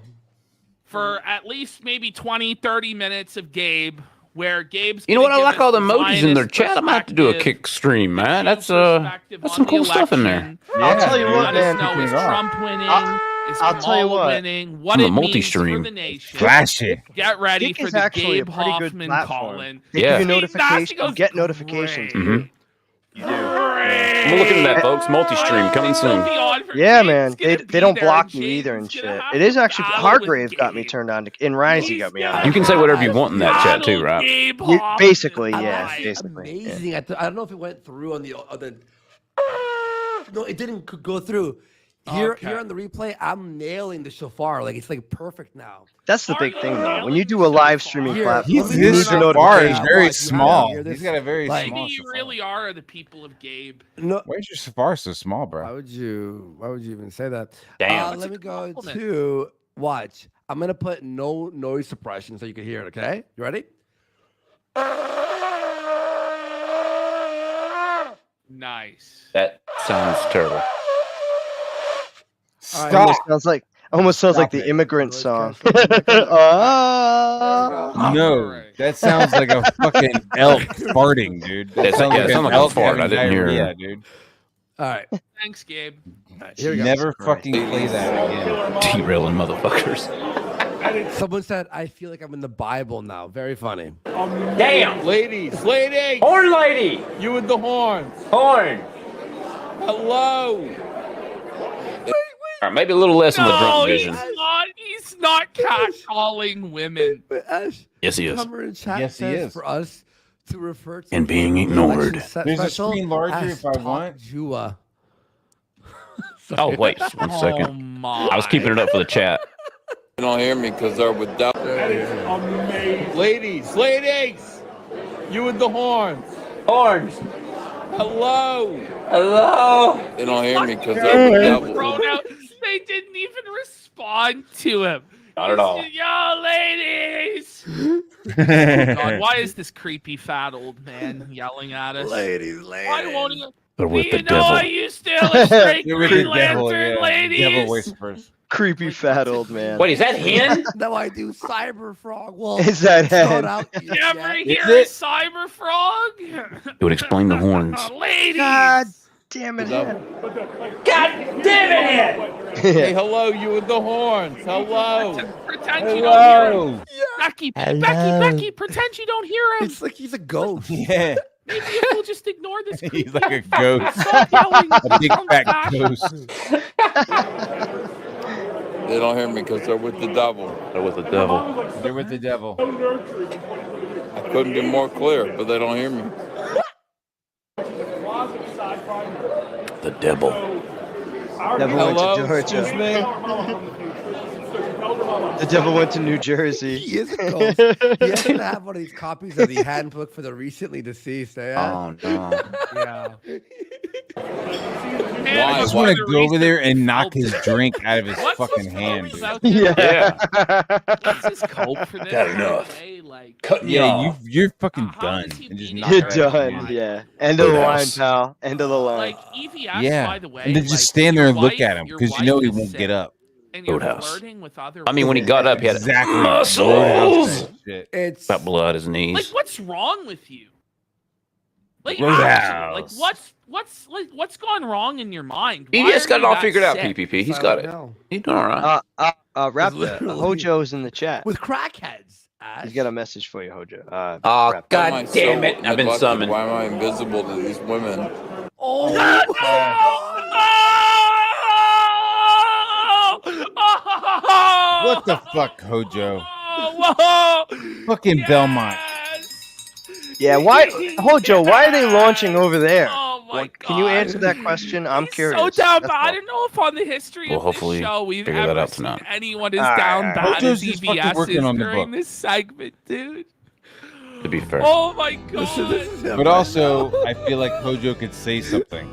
for at least maybe 20, 30 minutes of Gabe, where Gabe's You know what? gonna I give like all the us emojis in their Zionist chat. I might have to do a perspective, kick stream, man. That's perspective that's on some the cool stuff in there. election. I'll tell you Let what, us man. know, is Kicking it off. Trump winning? Is I'll tell you Kamala what. winning? What I'm a it means for multi-stream. the nation. Flashy. Get ready Kick for is the actually Gabe a pretty good Hoffman platform. call-in. They Yeah. give you See, notifications. Nasty goes, You get notifications. great. Mhm. You do. Great. I'm looking at that, folks. Multi-stream coming soon. It'll be on for- Yeah, James man. gonna They be don't there, block and me either and James gonna shit. have It is to actually battle Hargrave with got me Gabe. turned on to, and Risey He's got me gonna on. You can say whatever you want in that chat too, battle right? Gabe You- Hoffman basically, tonight. yeah, Actually, basically. amazing. I don't know if it went through on the other. No, it didn't go through. Here on the replay, I'm nailing the shofar. Like it's like perfect now. That's the Are big you thing, though. When nailing you do a the live shofar? streaming Here, platform, let me you His need turn to it shofar on. is notification. very Watch, you small. hear this? He's got a very Like- small Maybe you shofar. really are the people of Gabe. No, Why is your shofar so small, bro? Why would you even say that? Damn. Let me go compliment. to watch. I'm gonna put no noise suppression so you can hear it. Okay, you ready? Nice. That sounds terrible. Stop. Almost sounds like Stop the it. immigrant song. No, that sounds like a fucking elk farting, dude. That That's- sounds yeah, it an sounded like a elk fart. I having didn't hear- diarrhea, dude. All right, Thanks, Gabe. here we go. Never fucking play that again. Derailing motherfuckers. Someone said, "I feel like I'm in the Bible now." Very funny. Damn. Lady, Horn lady. you with the horns. Horn. Hello. All right, maybe a little less on the drunk vision. He's not catcalling women. But Ash, Yes, he is. Comer in chat Yes, he says is. for us to refer to And being the ignored. election set There's a special screen larger as if I Talk want. Jua. Oh, wait 1 second. Oh my. I was keeping it up for the chat. You don't hear me because they're with doubt. Ladies, you with the horns. Horns. Hello. Hello. They don't hear me because they're with devil. They didn't even respond to him. Not at all. Yo, ladies! Oh God, why is this creepy fat old man yelling at us? Ladies. Why won't he? They're with You the know devil. I used to illustrate You're with the Green devil, Lantern, yeah. ladies. Devil whispers. Creepy fat old man. Wait, is that hen? Now I do Cyber Frog. Well, Is that start head? out. You ever Is hear it? a cyber frog? It would explain the horns. Ladies! God damn it, head. God damn it! Hey, hello, you with the horns. Hello. Pretend you don't hear him. Hello. Becky, pretend you don't hear him. It's like he's a ghost. Yeah. Maybe if we'll just ignore this. He's like a ghost. Stop yelling. A big Come fat back. ghost. They don't hear me because they're with the devil. They're with the devil. They're with the devil. I couldn't be more clear, but they don't hear me. The devil. Devil went Hello, to excuse Georgia. me. The devil went to New Jersey. He is a ghost. He has to have one of these copies of the handbook for the recently deceased. Eh? Oh, no. Yeah. I just want to go over there and knock his drink out of his fucking hand, dude. Yeah. What's his cope for this? Got enough. Way, like, Cutting you Yeah, off. you're fucking How done. does he And just beat knock You're it out of his done. hand. Yeah. End of the line, Roadhouse. pal. End of the line. like EVS, Yeah. by the way. And then just like, stand there your and look wife- at him your because you know wife he is won't sick, get up. And you're Roadhouse. flirting with other I mean, when he got up, he had Exactly. muscles. Roadhouse type shit. It's Got blood at his like, knees. what's wrong with you? Like, Roadhouse. actually, like, what's gone wrong in your mind? He Why just are got it you all that figured out, sick? PPP. He's I got don't it. know. He's doing all right. Rap literally- Hojo's in the chat. with crackheads. Ash. He's got a message for you, Hojo. Oh, Rap. Why am I God damn it. so I've been neglected? summoned. Why am I invisible to these women? Oh, What the fuck, Hojo? Whoa! Fucking Belmont. Yeah, why, Hojo? Why are they launching over there? Oh my What- Can you God. answer that question? I'm He's curious. so down That's bad. I all. don't know if on the history Well, of hopefully this show we've figure that ever out seen tonight. anyone as All right, down all right. bad Hojo's as just fucking EVS working is on the during book. this segment, dude. To be fair. Oh my God. But also, I feel like Hojo could say something.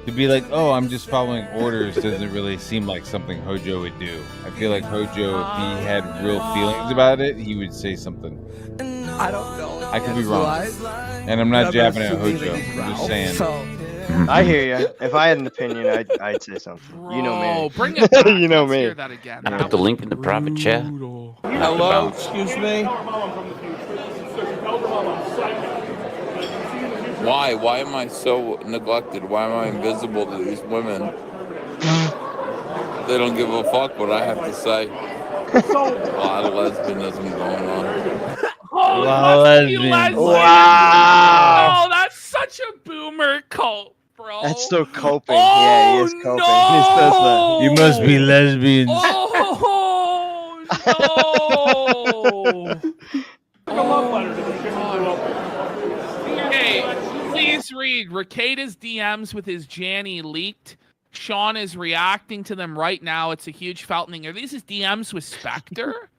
To be like, oh, I'm just following orders doesn't really seem like something Hojo would do. I feel like Hojo, if he had real feelings about it, he would say something. I don't know. I could be wrong. Lies. And I'm not I'm jabbing at assuming Hojo. that he's I'm just Ralph, saying. so- I hear you. If I had an opinion, I'd say something. You know Bro, me. bring it back. You know Let's me. hear that again. I That put the was link in the private chat. brutal. Hello, excuse me. Why? Why am I so neglected? Why am I invisible to these women? They don't give a fuck what I have to say. A lot of lesbianism going on. Oh, Wow, lucky lesbian. lesbian. Wow. Oh, that's such a boomer cult, bro. That's so coping. Oh, Yeah, he is coping. no. He does that. You must be lesbians. Oh, no. Hey, please read. Rekida's DMs with his Janny leaked. Sean is reacting to them right now. It's a huge felting. Are these his DMs with Spectre?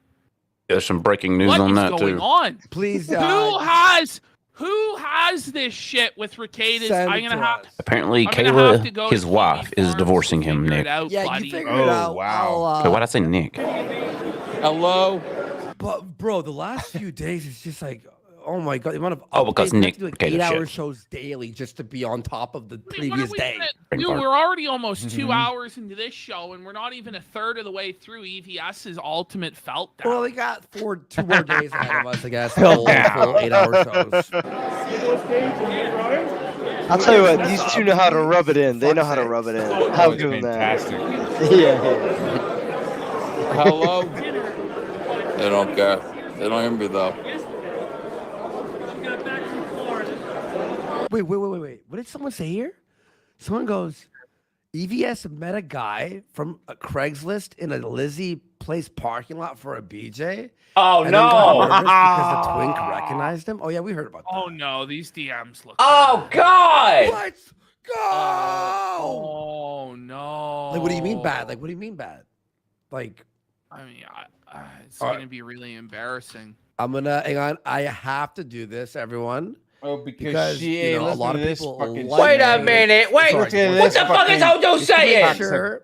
There's some breaking news What on is that, going too. on? Please, Who has this shit with Rekida's? Send I'm it gonna to have. us. Apparently, I'm gonna have to Kayla, go his to wife, TV is Farms divorcing to him, figure it Nick. out, Yeah, buddy. you figure Oh, it out. wow. I'll, Okay, why'd I say Nick? Hello. But bro, the last few days it's just like, oh my God, the amount of Oh, because updates. We have Nick to do like Kayla 8-hour shit. shows daily just to be on top of the What are previous we day. gonna Bring do? part. We're already almost Mm-hmm. 2 hours into this show, and we're not even a third of the way through EVS's ultimate feltdown. Well, we got 2 more days ahead of us, I guess. Hell Full yeah. 8-hour shows. I'll tell you what, these two know how to rub it in. They know how to rub it in. That I'll was give them that. fantastic. Yeah. Hello. They don't care. They don't hear me though. Wait. What did someone say here? Someone goes, EVS met a guy from a Craigslist in a Lizzie Place parking lot for a BJ. Oh and then got no! nervous because the twink recognized him. Oh yeah, we heard about that. Oh no, these DMs look. Oh God! Let's go! Oh no! Like, what do you mean bad? Like, what do you mean bad? Like, I mean, it's All right. gonna be really embarrassing. I'm gonna hang on. I have to do this, everyone. Oh, because she you ain't know, a lot of listening to this people. fucking like Wait a me. minute! Wait! Sorry, What the George. fuck is Hojo Just to make saying? sure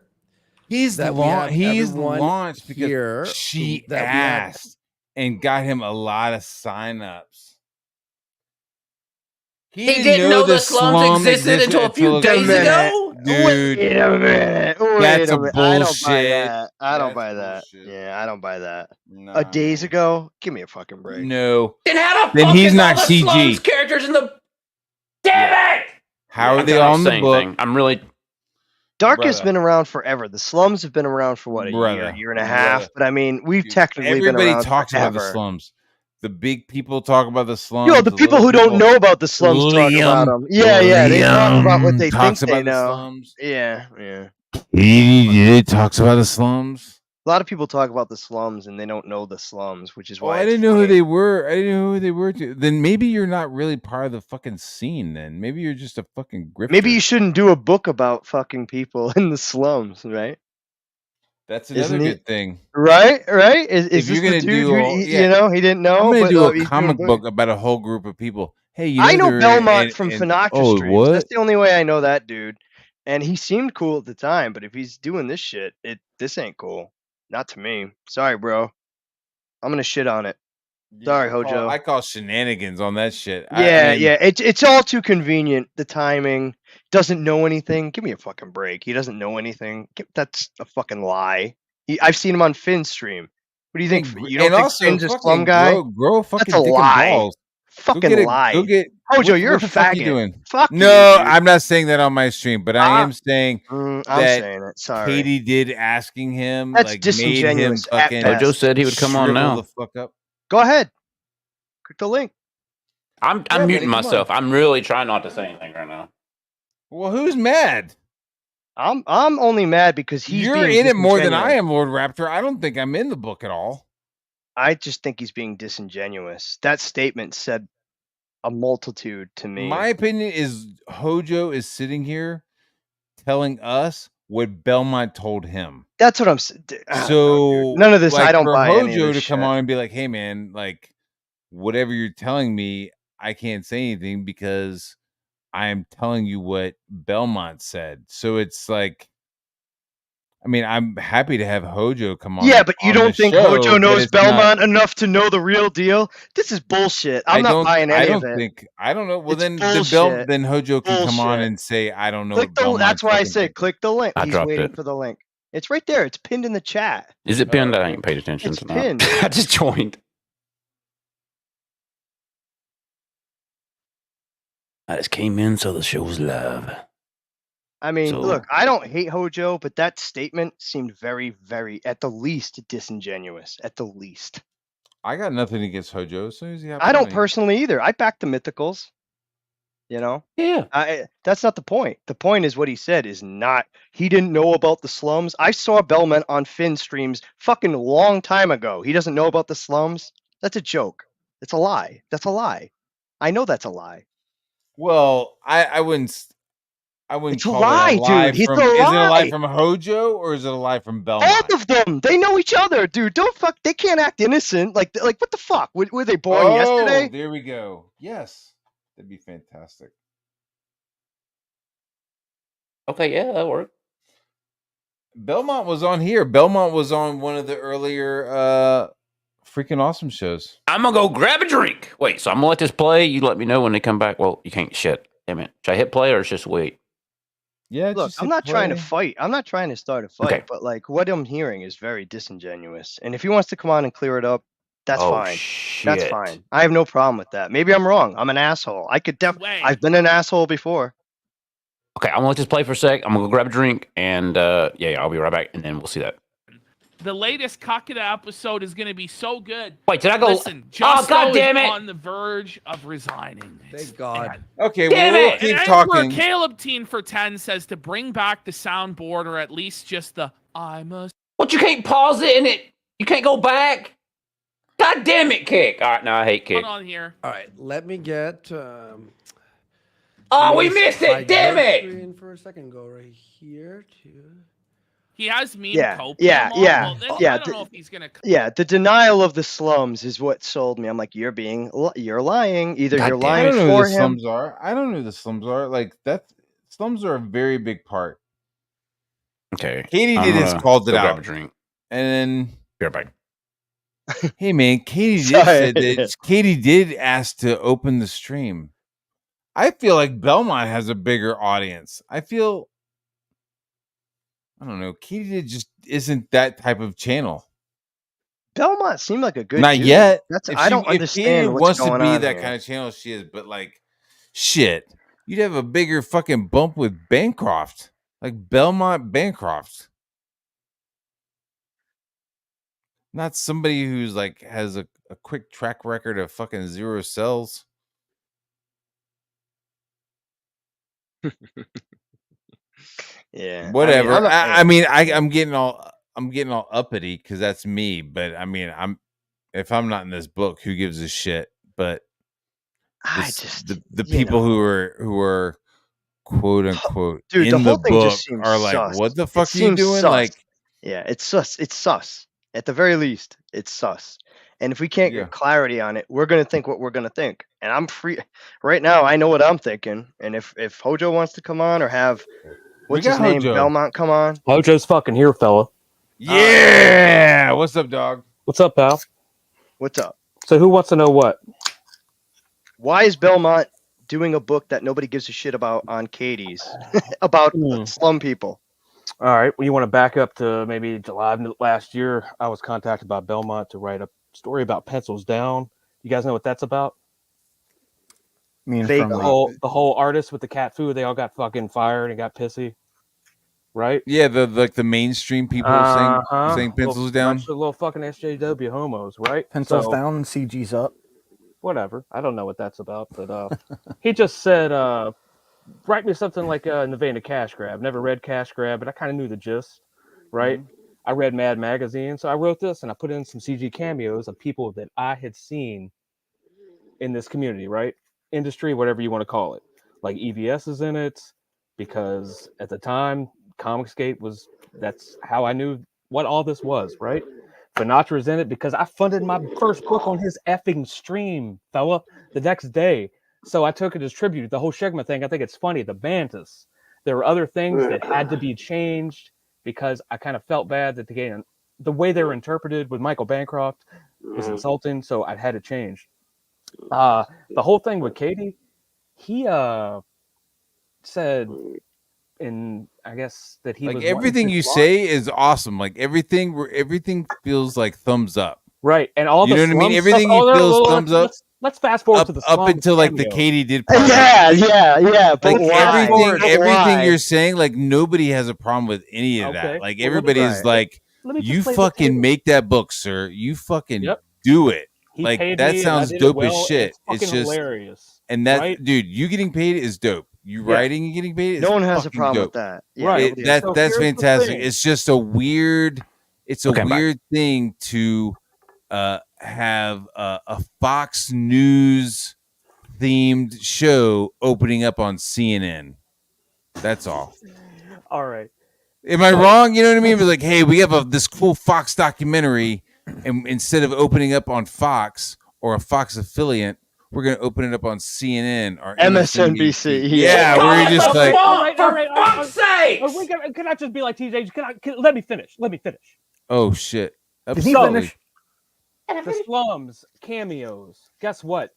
He's that we have he's everyone launched because here she that we have- asked and got him a lot of signups. He didn't know the slums existed until a few days ago? Dude, Wait a minute. that's a I don't buy bullshit. that. I don't That's buy that. bullshit. Yeah, I don't buy that. Nah, Days ago, give me a fucking break. No. Then how the Then fuck he's is not all the slums CG. characters in the? Damn it! How are I'm they trying to on the say book? anything. I'm really. Dark has Brother. been around forever. The slums have been around for what, a Brother. year and a half. Brother. But I mean, we've technically Everybody been around talks about forever. the slums. The big people talk about the slums. Yo, the people little who don't know about the slums talk about them. Yeah, they talk about what they talks think about they the know. slums. Yeah. He talks about the slums. A lot of people talk about the slums and they don't know the slums, which is Oh, why I it's didn't know who funny. they were. I didn't know who they were. Then maybe you're not really part of the fucking scene. Then maybe you're just a fucking grifter. Maybe you shouldn't do a book about fucking people in the slums, right? That's another Isn't he- good thing. Right? Is If this you're the gonna dude do, who, all, you know, he didn't know? I'm gonna but, do he's a doing comic good. book about a whole group of people. Hey, you know, I know they're Belmont in- from in- Sinatra Oh, streams. what? That's the only way I know that dude. And he seemed cool at the time, but if he's doing this shit, this ain't cool. Not to me. Sorry, bro. I'm gonna shit on it. Sorry, Hojo. I call shenanigans on that shit. Yeah, I mean, yeah. It's all too convenient. The timing doesn't know anything. Give me a fucking break. He doesn't know anything. That's a fucking lie. I've seen him on Finn's stream. What do you think? You don't and think also Finn's a fucking slum guy? grow a fucking That's a dick lie. and balls. Fucking lie. Go get Hojo, what- you're what a the fuck faggot. you doing? Fuck you, No, dude. I'm not saying that on my stream, but I am saying I'm that saying it. Sorry. Katie did asking him. That's like, disingenuous made him at fucking best. Hojo said he would come on shrivel now. the fuck up. Go ahead. Click the link. I'm buddy, muting come on. myself. I'm really trying not to say anything right now. Well, who's mad? I'm only mad because he's You're being in it more than I disingenuous. am, Lord Raptor. I don't think I'm in the book at all. I just think he's being disingenuous. That statement said a multitude to me. My opinion is Hojo is sitting here telling us what Belmont told him. That's what I'm saying. So none of this. like, I don't for buy any Hojo of this to come shit. on and be like, "Hey, man, like whatever you're telling me, I can't say anything because I am telling you what Belmont said." So it's like, I mean, I'm happy to have Hojo come on. Yeah, but you on the don't think show, Hojo but knows it's not- Belmont enough to know the real deal? This is bullshit. I'm not buying any of it. I don't know. Well, It's then bullshit. then Hojo can come on Bullshit. and say, "I don't know." Click what the. Belmont That's why I fucking said click the link. I He's dropped waiting it. for the link. It's right there. It's pinned in the chat. Is it pinned? I ain't paid attention It's to that. pinned. I just joined. I just came in, so the show was live. I mean, So- look, I don't hate Hojo, but that statement seemed very, very, at the least, disingenuous. At the least. I got nothing against Hojo. As soon as he I don't personally either. I back the mythicals. You know? Yeah. That's not the point. The point is what he said is not, he didn't know about the slums. I saw Bellman on Finn streams fucking long time ago. He doesn't know about the slums. That's a joke. It's a lie. That's a lie. I know that's a lie. Well, I wouldn't. I wouldn't It's a call lie, it a lie dude. It's from. a Is it a lie lie. from Hojo or is it a lie from Belmont? Both of them. They know each other, dude. Don't fuck. They can't act innocent. Like what the fuck? Were they born yesterday? There we go. Yes, that'd be fantastic. Okay, yeah, that worked. Belmont was on here. Belmont was on one of the earlier Frickin' Awesome shows. I'm gonna go grab a drink. Wait, so I'm gonna let this play. You let me know when they come back. Well, you can't shit. Damn it. Should I hit play or just wait? Yeah, Look, I'm not trying to fight. I'm not trying to start a fight, Okay. but like what I'm hearing is very disingenuous. And if he wants to come on and clear it up, that's Oh, fine. That's shit. fine. I have no problem with that. Maybe I'm wrong. I'm an asshole. I could I've been an asshole before. Okay, I'm gonna let this play for a sec. I'm gonna go grab a drink and yeah, I'll be right back and then we'll see that. The latest Kakita episode is going to be so good. Wait, did I go? Listen, Justo God damn is it! on the verge of resigning. Thank God. Okay, Damn we'll it! keep And talking. Caleb Teen for 10 says to bring back the soundboard or at least just the I must. What, you can't pause it and you can't go back? God damn it, Kick. All right, no, I hate Kick. Put on here. All right, let me get. Oh, we let me missed it. hide Damn your it. screen for a second. Go right here to. He has meme Yeah, copium yeah, on. yeah, Well, then yeah. I don't know if he's going to. Yeah, the denial of the slums is what sold me. I'm like, you're lying. Either God you're damn. I lying don't know who for the him. slums are. I don't know who the slums are. Like that, slums are a very big part. Okay. Katie I'm did his gonna called it go grab a out, drink. and Be right back. hey man, Katie did Sorry. said that Katie did ask to open the stream. I feel like Belmont has a bigger audience. I don't know. Katie just isn't that type of channel. Belmont seemed like a good Not dude. yet. I don't If Katie understand what's wants to going be on that here. kind of channel, she is. But like, shit, you'd have a bigger fucking bump with Bancroft, like Belmont Bancroft. Not somebody who's like has a quick track record of fucking 0 cells. Yeah, Whatever. I mean, I'm getting all uppity because that's me. But I mean, if I'm not in this book, who gives a shit? But the people who are quote unquote dude, the in whole the thing book just seems are like, sus. what the It fuck are you seems doing? sus. Like, yeah, it's sus. It's sus. At the very least, it's sus. And if we can't Yeah. get clarity on it, we're gonna think what we're gonna think. And I'm free right now. I know what I'm thinking. And if Hojo wants to come on or have what's his got name, Hojo. Belmont, come on. Hojo's fucking here, fella. yeah. What's up, dog? What's up, pal? What's up? So who wants to know what? Why is Belmont doing a book that nobody gives a shit about on Katie's about slum people? All right. Well, you want to back up to maybe July of last year? I was contacted by Belmont to write a story about Pencils Down. You guys know what that's about? I mean, Fake from The whole artist with the cat food, they all got fucking fired and got pissy, right? Yeah, the mainstream people saying pencils down. Little fucking SJW homos, right? pencils So, down and CG's up. whatever. I don't know what that's about, but he just said, write me something like in the vein of Cash Grab. Never read Cash Grab, but I kind of knew the gist, right? I read Mad Magazine, so I wrote this and I put in some CG cameos of people that I had seen in this community, right? Industry, whatever you want to call it. Like EVS is in it because at the time, Comicsgate that's how I knew what all this was, right? Finatra's in it because I funded my first book on his effing stream, fella, the next day. So I took it as tribute. The whole Shigma thing, I think it's funny. The Bantas. There were other things that had to be changed because I kind of felt bad that the way they were interpreted with Michael Bancroft was insulting. So I had to change. The whole thing with Katie, he said, and I guess that he Like was everything you say is awesome. Like everything feels like thumbs up. Right, and all You the know what I mean? slum Everything stuff, feels thumbs up. Let's fast forward up, to the up slum until like the cameo. Katie did part. Yeah. But Like why? everything you're saying, like nobody has a problem with any of that. Like everybody is like, you fucking make that book, sir. You fucking do it. He Like paid that me, and sounds I did it dope well, as and shit. it's fucking hilarious. And that right? dude, you getting paid is dope. You writing and getting paid is No one has a fucking problem dope. with that. Yeah, Right. nobody has a problem. That's here's the fantastic. thing. It's just a weird Okay, bye. thing to have a Fox News themed show opening up on CNN. That's all. All right. Am I wrong? You know what I mean? But like, hey, we have this cool Fox documentary, and instead of opening up on Fox or a Fox affiliate, we're gonna open it up on CNN or MSNBC. Yeah, where you're just like, For fuck's sake! Can I just be like TJ? Let me finish? oh shit. Did he Absolutely. finish? The slums cameos. Guess what?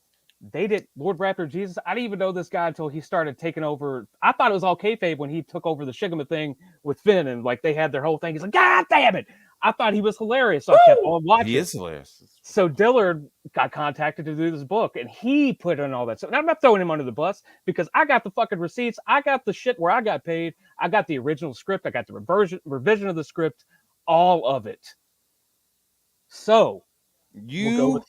They did Lord Raptor Jesus. I didn't even know this guy until he started taking over. I thought it was all kayfabe when he took over the Shigma thing with Finn and like they had their whole thing. He's like, God damn it! I thought he was hilarious, so I kept on watching. He is hilarious. So Dillard got contacted to do this book, and he put in all that stuff. And I'm not throwing him under the bus because I got the fucking receipts. I got the shit where I got paid. I got the original script. I got the revision of the script, all of it. So You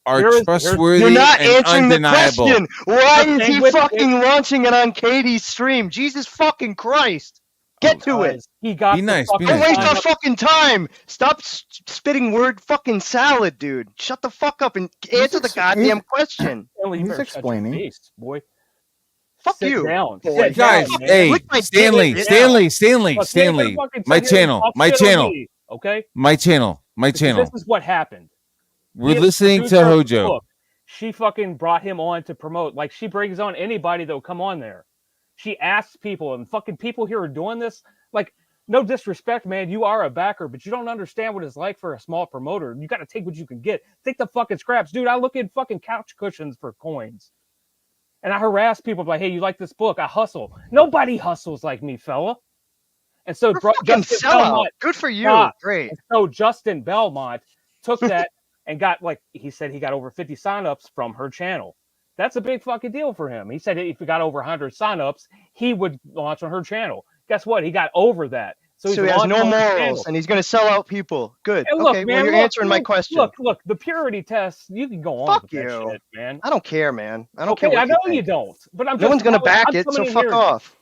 are You're trustworthy not and answering undeniable. the question. Why The is thing he with fucking launching it on Katie's stream? Jesus fucking Christ. Get to it. He got Be the nice, be fucking Don't nice, waste be our nice. fucking time. Stop spitting word fucking salad, dude. Shut the fuck up and answer the goddamn question. Stanley, you He's better shut explaining. your face, boy. Fuck Sit you, down. boy. Sit Guys, down, man. hey, Lick my dick, Stanley, bitch. Stanley, Look, you ain't gonna Stanley. fucking My sit here and channel, talk my shit on channel, me, okay? my channel, my Because channel. this is what happened. We're He is listening the to producer of the Hojo. book. She fucking brought him on to promote. Like, she brings on anybody that'll come on there. She asks people, and fucking people here are doing this. Like, no disrespect, man. You are a backer, but you don't understand what it's like for a small promoter. You got to take what you can get. Take the fucking scraps. Dude, I look at fucking couch cushions for coins. And I harass people like, hey, you like this book? I hustle. Nobody hustles like me, fella. And so You're a fucking Justin sellout. Belmont, Good for you. stop. Great. And so Justin Belmont took that and got, like, he said he got over 50 signups from her channel. That's a big fucking deal for him. He said if he got over 100 signups, he would launch on her channel. Guess what? He got over that. So So he's he has no launching on her morals, channel. and he's going to sell out people. Good. And look, Okay, man, well, you're look, answering my look, question. Look, the purity test, you can go on Fuck with that you. shit, man. I don't care, man. I don't care Okay, what I know you you think. don't. But I'm No just one's going to back I'm it, so coming in fuck here, off.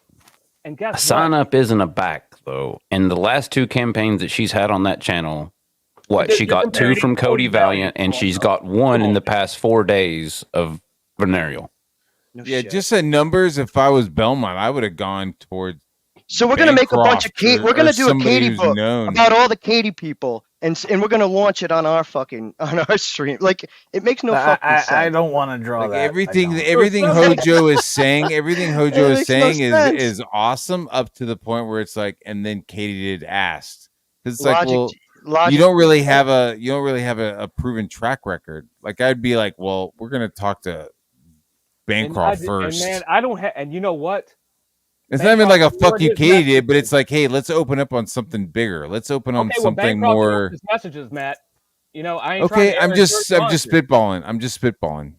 And A guess what? sign up isn't a back though. And the last two campaigns that she's had on that channel, what she You're got 2 comparing from Cody Valiant, and Come on, she's bro. got 1 Come in on, the past 4 days of Venereal. No Yeah, shit. just at numbers. If I was Belmont, I would have gone towards. So we're gonna make a bunch of Bancroft Kate. or- We're gonna or do a somebody Katie who's book known. about all the Katie people, and we're gonna launch it on our stream. Like, it makes no fucking sense. I don't want to draw Like that. everything, I don't. everything Hojo is saying, everything Hojo It is makes no saying sense. is awesome up to the point where it's like, and then Katie did asked because it's like, Logic, well, logic. you don't really have a proven track record. Like I'd be like, well, we're gonna talk to Bancroft first. And man, I don't have. And you know what? It's not even like a Bancroft fuck you, ignored his Katie did, but messages. it's like, hey, let's open up on something bigger. Let's open on Okay, well, something Bancroft ignored more. his messages, Matt. You know, I ain't Okay, trying to I'm just spit. spitballing. I'm just spitballing.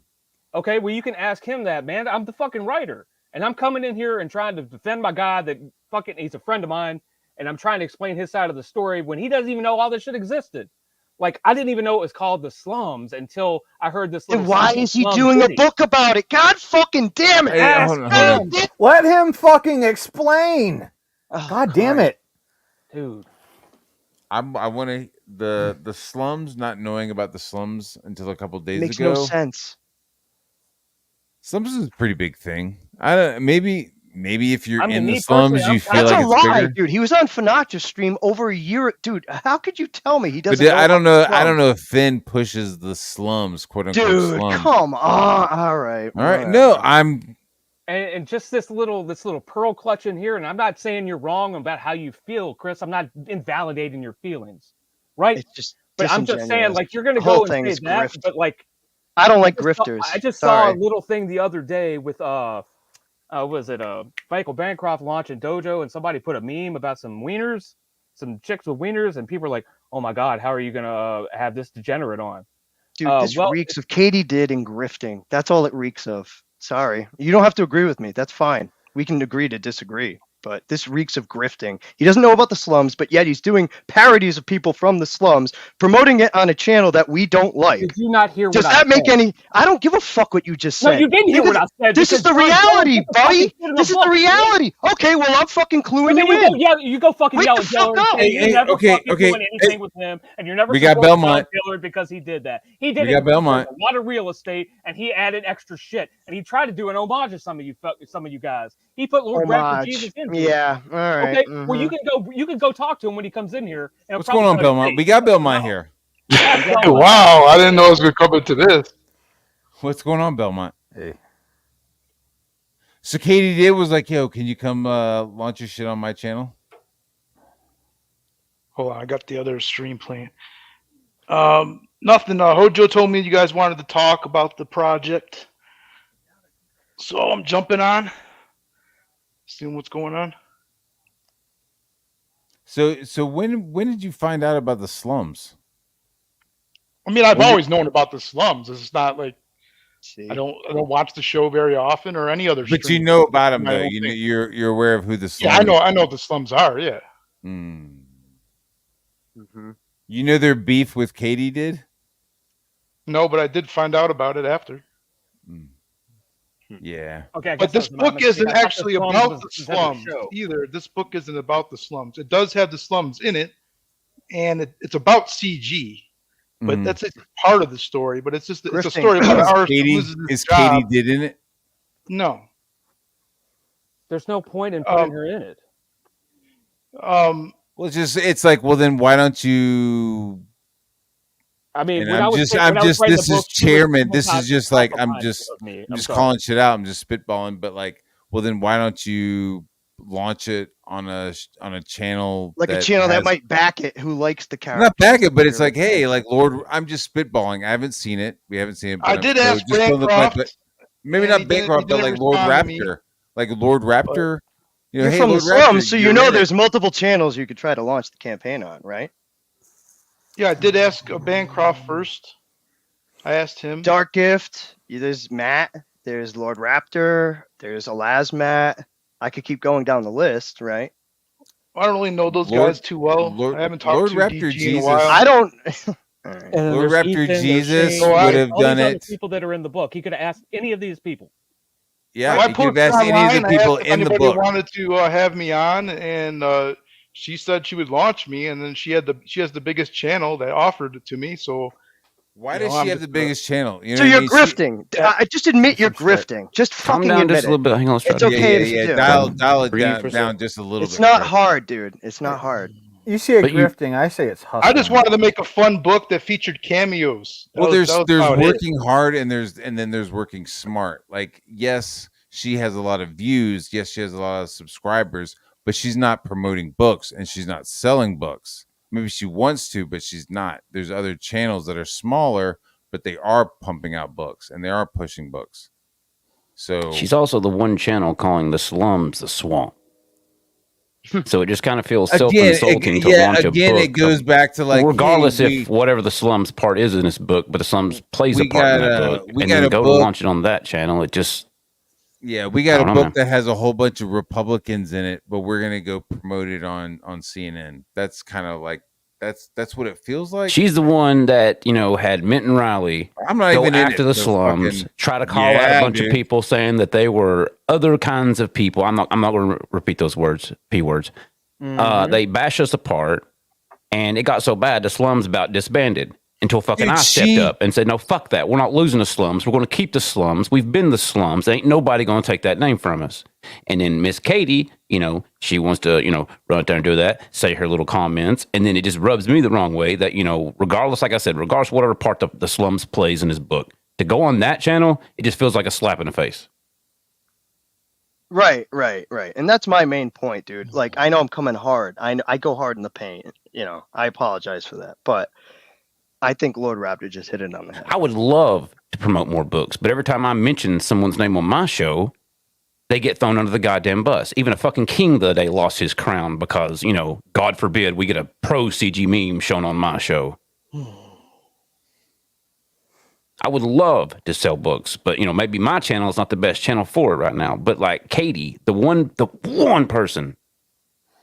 Okay, well, you can ask him that, man. I'm the fucking writer, and I'm coming in here and trying to defend my guy that fucking he's a friend of mine, and I'm trying to explain his side of the story when he doesn't even know all this shit existed. Like, I didn't even know it was called The Slums until I heard this. Then little why song, is he Slum doing City. a book about it? God fucking damn it! Hey, Ask hold on. him, Let him fucking explain. Oh, God damn it. dude. I want to the slums. Not knowing about the slums until a couple days Makes ago. no sense. Slums is a pretty big thing. I don't. Maybe if you're I mean, in me the slums, personally, you I'm feel That's like a it's lie, bigger. dude. He was on Finacha's stream over a year. Dude, how could you tell me he But doesn't know I don't about know. the I don't slums? know if Finn pushes the slums, quote unquote Dude, slums. come on. All right. All right. whatever. No, I'm. And just this little pearl clutch in here, and I'm not saying you're wrong about how you feel, Chris. I'm not invalidating your feelings, right? It's just But I'm just saying, disingenuous. like, you're gonna The whole go and thing say is that, grift. but like, I don't like I just saw- grifters. I just saw a Sorry. little thing the other day with was it Michael Bancroft launching Dojo, and somebody put a meme about some wieners, some chicks with wieners, and people are like, "Oh my god, how are you gonna have this degenerate on?" Dude, this well, reeks of Katie did and grifting. That's all it reeks of. Sorry. You don't have to agree with me. That's fine. We can agree to disagree. But this reeks of grifting. He doesn't know about the slums, but yet he's doing parodies of people from the slums, promoting it on a channel that we don't like. did you not hear Does what that I make said? any? I don't give a fuck what you just No, said. you didn't hear what I said. This is because the John Jones reality, put the fucking buddy. shit in This is book, the man. reality. Okay, well, I'm fucking cluing But then you you go in. yell, you go fucking Wake yell the at fuck Dillard. up. And say you're never fucking doing anything with him, and you're never We got supporting John Belmont. Dillard because he did that. He did We it got Belmont. for a lot of real estate, and he added extra shit, and he tried to do an homage to some of you guys. He put Lord Bradford Homage. Jesus into it. Yeah, all right. Okay, well you can go talk to him when he comes in here. And What's going on, Belmont? We got Belmont here. Wow, I didn't know it was gonna come into this. What's going on, Belmont? Hey. So Katie did was like, yo, can you come launch your shit on my channel? Hold on, I got the other stream playing. Nothing. Hojo told me you guys wanted to talk about the project, so I'm jumping on, seeing what's going on. So when did you find out about the slums? I mean, I've always known about the slums. It's not like I don't watch the show very often or any other. But you stream. know about them My though. own You know, thing. you're aware of who the slums. Yeah, I know what the slums are. Yeah. You know their beef with Katie did? No, but I did find out about it after. Yeah. Okay, I But guess this book isn't actually about the slums show. either. This book isn't about the slums. It does have the slums in it, and it's about CG. But that's just part of the story. But it's just it's a story about an artist who loses his job. Katie did in it? No. There's no point in putting her in it. Well, it's like, well, then why don't you? I mean, And this is chairman. This is just like I'm just sorry. calling shit out. I'm just spitballing, but like, well, then why don't you launch it on a channel Like a channel that might back it, who likes the character. not back it, but it's like, hey, like Lord, I'm just spitballing. I haven't seen it. We haven't seen it. I did ask Bancroft. Maybe not Bancroft, but like Lord Raptor, like Lord Raptor. You're from the slums, so you know there's multiple channels you could try to launch the campaign on, right? Yeah, I did ask Bancroft first. I asked him. Dark Gift. There's Matt. There's Lord Raptor. There's Elasmat. I could keep going down the list, right? I don't really know those guys too well. I haven't talked to Raptor DG in a Jesus. while. I don't. And Lord there's Raptor Ethan, Jesus there's Shane, would have all done these other it. people that are in the book. He could have asked any of these people. Yeah, I you could have asked any of the people in the book. Wanted to have me on, and she said she would launch me, and then she has the biggest channel that offered it to me. So why does she have the biggest channel? You know So what I you're mean? grifting. I just admit you're grifting. Just Calm fucking down admit just a little bit. Hang on, let's try It's to- okay Yeah, if you yeah, do. Dial it Breathe for a down second. just a little It's bit. not right? hard, dude. It's not hard. You see a But you- grifting, I say it's hustling. I just wanted to make a fun book that featured cameos. Well, That was about it. working hard and then there's working smart. Like, yes, she has a lot of views. Yes, she has a lot of subscribers, but she's not promoting books and she's not selling books. Maybe she wants to, but she's not. There's other channels that are smaller, but they are pumping out books and they are pushing books. So She's also the one channel calling the slums the swamp. So it just kind of feels self-insulting to launch a book. It goes back to like, regardless hey, if whatever the slums part is in this book, but the slums plays a we part in got that a- book, we and got then a go book- to launch it on that channel. It just yeah, we got I a don't book know. that has a whole bunch of Republicans in it, but we're gonna go promote it on CNN. That's kind of like that's what it feels like. she's the one that had Minton Riley. I'm not go even in after it, the so slums, fucking- try to call out Yeah, a bunch dude. of people saying that they were other kinds of people. I'm not going to repeat those words, p words. They bashed us apart, and it got so bad the slums about disbanded until fucking Dude, I stepped she- up and said, "No, fuck that. We're not losing the slums. We're going to keep the slums. We've been the slums. Ain't nobody going to take that name from us." And then Miss Katie, she wants to, run out there and do that, say her little comments, and then it just rubs me the wrong way that, regardless, like I said, regardless of whatever part the slums plays in his book, to go on that channel, it just feels like a slap in the face. Right. And that's my main point, dude. Like, I know I'm coming hard. I go hard in the paint. I apologize for that. But I think Lord Raptor just hit it on the head. I would love to promote more books, but every time I mention someone's name on my show, they get thrown under the goddamn bus. Even a fucking king the other day lost his crown because, God forbid we get a pro CG meme shown on my show. I would love to sell books, but maybe my channel is not the best channel for it right now. But like Katie, the one person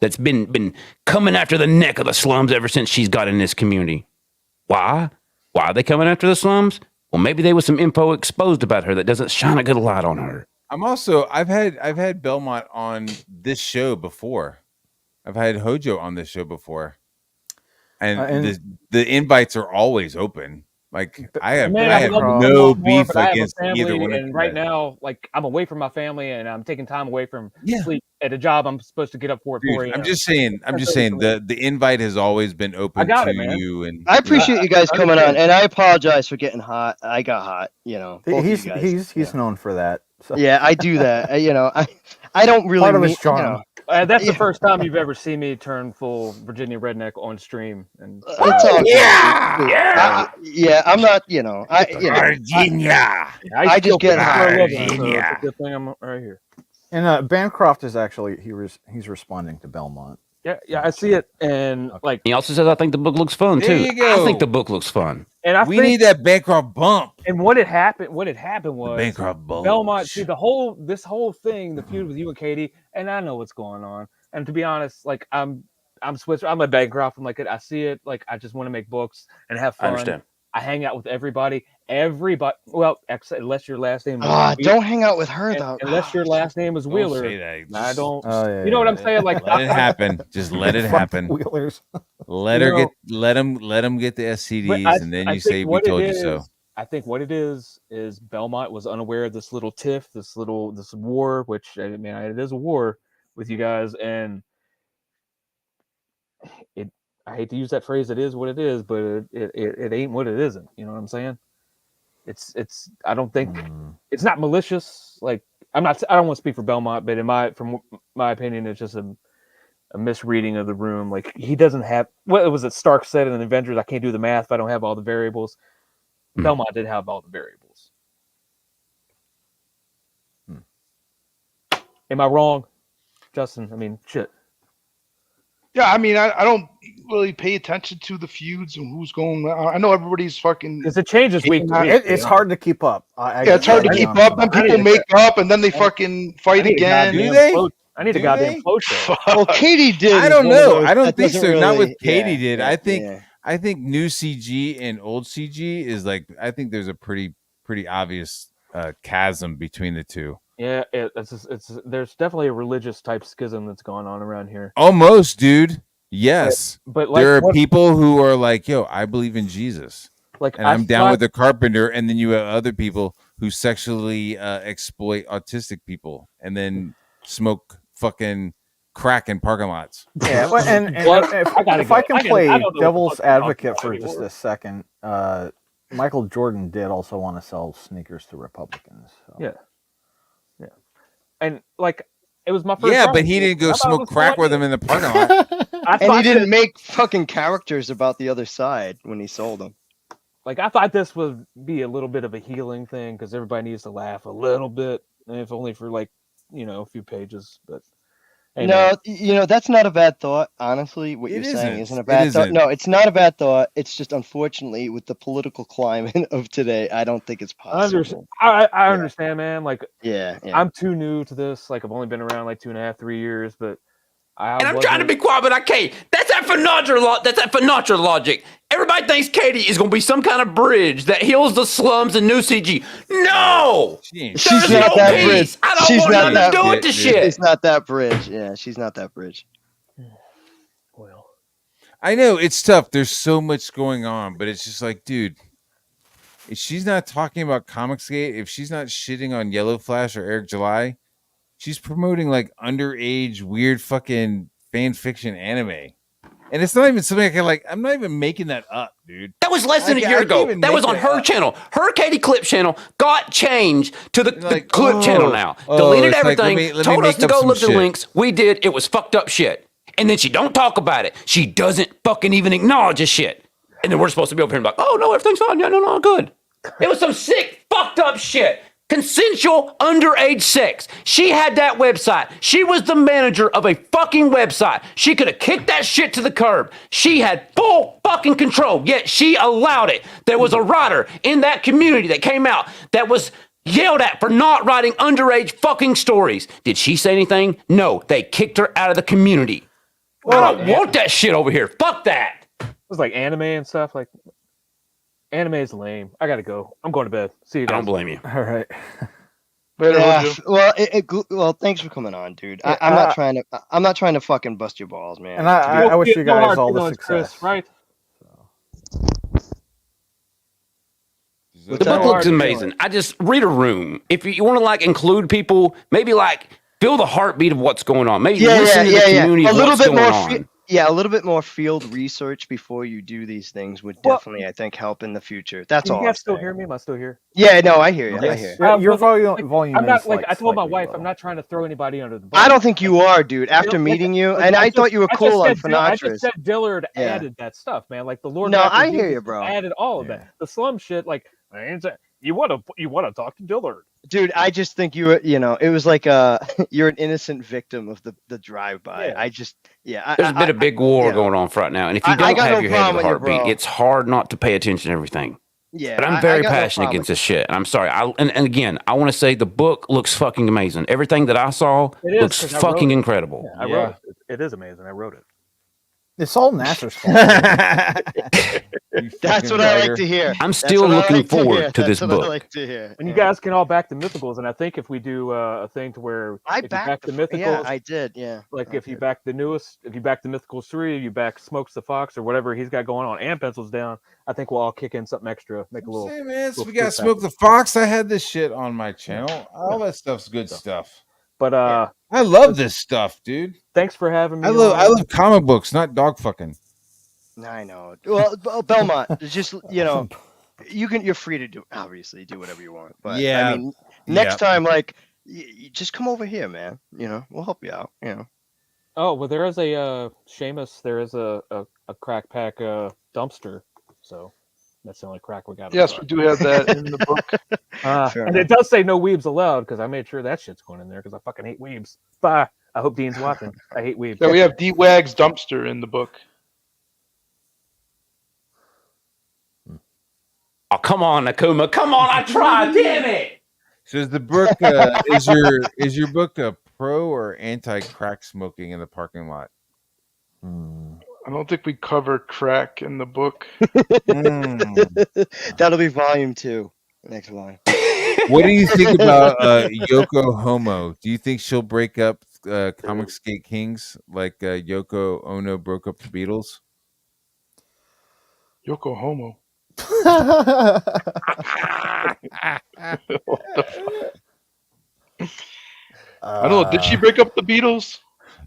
that's been coming after the neck of the slums ever since she's got in this community. Why? Why are they coming after the slums? Well, maybe there was some info exposed about her that doesn't shine a good light on her. I've had Belmont on this show before. I've had Hojo on this show before, and the invites are always open. Like I have no beef against either one. And right now, like I'm away from my family, and I'm taking time away from sleep at a job I'm supposed to get up for at 4 a.m. I'm just saying the invite has always been open to you, and I appreciate you guys coming on, and I apologize for getting hot. I got hot, both of you guys. He's known for that. So. Yeah, I do that. I don't really. Part of his charm. That's the first time you've ever seen me turn full Virginia redneck on stream. And it's all yeah. I'm not. Virginia. I just get hot. Virginia. Good thing I'm right here. And Bancroft is actually he's responding to Belmont. Yeah, I see it, and like he also says, I think the book looks fun There too. you go. I think the book looks fun. And we need that Bancroft bump. And what had happened was Bancroft bump. Belmont. See this whole thing, the feud with you and Katie, and I know what's going on. And to be honest, like I'm I'm Switzer. I'm a Bancroft. I'm like, I see it. Like, I just want to make books and have fun. I understand. I hang out with everybody. Well, unless your last name. Don't hang out with her though. Unless your last name is Wheeler. Don't say that. I don't. Oh, You know what I'm saying? Like, let it happen. Just let it happen. Wheelers. Let him get the STDs, and then you say we told you so. I think what it is Belmont was unaware of this little tiff, this war, which I mean, it is a war with you guys, and I hate to use that phrase. It is what it is, but it ain't what it isn't. You know what I'm saying? It's. I don't think it's not malicious. Like I don't want to speak for Belmont, but from my opinion, it's just a misreading of the room. Like he doesn't have. What was it? Stark said in Avengers, "I can't do the math if I don't have all the variables." Belmont did have all the variables. Am I wrong, Justin? I mean, shit. Yeah, I mean, I don't really pay attention to the feuds and who's going. I know everybody's fucking. Because it changes week to week. It's hard to keep up. It's hard to keep up. Then people make up, and then they fucking fight again. Do they? I need a goddamn flow show. Well, Katie did. I don't know. I don't think so. Really, Not with Katie did. Yeah, I think new CG and old CG is like. I think there's a pretty obvious chasm between the two. Yeah, there's definitely a religious type schism that's going on around here. Almost, dude. Yes, but like, there are people who are like, "Yo, I believe in Jesus," like, and I'm down with the carpenter. And then you have other people who sexually exploit autistic people, and then smoke fucking crack in parking lots. Yeah, and if I can play devil's advocate for just a second, Michael Jordan did also want to sell sneakers to Republicans. So. Yeah. And like it was my first. Yeah, but he didn't go smoke crack with him in the parking lot. And he didn't make fucking characters about the other side when he sold them. Like I thought this would be a little bit of a healing thing because everybody needs to laugh a little bit, if only for like a few pages. But no, that's not a bad thought. Honestly, what you're saying isn't a bad thought. No, it's not a bad thought. It's just unfortunately with the political climate of today, I don't think it's possible. I understand, man. Like, yeah, I'm too new to this. Like, I've only been around like 2.5, 3 years, but I'm trying to be quiet, but I can't. That's that Finatra logic. Everybody thinks Katie is going to be some kind of bridge that heals the slums and new CG. No! She's not that bridge. I don't want nothing to do with this shit. It's not that bridge. Yeah, she's not that bridge. Well, I know it's tough. There's so much going on, but it's just like, dude, if she's not talking about Comicsgate, if she's not shitting on Yellow Flash or Eric July, she's promoting like underage, weird fucking fan fiction anime. And it's not even something I can like. I'm not even making that up, dude. That was less than a year ago. That was on her channel. Her Katie Clip channel got changed to the Clip channel now. Deleted everything. Let me told us to go look at the shit. links. We did. It was fucked up shit. And then she don't talk about it. She doesn't fucking even acknowledge this shit. And then we're supposed to be over here and be like, oh no, everything's fine. Yeah, no, good. It was some sick, fucked up shit. Consensual underage sex. She had that website. She was the manager of a fucking website. She could have kicked that shit to the curb. She had full fucking control, yet she allowed it. There was a writer in that community that came out that was yelled at for not writing underage fucking stories. Did she say anything? No, they kicked her out of the community. Well, I don't want that shit over here. Fuck that. It was like anime and stuff. Like, anime is lame. I gotta go. I'm going to bed. See you guys. I don't blame you. All right. Well, thanks for coming on, dude. I'm not trying to fucking bust your balls, man. And I wish you guys all the success. Chris, right? The book looks amazing. I just read a room. If you want to like include people, maybe like feel the heartbeat of what's going on. Maybe listen to the community of what's going on. A little bit more field research before you do these things would definitely, I think, help in the future. That's all. You guys still hear me? Am I still here? Yeah, no, I hear you. Yes. I hear you. Your volume I'm not is like I told my slightly wife, low. I'm not trying to throw anybody under the bus. I don't think you are, dude. After meeting you, and I thought you were cool on Finatras. I just said Dillard added that stuff, man. Like the Lord. No, Master I hear Jesus you, bro. Added all of that. The slum shit, like you want to talk to Dillard. Dude, I just think you were, it was like you're an innocent victim of the drive-by. Yeah. I just, There's been a big war going on right now, and if you don't have your head in the heartbeat, it's hard not to pay attention to everything. Yeah, but I'm very passionate against this shit, and I'm sorry. And again, I want to say the book looks fucking amazing. Everything that I saw looks fucking incredible. Yeah, I wrote it. It is amazing. I wrote it. It's all Nasser's fault. That's what I like to hear. I'm That's still what I looking like to forward hear. to this That's what I book. like to hear. And you Yeah. guys can all back the mythicals, and I think if we do a thing to where I if you back backed the the mythicals, yeah, I did. Yeah. like I if you did. back the newest, if you back the mythicals 3, you back Smokes the Fox or whatever he's got going on, and Pencils Down, I think we'll all kick in something extra, make a little. Hey man, so little we got split Smoke the package. Fox. I had this shit on my channel. All that stuff's good stuff. But I love this stuff, dude. thanks for having me. I love comic books, not dog fucking. I know. Well, Belmont, it's just you're free to do whatever you want. But Yeah. I mean, next Yeah. time, like, you just come over here, man. We'll help you out. Oh well, there is a Seamus. There is a crack pack dumpster. So that's the only crack we got. Yes, we do have that in the book. And it does say no weebs allowed because I made sure that shit's going in there because I fucking hate weebs. Bye. I hope Dean's watching. I hate weebs. Yeah, we have D-Wag's dumpster in the book. Oh, come on, Akuma. Come on, I tried. Damn it. So is the book is your book a pro or anti crack smoking in the parking lot? I don't think we cover crack in the book. That'll be volume 2. Next volume. What do you think about Yoko Homo? Do you think she'll break up Comic Skate Kings like Yoko Ono broke up the Beatles? Yoko Homo. I don't know. Did she break up the Beatles?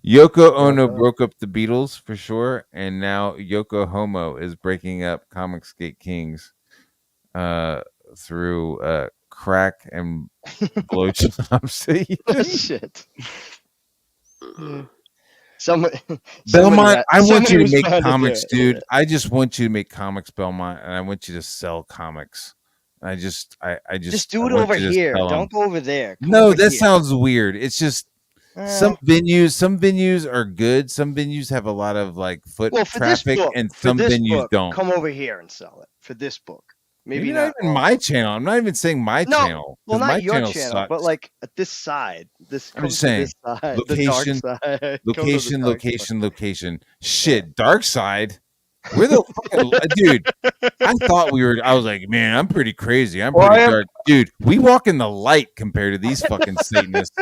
Yoko Ono broke up the Beatles for sure, and now Yoko Homo is breaking up Comic Skate Kings through crack and blowjobs. Shit. Somebody, Belmont, I want you to make trying comics, do it. dude. I just want you to make comics, Belmont, and I want you to sell comics. I just do it want over you to here. sell 'em. Don't go over there. Come No, over that here. sounds weird. It's just some venues are good. Some venues have a lot of like foot Well, for this traffic, book, and for some this venues book, don't. come over here and sell it for this book. Maybe not even my channel. I'm not even saying my channel. Well, 'cause not my your channel, sucks. but like at this side. I'm just saying, this side, location, the dark side. location. Shit, dark side. We're the fucking dude. I thought we were. I was like, man, I'm pretty crazy. I'm Well, pretty I am- dark, dude. We walk in the light compared to these fucking Satanists.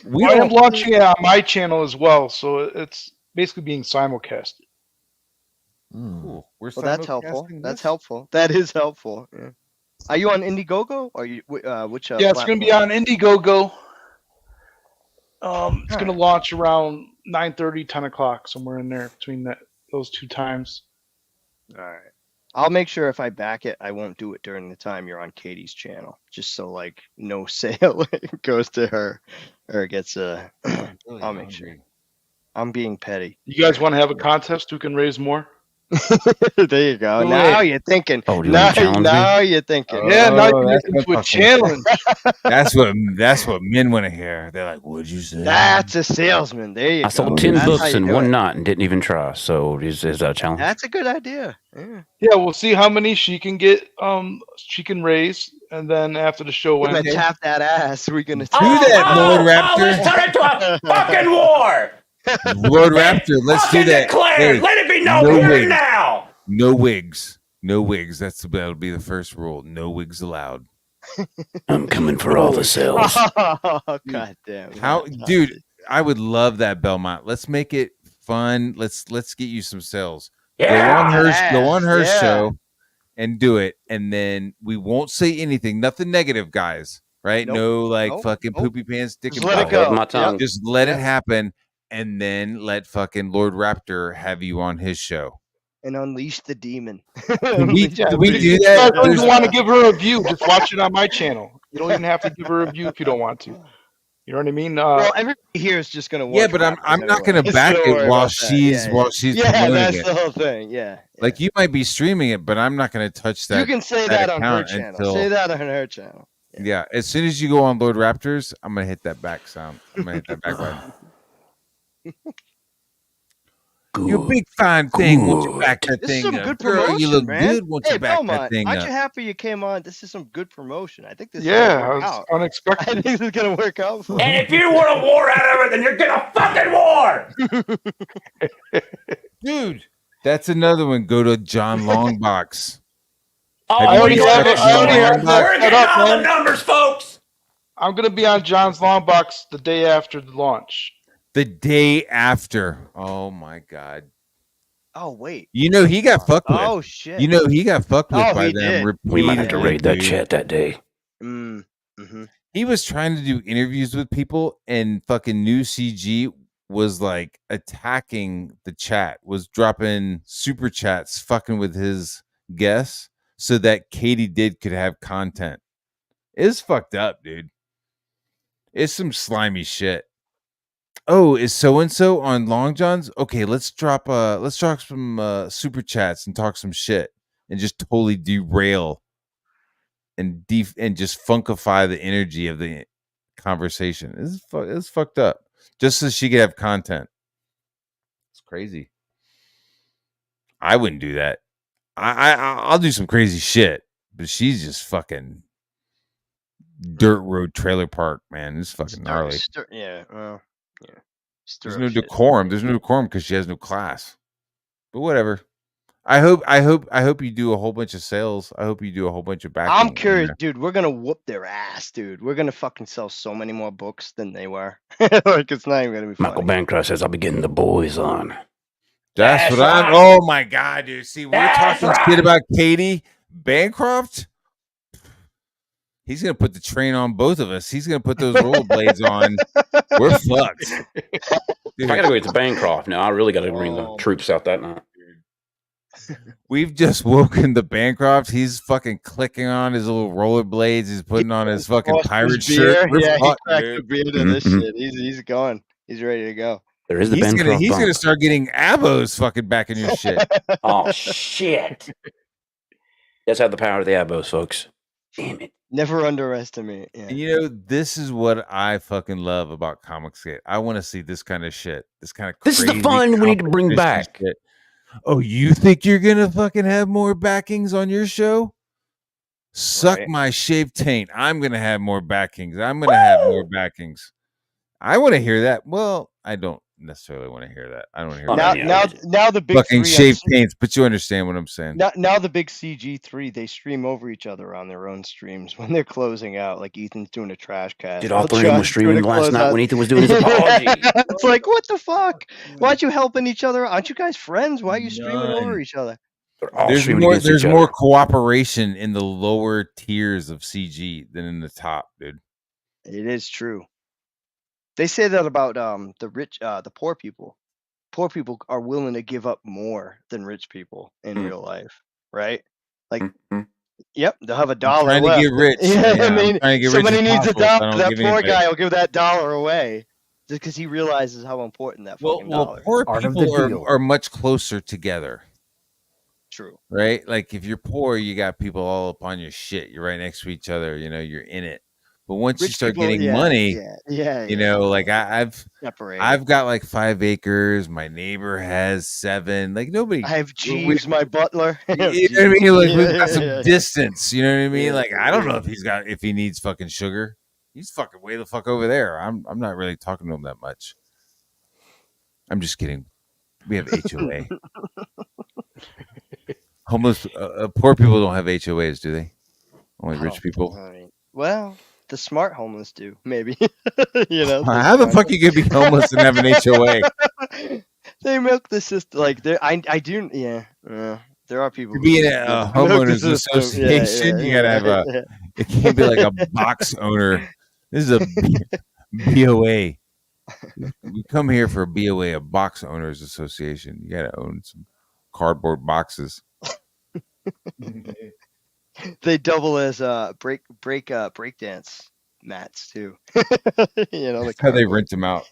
We I am don't. launching it on my channel as well, so it's basically being simulcasted. Cool. We're Well, that's helpful. simulcasting That's this? helpful. That is helpful. Yeah. Are you on Indiegogo? Or you which? Yeah, it's going to be on Indiegogo. It's going to launch around 9:30, 10 o'clock, somewhere in there between those two times. All right. I'll make sure if I back it, I won't do it during the time you're on Katie's channel, just so like no sale goes to her or gets a. I'll make sure. I'm being petty. You guys want to have a contest? Who can raise more? There you go. Do Now it. you're thinking. Oh, do you wanna challenge me? Now you're thinking. Yeah, now you can that's make into a what challenge. That's what men want to hear. They're like, "What'd you say?" That's a salesman. There you go. I sold 10 That's how books you in do one it. night and didn't even try. So is that a challenge? That's a good idea. Yeah. Yeah, we'll see how many she can get. She can raise, and then after the show We're gonna ends, tap that ass. We're gonna Do that, Lord Let's turn it to a fucking war. Lord Raptor, let's do Fucking that. declare. Hey, Let it be known here and wigs. now. No wigs. No wigs. That'll be the first rule. No wigs allowed. I'm coming for all the sales. Oh, God damn. How, dude? I would love that, Belmont. Let's make it fun. Let's get you some sales. Yeah. Go on her Yeah. show and do it, and then we won't say anything. Nothing negative, guys. Right? Nope. No, like Nope. fucking Nope. poopy pants, dick Just and let it balls. go. Hold my tongue. Just let it happen, and then let fucking Lord Raptor have you on his show. And unleash the demon. Can we yeah, do you that? guys don't even want to give her a view. Just watch it on my channel. You don't even have to give her a view if you don't want to. You know what I mean? Well, everybody here is just gonna watch. Yeah, but I'm not gonna anyway. back So don't it worry while about that. she's Yeah, promoting that's it. the whole thing. Yeah. Like you might be streaming it, but I'm not gonna touch that. You can say that on her account channel. until- Say that on her channel. Yeah, as soon as you go on Lord Raptors, I'm gonna hit that back sound. I'm gonna hit that back button. You big fine thing, won't you back that This is thing some up? good Girl, promotion, you look man. good, won't Hey, you back that Belmont, thing aren't up? you happy you came on? This is some good promotion. I think this is Yeah, gonna work it's out. unexpected. I think this is gonna work out for And you. if you want a war out of it, then you're gonna fucking war. dude. That's another one. Go to John Longbox. Oh, Have I you already been have to it. I already John have that We're set getting up, all the man. numbers, folks. I'm gonna be on John's Longbox the day after the launch. The day after. Oh my god. Oh wait. You know he got fucked with. Oh shit. You know he got fucked with Oh, by he them did. repeatedly. We might have to raid that dude. chat that day. Mm-hmm. He was trying to do interviews with people, and fucking New CG was like attacking the chat, was dropping super chats, fucking with his guests, so that Katie could have content. It's fucked up, dude. It's some slimy shit. Oh, is so and so on Long John's? Okay, let's drop some super chats and talk some shit and just totally derail and just funkify the energy of the conversation. It's fucked up. Just so she could have content. It's crazy. I wouldn't do that. I'll do some crazy shit, but she's just fucking dirt road trailer park, man. It's fucking gnarly. Yeah. Well, yeah. There's no decorum. There's no decorum because she has no class. But whatever. I hope you do a whole bunch of sales. I hope you do a whole bunch of backing. I'm curious, dude. We're gonna whoop their ass, dude. We're gonna fucking sell so many more books than they were. Like it's not even gonna be funny. Michael Bancroft says I'll be getting the boys on. That's what I'm. Oh my god, dude! See, we're talking shit about Katie Bancroft. He's gonna put the train on both of us. He's gonna put those rollerblades on. We're fucked. Dude. I gotta go get to Bancroft now. I really gotta bring the troops out that night. We've just woken the Bancroft. He's fucking clicking on his little rollerblades. He's putting on his fucking pirate shirt. Yeah, he fucked, cracked dude. the beer to this shit. He's going. He's ready to go. There is the He's Bancroft gonna bump. start getting abos fucking back in your shit. Oh shit! Let's have the power of the abos, folks. Damn it! Never underestimate. Yeah. And you know, this is what I fucking love about Comicsgate. I want to see this kind of shit. This kind of This is the crazy fun we need to bring competition back. shit. Oh, you think you're gonna fucking have more backings on your show? Suck my shaved taint. I'm gonna have more backings. I'm gonna have more backings. I want to hear that. Well, I don't necessarily want to hear that. I don't want to hear that. Now the big fucking three shaved taints, but you understand what I'm saying. Now the big CG3, they stream over each other on their own streams when they're closing out. Like Ethan's doing a trash cast. Dude, all three of them were streaming last night when Ethan was doing his apology. It's like, what the fuck? Why aren't you helping each other? Aren't you guys friends? Why are you streaming over each other? There's more cooperation in the lower tiers of CG than in the top, dude. It is true. They say that about the rich, the poor people. Poor people are willing to give up more than rich people in real life, right? Like, yep, they'll have $1 trying to left. get rich. Yeah, Yeah, I I'm mean, trying to get rich somebody as needs possible, so I $1. don't That give poor anybody. guy will give that $1 away just because he realizes how important that fucking dollar. Poor Art of the people deal. are much closer together. True. Right? Like if you're poor, you got people all up on your shit. You're right next to each other. You know, you're in it. But once you Rich start people, getting yeah, money, yeah, you know, like I've Separated. got like 5 acres. My neighbor has 7. Like nobody. I have Jeeves, my butler. You know what I mean? Like we've got some Yeah. distance. You know what I mean? Yeah, Like I don't know if he needs fucking sugar. He's fucking way the fuck over there. I'm not really talking to him that much. I'm just kidding. We have HOA. Homeless, poor people don't have HOAs, do they? Only rich people. Well, the smart homeless do, maybe. You know. How the fuck you gonna be homeless and have an HOA? They milk the system. Like I do. Yeah. There are people. To be in who a milk the homeowners system. association, you gotta have a. It can't be like a box owner. This is a BOA. We come here for a BOA, a box owners association. You gotta own some cardboard boxes. They double as break dance mats too. You know, That's how they rent them out.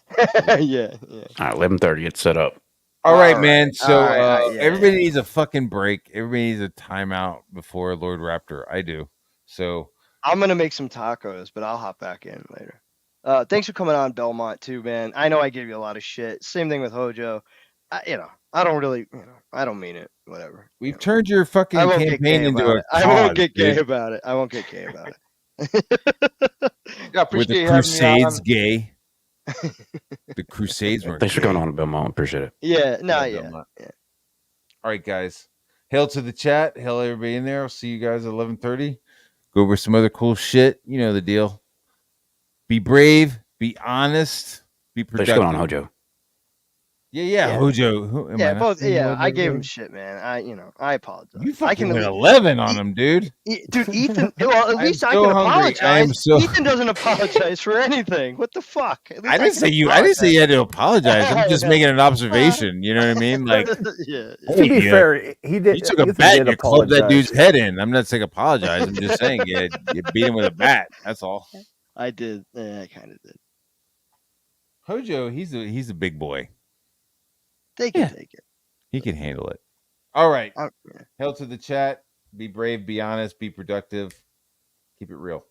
yeah. All right, 11:30. It's set up. All right, man. So yeah, everybody needs a fucking break. Everybody needs a timeout before Lord Raptor. I do. So I'm gonna make some tacos, but I'll hop back in later. Thanks for coming on, Belmont, too, man. I know I gave you a lot of shit. Same thing with Hojo. I don't really, I don't mean it. Whatever. we've turned your fucking I won't get campaign gay into about a it. I won't cause, get gay dude. about it. I won't get gay about it. Yeah, Were appreciate the you having me on. Crusades gay? The Crusades weren't. Thanks for gay. coming on, Belmont. Appreciate it. Yeah, no, Yeah, yeah, Belmont. yeah. All right, guys. Hail to the chat. Hail everybody in there. I'll see you guys at 11:30. Go over some other cool shit. You know the deal. Be brave. Be honest. Be productive. What's going on, Hojo? Yeah. Hojo. Yeah, both. Yeah, I gave him shit, man. I apologize. You I fucking can went 11 on him, dude. Dude, Ethan. Well, at least I so can hungry. apologize. I am so. Ethan doesn't apologize for anything. What the fuck? At least I didn't say you. I didn't say you had to apologize. I'm just making an observation. You know what I mean? Like, yeah. To be fair, he did. You took a Ethan bat did and you clubbed that apologize. dude's head in. I'm not saying apologize. I'm just saying you beat him with a bat. That's all. I did. Yeah, I kind of did. Hojo, he's a big boy. They can take it. He can handle it. All right. Yeah. Hail to the chat. Be brave. Be honest. Be productive. Keep it real.